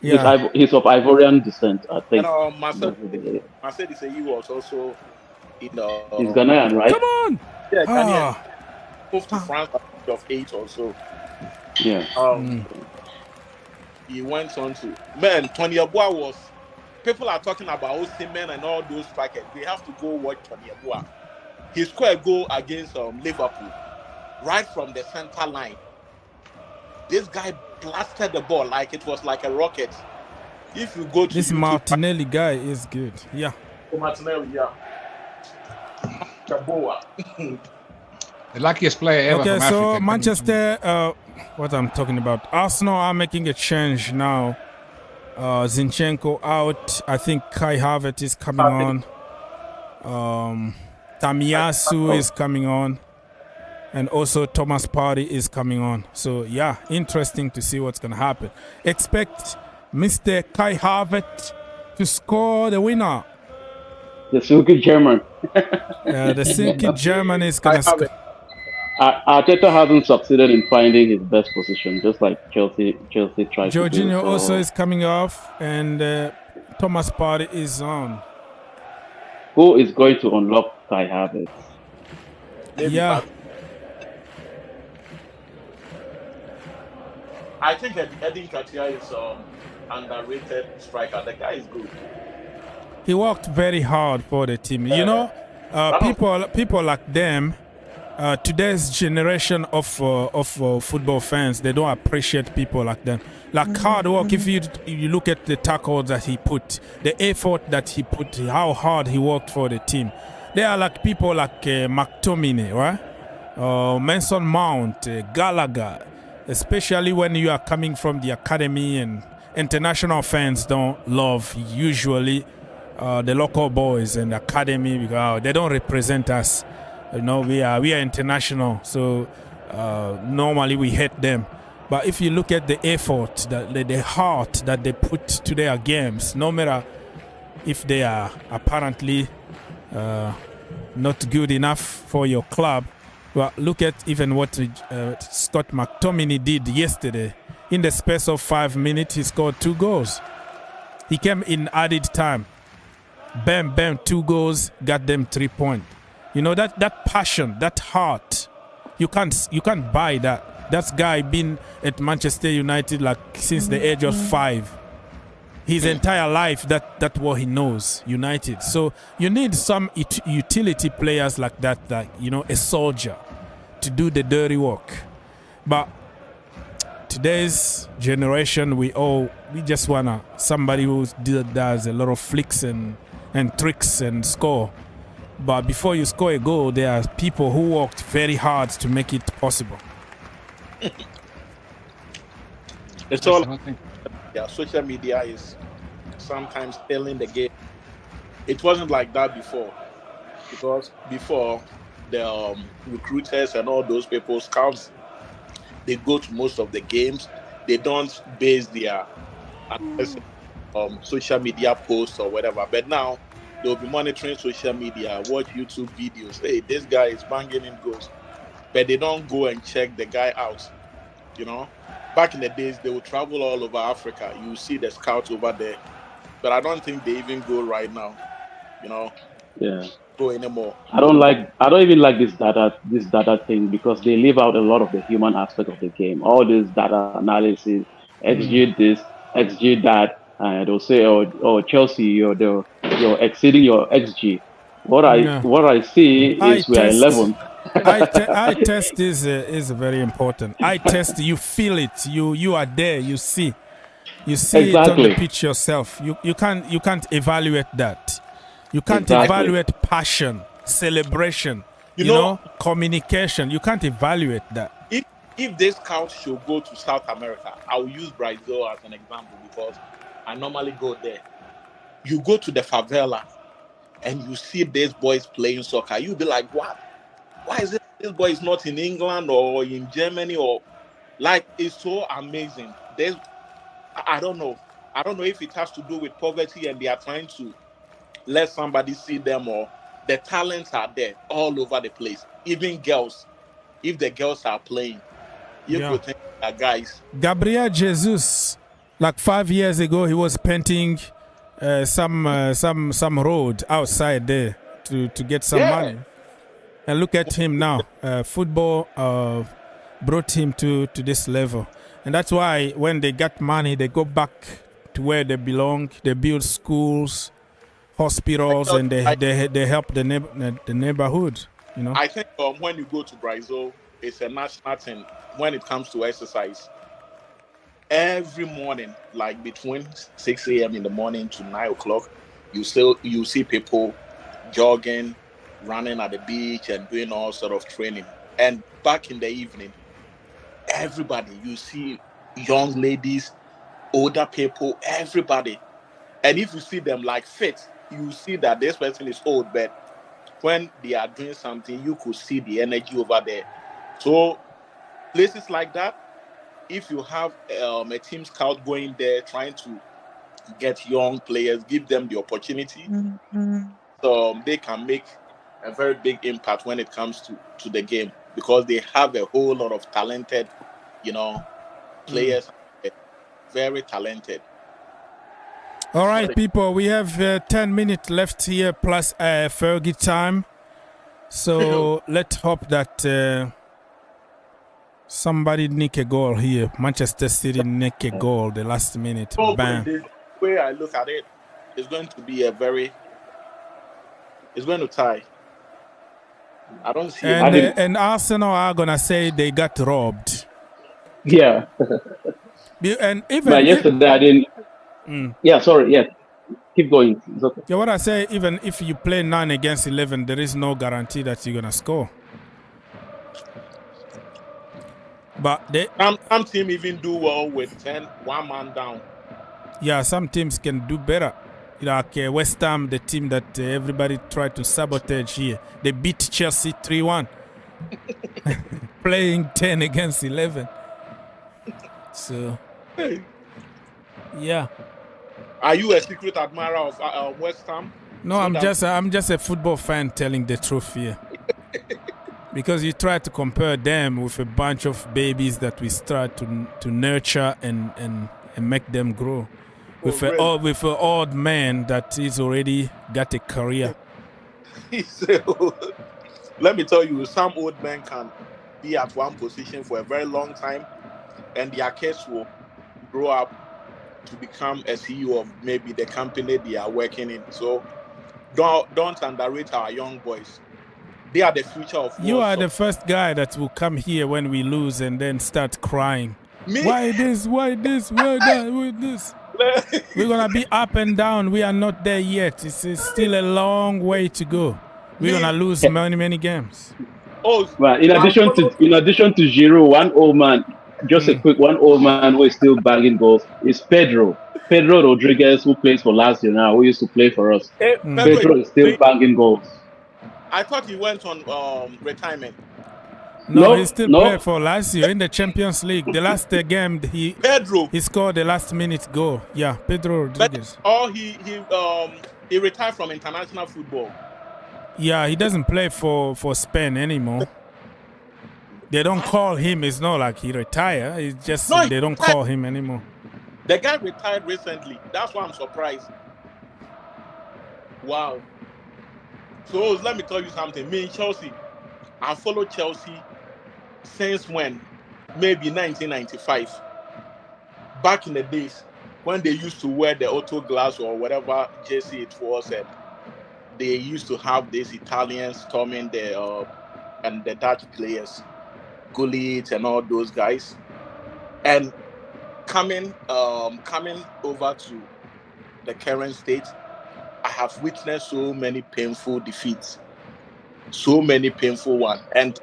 Yeah. He's of Ivorian descent, I think.
And Marcel he was also in
he's Ghanaian, right?
Come on!
Yeah, Ghanaian. Moved to France at the age of 8 or so.
Yeah.
He went on to Tony Yeboah was. People are talking about Osimhen and all those strikers. They have to go watch Tony Yeboah. He scored a goal against Liverpool, right from the center line. This guy blasted the ball like it was like a rocket. If you go to
this Martinelli guy is good. Yeah.
Martinelli, yeah. Yeboah.
The luckiest player ever.
Okay,
from
so
Africa.
Manchester, what I'm talking about. Arsenal are making a change now. Zinchenko out. I think Kai Havertz is coming on. Tamiyasu is coming on. And also Thomas Partey is coming on. So, yeah, interesting to see what's going to happen. Expect Mr. Kai Havertz to score the winner.
The silky German.
The silky German is going to score.
Arteta hasn't succeeded in finding his best position, just like Chelsea tried to do.
Jorginho also is coming off, and Thomas Partey is on.
Who is going to unlock Kai Havertz?
Yeah.
I think Edin Ketia is underrated striker. The guy is good.
He worked very hard for the team. You know, people like them, today's generation of football fans, they don't appreciate people like them. Like hard work, if you look at the tackles that he put, the effort that he put, how hard he worked for the team. They are like people like McTominay, right? Mason Mount, Gallagher, especially when you are coming from the academy, and international fans don't love usually the local boys and the academy because they don't represent us. You know, we are international, so normally we hate them. But if you look at the effort, the heart that they put to their games, no matter if they are apparently not good enough for your club, well, look at even what Scott McTominay did yesterday. In the space of 5 minutes, he scored 2 goals. He came in added time. Bam, bam, 2 goals, got them 3 points. You know, that passion, that heart, you can't buy that. That guy been at Manchester United like since the age of 5. His entire life, that's what he knows, United. So you need some utility players like that, you know, a soldier to do the dirty work. But today's generation, we just wanna somebody who does a lot of flicks and tricks and score. But before you score a goal, there are people who worked very hard to make it possible.
It's all. Yeah, social media is sometimes killing the game. It wasn't like that before, because before the recruiters and all those people, scouts, they go to most of the games. They don't base their social media posts or whatever. But now they'll be monitoring social media, watch YouTube videos. Hey, this guy is banging in goals, but they don't go and check the guy out. You know, back in the days, they would travel all over Africa. You see the scouts over there, but I don't think they even go right now. You know, go anymore.
I don't even like this data thing, because they leave out a lot of the human aspect of the game. All this data analysis, XG this, XG that, and they'll say, oh Chelsea, you're exceeding your XG. What I see is we are 11th.
Eye test is very important. Eye test, you feel it. You are there. You see exactly. It on the pitch yourself. You can't evaluate that. You can't evaluate passion, celebration. You know, communication. You can't evaluate that.
If this scout should go to South America, I will use Brazil as an example because I normally go there. You go to the favela and you see these boys playing soccer. You'll be like, what? Why is it this boy is not in England or in Germany, or like, it's so amazing. I don't know if it has to do with poverty and they are trying to let somebody see them, or the talents are there all over the place. Even girls, if the girls are playing, you could think that guys.
Gabriel Jesus, like 5 years ago, he was painting some road outside there to get some money. And look at him now. Football brought him to this level. And that's why when they get money, they go back to where they belong. They build schools, hospitals, and they help the neighborhood. You know.
I think when you go to Brazil, it's a national thing when it comes to exercise. Every morning, like between 6 a.m. in the morning to 9 o'clock, you see people jogging, running at the beach and doing all sort of training. And back in the evening, everybody, you see young ladies, older people, everybody. And if you see them like fit, you see that this person is old, but when they are doing something, you could see the energy over there. So places like that, if you have a team scout going there trying to get young players, give them the opportunity, so they can make a very big impact when it comes to the game. because they have a whole lot of talented, players, very talented.
All right, people, we have 10 minutes left here plus Fergie time. So let's hope that somebody nick a goal here. Manchester City nick a goal the last minute. Bam.
The way I look at it, it's going to be it's going to tie. I don't see
and Arsenal are going to say they got robbed.
Yeah.
And even
but yesterday I didn't. Yeah, sorry. Yeah, keep going. It's okay.
Yeah, what I say, even if you play 9 against 11, there is no guarantee that you're gonna score. But
some team even do well with 1 man down.
Yeah, some teams can do better. Like West Ham, the team that everybody tried to sabotage here, they beat Chelsea 3-1, playing 10 against 11. So, yeah.
Are you a secret admirer of West Ham?
No, I'm just a football fan telling the truth here. Because you try to compare them with a bunch of babies that we start to nurture and make them grow. With an old man that is already got a career.
Let me tell you, some old men can be at one position for a very long time, and their kids will grow up to become a CEO of maybe the company they are working in. So don't underrate our young boys. They are the future of football.
You are the first guy that will come here when we lose and then start crying.
Me?
Why this? Why this? Why that? Why this? We're going to be up and down. We are not there yet. It's still a long way to go. We're going to lose many games.
Well, in addition to Giroud, one old man, one old man who is still bagging goals is Pedro Rodriguez, who plays for Lazio now, who used to play for us. Pedro is still banging goals.
I thought he went on retirement.
No, he still played for Lazio in the Champions League. The last game he scored the last minute goal. Yeah, Pedro Rodriguez.
He retired from international football.
Yeah, he doesn't play for Spain anymore. They don't call him. It's not like he retired. It's just they don't call him anymore.
The guy retired recently. That's why I'm surprised. Wow. So let me tell you something. Me in Chelsea, I followed Chelsea since when? Maybe 1995. Back in the days when they used to wear the auto glass or whatever jersey it was, and they used to have these Italians storming and the Dutch players, Gullit and all those guys, and coming over to the current state, I have witnessed so many painful defeats, so many painful ones, and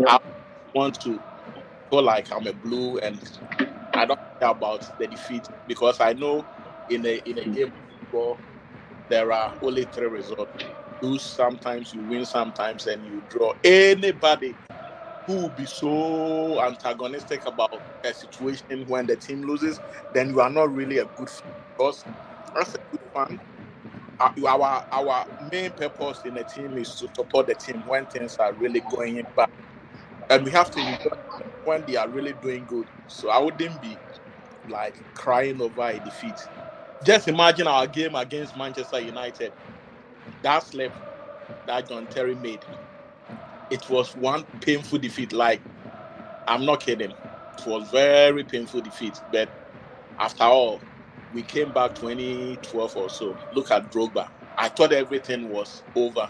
I want to feel like I'm a blue and I don't care about the defeat, because I know in a game of football there are only 3 results. You lose sometimes, you win sometimes, and you draw. Anybody who will be so antagonistic about a situation when the team loses, then you are not really a good fan. Because as a good fan, our main purpose in the team is to support the team when things are really going bad, and we have to enjoy when they are really doing good. So I wouldn't be like crying over a defeat. Just imagine our game against Manchester United. That slip that John Terry made, it was one painful defeat. Like, I'm not kidding. It was very painful defeat. But after all, we came back 2012 or so. Look at Drogba. I thought everything was over.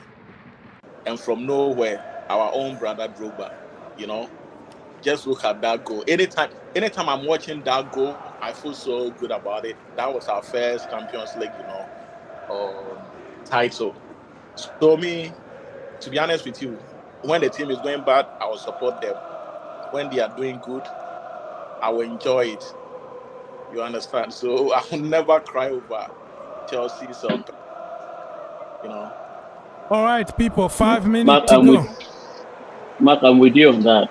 And from nowhere, our own brother Drogba, just look at that goal. Anytime I'm watching that goal, I feel so good about it. That was our first Champions League, title. So me, to be honest with you, when the team is going bad, I will support them. When they are doing good, I will enjoy it. You understand? So I will never cry over Chelsea. So,
All right, people, 5 minutes to go.
Mark, I'm with you on that.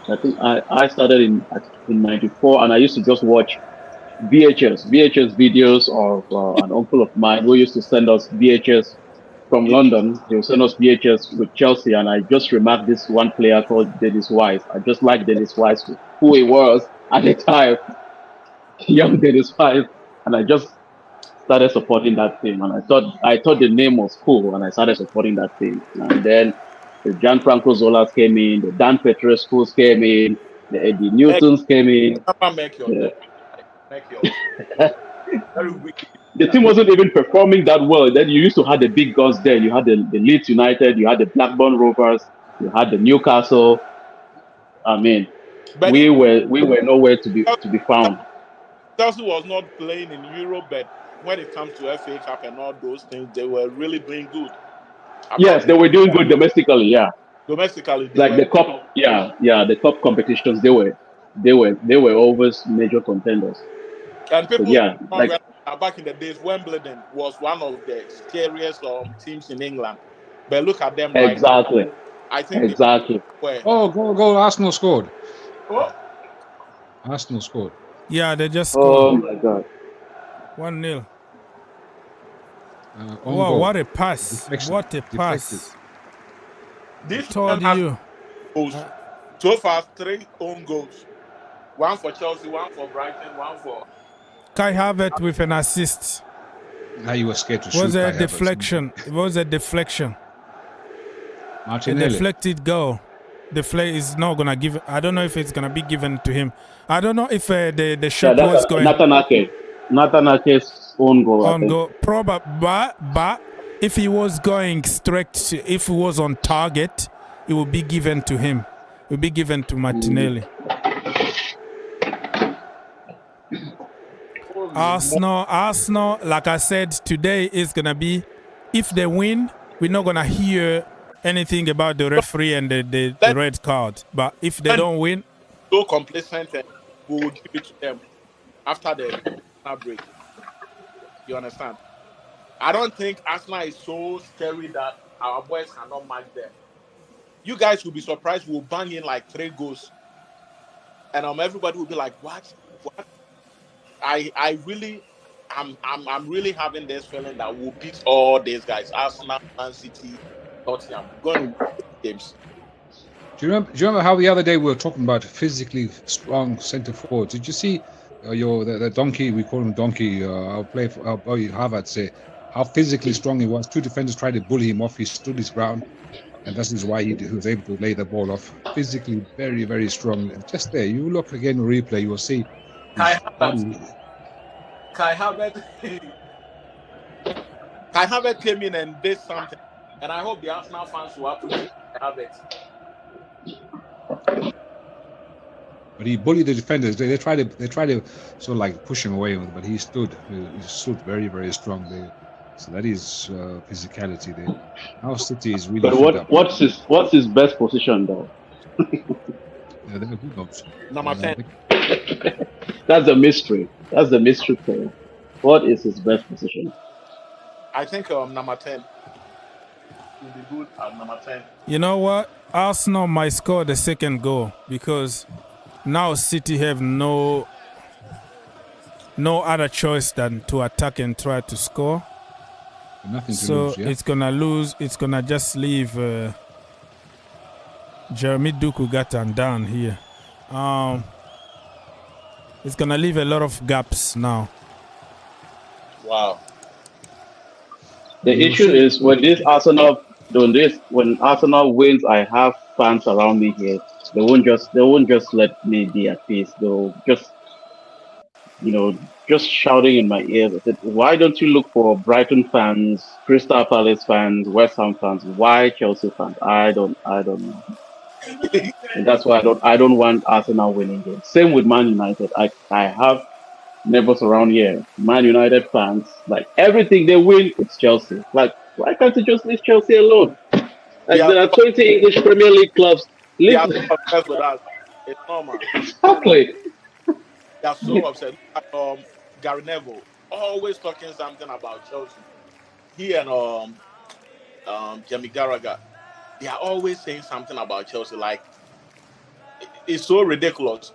I think I started in '94, and I used to just watch VHS videos of an uncle of mine who used to send us VHS from London. They will send us VHS with Chelsea, and I just remarked this one player called Dennis Wise. I just like Dennis Wise, who he was at the time, young Dennis Wise, and I just started supporting that team. And I thought the name was cool, and I started supporting that team. And then the Gianfranco Zolas came in, the Dan Petrescu's came in, the Eddie Newtons came in.
Very wicked.
The team wasn't even performing that well. Then you used to have the big guns there. You had the Leeds United, you had the Blackburn Rovers, you had the Newcastle. I mean,
But
we were nowhere to be found.
Chelsea was not playing in Europe, but when it comes to FA Cup and all those things, they were really doing good.
Yes, they were doing good domestically. Yeah,
Domestically,
like the cup. Yeah, the cup competitions. They were always major contenders.
And people,
back
in the days, Wimbledon was one of the scariest teams in England. But look at them.
Exactly.
Right now. I think
exactly.
Goal! Arsenal scored.
Oh.
Arsenal scored.
Yeah, they just
scored.
Oh
my God.
1-0.
Wow,
what a pass.
Deflection.
What a pass.
This
told you.
So far, 3 own goals. 1 for Chelsea, 1 for Brighton, 1 for...
Kai Havertz with an assist.
Now you were scared to shoot.
Was a deflection. It was a deflection.
Martinelli.
A deflected goal. The play is not gonna give. I don't know if it's gonna be given to him. I don't know if the shot was going.
Natanake's own goal.
On goal, probably, but if he was going straight, if he was on target, it would be given to him. It would be given to Martinelli. Arsenal, like I said, today is gonna be. If they win, we're not gonna hear anything about the referee and the red card. But if they don't win,
so complacent, and we will give it to them after the break. You understand? I don't think Arsenal is so scary that our boys cannot match them. You guys will be surprised. We'll bang in like 3 goals, and everybody will be like, "What? What?" I'm really having this feeling that we'll beat all these guys: Arsenal, Man City, Tottenham. Going to games.
Do you remember how the other day we were talking about physically strong centre forwards? Did you see the donkey? We call him donkey. Our Harvard say how physically strong he was. 2 defenders tried to bully him off. He stood his ground, and that is why he was able to lay the ball off. Physically, very, very strong. Just there, you look again replay, you will see.
Kai Havertz came in and did something, and I hope the Arsenal fans will appreciate Havertz.
But he bullied the defenders. They tried to sort of like push him away, but he stood very, very strong there. So that is physicality there. Our City is really.
But what's his best position though?
Yeah, they're good option.
Number 10.
That's the mystery. That's the mystery player. What is his best position?
I think number 10. He'll be good at number 10.
You know what? Arsenal might score the second goal because now City have no other choice than to attack and try to score.
Nothing to
so
lose, yeah?
it's gonna lose. It's gonna just leave Jeremy Doku Gatan down here. It's gonna leave a lot of gaps now.
Wow.
The issue is when Arsenal wins, I have fans around me here. They won't just let me be at peace. They'll just shouting in my ears. I said, why don't you look for Brighton fans, Crystal Palace fans, West Ham fans? Why Chelsea fans? I don't know. And that's why I don't want Arsenal winning games. Same with Man United. I have neighbors around here, Man United fans. Like everything they win, it's Chelsea. Like why can't you just leave Chelsea alone? Like there are 20 English Premier League clubs.
They are so upset with us. It's normal.
Exactly.
They are so upset. Gary Neville always talking something about Chelsea. He and Jamie Carragher, they are always saying something about Chelsea. Like it's so ridiculous.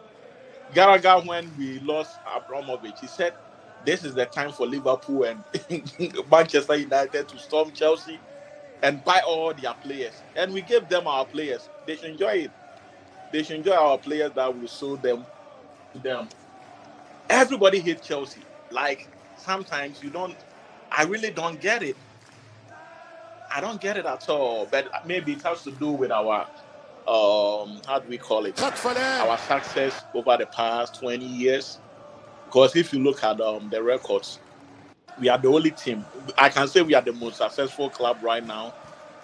Carragher, when we lost Abramovich, he said this is the time for Liverpool and Manchester United to storm Chelsea and buy all their players. And we give them our players. They should enjoy it. They should enjoy our players that we sold them to them. Everybody hates Chelsea. Like, sometimes I really don't get it. I don't get it at all. But maybe it has to do with our, how do we call it? Our success over the past 20 years. Because if you look at the records, we are the only team. I can say we are the most successful club right now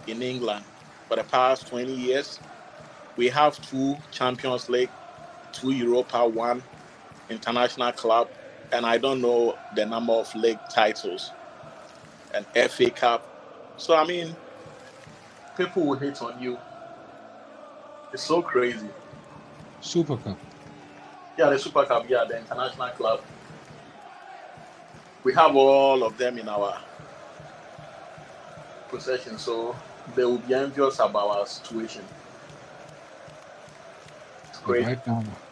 in England for the past 20 years. We have 2 Champions League, 2 Europa, 1 international club, and I don't know the number of league titles and FA Cup. So, I mean, people will hate on you. It's so crazy.
Super Cup.
Yeah, the Super Cup, yeah, the international club. We have all of them in our possession, so they will be envious about our situation. It's great.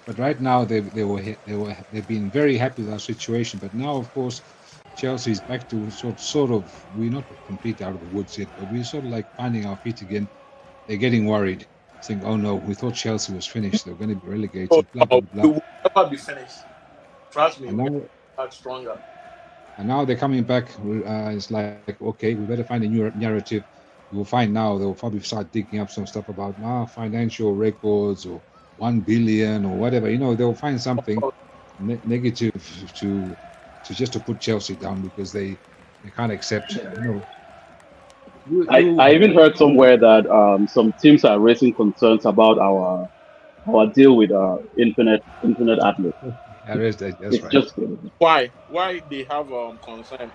But right now they've been very happy with our situation. But now, of course, Chelsea is back to sort of we're not completely out of the woods yet, but we're sort of like finding our feet again. They're getting worried, saying, "Oh no, we thought Chelsea was finished. They're going to be relegated." Blah, blah, blah.
We will never be finished. Trust me, we're back stronger.
And now they're coming back. It's like, okay, we better find a new narrative. We'll find now. They'll probably start digging up some stuff about financial records or 1 billion or whatever. They'll find something negative to just to put Chelsea down because they can't accept.
I even heard somewhere that some teams are raising concerns about our deal with Infinite Atlas.
That's right.
Just
Why they have concern?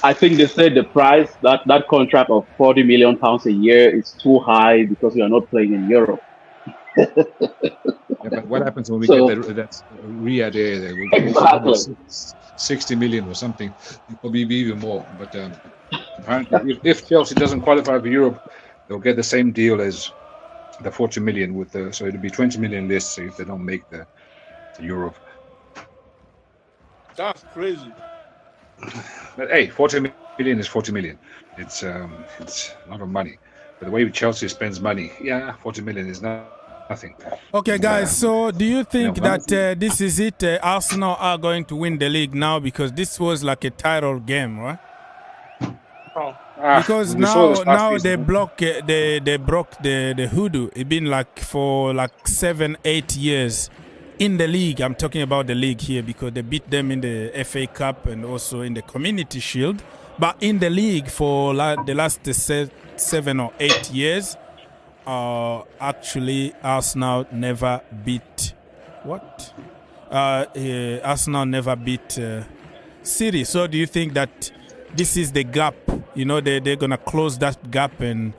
I think they said the price that contract of £40 million a year is too high because we are not playing in Europe.
Yeah, but what happens when we get that Riyadh area? We get
Exactly.
60 million or something. It will be even more. But apparently, if Chelsea doesn't qualify for Europe, they'll get the same deal as the 40 million so it'll be 20 million less if they don't make the Europe.
That's crazy.
But hey, 40 million is 40 million. It's a lot of money. But the way Chelsea spends money, 40 million is nothing.
Okay, guys. So, do you think that this is it? Arsenal are going to win the league now because this was like a title game, right? Because now they broke the hoodoo. It's been like for 7-8 years in the league. I'm talking about the league here because they beat them in the FA Cup and also in the Community Shield. But in the league for the last 7 or 8 years, actually Arsenal never beat Arsenal never beat City. So do you think that this is the gap? They're gonna close that gap and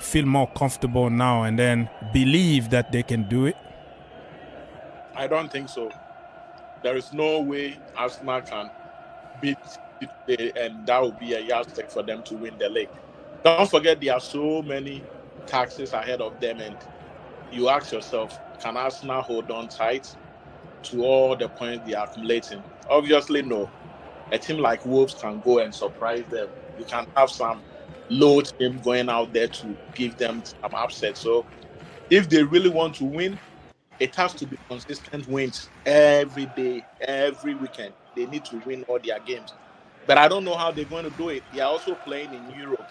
feel more comfortable now and then believe that they can do it?
I don't think so. There is no way Arsenal can beat City, and that would be a yardstick for them to win the league. Don't forget there are so many taxes ahead of them, and you ask yourself, can Arsenal hold on tight to all the points they are accumulating? Obviously, no. A team like Wolves can go and surprise them. You can have some low team going out there to give them some upset. So if they really want to win, it has to be consistent wins every day, every weekend. They need to win all their games. But I don't know how they're going to do it. They are also playing in Europe.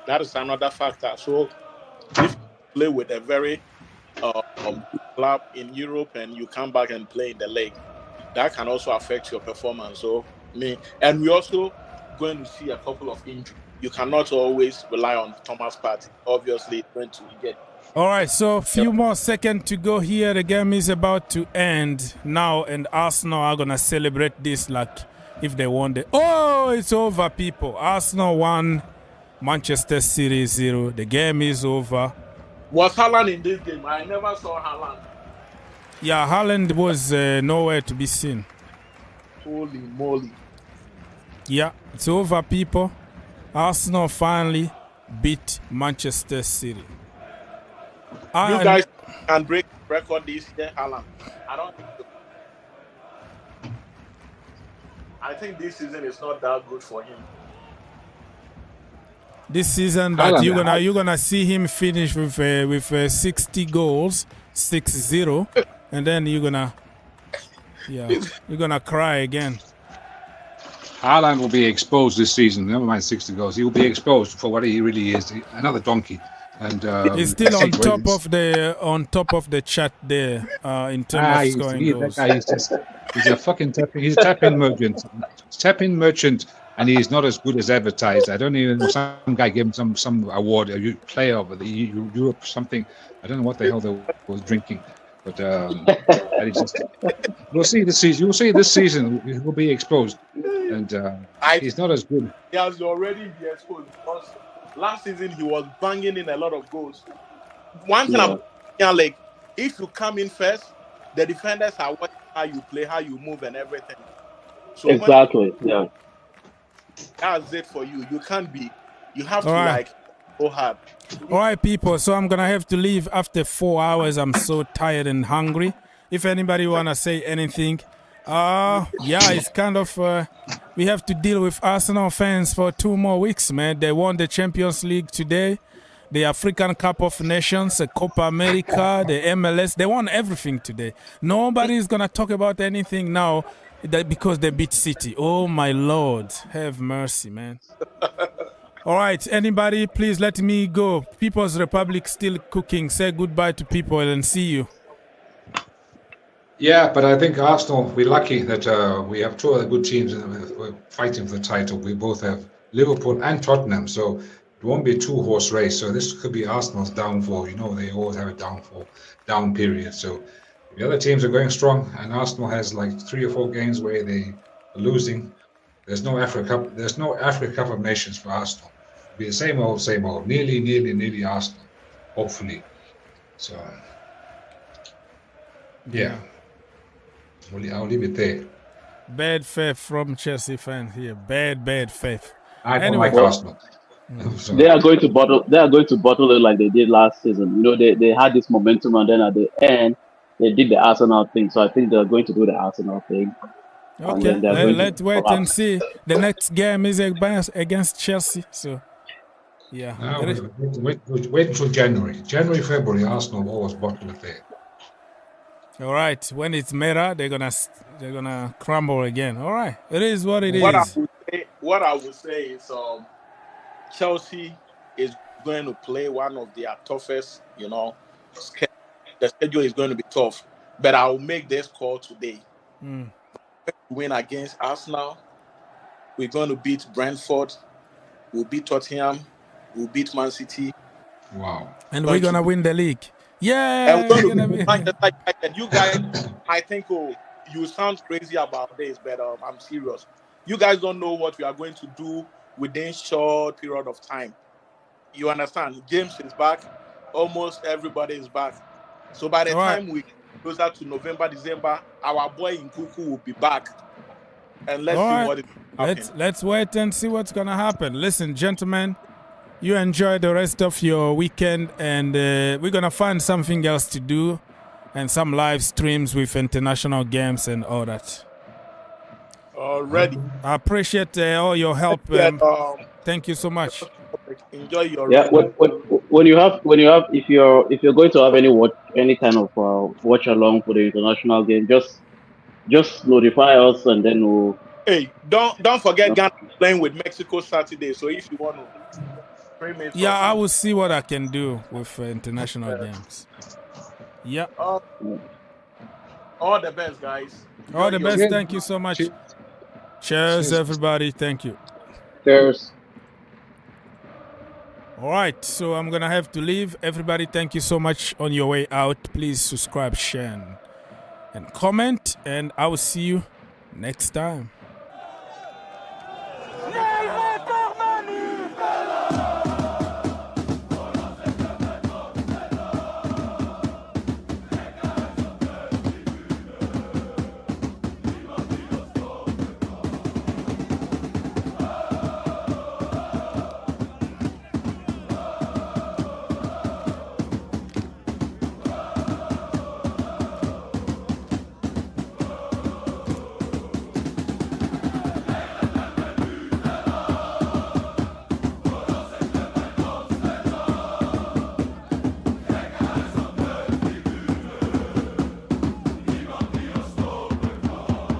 That is another factor. So if you play with a very good club in Europe and you come back and play in the league, that can also affect your performance. So, and we're also going to see a couple of injuries. You cannot always rely on Thomas Partey. Obviously, it's going to get.
All right, so a few more seconds to go here. The game is about to end now, and Arsenal are going to celebrate this like if they won the... Oh, it's over, people. Arsenal won, Manchester City 0. The game is over.
Was Haaland in this game? I never saw Haaland.
Yeah, Haaland was nowhere to be seen.
Holy moly.
Yeah, it's over, people. Arsenal finally beat Manchester City.
You guys can break record this year, Haaland. I don't think so. I think this season is not that good for him.
this season, but you're gonna see him finish with 60 goals, 6-0, and then you're gonna cry again.
Haaland will be exposed this season. Never mind 60 goals. He will be exposed for what he really is. Another donkey. And
he's still on top of the chat there in terms of scoring goals.
That guy he's a fucking tapping merchant. Tapping merchant, and he's not as good as advertised. I don't even know. Some guy gave him some award, a player of the Europe something. I don't know what the hell they were drinking. But we'll see this season. You'll see this season he will be exposed, and he's not as good.
He has already been exposed because last season he was banging in a lot of goals. One thing about like, if you come in first, the defenders are watching how you play, how you move, and everything. So
exactly.
That's it for you. You can't be. You have to go hard.
All right, people. So I'm gonna have to leave after 4 hours. I'm so tired and hungry. If anybody wanna say anything, it's kind of we have to deal with Arsenal fans for 2 more weeks, man. They won the Champions League today, the African Cup of Nations, the Copa America, the MLS. They won everything today. Nobody's gonna talk about anything now because they beat City. Oh my Lord, have mercy, man. All right, anybody, please let me go. People's Republic still cooking. Say goodbye to people and see you.
Yeah, but I think Arsenal, we're lucky that we have 2 other good teams we're fighting for the title. We both have Liverpool and Tottenham, so it won't be a 2-horse race. So this could be Arsenal's downfall. You know, they always have a down period. So the other teams are going strong, and Arsenal has like 3 or 4 games where they are losing. There's no Africa Cup. There's no Africa Cup of Nations for Arsenal. It'll be the same old. Nearly Arsenal, hopefully. So, yeah. I'll leave it there.
Bad faith from Chelsea fans here. Bad faith.
I don't like Arsenal.
They are going to bottle it like they did last season. You know, they had this momentum, and then at the end they did the Arsenal thing. So I think they're going to do the Arsenal thing.
Okay, let's wait and see. The next game is against Chelsea. So, yeah.
Wait until January. February, Arsenal always bottle it there.
All right. When it's Mera, they're gonna crumble again. All right. It is what it is.
What I would say is, Chelsea is going to play one of their toughest. You know, the schedule is going to be tough. But I will make this call today. Win against Arsenal. We're going to beat Brentford. We'll beat Tottenham. We'll beat Man City.
Wow.
And we're going to win the league. Yeah.
And we're going to be you guys, I think, you sound crazy about this, but I'm serious. You guys don't know what we are going to do within short period of time. You understand? James is back. Almost everybody is back. So by the time we closer to November, December, our boy in Kuku will be back. And let's see what is happening.
Let's wait and see what's going to happen. Listen, gentlemen, you enjoy the rest of your weekend, and we're going to find something else to do and some live streams with international games and all that.
Already.
I appreciate all your help. Thank you so much.
Enjoy your
when you have if you're going to have any kind of watch along for the international game, just notify us, and then we'll.
Hey, don't forget Ghana playing with Mexico Saturday. So if you want to,
I will see what I can do with international games. Yeah.
All the best, guys.
All the best. Thank you so much. Cheers, everybody. Thank you.
Cheers.
All right, so I'm going to have to leave. Everybody, thank you so much. On your way out, please subscribe, share, and comment. And I will see you next time.